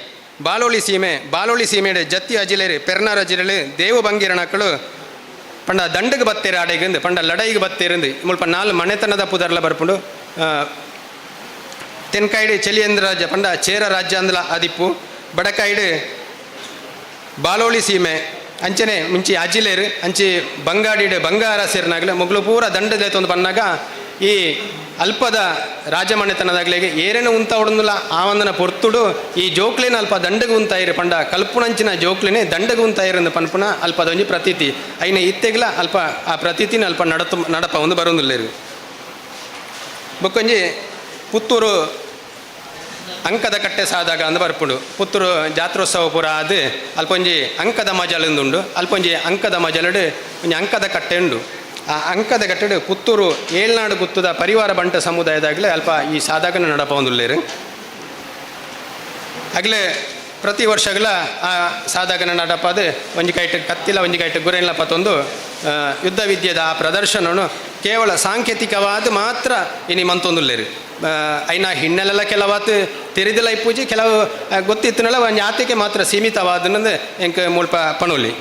ಬಾಲೋಳಿ ಸೀಮೆಡೆ ಜತ್ತಿ ಅಜಿಲೇರಿ ಪೆರ್ನಾರ ಅಜಿರಳು ದೇವು ಬಂಗಿರಣಕ್ಕಳು ಪಂಡ ದಂಡಗೆ ಬತ್ತೇರು ಆಡೆಗಿಂದು ಪಂಡ ಲಡೈಗೆ ಬತ್ತೇರಿಂದು ಮುಲ್ಪ 4 ಮನೆತನದ ಪುದರ್ಲ ಬರ್ಪುಂಡು ತೆನ್ಕಾಯಿಡು ಚೆಲಿಯಂದ್ರ ರಾಜ ಪಂಡ ಚೇರ ರಾಜ್ಯ ಅಂದಲ ಆದಿಪ್ಪು ಬಡಕಾಯಿಡು ಬಾಲೋಳಿ ಸೀಮೆ ಅಂಚನೆ ಮುಂಚಿ ಅಜಿಲೇರು ಅಂಚಿ ಬಂಗಾಡಿಡು ಬಂಗಾರ ಸೇರಿನಾಗಲೇ ಮೊಗ್ಲು ಪೂರ ದಂಡದೈತೊಂದು ಪನ್ನಾಗ ಈ ಅಲ್ಪದ ರಾಜಮನೆತನದಾಗಲಿಗೆ ಏರೇನು ಉಂತ ಹೊಡಂದಿಲ್ಲ ಆ ಒಂದನ ಪೊರ್ತುಡು ಈ ಜೋಕ್ಲೇನ ಅಲ್ಪ ದಂಡಗೆ ಉಂತಾಯಿರು ಪಂಡ ಕಲ್ಪುಣಂಚಿನ ಜೋಕ್ಲೇನೆ ದಂಡಗೆ ಉಂತಾಯಿರಂದು ಪನ್ಪುಣ ಅಲ್ಪದೊಂಜಿ ಪ್ರತೀತಿ ಐನ ಇತ್ತೆಗ್ಲ ಅಲ್ಪ ಆ ಪ್ರತೀತಿನ ಅಲ್ಪ ನಡಪ ಒಂದು ಬರೋದಿಲ್ಲೇರು ಬೊಕ್ಕೊಂಜಿ ಪುತ್ತೂರು ಅಂಕದ ಕಟ್ಟೆ ಸಾದಾಗ ಅಂದು ಬರ್ಪುಂಡು ಪುತ್ತೂರು ಜಾತ್ರೋತ್ಸವ ಪೂರ ಅದು ಅಲ್ಪೊಂಜಿ ಅಂಕದ ಮಜಲುಂದುಂಡು ಅಲ್ಪೊಂಜಿ ಅಂಕದ ಮಜಲಡು ಒಂಜಿ ಅಂಕದ ಕಟ್ಟೆ ಉಂಡು ಆ ಅಂಕದ ಕಟ್ಟಡು ಪುತ್ತೂರು ಏಳ್ನಾಡು ಗುತ್ತದ ಪರಿವಾರ ಬಂಟ ಸಮುದಾಯದಾಗಲೇ ಅಲ್ಪ ಈ ಸಾಧಕನ ನಡಪ ಒಂದುಲ್ಲೇರು ಆಗಲೇ ಪ್ರತಿ ವರ್ಷಗಳ ಆ ಸಾಧಕನ ನಡಪದು ಒಂಜಿ ಕೈಟ್ ಕತ್ತಿಲ ಒಂಜಿ ಕೈಟ್ ಗುರೆಲ್ಲ ಪತ್ತೊಂದು ಯುದ್ಧ ವಿದ್ಯೆದ ಆ ಪ್ರದರ್ಶನನು ಕೇವಲ ಸಾಂಕೇತಿಕವಾದ ಮಾತ್ರ ಇನಿ ಮಂತೊಂದುಲ್ಲೇರು ಐನ ಹಿನ್ನೆಲೆಲ್ಲ ಕೆಲವಾತು ತೆರೆದಿಲ್ಲ ಇಪ್ಪೂಜಿ ಕೆಲವು ಗೊತ್ತಿತ್ತನಲ್ಲ ಒಂದು ಆತಿಗೆ ಮಾತ್ರ ಸೀಮಿತವಾದನಂದು ಎಂಕ ಮುಲ್ಪ ಪಣುಲಿ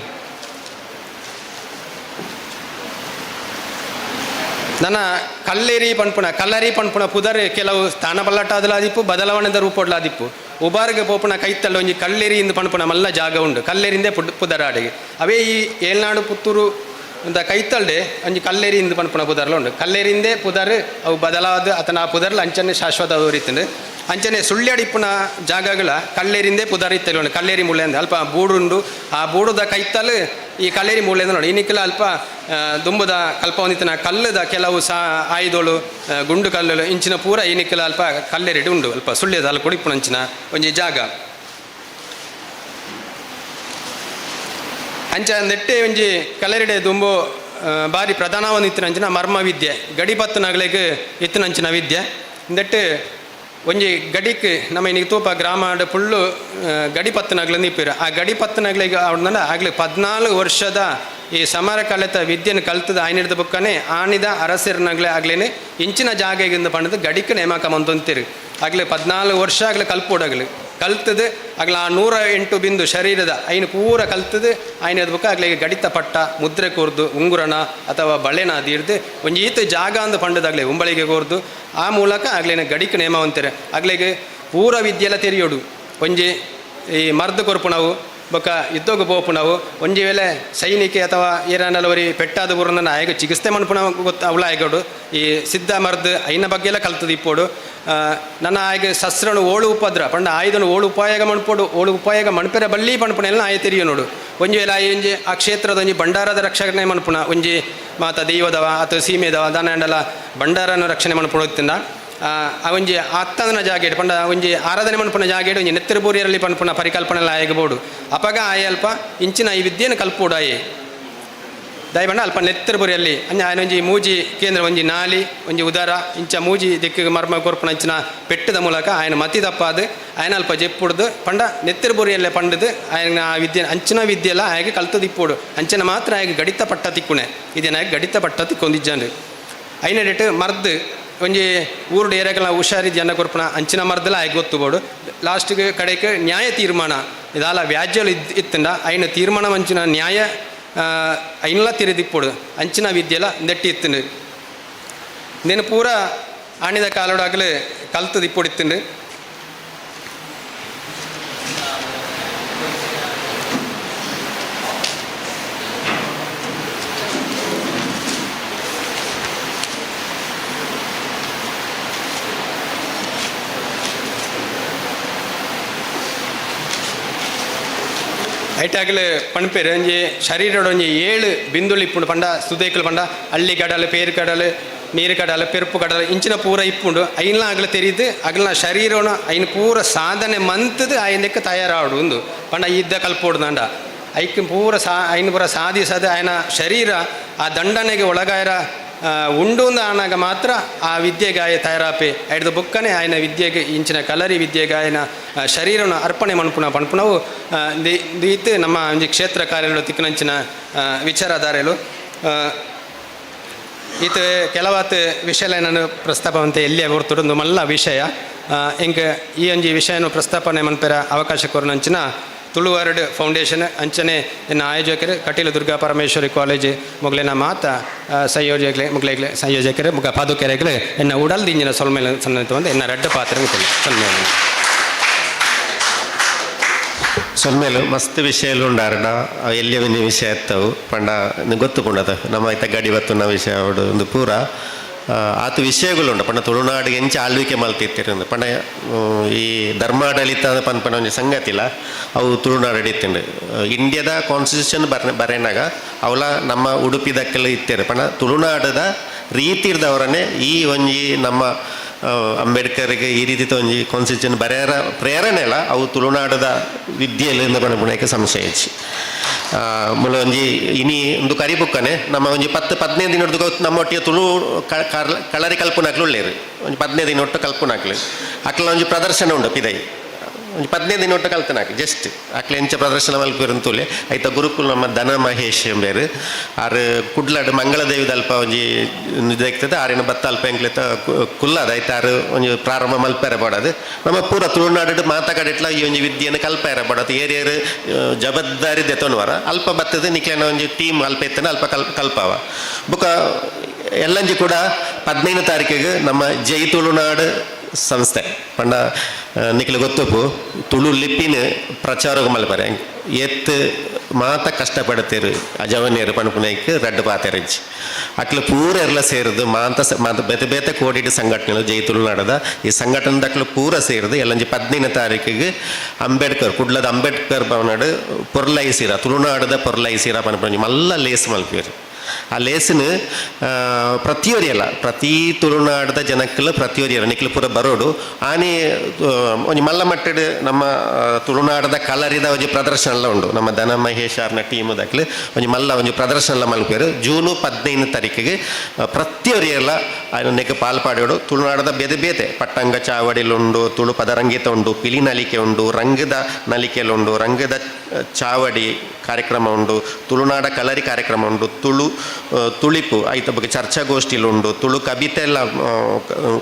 ನನ್ನ ಕಲ್ಲೇರಿ ಪಣ್ಪುಣ ಪುದರ್ ಕೆಲವು ಸ್ಥಾನ ಬಲ್ಲಟ್ಟಾದಲಾದಿಪ್ಪು ಬದಲಾವಣೆದ ರೂಪೊಡ್ಲಾದಿಪ್ಪು ಉಬಾರ್ಗೆ ಪೋಪುಣ ಕೈತಲ್ಲ ಒಂಜಿ ಕಲ್ಲೇರಿಯಿಂದ ಪಣ್ಪುಣ ಮಲ್ಲ ಜಾಗ ಉಂಡು ಕಲ್ಲೇರಿಂದೇ ಪುದರಾಡಿಗೆ ಅವೇ ಈ ಏಳ್ನಾಡು ಪುತ್ತೂರು ಅಂತ ಕೈತಲ್ಡೆ ಒಂಜಿ ಕಲ್ಲೇರಿಯಿಂದ ಪಣ್ಪುಣ ಪುದರ್ಲ ಉಂಡು ಕಲ್ಲೇರಿಂದೇ ಪುದರ್ ಅವು ಬದಲಾದ ಅತನ ಆ ಪುದರ್ಲ ಅಂಚನೆ ಶಾಶ್ವತ ಅವರಿತ್ತಂಡು ಅಂಚನೆ ಸುಳ್ಳ್ಯಾಡಿಪ್ಪುನ ಜಾಗಗಳ ಕಲ್ಲೇರಿಂದೇ ಪುದರ್ ಇತ್ತಲ್ಲ ಉಂಡು ಕಲ್ಲೇರಿ ಮೂಳೆ ಅಂದ ಅಲ್ಪ ಬೂಡುಂಡು ಆ ಬೂಡುದ ಕೈತಲ್ ಈ ಕಲ್ಲೇರಿ ಮೂಳೆಂದ ನೋಡಿ ಇನ್ನಿಕ್ಕೆಲ್ಲ ಅಲ್ಪ ದುಂಬದ ಕಲ್ಪ ಹೊಂದಿತ್ತಿನ ಕಲ್ಲದ ಕೆಲವು ಆಯುಧಗಳು ಗುಂಡು ಕಲ್ಲು ಇಂಚಿನ ಪೂರ ಇನ್ನಿಕ್ಕೆಲ್ಲ ಅಲ್ಪ ಕಲ್ಲೇರಿಡು ಉಂಡು ಅಲ್ಪ ಸುಳ್ಳ್ಯದ ಅಲ್ಲಿ ಕುಡಿಪ್ಪುನ ಅಂಚಿನ ಒಂಜಿ ಜಾಗ ಅಂಚ ನೆಟ್ಟೆ ಒಂಜಿ ಕಲ್ಲೇರಿಡೆ ದುಂಬು ಬಾರಿ ಪ್ರಧಾನವನ್ನು ಇತ್ತಿನಂಚಿನ ಮರ್ಮ ವಿದ್ಯೆ ಗಡಿಪತ್ತನಗಳಿಗೆ ಇತ್ತಿನಂಚಿನ ವಿದ್ಯೆ ನೆಟ್ಟು ಒಂಜಿ ಗಡಿಕ್ ನಮ್ಮ ಇನ್ನಿಗೆ ತೂಪ ಗ್ರಾಮದ ಫುಲ್ಲು ಗಡಿಪತ್ತನಗ್ಲಂದು ಇಪ್ಪಿರು ಆ ಗಡಿಪತ್ತನಗಳಿಗೆ ಅವ್ರನ್ನ ಆಗ್ಲಿ 14 ವರ್ಷದ ಈ ಸಮರ ಕಲೆತ ವಿದ್ಯೆನ ಕಲ್ತದ ಆಯ್ನಿಡ್ದ ಬುಕ್ಕನೆ ಆಣಿದ ಅರಸರಿನಾಗ್ಲೇ ಆಗ್ಲೇನೆ ಇಂಚಿನ ಜಾಗೆಗಿಂದ ಪಣ್ಣದು ಗಡಿಕ್ ನೇಮಕ ಮಂತೊಂತಿರು ಆಗ್ಲೇ 14 ವರ್ಷ ಆಗ್ಲೇ ಕಲ್ಪೋಡಾಗ್ಲಿ ಕಲ್ತದು ಆಗ್ಲ ಆ 108 ಬಿಂದು ಶರೀರದ ಐನು ಪೂರ ಕಲ್ತದು ಆಯ್ನದ ಬುಕ್ಕ ಆಗ್ಲಿಗೆ ಗಡಿತ ಪಟ್ಟ ಮುದ್ರೆ ಕೋರ್ದು ಉಂಗುರನ ಅಥವಾ ಬಳೆನ ಅದಿರ್ದು ಒಂಜಿ ಈತ ಜಾಗ ಅಂದು ಪಂಡದಾಗ್ಲೇ ಉಂಬಳಿಗೆ ಕೋರ್ದು ಆ ಮೂಲಕ ಆಗ್ಲೇನೆ ಗಡಿಕ್ ನೇಮ ಅಂತಾರೆ ಆಗ್ಲಿಗೆ ಪೂರ ವಿದ್ಯೆಲ್ಲ ತೆರೆಯೋಡು ಒಂಜಿ ಈ ಮರ್ದು ಕೊರ್ಪು ನಾವು ಬೊಕ್ಕ ಯುದ್ಧಕ್ಕೆ ಪೋಪು ನಾವು ಒಂಜಿ ವೇಳೆ ಸೈನಿಕೆ ಅಥವಾ ಏರನಲ್ಲವರಿ ಪೆಟ್ಟಾದ ಬುರನ್ನ ಆಯ್ಕೆ ಚಿಕಿತ್ಸೆ ಮನ್ಪುಣ ಗೊತ್ತ ಅವಳ ಆಯ್ಗೋಡು ಈ ಸಿದ್ಧ ಮರ್ದು ಐನ ಬಗ್ಗೆ ಎಲ್ಲ ಕಲ್ತದ್ದು ಇಪ್ಪೋಡು ನನ್ನ ಆಯ್ಕೆ ಶಸ್ತ್ರನು ಓಳು ಉಪದ್ರ ಪಂಡ ಆಯುಧನು ಓಳು ಉಪಾಯಗ ಮಣ್ಪೋಡು ಓಳು ಉಪಾಯಗ ಮಣ್ಪೆರ ಬಳ್ಳಿ ಪಣ್ಪುಣ ಎಲ್ಲ ಆಯ ತೆರಿಯೋ ನೋಡು ಒಂಜಿ ವೇಳೆ ಒಂಜಿ ಆ ಕ್ಷೇತ್ರದ ಒಂಜಿ ಭಂಡಾರದ ರಕ್ಷಣೆ ಮಣ್ಪುಣ ಒಂಜಿ ಮಾತ ದೈವದವ ಅಥವಾ ಸೀಮೆದವ ದಾನಂಡಲ ಭಂಡಾರನ ರಕ್ಷಣೆ ಮಣ್ಪುಣ ಹೋಗ್ತಿಂದ ಆ ಒಂಜಿ ಅತ್ತದನ ಜಾಗೇಡು ಪಂಡ ಒಂಜಿ ಆರಾಧನೆ ಮನ್ಪುನ ಜಾಗೇಡು ಒಂಜಿ ನೆತ್ತರಬೂರಿಯರಲ್ಲಿ ಪನ್ಪುನ ಪರಿಕಲ್ಪನೆ ಎಲ್ಲ ಆಗಬಹುದು ಅಪಗ ಆಯ ಅಲ್ಪ ಇಂಚಿನ ಈ ವಿದ್ಯೆಯನ್ನು ಕಲ್ಪೋಡು ಆಯೆ ದಯಬಂಡ ಅಲ್ಪ ನೆತ್ತರಬೂರಿಯಲ್ಲಿ ಅಂಜ ಆಯ್ನ ಒಂಜಿ ಮೂಜಿ ಕೇಂದ್ರ ಒಂಜಿ ನಾಲಿ ಒಂಜಿ ಉದರ ಇಂಚ ಮೂಜಿ ದಿಕ್ಕಿಗೆ ಮರ್ಮ ಕೊರ್ಪುನ ಅಂಚಿನ ಪೆಟ್ಟದ ಮೂಲಕ ಆಯ್ನ ಮತಿ ತಪ್ಪಾದು ಆಯ್ನ ಅಲ್ಪ ಜೆಪ್ಪುಡ್ದು ಪಂಡ ನೆತ್ತರಬೂರಿಯಲ್ಲೇ ಪಂಡದು ಆಯ್ನ ಆ ವಿದ್ಯೆ ಅಂಚಿನ ವಿದ್ಯೆ ಎಲ್ಲ ಆಯ್ಕೆ ಕಲ್ತದ್ದು ಇಪ್ಪೋಡು ಅಂಚನ ಮಾತ್ರ ಆಯ್ಕೆ ಗಡಿತ ಪಟ್ಟ ತಿಕ್ಕುಣೆ ಇದೇನ ಗಡಿತ ಪಟ್ಟ ತಿಕ್ಕೊಂದಿಜ್ಜಾಂಡು ಐನ ಡೇಟ್ ಮರ್ದು ಒಂಜಿ ಊರುಡು ಏರಿಯಾಗೆಲ್ಲ ಹುಷಾರಿ ಜನ ಕೊರ್ಪುನ ಅಂಚಿನ ಮರದಲ್ಲ ಆಯ್ಕೆ ಗೊತ್ತುಬೋಡು ಲಾಸ್ಟ್ಗೆ ಕಡೆಗೆ ನ್ಯಾಯ ತೀರ್ಮಾನ ಇದಾಲ ವ್ಯಾಜ್ಯಗಳು ಇತ್ತಂಡ ಐನ ತೀರ್ಮಾನ ಅಂಚಿನ ನ್ಯಾಯ ಐನೆಲ್ಲ ತಿರಿದಿಪ್ಪೋಡು ಅಂಚಿನ ವಿದ್ಯೆಲ್ಲ ನೆಟ್ಟಿ ಇತ್ತಂಡು నేను ಪೂರ ಆಣಿದ ಕಾಲೋಡಾಗಲು ಕಲ್ತದು ಇಪ್ಪೊಡಿತ್ತುಂಡು. ಐಟಾಗಲು ಪಣಪೇರು ಒಂಜಿ ಶರೀರಡು ಒಂಜಿ 7 ಬಿಂದುಳು ಇಪ್ಪುಂಡು ಪಂಡ ಸುದೇಕಲು ಪಂಡ ಹಳ್ಳಿ ಕಡಲು ಪೇರು ಕಡಲು ನೀರು ಕಡಲು ಪೆರುಪು ಕಡಲು ಇಂಚಿನ ಪೂರ ಇಪ್ಪುಂಡು ಐನ್ಲ ಅಗಲು ತೆರೀದು ಅಗಲ ಶರೀರವನ್ನು ಐನು ಪೂರ ಸಾಧನೆ ಮಂತದು ಆಯ್ನಕ್ಕೆ ತಯಾರಾಡು ಒಂದು ಪಂಡ ಇದ್ದ ಕಲ್ಪೋಡು ದಂಡ ಐಕ್ ಪೂರ ಐನು ಪೂರ ಸಾಧಿಸದು ಆಯ್ನ ಶರೀರ ಆ ದಂಡನೆಗೆ ಒಳಗಾಯರ ಉಂಡು ಆನಾಗ ಮಾತ್ರ ಆ ವಿದ್ಯೆಗಾಯ ತಯಾರಾಪೆ ಹಿಡಿದು ಬುಕ್ಕನೆ ಆಯ್ನ ವಿದ್ಯೆಗೆ ಇಂಚಿನ ಕಲರಿ ವಿದ್ಯೆಗೆ ಆಯ್ನ ಶರೀರವನ್ನು ಅರ್ಪಣೆ ಪಣಪುಣವು ದೀತು ನಮ್ಮ ಒಂಜಿ ಕ್ಷೇತ್ರ ಕಾರ್ಯಗಳು ತಿಕ್ಕನಂಚಿನ ವಿಚಾರಧಾರೆಗಳು ಈತ ಕೆಲವತ್ತು ವಿಷಯ ನಾನು ಪ್ರಸ್ತಾಪವಂತೆ ಎಲ್ಲಿಯೇ ಹೊರತುಡೊಂದು ಮಲ್ಲ ವಿಷಯ ಇಂಕ ಈ ಒಂಜಿ ವಿಷಯನ ಪ್ರಸ್ತಾಪನೆ ಮನ್ಪೆರ ಅವಕಾಶ ಕೊರನಂಚಿನ ತುಳುವರ್ಡ್ ಫೌಂಡೇಶನ್ ಅಂಚನೆ ಎನ್ನ ಆಯೋಜಕರು ಕಟೀಲು ದುರ್ಗಾ ಪರಮೇಶ್ವರಿ ಕಾಲೇಜ್ ಮೊಗಲಿನ ಮಾತ ಸಂಯೋಜಕರು ಮುಗ ಪಾದುಕೆರೆಗಳು ಎನ್ನ ಉಡಲ್ ದಿಂಜಿನ ಸೊಲ್ಮೇಲೆ ಸನ್ನತ ಒಂದು ಎನ್ನ ರೆಡ್ಡ ಪಾತ್ರ ಸೊಲ್ಮೇಲೆ ಸೊನ್ಮೇಲು ಮಸ್ತ್ ವಿಷಯಲು ಉಂಡಾರಡ ಎಲ್ಲಿಯ ವಿಷಯ ಎತ್ತವು ಪಂಡ ಗೊತ್ತು ಪುಂಡದ ನಮ್ಮ ಐತ ಗಡಿ ಬತ್ತುನ ವಿಷಯ ಅವಡು ಒಂದು ಪೂರ ಆತ ವಿಷಯಗಳುಂಡು ಪಂಡ ತುಳುನಾಡಿಗೆ ಎಂಚ ಆಳ್ವಿಕೆ ಮಲ್ತಿತ್ತಿರಂದು ಪಂಡ ಈ ಧರ್ಮಾಡಳಿತ ಪನ್ಪನ ಒಂಜಿ ಸಂಗತಿಲ ಅವು ತುಳುನಾಡು ಹಿಡಿತಿಂಡು ಇಂಡಿಯಾದ ಕಾನ್ಸ್ಟಿಟ್ಯೂಷನ್ ಬರೆನಾಗ ಅವಲ ನಮ್ಮ ಉಡುಪಿ ದಕ್ಕಲು ಇತ್ತೇರು ಪಂಡ ತುಳುನಾಡದ ರೀತಿ ಇರ್ದವರನ್ನೇ ಈ ಒಂಜಿ ನಮ್ಮ ಅಂಬೇಡ್ಕರ್ಗೆ ಈ ರೀತಿ ಒಂಜಿ ಕಾನ್ಸ್ಟಿಟ್ಯೂಷನ್ ಬರೆಯರ ಪ್ರೇರಣೆ ಅಲ್ಲ ಅವು ತುಳುನಾಡದ ವಿದ್ಯೆಯಲ್ಲಿ ಪಣಪುಣಕ್ಕೆ ಸಂಶಯ ಹೆಚ್ಚು ಮುಲ ಒಂಜಿ ಇನಿ ಒಂದು ಕರಿಬುಕ್ಕನೆ ನಮ್ಮ ಒಂಜಿ 10-15 ದಿನದ್ದು ನಮ್ಮ ಒಟ್ಟಿಗೆ ತುಳು ಕಳರಿ ಕಲ್ಪುನಾಕ್ಲು ಉಳ್ಳೇರು ಒಂಜಿ 15 ದಿನ ಒಟ್ಟು ಕಲ್ಪುನಾಕ್ಲು ಅಕ್ಲ ಒಂಜಿ ಪ್ರದರ್ಶನ ಉಂಡು ಪಿದೈ ಒಂಜಿ 15 ದಿನ ಒಟ್ಟು ಕಲ್ತನಾಕಿ ಜಸ್ಟ್ ಅಕ್ಲೆ ಎಂಚ ಪ್ರದರ್ಶನ ಮಲ್ಪಿರಂತೂಲೆ ಐತ ಗುರುಕುಲ್ ನಮ್ಮ ಧನ ಮಹೇಶ್ ಎಂಬೇರು ಆರು ಕುಡ್ಲಾಡು ಮಂಗಳದೇವಿದ ಅಲ್ಪ ಒಂಜಿ ಇದಾಗ್ತದೆ ಆರಿನ ಬತ್ತ ಅಲ್ಪ ಎಂಕ್ಲೆತ ಕುಲ್ಲದ ಐತ ಆರು ಒಂಜಿ ಪ್ರಾರಂಭ ಮಲ್ಪೇರ ಪಡೋದು ನಮ್ಮ ಪೂರ ತುಳುನಾಡು ಮಾತಾಕಡಿಟ್ಲ ಈ ಒಂಜಿ ವಿದ್ಯೆಯನ್ನು ಕಲ್ಪೇರ ಪಡೋದು ಏರಿಯರು ಜವಾಬ್ದಾರಿ ದೆತೊನ್ವಾರ ಅಲ್ಪ ಬತ್ತದ ನಿಕ್ಲೇನ ಒಂಜಿ ಟೀಮ್ ಅಲ್ಪ ಎತ್ತನ ಅಲ್ಪ ಕಲ್ಪವ ಬುಕ್ಕ ಎಲ್ಲಂಜಿ ಕೂಡ 15ನೇ ತಾರೀಕಿಗೆ ನಮ್ಮ ಜೈ ತುಳುನಾಡು ಸಂಸ್ಥೆ ಪಂಡ ನಿಖಿಲ ಗೊತ್ತಪ್ಪು ತುಳು ಲಿಪಿನ ಪ್ರಚಾರ ಮಲ್ಪರೆ ಎತ್ತು ಮಾತ ಕಷ್ಟಪಡ್ತೀರು ಅಜವನ್ಯರು ಪಣಪುನೈಕ್ ರಡ್ಡು ಪಾತೆರಜ್ಜಿ ಅಕ್ಲು ಪೂರ ಎಲ್ಲ ಸೇರಿದು ಮಾತ ಬೇತೆ ಬೇತೆ ಕೋಡಿಟ್ಟು ಸಂಘಟನೆಗಳು ಜೈ ತುಳುನಾಡದ ಈ ಸಂಘಟನೆ ಅಕ್ಲು ಪೂರ ಸೇರಿದು ಎಲ್ಲಂಜಿ 15ನೇ ತಾರೀಕಿಗೆ ಅಂಬೇಡ್ಕರ್ ಕುಡ್ಲದ ಅಂಬೇಡ್ಕರ್ ಭವನಡು ಪೊರ್ಲೈಸೀರ ತುಳುನಾಡದ ಪೊರ್ಲೈಸೀರ ಪಣಪುಣಿ ಮಲ್ಲ ಲೇಸ್ ಮಲ್ಪಿರು ಆ ಲೇಸಿನ ಪ್ರತಿಯೊರಿಯಲ್ಲ ಪ್ರತಿ ತುಳುನಾಡದ ಜನಕ್ಕಲ್ಲ ಪ್ರತಿಯೊರಿಯಲ್ಲ ನಿಕ್ಲು ಪೂರ ಬರೋಡು ಆನೆ ಒಂಜಿ ಮಲ್ಲ ಮಟ್ಟಡು ನಮ್ಮ ತುಳುನಾಡದ ಕಲರಿದ ಒಂಜಿ ಪ್ರದರ್ಶನ ಎಲ್ಲ ಉಂಡು ನಮ್ಮ ಧನ ಮಹೇಶ್ ಆರ್ನ ಟೀಮ್ ದಕ್ಲು ಒಂಜಿ ಮಲ್ಲ ಒಂಜಿ ಪ್ರದರ್ಶನ ಎಲ್ಲ ಮಲ್ಪೇರು ಜೂನ್ 15ನೇ ತಾರೀಕಿಗೆ ಪ್ರತಿಯೊರಿಯಲ್ಲ ನೆಕ್ ಪಾಲ್ಪಾಡೋಡು ತುಳುನಾಡದ ಬೇತೆ ಬೇತೆ ಪಟ್ಟಂಗ ಚಾವಡಿಲುಂಡು ತುಳು ಪದರಂಗೀತ ಉಂಡು ಪಿಲಿ ನಲಿಕೆ ಉಂಡು ರಂಗದ ನಲಿಕೆಯಲ್ಲುಂಡು ರಂಗದ ಚಾವಡಿ ಕಾರ್ಯಕ್ರಮ ಉಂಡು ತುಳುನಾಡ ಕಲರಿ ಕಾರ್ಯಕ್ರಮ ಉಂಡು ತುಳಿಪು ಐತ ಬಗ್ಗೆ ಚರ್ಚಾಗೋಷ್ಠಿಲುಂಡು ತುಳು ಕವಿತೆ ಎಲ್ಲ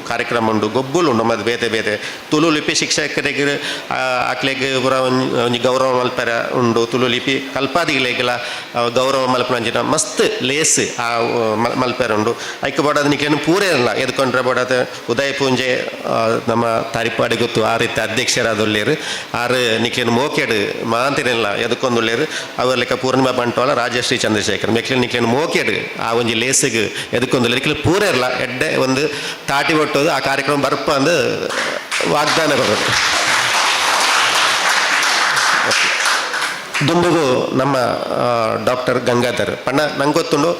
ಕಾರ್ಯಕ್ರಮ ಉಂಡು ಗೊಬ್ಬುಲುಂಡು ಮತ್ತು ಬೇತೆ ಬೇತೆ ತುಳು ಲಿಪಿ ಶಿಕ್ಷಕರಿಗೆ ಆಕ್ಲೆಗೆ ಪೂರ ಒಂಜಿ ಗೌರವ ಮಲ್ಪರ ಉಂಡು ತುಳು ಲಿಪಿ ಕಲ್ಪಾದಿಗಳೆಗೆಲ್ಲ ಗೌರವ ಮಲ್ಪನ ಮಸ್ತ್ ಲೇಸ್ ಆ ಮಲ್ಪರ ಉಂಡು ಐಕ ಬೋಡದ ನಿಕ್ಲೇನು ಪೂರೇ ಇಲ್ಲ ಎದ್ಕೊಂಡ್ರೆ ಬೋಡದ ಉದಯ ಪೂಂಜೆ ನಮ್ಮ ತಾರಿಪಾಡಿ ಗೊತ್ತು ಆ ರೀತಿ ಅಧ್ಯಕ್ಷರಾದೊಳ್ಳೇರು ಆರು ನಿಕ್ಲೇನು ಮೋಕೆಡು ಮಾಂತಿರಲ್ಲ ಎದ್ಕೊಂದುಳ್ಳೇರು ಅವ್ರ ಲೆಕ್ಕ ಪೂರ್ಣಿಮಾ ಬಂಟ್ವಾಳ ರಾಜಶ್ರೀ ಚಂದ್ರಶೇಖರ್ ಮೆಕ್ಲಿನ ನಿಕ್ಲೇನು ಮೋಕೆಡು ಆ ಒಂಜಿ ಲೇಸಿಗೆ ಎದ್ಕೊಂದುಳ್ಳ ನಿಕ್ಲಿ ಪೂರ ಇರಲ್ಲ ಎಡ್ಡೆ ಒಂದು ತಾಟಿ ಒಟ್ಟೋದು ಆ ಕಾರ್ಯಕ್ರಮ ಬರ್ಪ ಅಂದು ವಾಗ್ದಾನ ಬರೋದು ದುಂಬುಗು ನಮ್ಮ ಡಾಕ್ಟರ್ ಗಂಗಾಧರ್ ಪಂಡ ನಂಗೆ ಗೊತ್ತುಂಡು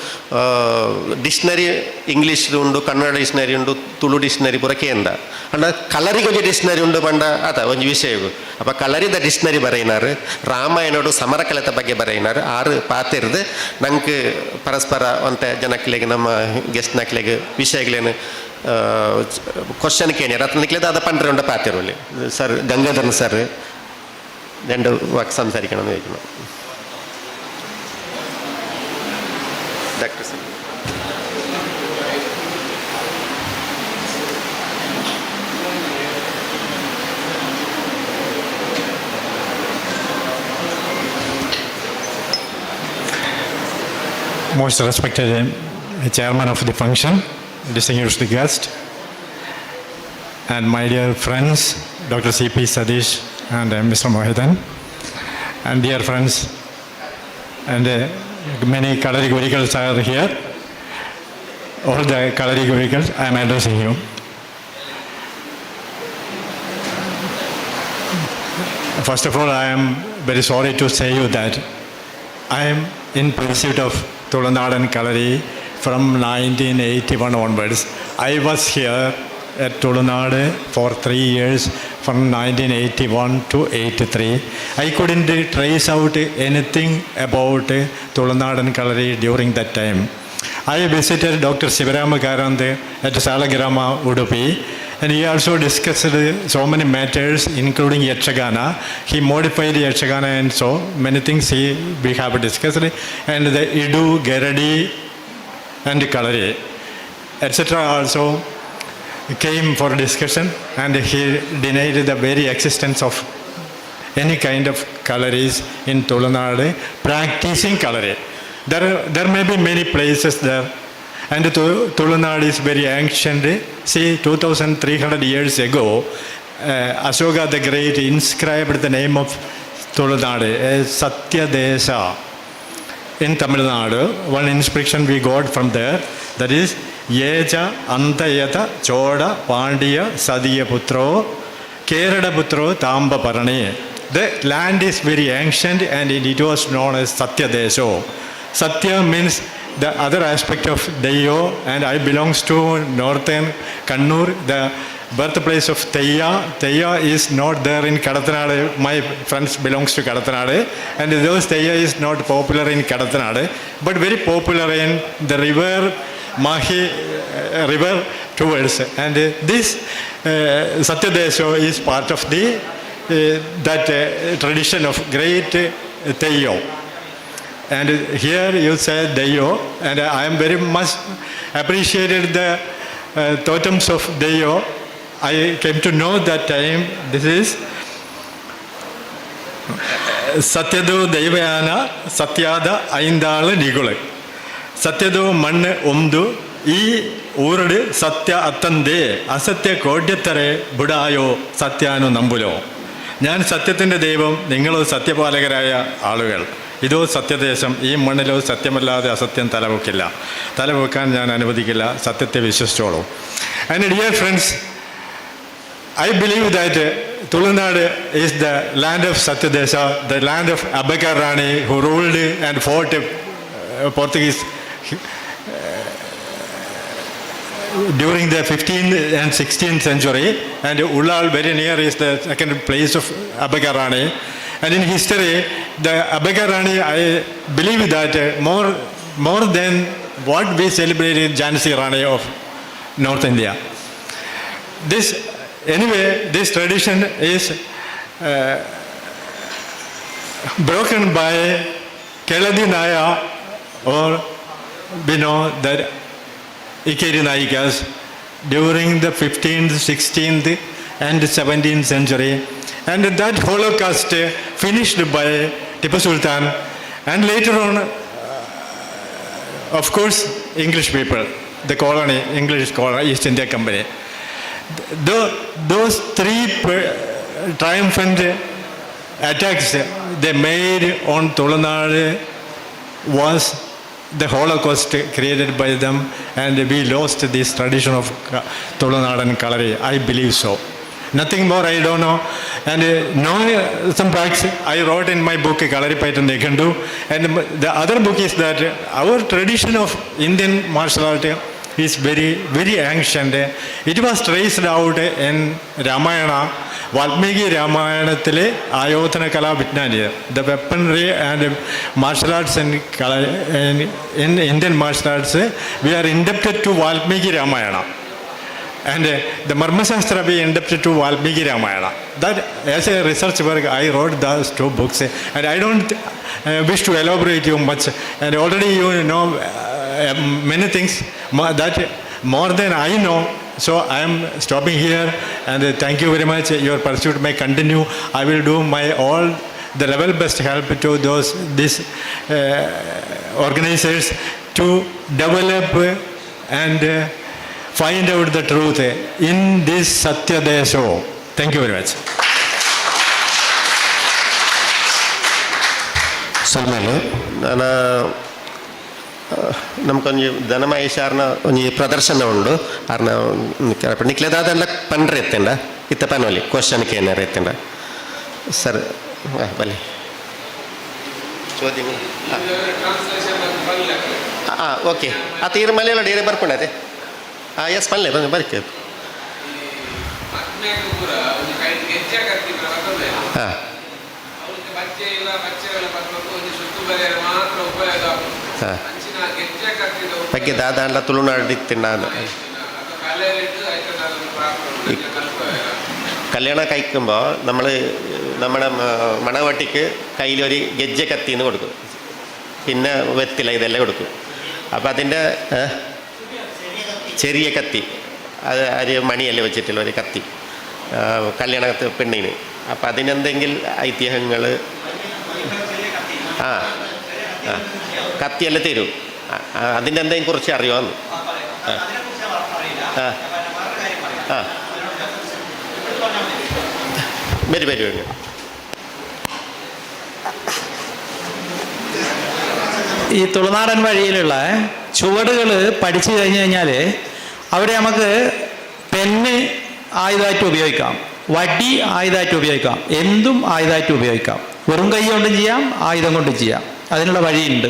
ಡಿಕ್ಷನರಿ ಇಂಗ್ಲೀಷ್ ಉಂಡು ಕನ್ನಡ ಡಿಕ್ಷನರಿ ಉಂಡು ತುಳು ಡಿಕ್ಷನರಿ ಪೂರ ಕೇಂದ್ರ ಅಂಡ ಕಲರಿಗೊಂದು ಡಿಕ್ಷನರಿ ಉಂಡು ಪಂಡ ಆತ ಒಂದು ವಿಷಯವು ಅಪ್ಪ ಕಲರಿದ ಡಿಕ್ಷನರಿ ಬರೆಯಿನಾರು ರಾಮಾಯಣಡು ಸಮರಕಲೆತ ಬಗ್ಗೆ ಬರೆಯಿನಾರು ಆರು ಪಾತಿರ್ದು ನಂಗೆ ಪರಸ್ಪರ ಒಂತ ಜನಕ್ಲೆಗೆ ನಮ್ಮ ಗೆಸ್ಟ್ ನಕ್ಲೆಗೆ ವಿಷಯಗಳೇನು ಕ್ವಶನ್ ಕೇಳ್ಯಾರ ಅತ್ತ ನಿಕ್ಲೇದ ಅದ ಪಂಡ್ರೆ ಉಂಡ ಪಾತಿರೋಲಿ ಸರ್ ಗಂಗಾಧರ್ನ ಸರ್ രണ്ട് വാക്ക് സംസാരിക്കണമെന്ന് ചോദിക്കണം doctor sir Most respected chairman of the function, distinguished guest, and my dear friends, Dr. C.P. Sadish and Mr. Mohitan, and dear friends, and many Kalari Gurikals are here. All the Kalari Gurikals, I am addressing you. First of all, I am very sorry to say you that I am in pursuit of Tulunadan Kalari from 1981 onwards. I was here at Tulunad for 3 years, from 1981 to 83. I couldn't trace out anything about Tulunadan Kalari during that time. I visited Dr. Sivarama Karande at Salagrama, Udupi, and he also discussed so many matters, including Yatchagana. He modified Yatchagana and so many things we have discussed, and the Idu, Geradi, and Kalari, etc. also came for discussion, and he denied the very existence of any kind of Kalaris in Tulunad, practicing Kalari. There may be many places there, and Tulunad is very ancient. See, 2300 years ago, Ashoka the Great inscribed the name of Tulunad as Satyadesa in Tamil Nadu. One inscription we got from there, that is Yeja Antayata Choda Pandya Sadiya Putro Kerada Putro Tamba Parani. The land is very ancient and it was known as Satyadeso. Satya means the other aspect of Deyo, and I belongs to northern Kannur, the birthplace of Theiya. Theiya is not there in Kadathanadu. My friends belongs to Kadathanadu, and those Theiya is not popular in Kadathanadu, but very popular in the river Mahi river towards. And this Satyadeso is part of the that tradition of great Theiyo. And here you said Deyo, and I am very much appreciated the totems of Deyo. I came to know that time this is Satyadu Devayana Satyada Aindala Nigula. Satyadu Manne Umdu E Urd Satya Atande Asatya Kodyatare Budayo Satyanu Nambulo. Nyan Satyatinde Devam, Ningalo Satyapalagaraya Alugal. Ido Satyadesam, E Mandalo Satyamala, the Asatyan Talavukilla, Talavukan and Anavadikilla, Satyate Vishastolo. And dear friends, I believe that Tulunad is the land of Satyadesa, the land of Abhakar Rani, who ruled and fought Portuguese during the 15th and 16th century, and Ullal very near is the second place of Abhakar Rani. And in history, the Abhakar Rani, I believe that more than what we celebrated Jhansi Rani of North India. This tradition is broken by Keladi Naya, or we know that Ikeri Nayikas during the 15th, 16th and 17th century. And that Holocaust finished by Tipu Sultan, and later on, of course, English people, the colony, English colony, East India Company. Those three triumphant attacks they made on Tulunad was the Holocaust created by them, and we lost this tradition of Tulunadan Kalari. I believe so. Nothing more I don't know. And know some facts I wrote in my book, Kalari Paitan Nekandu. And the other book is that our tradition of Indian martial art is very, very ancient. It was traced out in Ramayana, Valmiki Ramayanathile Ayodhana Kala Vitnaniya. The weaponry and martial arts in Indian martial arts, we are indebted to Valmiki Ramayana. And the Marmasastra we indebted to Valmiki Ramayana. That as a research work, I wrote those two books. And I don't wish to elaborate you much. And already you know many things that more than I know. So I am stopping here, and thank you very much. Your pursuit may continue. I will do my all the level best help to these organizers to develop and find out the truth in this Satyodaya show. Thank you very much. Salman ನಾನು ನಮ್ಗೊಂದು ಧನಮಹೇಶಾರ್ನ ಒಂಜಿ ಪ್ರದರ್ಶನ ಉಂಡು ಅರ್ನ ನಿಕ್ಲೆದಾದೆಲ್ಲ ಪಂಡ್ರೆ ಎತ್ತಂಡ ಇತ್ತ ಪನೋಲಿ ಕ್ವಶನ್ಗೆ ಏನಾರು ಎತ್ತಂಡ sir ಬಲಿ ಚೋದಿ ಹಾಂ ಓಕೆ ಆ ತೀರ್ ಮಲೆಯಲ್ಲ ಡೇರೆ ಬರ್ಕೊಂಡೆ ಎಸ್ ಪಲ್ಲೆ ಬಂದು ಬರ್ಕೆ ಹಾಂ ಬಗ್ಗೆ ದಾದಾಂಡ್ಲ ತುಳುನಾಡಿತ್ತಿಂಡ കല്യാണം കഴിക്കുമ്പോൾ നമ്മൾ നമ്മുടെ മണവട്ടിക്ക് കയ്യിലൊരു ഗജ്ജ കത്തിന്ന് കൊടുക്കും, പിന്നെ വെത്തില ഇതെല്ലാം കൊടുക്കും. അപ്പോൾ അതിൻ്റെ ചെറിയ കത്തി, അത് ഒരു മണിയല്ലേ വെച്ചിട്ടുള്ള ഒരു കത്തി കല്യാണത്ത് പെണ്ണിന്. അപ്പം അതിനെന്തെങ്കിലും ഐതിഹ്യങ്ങൾ ആ ആ കത്തിയെല്ലാം തരും. അതിൻ്റെ എന്തെങ്കിലും കുറിച്ച് അറിയാമെന്ന് ആ ആ വരും വരും വരും. ഈ തുളുനാടൻ വഴിയിലുള്ള ചുവടുകൾ പഠിച്ചു കഴിഞ്ഞ് കഴിഞ്ഞാൽ അവിടെ നമുക്ക് പെന്ന് ആയുധമായിട്ട് ഉപയോഗിക്കാം, വടി ആയുധമായിട്ട് ഉപയോഗിക്കാം, എന്തും ആയുധമായിട്ട് ഉപയോഗിക്കാം. വെറും കൈ കൊണ്ടും ചെയ്യാം, ആയുധം കൊണ്ടും ചെയ്യാം. അതിനുള്ള വഴിയുണ്ട്.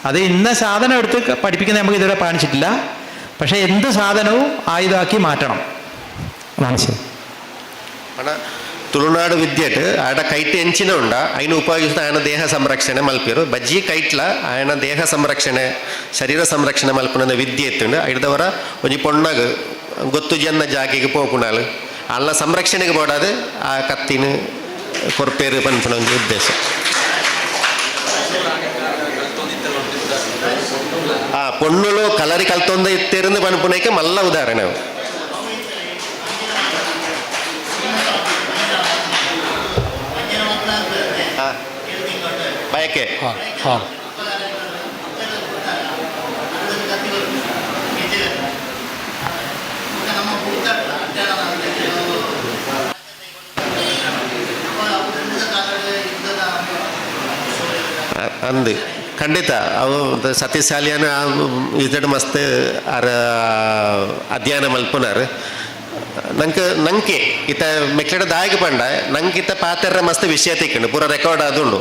അത് ഇന്ന സാധനം എടുത്ത് പഠിപ്പിക്കുന്നത് നമുക്ക് ഇതുവരെ കാണിച്ചിട്ടില്ല. പക്ഷേ എന്ത് സാധനവും ആയുധമാക്കി മാറ്റണം. മനസ്സിലായി? ತುಳುನಾಡು ವಿದ್ಯೆಟ್ ಆಡ ಕೈಟ್ ಹೆಂಚಿನ ಉಂಡ ಐನ ಉಪಯೋಗಿಸಿದ ಆಯನ ದೇಹ ಸಂರಕ್ಷಣೆ ಮಲ್ಪಿರು. ಬಜ್ಜಿ ಕೈಟ್ಲ ಆಯನ ದೇಹ ಸಂರಕ್ಷಣೆ ಶರೀರ ಸಂರಕ್ಷಣೆ ಮಲ್ಪುನ ವಿದ್ಯೆ ಎತ್ತುಂಡು ಐದವರ ಒಂಜಿ ಪೊಣ್ಣಗ ಗೊತ್ತು ಜನ್ನ ಜಾಗಿಗೆ ಪೋಕುಣಾಲು ಅಲ್ಲ ಸಂರಕ್ಷಣೆಗೆ ಬೋಡಾದು ಆ ಕತ್ತಿನ ಕೊರ್ಪೇರು ಪನ್ಪುನ ಒಂದು ಉದ್ದೇಶ. ಆ ಪೊಣ್ಣುಳು ಕಲರಿ ಕಲ್ತೊಂದ ಇತ್ತೇರಿಂದ ಪನ್ಪುನಕ್ಕೆ ಮಲ್ಲ ಉದಾಹರಣೆ ಅವು. ಬಯಕೆ ಹಾಂ ಅಂದು ಖಂಡಿತ ಅವು ಸತ್ಯಶಾಲಿಯನ ಇಜಡ್ ಮಸ್ತ್ ಅರ ಅಧ್ಯಯನ ಮಲ್ಪುನಾರು. ನಂಗೆ ಇತ್ತ ಮೆಕ್ಲೆಡ ದಾಯಿಗೆ ಪಂಡ ನಂಗೆ ಇತ್ತ ಪಾತ್ರ ಮಸ್ತ್ ವಿಷಯ ತಿಕ್ಕಂಡು ಪೂರ ರೆಕಾರ್ಡ್ ಅದುಂಡು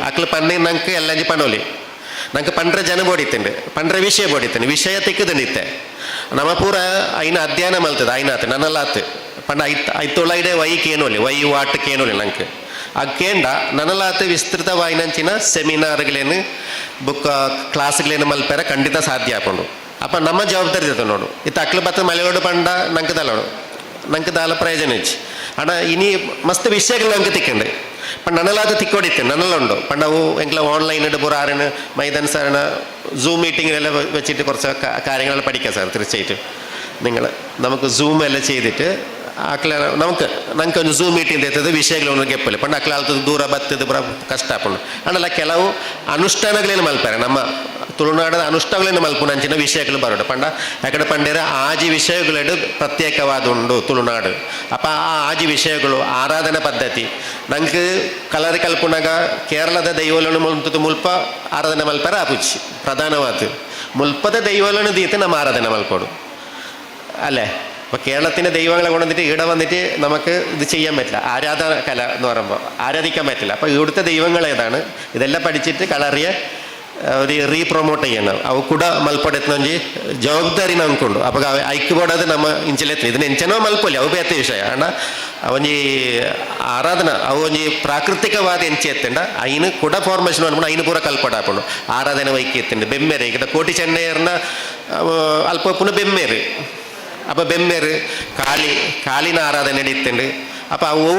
ಅಕ್ಲು ಪನ್ನಿ ನಂಗೆ ಎಲ್ಲಂಜಿ ಪನೋಲಿ ನಂಗೆ ಪಂಡ್ರೆ ಜನ ಬೋಡಿತ್ತಂಡು ಪಂಡ್ರೆ ವಿಷಯ ಬೋಡಿತ್ತಂಡು ವಿಷಯ ತಿಕ್ಕದಂಡಿತ್ತೆ ನಮ್ಮ ಪೂರ ಐನ ಅಧ್ಯಯನ ಮಲ್ತದ ಐನಾತ್ ನನ್ನಲ್ಲಾತ್ ಪಂಡ ಐತೊಳಗಡೆ ವೈ ಕೇನೋಲಿ ವೈ ವಾಟ್ ಕೇನೋಲಿ ನಂಗೆ ಆ ಕೇಂಡ ನನ್ನಲ್ಲಾತ್ ವಿಸ್ತೃತವಾಯಿನಂಚಿನ ಸೆಮಿನಾರ್ಗಳೇನು ಬುಕ್ ಕ್ಲಾಸ್ಗಳೇನು ಮಲ್ಪೇರ ಖಂಡಿತ ಸಾಧ್ಯ ಆಪುಂಡು. ಅಪ್ಪ ನಮ್ಮ ಜವಾಬ್ದಾರಿ ಇರ್ತದೆ ನೋಡು. ಇತ್ತ ಅಕ್ಲು ಬತ್ತ ಮಲೆಯೋಡು ಪಂಡ ನಂಗೆ ತಲೋಡು ನಂಗೆ ದಾಲ ಪ್ರಯೋಜನ ಹೆಚ್ಚು ಅಣ್ಣ ಇನಿ ಮಸ್ತ್ ವಿಷಯಗಳು ನಂಗೆ ತಿಕ್ಕಂಡು ಪಂಡ ನನ್ನಲಾದ ತಿಕ್ಕೋಡಿತ್ತೆ ನನ್ನಲ್ಲುಂಡು ಪಂಡ ಅವು ಎಂಕ್ಲ ഓൺലൈൻ പൂറ ആറിന് മൈതാൻ സാറിന് സൂം മീറ്റിങ്ങിലെല്ലാം വെച്ചിട്ട് കുറച്ച് കാര്യങ്ങളെല്ലാം പഠിക്കാം സാർ. തീർച്ചയായിട്ടും നിങ്ങൾ നമുക്ക് സൂം എല്ലാം ചെയ്തിട്ട് ಆಕಳ ನಂಗೆ ಒಂದು ಝೂಮ್ ಮೀಟಿಂಗ್ ಇರ್ತದೆ ವಿಷಯಗಳನ್ನು ಗೆಪ್ಪಲಿ ಪಂಡ ಆಕಳ ಆಲ್ತದ ದೂರ ಬತ್ತದ ಪೂರ ಕಷ್ಟ ಆಪುಂಡು ಅಂಡಲ್ಲ ಕೆಲವು ಅನುಷ್ಠಾನಗಳೇನು ಮಲ್ಪಾರೆ ನಮ್ಮ ತುಳುನಾಡದ ಅನುಷ್ಠಾನಗಳೇನು ಮಲ್ಪುನಂಚಿನ ವಿಷಯಗಳು ಬರೋಡು ಪಂಡ ಯಾಕಡೆ ಪಂಡೇರ ಆಜಿ ವಿಷಯಗಳು ಪ್ರತ್ಯೇಕವಾದ ಉಂಡು ತುಳುನಾಡು. ಅಪ್ಪ ಆ ಆಜಿ ವಿಷಯಗಳು ಆರಾಧನಾ ಪದ್ಧತಿ ನಂಗೆ ಕಲರಿ ಕಲ್ಪುನಾಗ ಕೇರಳದ ದೈವಗಳನ್ನು ಮುಲ್ಪ ಆರಾಧನೆ ಮಲ್ಪಾರೆ ಆಪುಚ್ಚಿ ಪ್ರಧಾನವಾದ ಮುಲ್ಪದ ದೈವಗಳನ್ನು ದೀತೆ ನಮ್ಮ ಆರಾಧನೆ ಮಲ್ಪೋಡು അല്ലേ. അപ്പോൾ കേരളത്തിൻ്റെ ദൈവങ്ങളെ കൊണ്ടുവന്നിട്ട് ഇവിടെ വന്നിട്ട് നമുക്ക് ഇത് ചെയ്യാൻ പറ്റില്ല. ആരാധന കല എന്ന് പറയുമ്പോൾ ആരാധിക്കാൻ പറ്റില്ല. അപ്പോൾ ഇവിടുത്തെ ദൈവങ്ങൾ ഏതാണ് ഇതെല്ലാം പഠിച്ചിട്ട് കളറിയ ഒരു റീപ്രൊമോട്ട് ചെയ്യണം. ಅವು ಕೂಡ ಮಲ್ಪಡೆತ್ನೊಂಜಿ ಜವಾಬ್ದಾರಿ ನಮ್ಕೊಂಡು ಅವಾಗ ಐಕ್ಯ ಬೋಡೋದು ನಮ್ಮ ಇಂಚಲೆತ್ತಿ ಇದನ್ನ ಎಂಚನೋ ಮಲ್ಪೊಲಿ ಅವು ಬೇತೆ ವಿಷಯ ಅಣ್ಣ ಅವೊಂಜಿ ಆರಾಧನಾ ಅವು ಒಂಜಿ ಪ್ರಾಕೃತಿಕವಾದ ಎಂಚಿ ಎತ್ತಂಡ ಐನು ಕೂಡ ಫಾರ್ಮೇಷನ್ ಅನ್ಕೊಂಡು ಐನು ಪೂರ ಕಲ್ಪಡ ಹಾಕೊಂಡು ಆರಾಧನೆ ವೈಕಿ ಎತ್ತಂಡು ಬೆಮ್ಮೇರು ಈಗ ಕೋಟಿ ಚೆನ್ನೈಯರ್ನ ಅಲ್ಪ ಪುನಃ ಬೆಮ್ಮೇರು അപ്പോൾ ಬೆಮ್ಮೇರು ಕಾಲಿನ ಆರಾಧನೆ ನಡೀತಂಡು. അപ്പോൾ ಅವು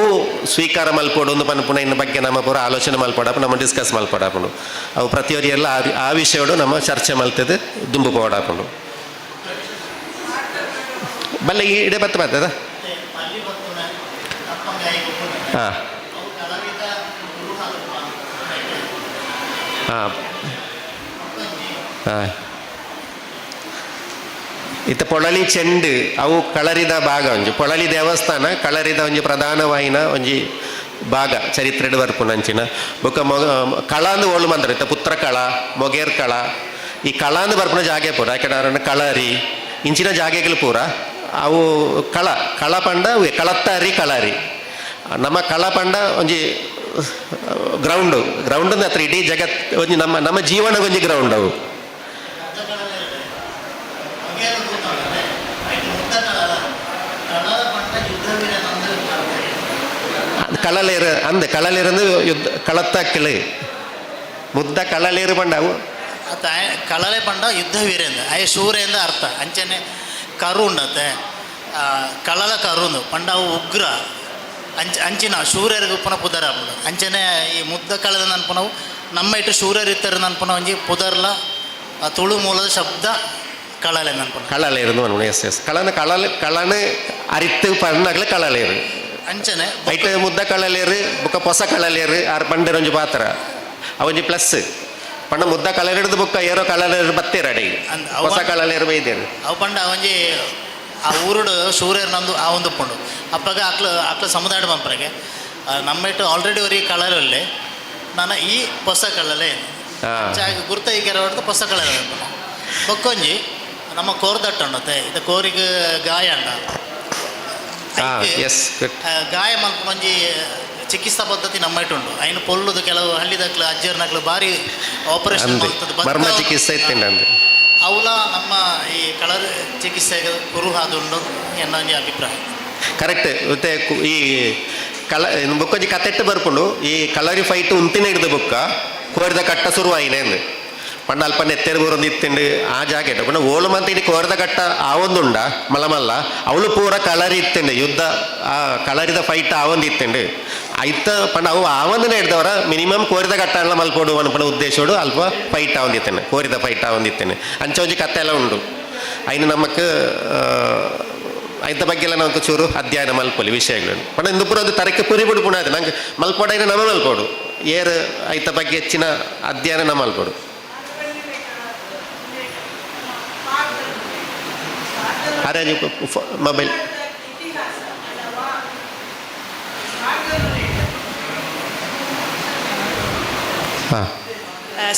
ಸ್ವೀಕಾರ ಮಲ್ಪೋಡು ಒಂದು ಪನ್ಪುಣ ಇನ್ನು ಬಗ್ಗೆ ನಮ್ಮ ಪೂರ ಆಲೋಚನೆ ಮಲ್ಪಡಪ್ಪ ನಮ್ಮ ಡಿಸ್ಕಸ್ ಮಲ್ಪಡಾಪುಂಡು ಅವು ಪ್ರತಿಯೊಂದು ಎಲ್ಲ ಆ ವಿಷಯಡು ನಮ್ಮ ಚರ್ಚೆ ಮಲ್ತದ್ದು ದುಂಬು ಪೋಡಾಪುಂಡು ಬಲ್ಲ ಈ ಇಡೆ ಬರ್ತದ ಹಾಂ ಹಾಂ ಹಾಂ ಇತ್ತ ಪೊಳಲಿ ಚೆಂಡು ಅವು ಕಳರಿದ ಭಾಗ ಒಂಜಿ ಪೊಳಲಿ ದೇವಸ್ಥಾನ ಕಳರಿದ ಒಂಜಿ ಪ್ರಧಾನವಾಯಿನ ಒಂಜಿ ಭಾಗ ಚರಿತ್ರೆಡ್ ಬರ್ಪುನಂಚಿನ ಬೊಕ್ಕ ಕಳಾಂದು ಓಳು ಮಂತ್ರ ಇತ್ತ ಪುತ್ರ ಕಳ ಮೊಗೇರ್ ಕಳ ಈ ಕಳಾಂದು ಬರ್ಪುನ ಜಾಗೆ ಪೂರ ಯಾಕಂದ್ರೆ ಕಳರಿ ಇಂಚಿನ ಜಾಗೆಗಳು ಪೂರ ಅವು ಕಳ ಪಂಡ ಕಳತ್ತಾರಿ ಕಳರಿ ನಮ್ಮ ಕಳ ಪಂಡ ಒಂಜಿ ಗ್ರೌಂಡ್ ಹತ್ರ ಇಡೀ ಜಗತ್ ಒಂಜಿ ನಮ್ಮ ಜೀವನ ಒಂಜಿ ಗ್ರೌಂಡ್ ಅವು ಕಳಲೇರು ಅಂದ ಕಳಲೇರಂದು ಯುದ್ಧ ಕಳತ್ತಾಕಿಳು ಮುದ್ದ ಕಳಲೇರು ಪಂಡವು ಕಳಲೆ ಪಂಡ ಯುದ್ಧ ವೀರೇಂದ್ರ ಅಯ್ಯ ಶೂರೇಂದ್ರ ಅರ್ಥ ಅಂಚನೆ ಕರು ಉಂಡತ್ತೆ ಕಳಲ ಕರುಂದು ಪಂಡವು ಉಗ್ರ ಅಂಚಿನ ಶೂರ್ಯರಿಗೆ ಪುನಃ ಪುದರ ಅಂಚನೆ ಈ ಮುದ್ದ ಕಳೆದ ನನ್ಪುನವು ನಮ್ಮ ಇಟ್ಟು ಶೂರ್ಯರು ಇತ್ತರ ನನ್ಪುನ ಒಂಜಿ ಪುದರ್ಲ ತುಳು ಮೂಲದ ಶಬ್ದ ಕಳಲೆ ನನ್ಪುನ ಕಳಲೇರು ಎಸ್ ಕಳನ ಅರಿತು ಪಣ್ಣಗ್ಲು ಕಳಲೇರು ಅಂಚನೆ ಐಟ್ ಮುದ್ದ ಕಳಲೇರು ಬುಕ್ಕ ಹೊಸ ಕಳಲೇರು ಆರು ಪಂಡರ ಒಂಜಿ ಪಾತ್ರ ಅವೊಂಜಿ ಪ್ಲಸ್ ಪಂಡ ಮುದ್ದ ಕಳಲೇರ್ದು ಬುಕ್ಕ ಏರೋ ಕಳಲೇರು ಬತ್ತೇರ ಅಡಿ ಹೊಸ ಕಳಲೇರು ಬೈದೇರು ಅವು ಪಂಡ ಒಂಜಿ ಆ ಊರುಡು ಸೂರ್ಯರು ನಂದು ಆ ಒಂದು ಪುಂಡು ಅಪ್ಪಾಗ ಆಕ್ಲ ಸಮುದಾಯ ಬಂಪರೆಗೆ ನಮ್ಮ ಇಟ್ಟು ಆಲ್ರೆಡಿ ಅವರಿ ಕಳಲಲ್ಲೇ ನಾನು ಈ ಹೊಸ ಕಳಲೆ ಗುರ್ತ ಈ ಕೆರೆ ಹೊಡೆದು ಹೊಸ ಕಳಲೆ ಬೊಕ್ಕೊಂಜಿ ನಮ್ಮ ಕೋರ್ದಟ್ಟು ಉಂಡತ್ತೆ ಇದು ಕೋರಿಗೆ ಗಾಯ ಅಂಡ ಗಾಯ ಮಲ್ಪೊಂಜಿ ಚಿಕಿತ್ಸಾ ಪದ್ಧತಿ ನಮ್ಮ ಇಟ್ಟು ಉಂಟು ಐನು ಪೊಲ್ಲುದು ಕೆಲವು ಹಳ್ಳಿದಕ್ಲು ಅಜ್ಜರ್ನಕ್ಲು ಭಾರಿ ಆಪರೇಷನ್ ಮರ್ಮ ಚಿಕಿತ್ಸೆ ಅವಲ ನಮ್ಮ ಈ ಕಳರ್ ಚಿಕಿತ್ಸೆಗೆ ಕುರು ಹಾದುಂಡು ಎನ್ನೊಂಜಿ ಅಭಿಪ್ರಾಯ ಕರೆಕ್ಟ್ ಮತ್ತೆ ಈ ಬೊಕ್ಕೊಂಜಿ ಕತೆಟ್ಟು ಬರ್ಕೊಂಡು ಈ ಕಲರಿ ಫೈಟ್ ಉಂತಿನ ಹಿಡ್ದು ಬೊಕ್ಕ ಕೋರಿದ ಕಟ್ಟ ಶುರುವಾಯಿನೇಂದು ಪಂಡ ಅಲ್ಪ ನೆತ್ತೆರು ಬರೋದು ಇತ್ತಂಡು ಆ ಜಾಕೆಟ್ ಪಂಡ ಓಳು ಮಂತ ಇನ್ನು ಕೋರಿದ ಕಟ್ಟ ಆವೊಂದುಂಡ ಮಲ್ಲ ಅವಳು ಪೂರ ಕಲರಿ ಇತ್ತಂಡು ಯುದ್ಧ ಆ ಕಲರಿದ ಫೈಟ್ ಆವೊಂದು ಇತ್ತಂಡು ಐತ ಪಂಡ ಅವು ಆವೊಂದನೇ ಹಿಡ್ದವರ ಮಿನಿಮಮ್ ಕೋರಿದ ಕಟ್ಟ ಎಲ್ಲ ಮಲ್ಪೋಡು ಅನ್ಪಣ ಉದ್ದೇಶೋಡು ಅಲ್ಪ ಫೈಟ್ ಆವೊಂದಿತ್ತೇನೆ ಕೋರಿದ ಫೈಟ್ ಆವೊಂದಿತ್ತೇನೆ ಅಂಚ ಒಂಜಿ ಕತೆ ಎಲ್ಲ ಉಂಡು ಐನು ನಮಕ್ ಐತ ಬಗ್ಗೆ ಎಲ್ಲ ನಾವು ಚೂರು ಅಧ್ಯಯನ ಮಲ್ಪೊಲಿ ವಿಷಯಗಳು ಪಂಡ ಇಂದು ಪೂರ ಅದು ತರಕ್ಕೆ ಪುರಿ ಬಿಡು ಪುಣ ಅದು ನಂಗೆ ಮಲ್ಪೋಡೈನ ನಮ್ಮ ಮಲ್ಪೋಡು ಏರು ಐತ ಬಗ್ಗೆ ಹೆಚ್ಚಿನ ಅಧ್ಯಯನ ನಮ್ಮ ಮಲ್ಪೋಡು ಅರೇಂಜ್ ಮೊಬೈಲ್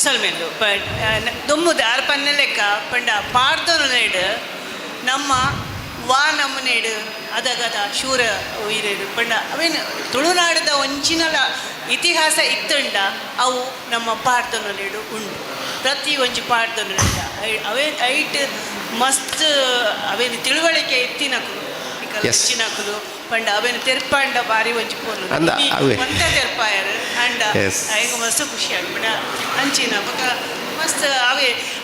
ಸಲ್ಮೇಂದು ಬಟ್ ದೊಮ್ಮುದು ಆರು ಪನ್ನೆ ಲೆಕ್ಕ ಪಂಡ ಪಾಡ್ದನು ನೇಡು ನಮ್ಮ ನಮ್ಮ ನೇಡು ಅದಗದ ಶೂರ ಇರೇದು ಪಂಡ ಅವೇನು ತುಳುನಾಡದ ಒಂಚಿನಲ ಇತಿಹಾಸ ಇತ್ತುಂಡ ಅವು ನಮ್ಮ ಪಾಡ್ದನು ನೇಡು ಉಂಡು ಪ್ರತಿ ಒಂಜಿ ಪಾಡ್ದನು ನೇಡ ಅವೇ ಐಟ್ ಮಸ್ತ್ ಅವೇನು ತಿಳುವಳಿಕೆ ಎತ್ತಿನಕುಲು ಹೆಚ್ಚಿನಕುಲು ಪಂಡ ಅವೇನು ತೆರ್ಪಂಡ ಬಾರಿ ಒಂಜಿ ಪೋಲು ಒಂತ ತೆರ್ಪಾಯರು ಅಂಡ ಈಗ ಮಸ್ತ್ ಖುಷಿ ಆಗ್ಬಿಡ ಅಂಚಿನ ಬೊಕ ಮಸ್ತ್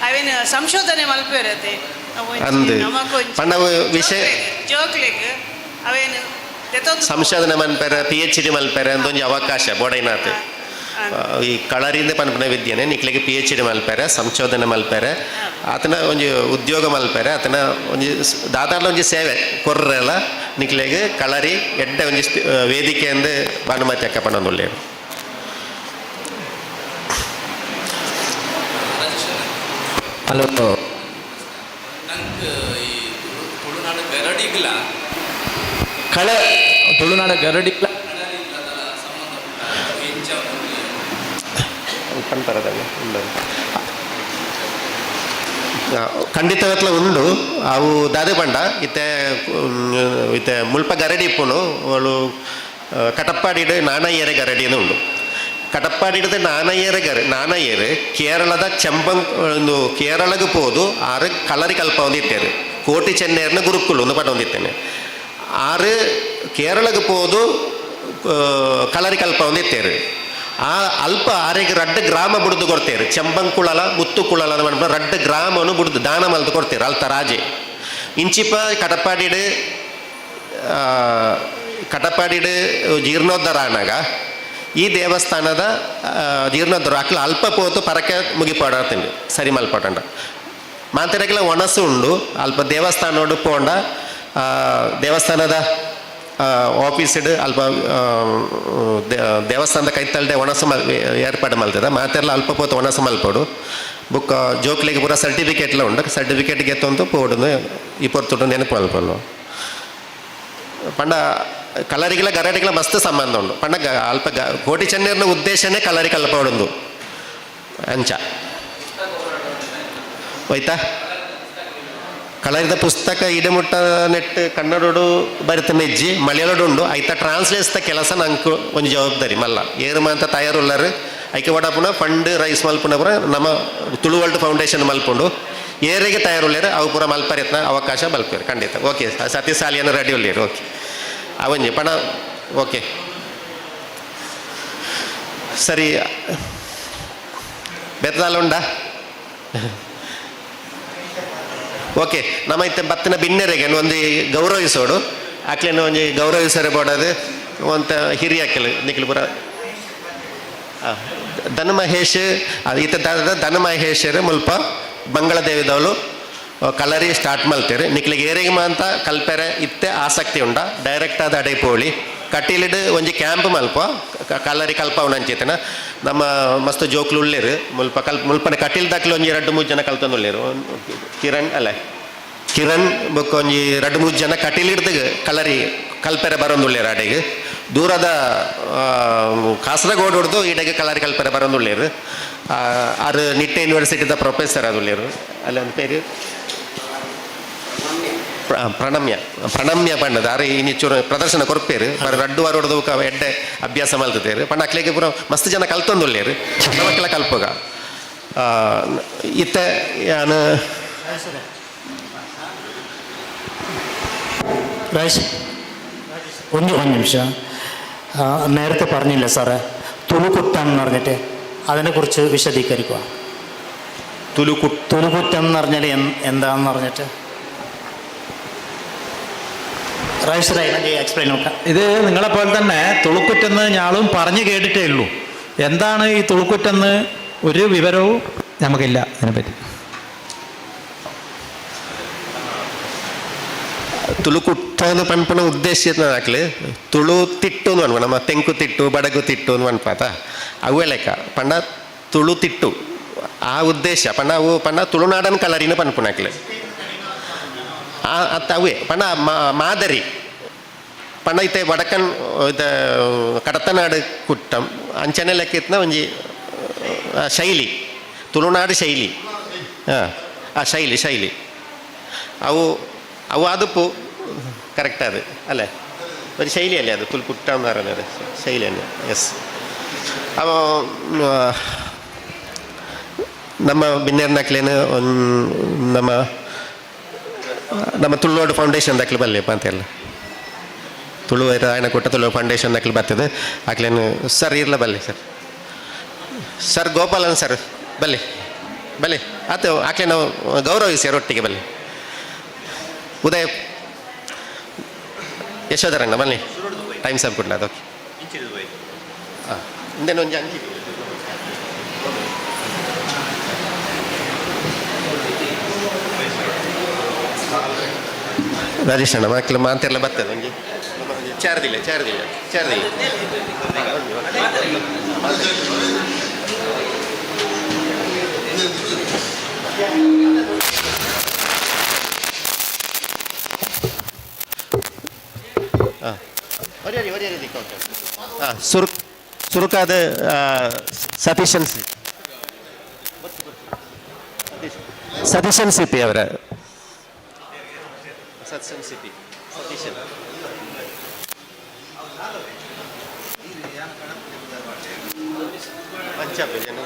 ಅವೇನು ಸಂಶೋಧನೆ ಮಲ್ಪೇರತ್ತೆ ಜೋಕ್ಲೆಗ್ ಅವೇನು ಸಂಶೋಧನೆ ಮಲ್ಪೇರ PhD ಮಲ್ಪೇರ ಒಂದೊಂದು ಅವಕಾಶ ಬೋಡೈನಾಥ್ ಈ ಕಳರಿಂದ ಪನ್ಪನ ವಿದ್ಯೆನೆ ನಿಕ್ಲೆಗೆ PhD ಮಲ್ಪೇರೆ ಸಂಶೋಧನೆ ಮಲ್ಪೇರೆ ಆತನ ಒಂಜಿ ಉದ್ಯೋಗ ಮಲ್ಪೇರೆ ಆತನ ಒಂಜಿ ದಾದಾರ್ಲ ಒಂಜಿ ಸೇವೆ ಕೊರ್ರೆಲ್ಲ ನಿಕ್ಲೆಗೆ ಕಳರಿ ಎಡ್ಡ ಒಂಜಿ ವೇದಿಕೆಯಿಂದ ಭಾನುಮತಿ ಅಕ್ಕ ಪಣ್ಣೊಂದುಳ್ಳೆ ಹಲೋ ಕಳೆ ತುಳುನಾಡ ಗರಡಿಗ್ಲ ಖಂಡಿತವತ್ಲ ಉಂಡು ಅವು ದಾದೆ ಪಂಡ ಇತ್ತೆ ಮುಲ್ಪ ಗರಡಿ ಇಪ್ಪುನು ಅವಳು ಕಟಪ್ಪಾಡಿಡು ನಾಣಯ್ಯರೆ ಗರಡಿ ಅಂತ ಉಂಡು ಕಟಪ್ಪಾಡಿಡದ ನಾಣಯ್ಯರು ಕೇರಳದ ಒಂದು ಕೇರಳಗೆ ಪೋದು ಆರು ಕಲರಿ ಕಲ್ಪ ಒಂದಿತ್ತೇರು ಕೋಟಿ ಚೆನ್ನೈರ್ನ ಗುರುಕುಲು ಒಂದು ಪಟ ಒಂದಿತ್ತೇನೆ ಆರು ಕೇರಳಗೆ ಪೋದು ಕಲರಿ ಕಲ್ಪ ಒಂದಿತ್ತೇರು ಆ ಅಲ್ಪ ಆರೆಗೆ ರಡ್ಡ ಗ್ರಾಮ ಬುಡ್ದು ಕೊಡ್ತೇರು ಚೆಂಬಂಕುಳಲ ಮುತ್ತುಕುಳಲ ಅಂತ ರಡ್ಡ ಗ್ರಾಮವನ್ನು ಬುಡ್ದು ದಾನ ಮಲ್ದು ಕೊಡ್ತೇರು ಅಲ್ತ ರಾಜೆ ಇಂಚಿಪ ಕಟಪಾಡಿಡು ಜೀರ್ಣೋದ್ಧಾರ ಆನಾಗ ಈ ದೇವಸ್ಥಾನದ ಜೀರ್ಣೋದ್ಧಾರ ಅಕ್ಲ ಅಲ್ಪ ಪೋತು ಪರಕೆ ಮುಗಿಪಾಡತೀನಿ ಸರಿ ಮಲ್ಪಟಂಡ ಮಾತೆರಕ್ಕೆಲ್ಲ ಒಣಸು ಉಂಡು ಅಲ್ಪ ದೇವಸ್ಥಾನ ಪೋಂಡ ದೇವಸ್ಥಾನದ ಆಫೀಸಿಡು ಅಲ್ಪ ದೇವಸ್ಥಾನದ ಕೈತಲ್ಡೆ ಒಣಸು ಏರ್ಪಾಡು ಮಲ್ತದ ಮಾತೆಲ್ಲ ಅಲ್ಪ ಪೋತು ಒಣಸು ಮಲ್ಪೋಡು ಬುಕ್ಕ ಜೋಕ್ಲಿಗೆ ಪೂರ ಸರ್ಟಿಫಿಕೇಟ್ಲ ಉಂಡು ಸರ್ಟಿಫಿಕೇಟ್ ಗೆತ್ತೊಂದು ಪೋಡುದು ಈ ಪೊರ್ತುಂಡು ನೆನಪು ಅಲ್ಪಲ್ವ ಪಂಡ ಕಲರಿಗೆಲ್ಲ ಗರಡಿಗೆಲ್ಲ ಮಸ್ತ್ ಸಂಬಂಧ ಉಂಡು ಪಂಡ ಅಲ್ಪ ಕೋಟಿ ಚೆನ್ನೈರ್ನ ಉದ್ದೇಶನೇ ಕಲರಿ ಕಲ್ಪ ಉಂಡು ಅಂಚ ಹೋಯ್ತಾ ಕಲರಿದ ಪುಸ್ತಕ ಇಡಮುಟ್ಟ ನೆಟ್ ಕನ್ನಡೋಡು ಬರಿತಾನೆ ಇಜ್ಜಿ ಮಲಯಾಳೋಡು ಉಂಡು ಐತ ಟ್ರಾನ್ಸ್ಲೇಟ್ಸ್ದ ಕೆಲಸ ನಂಗೆ ಒಂದು ಜವಾಬ್ದಾರಿ ಮಲ್ಲ ಏರು ಅಂತ ತಯಾರುಳ್ಳರು ಐಕೆ ಒಡಪುನ ಫಂಡ್ ರೈಸ್ ಮಲ್ಪುನ ಪುರ ನಮ್ಮ ತುಳು ವರ್ಲ್ಡ್ ಫೌಂಡೇಶನ್ ಮಲ್ಪುಂಡು ಏರಿಗೆ ತಯಾರುಳ್ಳೇರು ಅವು ಪೂರ ಮಲ್ಪರಿಯತ್ನ ಅವಕಾಶ ಮಲ್ಪೇರು ಖಂಡಿತ ಓಕೆ ಸತಿ ಸಾಲಿಯನ್ನು ರೆಡಿ ಉಳ್ಳೇರು ಓಕೆ ಅವನ್ಜಿ ಪಣ ಓಕೆ ಸರಿ ಬೆತ್ತದಾಲ ಉಂಡಾ ಓಕೆ ನಮ್ಮ ಇತ್ತೆ ಬತ್ತಿನ ಬಿನ್ನೆರೆಗೆ ಒಂದು ಗೌರವಿಸೋಡು ಆಕ್ಲೇನು ಒಂಜಿ ಗೌರವಿಸರೆ ಬೋಡದು ಒಂತ ಹಿರಿಯಾಕೆಲು ನಿಖಿಲ್ ಪುರ ಧನ ಮಹೇಶ್ ಈತ ಧನ ಮಹೇಶರು ಮುಲ್ಪ ಬಂಗಳದೇವಿದವಳು ಕಲರಿ ಸ್ಟಾರ್ಟ್ ಮಲ್ತೇರು ನಿಕ್ಲಿಗೆ ಏರಿಗೆ ಅಂತ ಕಲ್ಪೆರೆ ಇತ್ತೆ ಆಸಕ್ತಿ ಉಂಡ ಡೈರೆಕ್ಟ್ ಆದ ಅಡೆ ಪೋಳಿ ಕಟೀಲಿಡ್ ಒಂಜಿ ಕ್ಯಾಂಪ್ ಮಲ್ಪ ಕಲರಿ ಕಲ್ಪ ಉಂಚೇತನ ನಮ್ಮ ಮಸ್ತ್ ಜೋಕ್ಲು ಉಳ್ಳೇರು ಮುಲ್ಪನ ಕಟೀಲ್ ದಾಖಲೆ ಒಂಜಿ 2-3 ಜನ ಕಲ್ತೊಂದು ಉಳ್ಳೇರು ಕಿರಣ್ ಬೊಕ್ಕ ಒಂಜಿ 2-3 ಜನ ಕಟೀಲಿಡ್ದು ಕಲರಿ ಕಲ್ಪೆರೆ ಬರೋದು ಉಳ್ಳೇರು ಅಡೆಗೆ ದೂರದ ಕಾಸರಗೋಡು ಹೊಡೆದು ಈಡೆಗೆ ಕಲರಿ ಕಲ್ಪೆರೆ ಬರೋದು ಉಳ್ಳೇರು ಆರು ನಿಟ್ಟೆ ಯೂನಿವರ್ಸಿಟಿದ ಪ್ರೊಫೆಸರ್ ಅದು ಉಳ್ಳೇರು ಅಲ್ಲಿ ಒಂದು ಪೇರು ಪ್ರಣಮ್ಯ ಪಂಡದ ಅರೆ ಇನ್ನಿಚ್ಚೂರು ಪ್ರದರ್ಶನ ಕೊರ್ಪೇರು ಬರ 2 ವಾರ ಹೊಡೆದು ಎಡ್ಡೆ ಅಭ್ಯಾಸ ಮಲ್ತೇರು ಪಂಡ ಅಕ್ಲೆಗೆ ಪೂರ ಮಸ್ತ್ ಜನ ಕಲ್ತೊಂದು ಉಳ್ಳೇರು ನಮಕ್ಕೆಲ್ಲ ಕಲ್ಪಗ ಇತ್ತ ಯಾನು രാജ് ഒരു നിമിഷം നേരത്തെ പറഞ്ഞില്ല സാറേ തുളുകുറ്റം എന്ന് പറഞ്ഞിട്ട് അതിനെക്കുറിച്ച് വിശദീകരിക്കുക തുളുകുറ്റം എന്ന് പറഞ്ഞാൽ എന്താണെന്ന് പറഞ്ഞിട്ട് എക്സ്പ്ലെയിൻ നോക്കാം. ഇത് നിങ്ങളെപ്പോലെ തന്നെ തുളുക്കുറ്റെന്ന് ഞാളും പറഞ്ഞു കേട്ടിട്ടേ ഉള്ളൂ. എന്താണ് ഈ തുളുക്കുറ്റെന്ന് ഒരു വിവരവും നമുക്കില്ല അതിനെപ്പറ്റി. ತುಳುಕುಟ್ಟ ಪನ್ಪನ ಉದ್ದೇಶ ಹಾಕ್ಲಿ ತುಳು ತಿಟ್ಟು ಅನ್ಪ ನಮ್ಮ ತೆಂಕು ತಿಟ್ಟು ಬಡಗು ತಿಟ್ಟು ಅನ್ಪಾತ ಅವೇ ಲೆಕ್ಕ ಪಂಡ ತುಳು ತಿಟ್ಟು ಆ ಉದ್ದೇಶ ಪಂಡ ಅವು ಪಂಡ ತುಳುನಾಡನ್ ಕಲರಿನ ಪನ್ಪುನ ಹಾಕ್ಲಿ ಅತ್ತ ಅವೇ ಪಂಡ ಮಾದರಿ ಪಂಡ ಇತ್ತೆ ವಡಕನ್ ಇದು ಕಡತನಾಡು ಕುಟ್ಟಂ ಅಂಚನೆ ಲೆಕ್ಕ ಒಂಜಿ ಶೈಲಿ ತುಳುನಾಡು ಶೈಲಿ ಆ ಶೈಲಿ ಅವು ಅವು ಅದಪ್ಪು ಕರೆಕ್ಟ್ ಅದು ಅಲ್ಲೇ ഒരു ശൈലിയല്ലേ അത് പുൽക്കുട്ട എന്ന് പറയുന്നത് ശൈലി തന്നെ യെസ് അപ്പോൾ ನಮ್ಮ ಬಿನ್ನೇರ್ನಾಕ್ಲೇನು ನಮ್ಮ ತುಳುನಾಡು ಫೌಂಡೇಶನ್ ದಾಖಲೆ ಬರಲಿಪ್ಪ ಅಂತೆಲ್ಲ ತುಳು ಆಯ್ನ ಕೊಟ್ಟ ತುಳು ಫೌಂಡೇಶನ್ ದಾಖಲೆ ಬರ್ತದೆ ಆಕ್ಲೇನು ಸರ್ ಇರಲ್ಲ ಬಲ್ಲಿ ಸರ್ ಗೋಪಾಲನ್ ಸರ್ ಬಲ್ಲಿ ಆತು ಆಕ್ಲೆ ನಾವು ಗೌರವಿಸಿ ಅವರೊಟ್ಟಿಗೆ ಬಲ್ಲಿ ಉದಯ ಯಶೋಧರಂಗ ಬನ್ನಿ ಟೈಮ್ ಸಾಬ್ ಕೊಡ್ಲ ಅದಕ್ಕೆ ಇಂದೇನು ಒಂಜಿ ಅಂಕಿ ರಾಜೇಶ್ ಅಣ್ಣ ಮಕ್ಕಳು ಮಾತೆಲ್ಲ ಬರ್ತದೆ ಒಂಜಿ ಚಾರ್ದಿಲ್ಲ ಸುರುಕಾದ ಸತೀಶನ್ ಸಿಪಿ ಅವರ ಸತೀಶನ್ ಪಂಚಾಬ್ ಜನ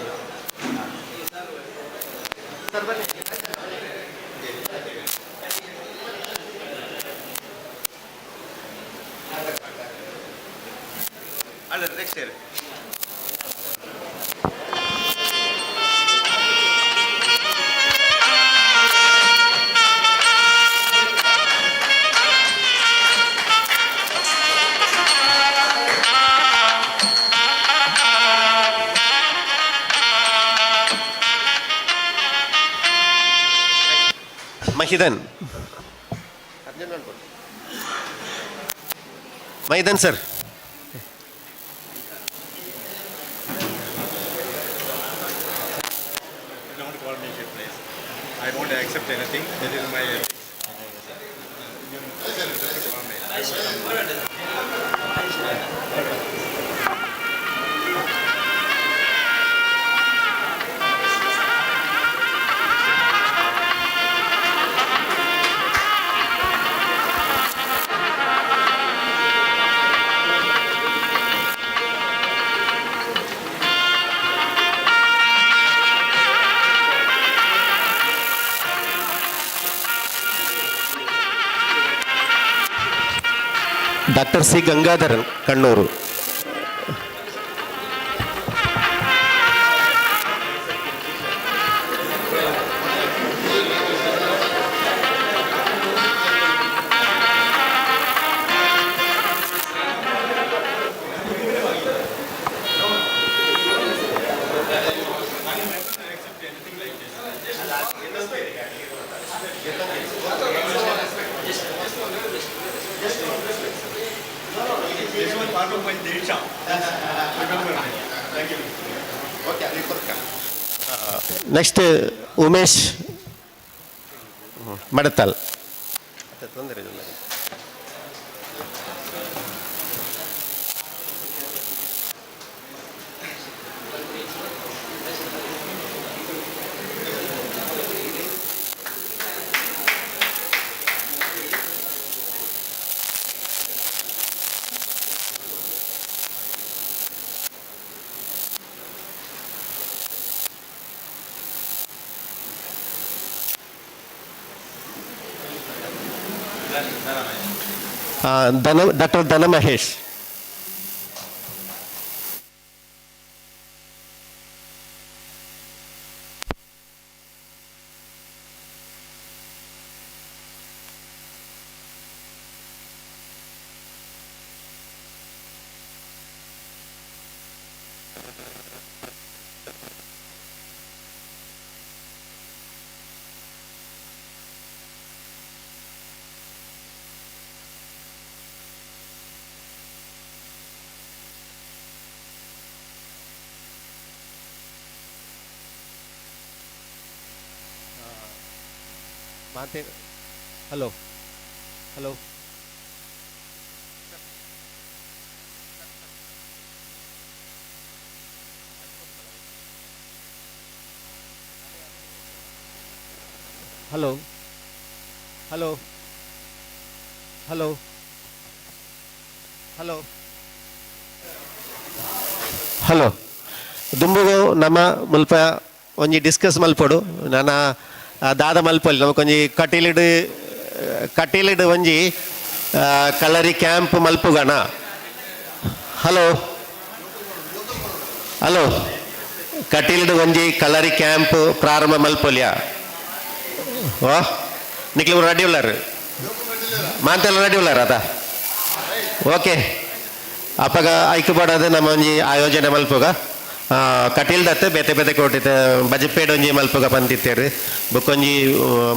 next year. ಮೈದನ್ sir won't accept anything. That is my. Doctor C Gangadharan Kannur. Next Umesh ಮಡತಾಲ್. ತೊಂದರೆ ಇಲ್ಲ. ಡಾಕ್ಟರ್ ಧನ ಮಹೇಶ್. ಮಾತೆ hello hello hello hello hello hello hello ದುಂಬುಗು ನಮ್ಮ ಮುಲ್ಪ ಒಂಜಿ ಡಿಸ್ಕಸ್ ಮಲ್ಪೊಡು ನನ್ನ ದಾದ ಮಲ್ಪಲ್ಲಿ ನಮಕೊಂಜಿ ಕಟೀಲಿಡ್ ಒಂಜಿ ಕಲರಿ ಕ್ಯಾಂಪ್ ಮಲ್ಪುಗಣ. ಹಲೋ ಹಲೋ ಕಟೀಲಿಡ್ ಒಂಜಿ ಕಲರಿ ಕ್ಯಾಂಪ್ ಪ್ರಾರಂಭ ಮಲ್ಪೊಲ್ಯ ವಾ ನಿಕ್ಲು ರೆಡಿ ಉಳ್ಳಾರು ಮಾಂತೆಲ್ಲ ರೆಡಿ ಉಳ್ಳಾರ ಅದ ಓಕೆ ಅಪ್ಪಗ ಐಕ್ಯಪಡೋದು ನಮ್ಮ ಒಂಜಿ ಆಯೋಜನೆ ಮಲ್ಪುಗ ಕಟೀಲ್ದತ್ತೆ ಬೇತೆ ಬೇತೆ ಕೋಟಿತ ಬಜಪೇಡ್ ಒಂಜಿ ಮಲ್ಪುಗ ಪಂತಿತ್ತೇರು ಬೊಕ್ಕೊಂಜಿ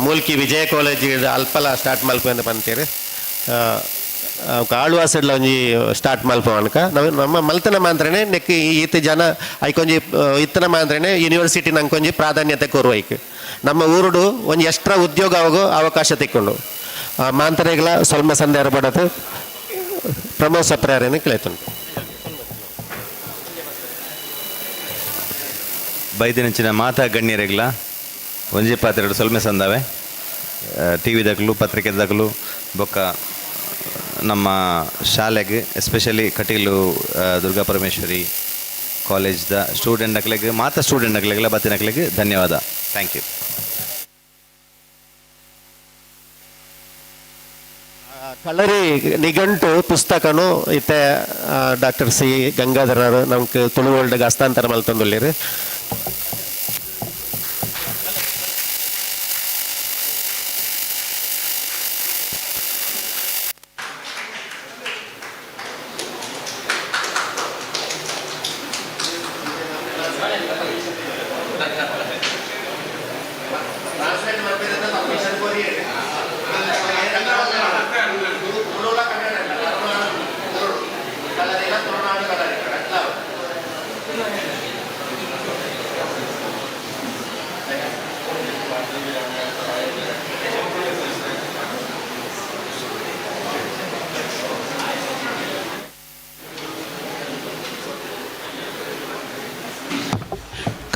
ಮೂಲ್ಕಿ ವಿಜಯ ಕಾಲೇಜ್ ಅಲ್ಪಲ ಸ್ಟಾರ್ಟ್ ಮಲ್ಪು ಅಂತ ಪಂತೇರು ಆಳ್ವಾಸಡ್ಲ ಒಂಜಿ ಸ್ಟಾರ್ಟ್ ಮಲ್ಪು ಅನ್ಕ ನಮ್ಮ ಮಲ್ತನ ಮಾತ್ರನೇ ನೆಕ್ ಈತ ಜನ ಐಕೊಂಜಿ ಇತ್ತನ ಮಾತ್ರನೇ ಯೂನಿವರ್ಸಿಟಿ ನಂಕೊಂಜಿ ಪ್ರಾಧಾನ್ಯತೆ ಕೊರು ಐಕ್ ನಮ್ಮ ಊರುಡು ಒಂಜಿ ಎಕ್ಸ್ಟ್ರಾ ಉದ್ಯೋಗ ಆಗೋ ಅವಕಾಶ ತಿಕ್ಕೊಂಡು ಮಾಂತರೆಗಳ ಸ್ವಲ್ಪ ಸಂದೇಹ ಪಡೋದು ಪ್ರಮೋದ್ ಸಪ್ರಾಯರೇನು ಕೇಳ್ತುಂಟು. ಬೈದಿನಂಚಿನ ಮಾತಾ ಗಣ್ಯರೆಗ್ಲ ಒಂಜಿ ಪಾತ್ರೆಡು ಸೊಲ್ಮೆ ಸಂದಾವೆ ಟಿ ವಿದಾಗಲು ಪತ್ರಿಕೆದಾಗಲು ಬೊಕ್ಕ ನಮ್ಮ ಶಾಲೆಗೆ ಎಸ್ಪೆಷಲಿ ಕಟೀಲು ದುರ್ಗಾ ಪರಮೇಶ್ವರಿ ಕಾಲೇಜ್ದ ಸ್ಟೂಡೆಂಟ್ ಅಕ್ಲೆಗೆ ಮಾತಾ ಸ್ಟೂಡೆಂಟ್ ಅಕ್ಲೆಗ್ಲ ಬತ್ತಿನಕ್ಲೆಗೆ ಧನ್ಯವಾದ. Thank you. ಕಳರಿ ನಿಘಂಟು ಪುಸ್ತಕನು ಇತ್ತೆ ಡಾಕ್ಟರ್ ಸಿ ಗಂಗಾಧರರು ನಮ್ಗೆ ತುಳುವಲ್ಡ್ಗೆ ಹಸ್ತಾಂತರ ಮಲ್ತೊಂದುಲ್ಲೇರು.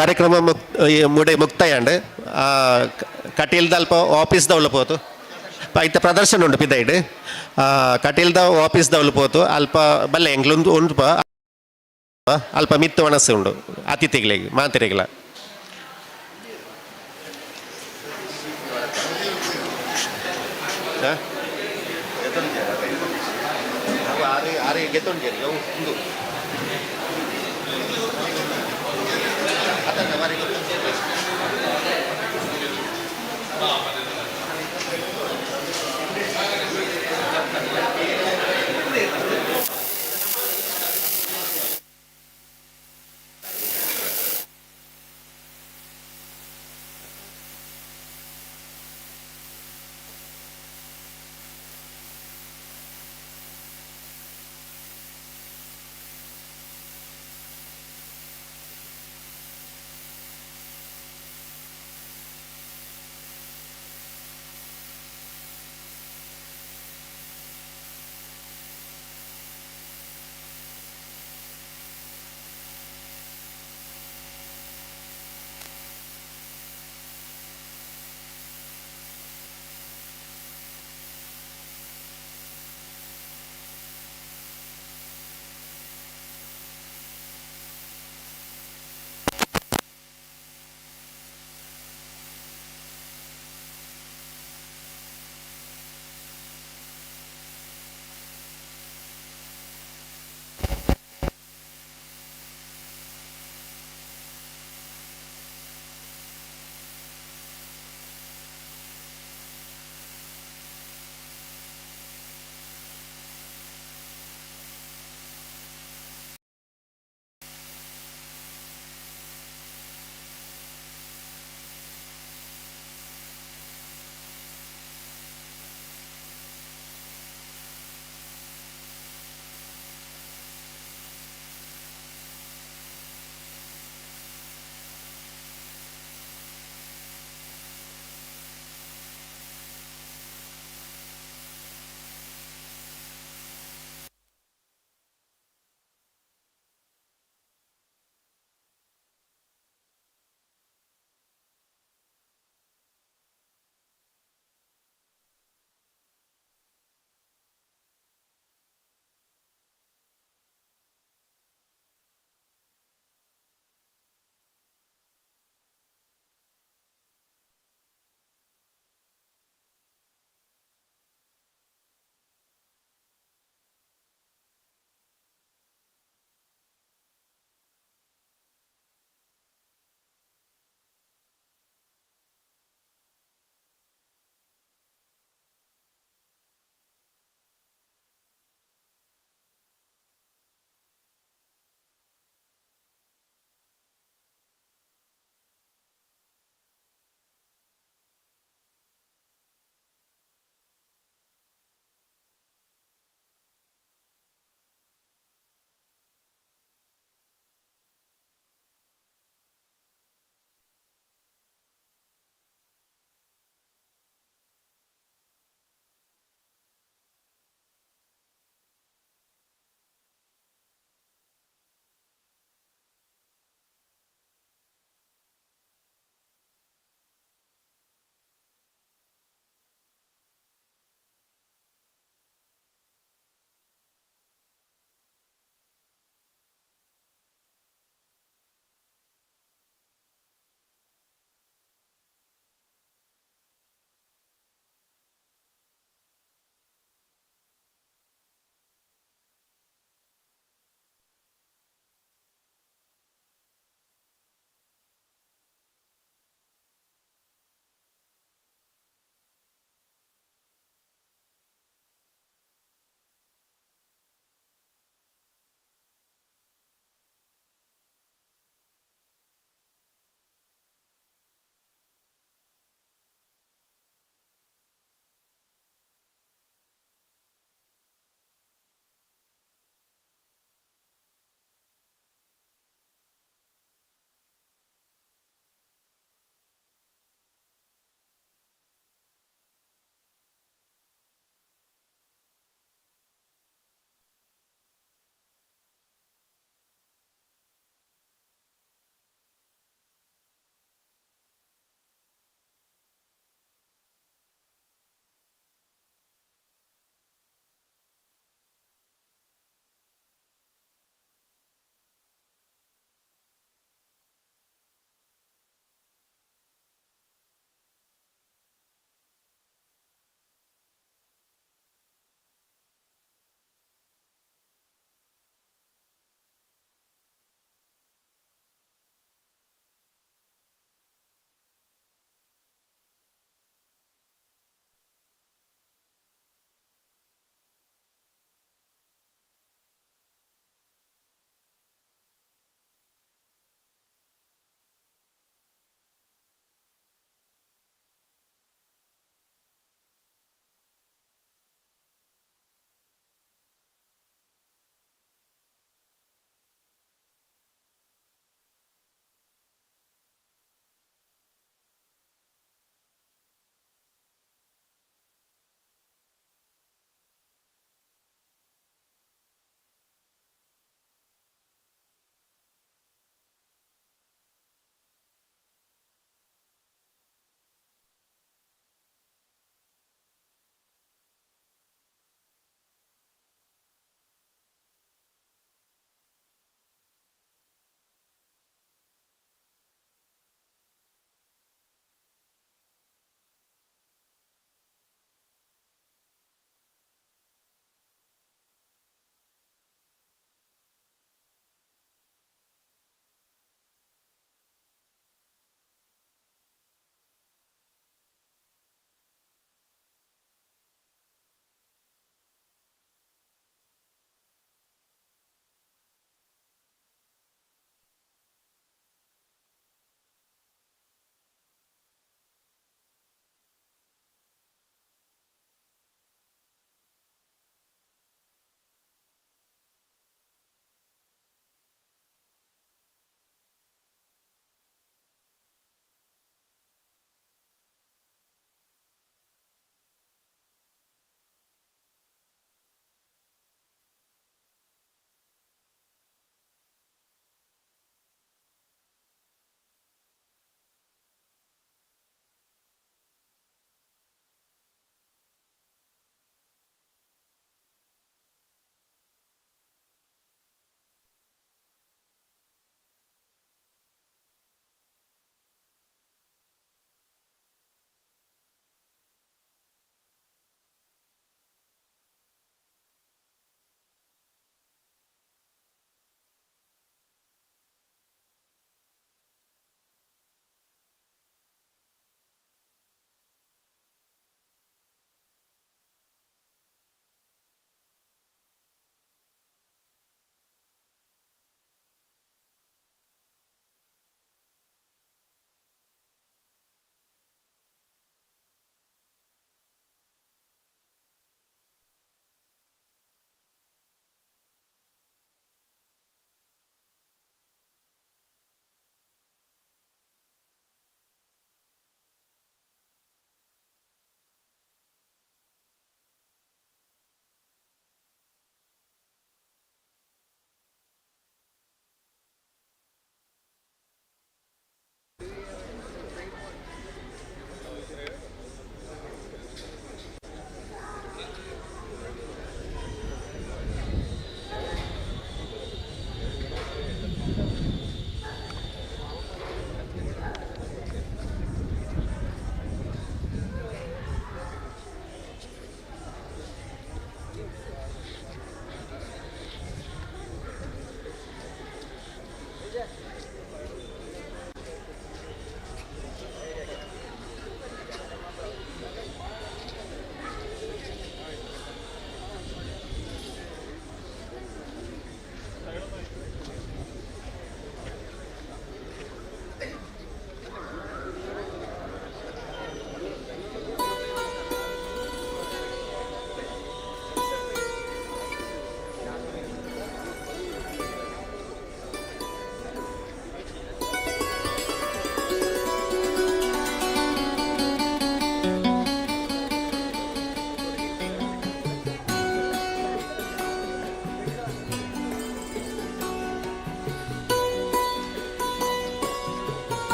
ಕಾರ್ಯಕ್ರಮ ಮುಡೆ ಮುಕ್ತಾಯ ಅಂಡ್ ಕಟೀಲ್ದ ಅಲ್ಪ ಆಫೀಸ್ದ ಉಳ್ಳಪೋತು ಐತ ಪ್ರದರ್ಶನ ಉಂಡು ಪಿದೈಡ್ ಕಟೀಲ್ದ ಆಫೀಸ್ದ ಉಳ್ಳಪೋತು ಅಲ್ಪ ಬಲ್ಲೆ ಎಂಗ್ಲೊಂದು ಉಂಟು ಅಲ್ಪ ಮಿತ್ತು ಮನಸ್ಸು ಉಂಡು ಅತಿಥಿಗಳಿಗೆ ಮಾತಿರೆಗಳ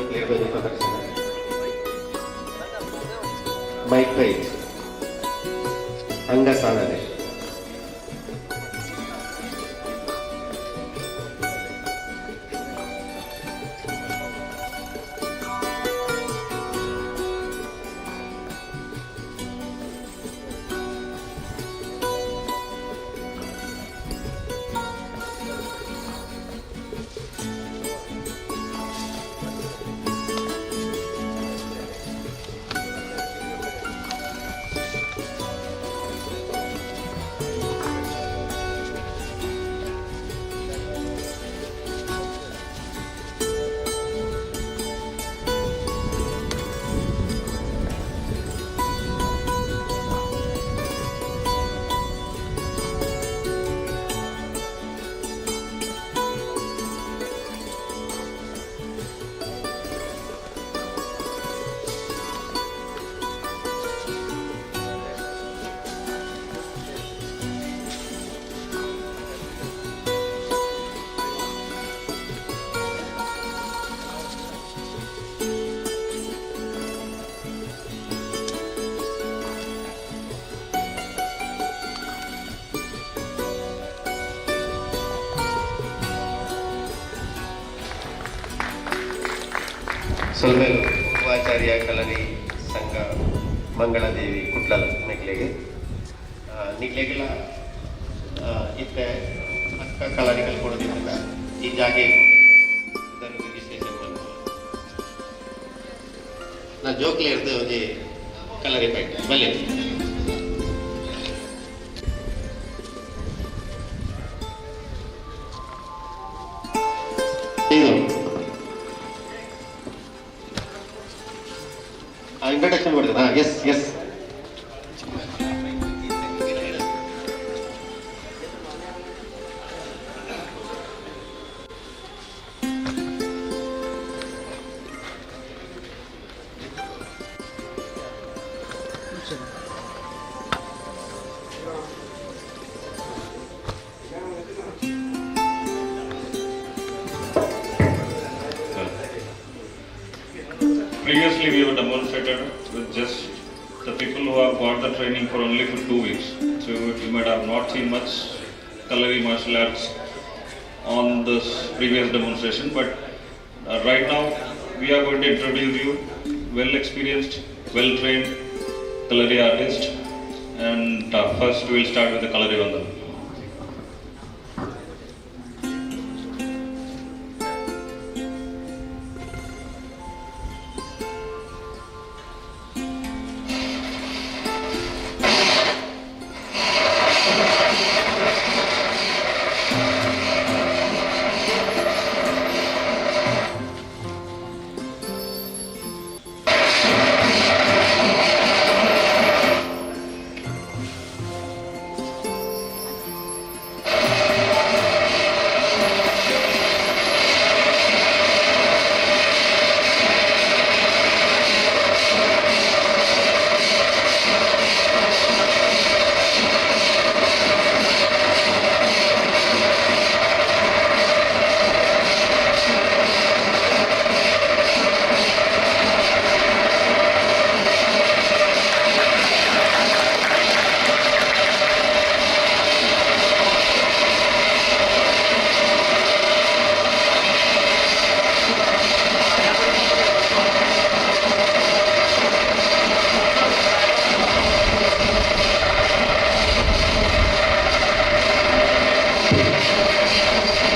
ಜೋಕ್ಲೆ ಧ್ವನಿ ಪ್ರದರ್ಶನ, ಮೈಕ್ ಫೈಟ್, ಅಂಗಸಾಧನೆ, ಸೊಲ್ಮೆಲ್ ಉಪಾಚಾರ್ಯ ಕಲರಿ ಸಂಘ ಮಂಗಳದೇವಿ ಕುಟ್ಲಲ್ ನಿಕ್ಲೆಗೆ ನಿಕ್ಲೆಗೆಲ್ಲ ಇತ್ತ ಅಕ್ಕ ಕಲರಿಗಳು ಕೊಡೋದ್ರಿಂದ ಈ ಜಾಗೆ ರಿಜಿಸ್ಟ್ರೇಷನ್ ಮಾಡ್ಬೋದು. ನಾ ಜೋಕ್ಲೆ ಇರ್ದು ಒಂದು ಕಲರಿ ಪೈಟ್ ಬಲ್ಲೆ ಇದು ಇಂಟ್ರಡಕ್ಷನ್ ಮಾಡಿದ yes yes Previously, we have demonstrated with just the people who have got the training for only for 2 weeks. So you might have not seen much Kalari martial arts on this previous demonstration. But right now, we are going to introduce you well-experienced, well-trained Kalari artist. And first, we will start with the Kalari Vandana.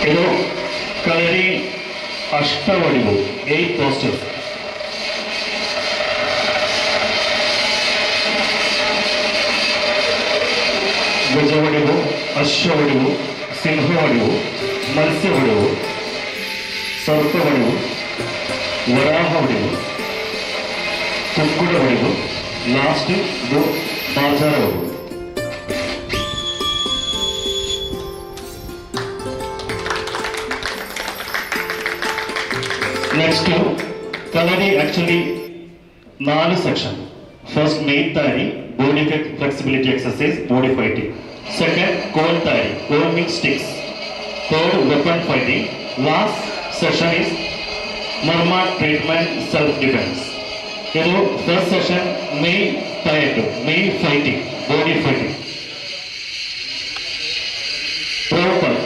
ಇದು ಕಲರಿ ಅಷ್ಟವಡಿವು 8 posters. ಗಜವಡಿವು, ಅಶ್ವವಡಿವು, ಸಿಂಹವಡಿವು, ಮತ್ಸ್ಯವಡಿವು, ಸರ್ಪವಡಿವು, ವರಾಹವಡಿವು, ಕುಕ್ಕುಡವಡಿವು, last ಇದು ಬಾಜಾರವಡಿವು. Next, Kalari actually 4 sections. First, main tari, body flexibility exercise, body fighting. Second, cone tari, cone means sticks. Third, weapon fighting. Last session is ಮರ್ಮ treatment self defence. ಇದು first session ಮೈ ಟೈರ್ಡ್, ಮೈ fighting, body fighting. Proper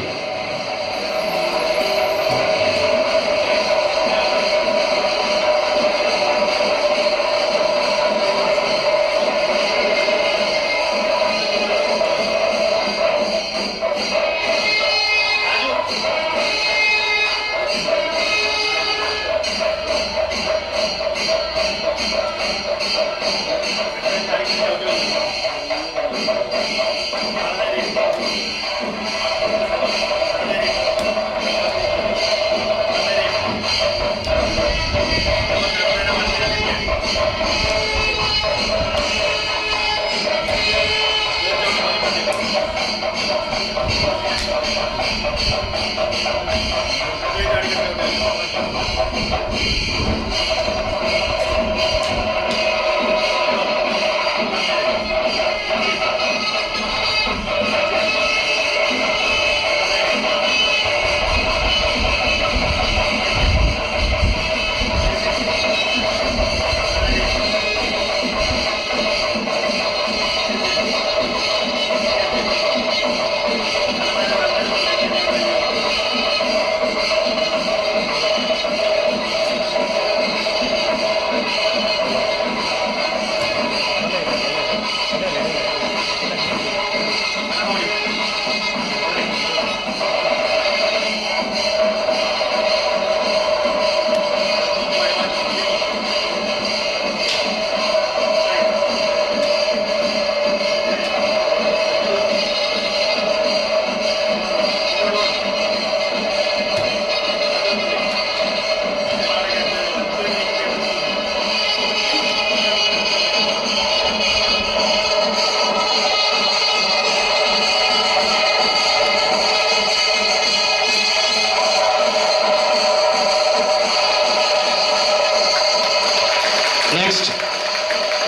Next,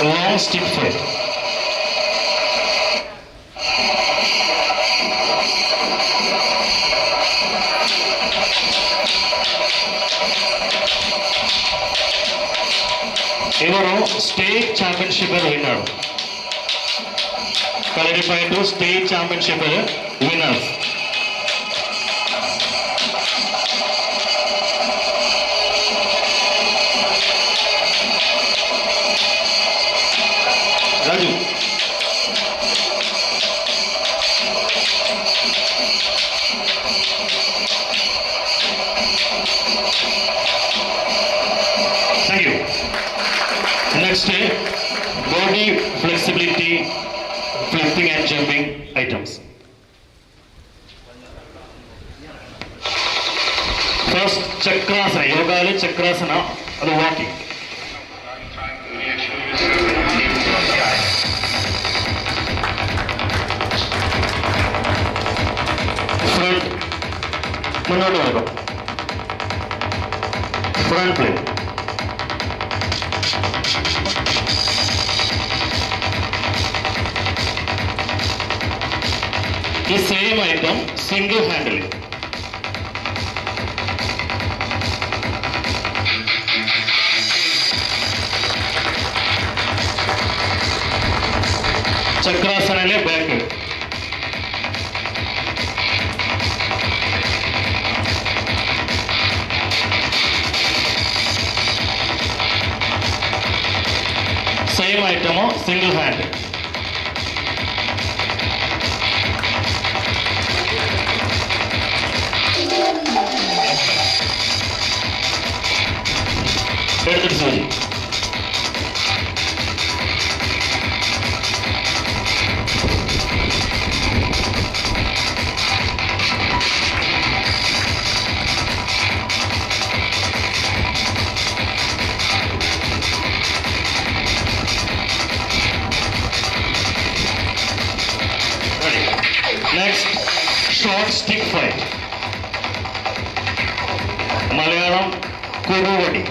long stick fight. ಇವರು state championship winner. Kalari fight state championship winner. Raju thank you. Next body flexibility, flipping and jumping items. First ಚಕ್ರಾಸನ, ಯೋಗಾಲಿ ಚಕ್ರಾಸನ, ಅದು ವಾಕಿಂಗ್. ഫ്രണ്ട് മുന്നോട്ട് നടക്കും. Front play. ഈ സെയിം ഐറ്റം സിംഗിൾ ഹാൻഡിൽ. ചക്രാസനയിലെ ബാക്ക്. സെയിം ഐറ്റമോ സിംഗിൾ ഹാൻഡ്. എടുത്തിട്ട് സൂചി. Next, short stick fight. Malayalam Kuruvadi.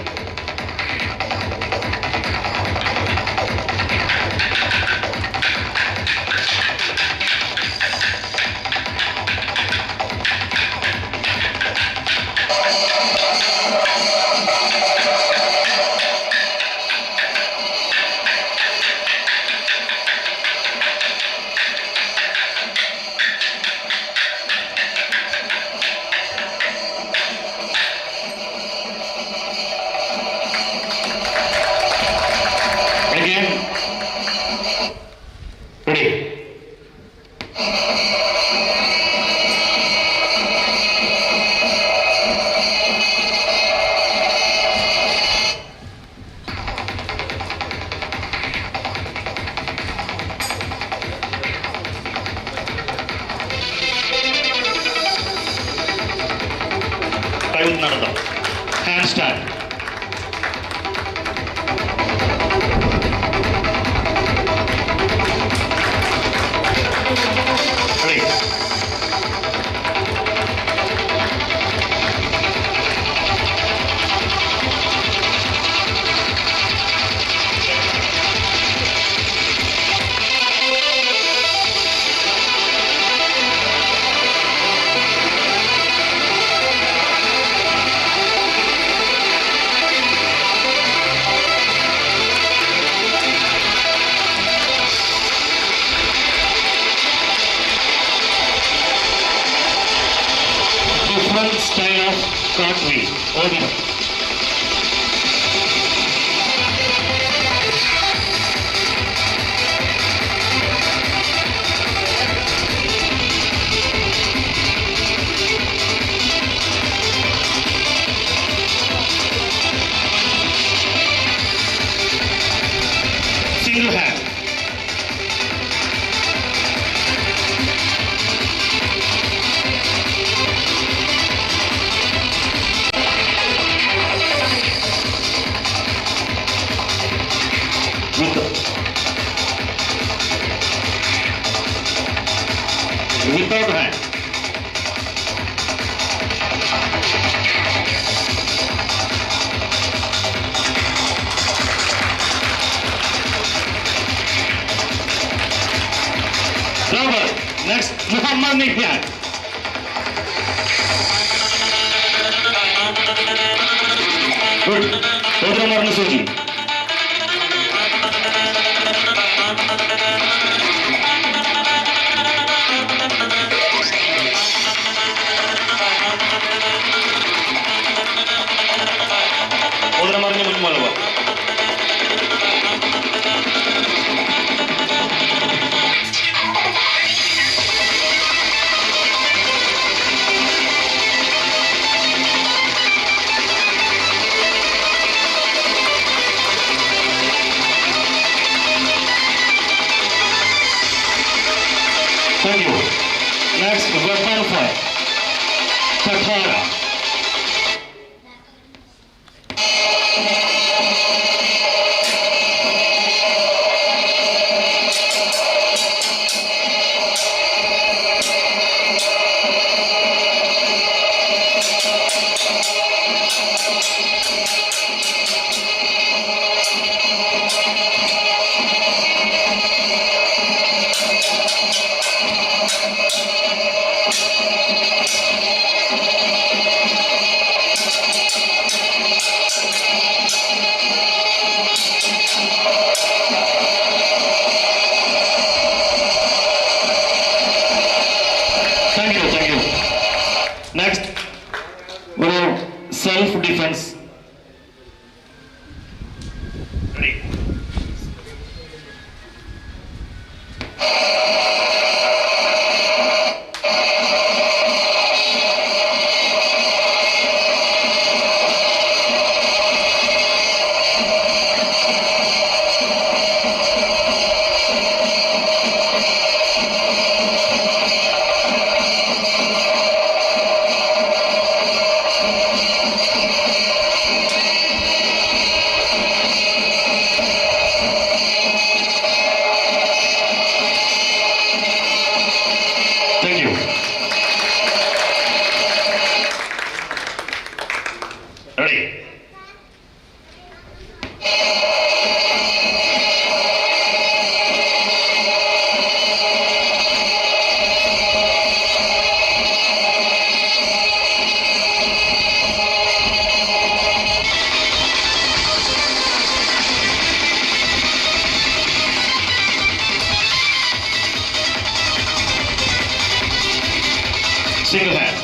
smart way. Over. Single hand. Without hand. Rubber. Next, Muhammad Nihyan. Good. Odra Marna Suji. Odra Marna Mujmalwa. Thank you. Next, weapon fight. Katara. Thank you, thank you. Next, we have self-defense. Ready? Thank you. Ready? Single hand.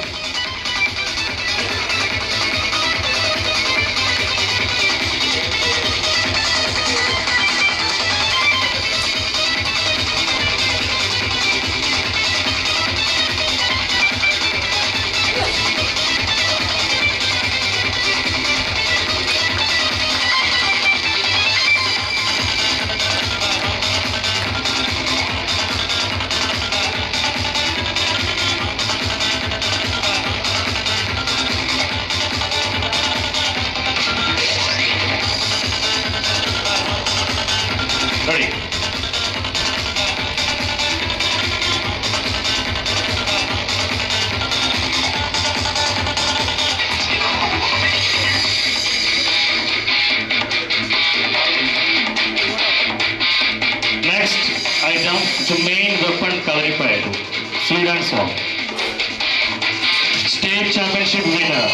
Ready? Next item, the main weapon Kalaripayadu, Sweden song. State championship winner.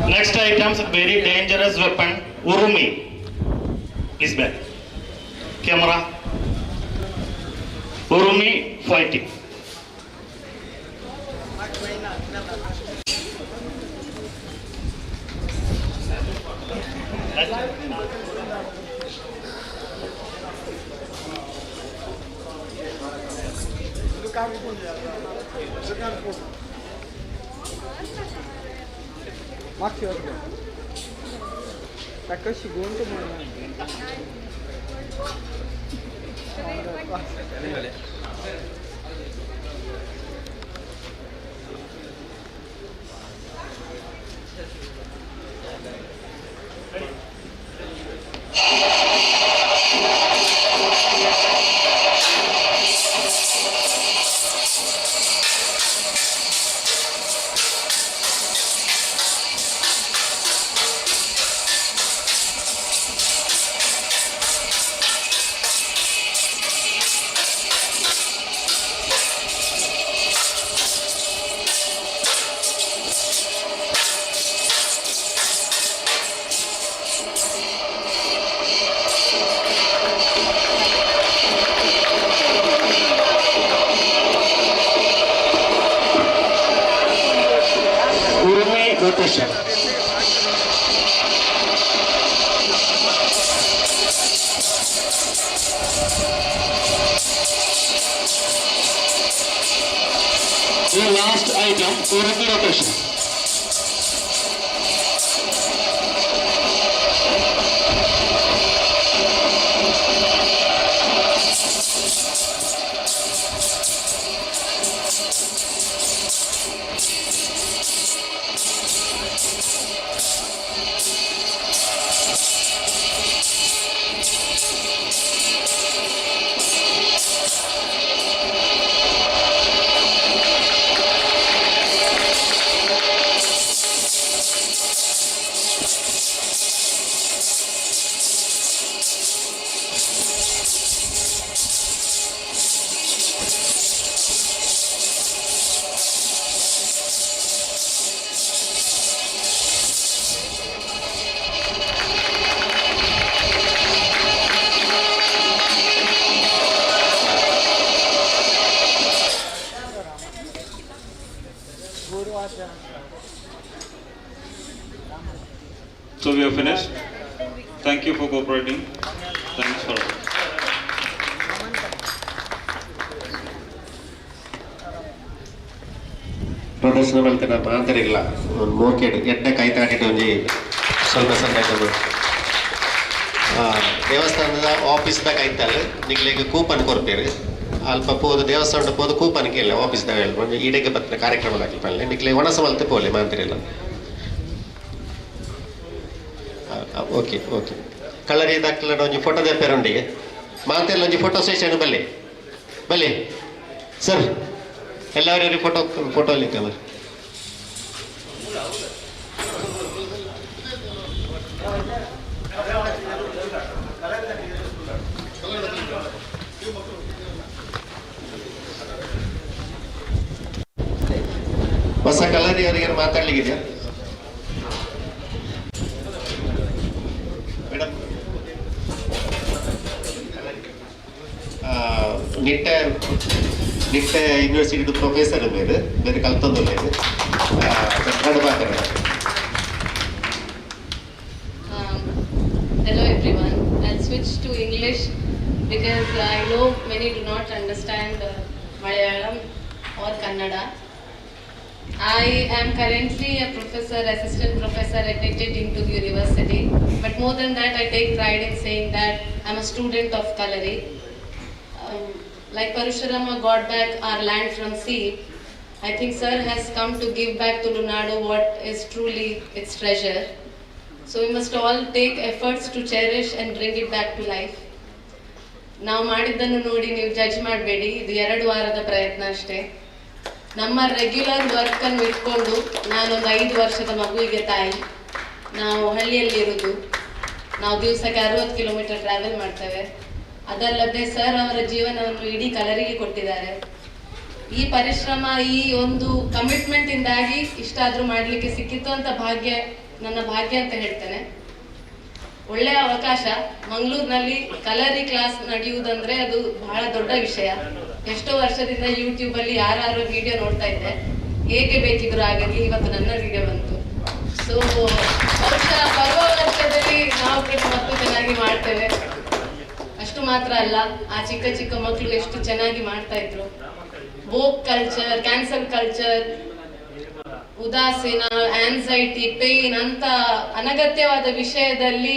Next items, very dangerous weapon, Urumi. Please back. Camera. Urumi fighting. rotation. The last item, Urumi rotation. So we are finished. Thank you for cooperating. Thanks for. ಪ್ರದರ್ಶನ ಮಲ್ತನ ಮಾತರಿಲ್ಲ ಒಂದು ಮೋಕೆಡ್ ಎಡ್ಡ ಕೈ ತಾಟಿಟ್ಟು ಒಂಜಿ ಸ್ವಲ್ಪ ಸಂದರ್ಭ ದೇವಸ್ಥಾನದ ಆಫೀಸ್ದಾಗ ಐತಲ್ಲ ನಿಗ್ಲಿಗೆ coupon ಕೊಡ್ತೀರಿ ಅಲ್ಪ ಪೋದು ದೇವಸ್ಥಾನದ ಪೋದು ಕೂಪನ್ ಕೇಳ ಆಫೀಸ್ದಾಗ ಹೇಳಿ ಒಂದು ಈಡೆಗೆ ಬತ್ತಿನ ಕಾರ್ಯಕ್ರಮದಾಗಿ ಪಲ್ಲೆ ನಿಗ್ಲಿ ಒಣಸ ಮಲ್ತೆ ಪೋಲೆ ಮಾತಿರಿಲ್ಲ ಓಕೆ ಓಕೆ ಕಲರ್ ಇದಾಗ್ತಲ್ಲ ಒಂಜಿ ಫೋಟೋ ತೆಪ್ಪೇರೊಂಡಿಗೆ ಮಾತೆಲ್ಲ ಒಂಜಿ ಫೋಟೋ ಸೆಷನ್ ಬಲ್ಲಿ ಬಲ್ಲಿ ಸರ್ ಎಲ್ಲರೂ ಫೋಟೋ ಲಿಕ್ಕ ಬರ್ ಹೊಸ ಕಲರ್ ಅವರಿಗೆ ಮಾತಾಡ್ಲಿಕ್ಕಿದೆಯಾ ಮೇಡಮ್ ನಿಟ್ಟೆ ಯೂನಿವರ್ಸಿಟಿ ಪ್ರೊಫೆಸರ್ ಬೇರೆ ಕಲ್ತೊಂದು Hello everyone. I'll switch to English because I know many do not understand Malayalam or Kannada. I am currently a professor, assistant professor admitted into the university. But more than that, I take pride in saying that I'm a student of Kalari. Like Parashurama got back our land from sea, I think Sir has come to give back to Tulunadu what is truly its treasure. So we must all take efforts to cherish and bring it back to life. ನಾವು ಮಾಡಿದ್ದನ್ನು ನೋಡಿ ನೀವು judge ಮಾಡಬೇಡಿ, ಇದು 2 ವಾರದ ಪ್ರಯತ್ನ ಅಷ್ಟೇ. ನಮ್ಮ ರೆಗ್ಯುಲರ್ ವರ್ಕನ್ನು ಇಟ್ಕೊಂಡು ನಾನೊಂದು 5 ವರ್ಷದ ಮಗುವಿಗೆ ತಾಯಿ, ನಾವು ಹಳ್ಳಿಯಲ್ಲಿ ಇರೋದು, ನಾವು ದಿವಸಕ್ಕೆ 60 ಕಿಲೋಮೀಟರ್ ಟ್ರಾವೆಲ್ ಮಾಡ್ತೇವೆ. ಅದಲ್ಲದೆ ಸರ್ ಅವರ ಜೀವನವನ್ನು ಇಡೀ ಕಲರಿಗೆ ಕೊಟ್ಟಿದ್ದಾರೆ. ಈ ಪರಿಶ್ರಮ, ಈ ಒಂದು ಕಮಿಟ್ಮೆಂಟ್ ಇಂದಾಗಿ ಇಷ್ಟಾದ್ರೂ ಮಾಡಲಿಕ್ಕೆ ಸಿಕ್ಕಿತ್ತು ಅಂತ ನನ್ನ ಭಾಗ್ಯ ಅಂತ ಹೇಳ್ತೇನೆ. ಒಳ್ಳೆಯ ಅವಕಾಶ. ಮಂಗಳೂರಿನಲ್ಲಿ ಕಲರಿ ಕ್ಲಾಸ್ ನಡೆಯುವುದಂದ್ರೆ ಅದು ಬಹಳ ದೊಡ್ಡ ವಿಷಯ. ಎಷ್ಟೋ ವರ್ಷದಿಂದ ಯೂಟ್ಯೂಬಲ್ಲಿ ಯಾರು ವಿಡಿಯೋ ನೋಡ್ತಾ ಇದ್ದೆ, ಹೇಗೆ ಬೇಕಿದ್ರು ಆಗಿರಲಿ, ಇವತ್ತು ನನ್ನ ವಿಡಿಯೋ ಬಂತು. ಸೊ ಬಹುಶಃ ಬರುವ ವರ್ಷದಲ್ಲಿ ನಾವು ಕೂಡ ಮತ್ತು ಚೆನ್ನಾಗಿ ಮಾಡ್ತೇವೆ. ಅಷ್ಟು ಮಾತ್ರ ಅಲ್ಲ, ಆ ಚಿಕ್ಕ ಚಿಕ್ಕ ಮಕ್ಕಳು ಎಷ್ಟು ಚೆನ್ನಾಗಿ ಮಾಡ್ತಾ ಇದ್ರು. ವೋಕ್ ಕಲ್ಚರ್, ಕ್ಯಾನ್ಸರ್ ಕಲ್ಚರ್, ಉದಾಸೀನ, ಆನ್ಸೈಟಿ, ಪೇಯ್ನ್ ಅಂತ ಅನಗತ್ಯವಾದ ವಿಷಯದಲ್ಲಿ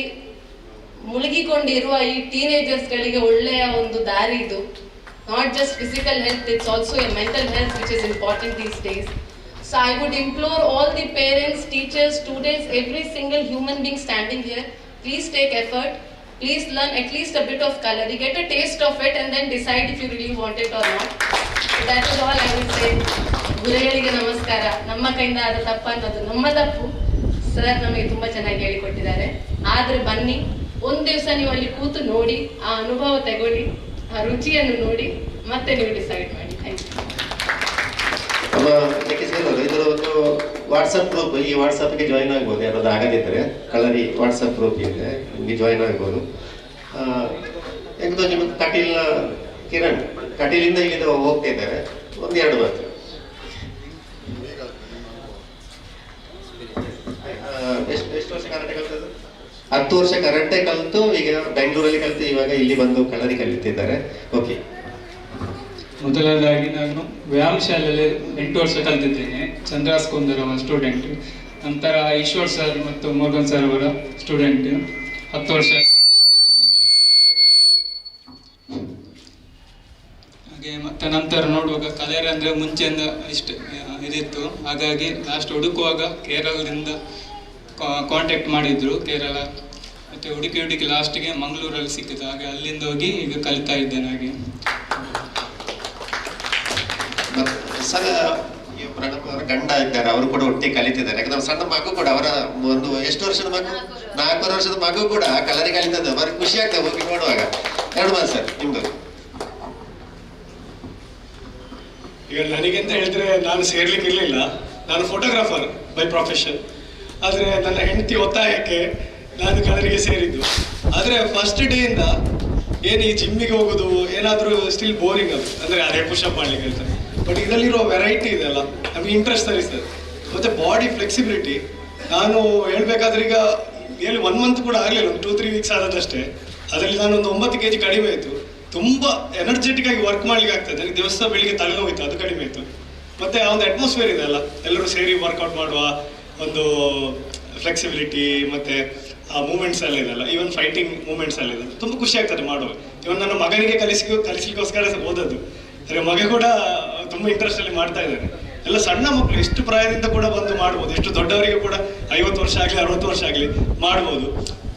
ಮುಳುಗಿಕೊಂಡಿರುವ ಈ ಟೀನೇಜರ್ಸ್ಗಳಿಗೆ ಒಳ್ಳೆಯ ಒಂದು ದಾರಿ ಇದು. Not just physical health, it's also A mental health which is important these days. So I would implore all the parents, teachers, students, every single human being standing here, please take effort. Please learn at least a bit of Kalari, get a taste of it and then decide if you really want it or not. So that is all I would say. ಗುರುಗಳಿಗೆ ನಮಸ್ಕಾರ. ನಮ್ಮ ಕೈಯಿಂದ ಆದ ತಪ್ಪು ಅನ್ನೋದು ನಮ್ಮ ತಪ್ಪು. Sir ನಮಗೆ ತುಂಬ ಚೆನ್ನಾಗಿ ಹೇಳಿಕೊಟ್ಟಿದ್ದಾರೆ. ಆದರೆ ಬನ್ನಿ, ಒಂದು ದಿವಸ ನೀವು ಅಲ್ಲಿ ಕೂತು ನೋಡಿ, ಆ ಅನುಭವ ತಗೊಳ್ಳಿ, ಆ ರುಚಿಯನ್ನು ನೋಡಿ, ಮತ್ತೆ ನೀವು ಡಿಸೈಡ್ ಮಾಡಿ. Thank you. ನಮ್ಮ ಇದರ ಒಂದು ವಾಟ್ಸಪ್ ಗ್ರೂಪ್, ಈ ವಾಟ್ಸಪ್ಗೆ ಜಾಯಿನ್ ಆಗ್ಬೋದು. ಯಾರಾದ್ರು ಆಗದಿದ್ದರೆ ಕಳರಿ ವಾಟ್ಸಪ್ ಗ್ರೂಪ್ ಇದೆ, ನಿಮಗೆ ಜಾಯಿನ್ ಆಗ್ಬೋದು. ಯಾಕಂದ್ರೆ ನಿಮಗೆ ಕಟೀಲ್ನ ಕಿರಣ್ ಕಟೀಲಿಂದ ಇಲ್ಲಿಂದ ಹೋಗ್ತಾ ಇದ್ದಾರೆ. ಒಂದು 2 ಮಾತು. ಎಷ್ಟು ವರ್ಷ ಕರಾಟೆ ಕಲ್ತದ್ದು? 10 ವರ್ಷ ಕರಾಟೆ ಕಲಿತು ಈಗ ಬೆಂಗಳೂರಲ್ಲಿ ಕಲಿತು ಇವಾಗ ಇಲ್ಲಿ ಬಂದು ಕಳರಿ ಕಲಿತಿದ್ದಾರೆ. ಓಕೆ. ಮೊದಲನೇದಾಗಿ ನಾನು ವ್ಯಾಯಾಮ ಶಾಲೆಯಲ್ಲಿ 8 ವರ್ಷ ಕಲಿತಿದ್ದೇನೆ. ಚಂದ್ರಾಸ್ ಕೊಂದರ್ ಅವರ ಸ್ಟೂಡೆಂಟ್. ನಂತರ ಈಶ್ವರ್ ಸರ್ ಮತ್ತು ಮೋರ್ಗನ್ ಸರ್ ಅವರ ಸ್ಟೂಡೆಂಟ್ 10 ವರ್ಷ. ಹಾಗೆ ಮತ್ತೆ ನಂತರ ನೋಡುವಾಗ ಕಲರಿ ಅಂದರೆ ಮುಂಚೆಯಿಂದ ಇಷ್ಟು ಇದಿತ್ತು. ಹಾಗಾಗಿ ಲಾಸ್ಟ್ ಹುಡುಕುವಾಗ ಕೇರಳದಿಂದ ಕಾಂಟ್ಯಾಕ್ಟ್ ಮಾಡಿದ್ರು, ಕೇರಳ. ಮತ್ತು ಹುಡುಕಿ ಲಾಸ್ಟಿಗೆ ಮಂಗಳೂರಲ್ಲಿ ಸಿಕ್ಕಿತು. ಹಾಗೆ ಅಲ್ಲಿಂದ ಹೋಗಿ ಈಗ ಕಲಿತಾ ಇದ್ದೇನೆ. ಹಾಗೆ ಸರ್ ಪ್ರಣಬ್ ಅವರ ಗಂಡ ಇದ್ದಾರೆ, ಅವರು ಕೂಡ ಒಟ್ಟಿಗೆ ಕಲಿತಿದ್ದಾರೆ. ಯಾಕಂದ್ರೆ ಸಣ್ಣ ಮಗು ಕೂಡ ಅವರ ಒಂದು ಎಷ್ಟು ವರ್ಷದ ಮಗು, 4 ವರ್ಷದ ಮಗು ಕೂಡ ಕಲರಿ ಕಲಿತದ್ದು. ಬರೀ ಖುಷಿ ಆಗ್ತದೆ ಹೋಗಿ ನೋಡುವಾಗ. 2 ಮಾತು ಸರ್ ನಿಮ್ದು. ಈಗ ನನಗೆಂತ ಹೇಳಿದ್ರೆ ನಾನು ಸೇರ್ಲಿಕ್ಕೆ ಇರಲಿಲ್ಲ. ನಾನು ಫೋಟೋಗ್ರಾಫರ್ ಬೈ ಪ್ರೊಫೆಷನ್. ಆದರೆ ನನ್ನ ಹೆಂಡತಿ ಒತ್ತಾಯಕ್ಕೆ ನಾನು ಕಲರಿಗೆ ಸೇರಿದ್ದು. ಆದರೆ ಫಸ್ಟ್ ಡೇಯಿಂದ ಏನು ಈ ಜಿಮ್ಮಿಗೆ ಹೋಗೋದು ಏನಾದರೂ ಸ್ಟಿಲ್ ಬೋರಿಂಗ್ ಆಗುತ್ತೆ. ಅಂದರೆ ಅದೇ ಪುಷಪ್ ಮಾಡ್ಲಿಕ್ಕೆ ಹೇಳ್ತಾರೆ. ಬಟ್ ಇದರಲ್ಲಿರೋ ವೆರೈಟಿ ಇದೆಲ್ಲ ನಮಗೆ ಇಂಟ್ರೆಸ್ಟ್ ತರಿಸ್ತದೆ. ಮತ್ತು ಬಾಡಿ ಫ್ಲೆಕ್ಸಿಬಿಲಿಟಿ ನಾನು ಹೇಳಬೇಕಾದ್ರೆ ಈಗ ಏನು 1 ಮಂತ್ ಕೂಡ ಆಗಲಿಲ್ಲ, ಒಂದು 2-3 ವೀಕ್ಸ್ ಆದದಷ್ಟೇ. ಅದರಲ್ಲಿ ನಾನು ಒಂದು 9 kg ಕಡಿಮೆ ಆಯಿತು. ತುಂಬ ಎನರ್ಜೆಟಿಕ್ ಆಗಿ ವರ್ಕ್ ಮಾಡ್ಲಿಕ್ಕೆ ಆಗ್ತದೆ. ನನಗೆ ದಿವಸ ಬೆಳಿಗ್ಗೆ ತಲೆನೋವಿತ್ತು, ಅದು ಕಡಿಮೆ ಆಯಿತು. ಮತ್ತು ಆ ಒಂದು ಅಟ್ಮಾಸ್ಫಿಯರ್ ಇದೆ ಅಲ್ಲ, ಎಲ್ಲರೂ ಸೇರಿ ವರ್ಕೌಟ್ ಮಾಡುವ ಒಂದು ಫ್ಲೆಕ್ಸಿಬಿಲಿಟಿ ಮತ್ತು ಆ ಮೂಮೆಂಟ್ಸ್ ಎಲ್ಲ ಇದೆಲ್ಲ, ಈವನ್ ಫೈಟಿಂಗ್ ಮೂಮೆಂಟ್ಸ್ ಎಲ್ಲ ಇದೆ. ತುಂಬ ಖುಷಿ ಆಗ್ತದೆ ಮಾಡುವ. ಇವನ್ ನನ್ನ ಮಗನಿಗೆ ಕಲಿಸ್ಲಿಕ್ಕೋಸ್ಕರ ಹೋದದ್ದು. ಆದರೆ ಮಗ ಕೂಡ ತುಂಬ ಇಂಟ್ರೆಸ್ಟಲ್ಲಿ ಮಾಡ್ತಾ ಇದ್ದಾನೆ. ಎಲ್ಲ ಸಣ್ಣ ಮಕ್ಕಳು ಎಷ್ಟು ಪ್ರಾಯದಿಂದ ಕೂಡ ಬಂದು ಮಾಡ್ಬೋದು. ಎಷ್ಟು ದೊಡ್ಡವರಿಗೆ ಕೂಡ 50 ವರ್ಷ ಆಗಲಿ 60 ವರ್ಷ ಆಗಲಿ ಮಾಡ್ಬೋದು.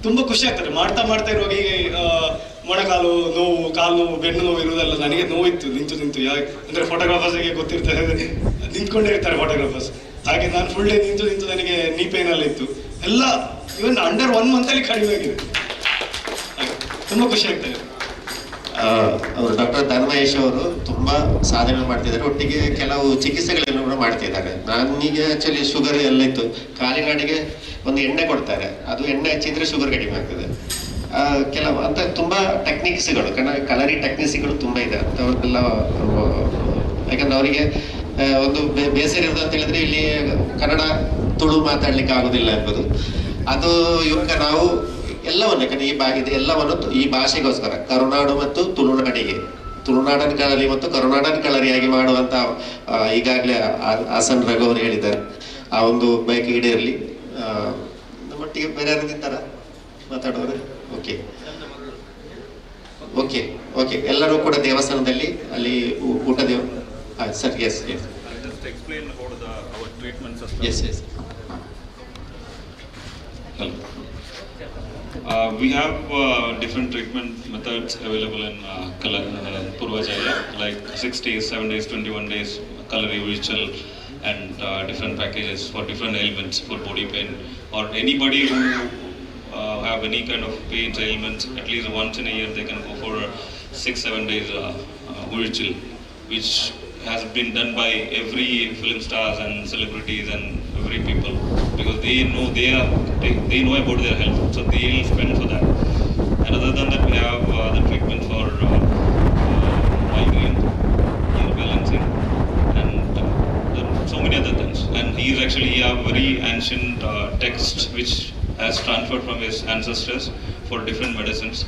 ತುಂಬ ಖುಷಿ ಆಗ್ತದೆ ಮಾಡ್ತಾ ಇರುವಾಗ. ಈಗ ಮೊಣಕಾಲು ನೋವು, ಕಾಲು ನೋವು, ಬೆನ್ನು ನೋವು ಇರುವುದೆಲ್ಲ ನನಗೆ ನೋವಿತ್ತು ನಿಂತು ಅಂದರೆ ಫೋಟೋಗ್ರಾಫರ್ಸ್ಗೆ ಗೊತ್ತಿರ್ತದೆ, ನಿಂತ್ಕೊಂಡೇ ಇರ್ತಾರೆ ಫೋಟೋಗ್ರಾಫರ್ಸ್. ಹಾಗೆ ನಾನು ಫುಲ್ ಡೇ ನಿಂತು ನನಗೆ ನೀ ಪೇನಲ್ಲಿ ಇತ್ತು ಎಲ್ಲ. ಇವನ್ ಅಂಡರ್ 1 ಮಂತಲ್ಲಿ ಕಡಿಮೆ ಆಗಿದೆ. ತುಂಬ ಖುಷಿ ಆಗ್ತದೆ. ಅವರು ಡಾಕ್ಟರ್ ಧನ್ಮಹೇಶ್ ಅವರು ತುಂಬಾ ಸಾಧನೆ ಮಾಡ್ತಿದ್ದಾರೆ. ಒಟ್ಟಿಗೆ ಕೆಲವು ಚಿಕಿತ್ಸೆಗಳನ್ನು ಕೂಡ ಮಾಡ್ತಿದ್ದಾರೆ. ನಾನೀಗ ಆಕ್ಚುಲಿ ಶುಗರ್ ಎಲ್ಲ ಇತ್ತು, ಕಾಲಿನಾಡಿಗೆ ಒಂದು ಎಣ್ಣೆ ಕೊಡ್ತಾರೆ. ಅದು ಎಣ್ಣೆ ಹಚ್ಚಿದ್ರೆ ಶುಗರ್ ಕಡಿಮೆ ಆಗ್ತದೆ. ಕೆಲವು ಅಂತ ತುಂಬಾ ಟೆಕ್ನಿಕ್ಸ್ಗಳು, ಕಲರಿ ಟೆಕ್ನಿಕ್ಸ್ಗಳು ತುಂಬಾ ಇದೆ ಅಂಥವ್ರೆಲ್ಲ. ಯಾಕಂದ್ರೆ ಅವರಿಗೆ ಒಂದು ಬೇಸರ ಇರೋದು ಅಂತ ಹೇಳಿದ್ರೆ ಇಲ್ಲಿ ಕನ್ನಡ ತುಳು ಮಾತಾಡ್ಲಿಕ್ಕೆ ಆಗೋದಿಲ್ಲ ಎಂಬುದು. ಅದು ಇವಾಗ ನಾವು ಎಲ್ಲವನ್ನು, ಯಾಕಂದ್ರೆ ಎಲ್ಲವನ್ನು ಈ ಭಾಷೆಗೋಸ್ಕರ ಕರುನಾಡು ಮತ್ತು ತುಳುನಾಡನ್ ಕಳರಿ ಮತ್ತು ಕರುನಾಡನ್ ಕಳರಿಯಾಗಿ ಮಾಡುವಂತ ಈಗಾಗಲೇ ಹಾಸನ್ ರಘು ಅವರು ಹೇಳಿದ್ದಾರೆ. ಆ ಒಂದು ಬೈಕ್ ಈಡೇರಲಿ. ನಮ್ಮೊಟ್ಟಿಗೆ ಬೇರೆ ಯಾರಿದ್ದಾರ ಮಾತಾಡೋರು? ಓಕೆ ಓಕೆ ಓಕೆ ಎಲ್ಲರೂ ಕೂಡ ದೇವಸ್ಥಾನದಲ್ಲಿ ಅಲ್ಲಿ ಊಟ sir. Yes yes yes yes. We have different treatment methods available in Purvajaya, like 6 days, 7 days, 21 days, Kalari ritual, and different packages for different ailments, for body pain, or anybody who have any kind of pains, ailments. At least once in a year they can go for 6-7 days ritual, which has been done by every film stars and celebrities and every people, because they know they know about their health, so they'll spend for that. And other than that, we have the treatment for migraine, ear balancing, and so many other things. And he's actually a very ancient text which has transferred from his ancestors for different medicines,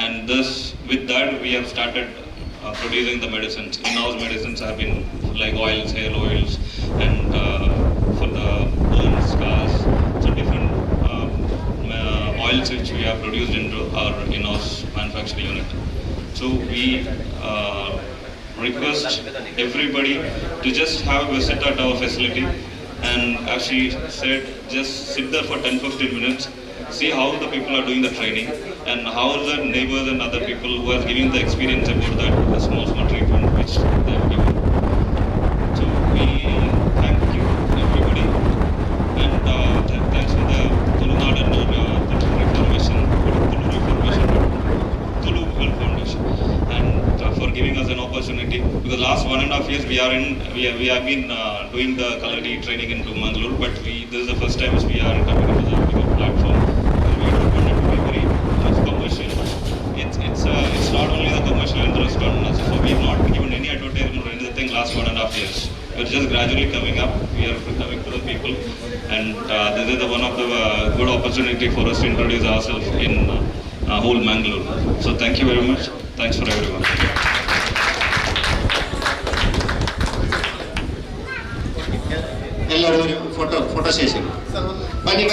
and thus with that we have started producing the medicines. In-house medicines have been like oils, hair oils, and for the we have produced into our in-house manufacturing unit. So we request everybody to just have a visit at our facility, and as she said, just sit there for 10-15 minutes, see how the people are doing the training and how the neighbors and other people who are giving the experience about that small treatment which they have given. So we thank you everybody, and thanks for the Tulunadu and Tulu Well Foundation, and for giving us an opportunity, because last 1.5 years we have been doing the Kalari training in Mangalore, but this is the first time we are coming into the bigger platform. We don't want it to be very commercial. It's not only the commercial interest on us, so we have not given any advertisement or anything last 1.5 years. We're just gradually coming up. We are coming to the people, and this is one of the good opportunity for us to introduce ourselves in whole Mangalore. So thank you very much. Thanks for everyone. ಎಲ್ಲರೂ photo session ಬನ್ನಿ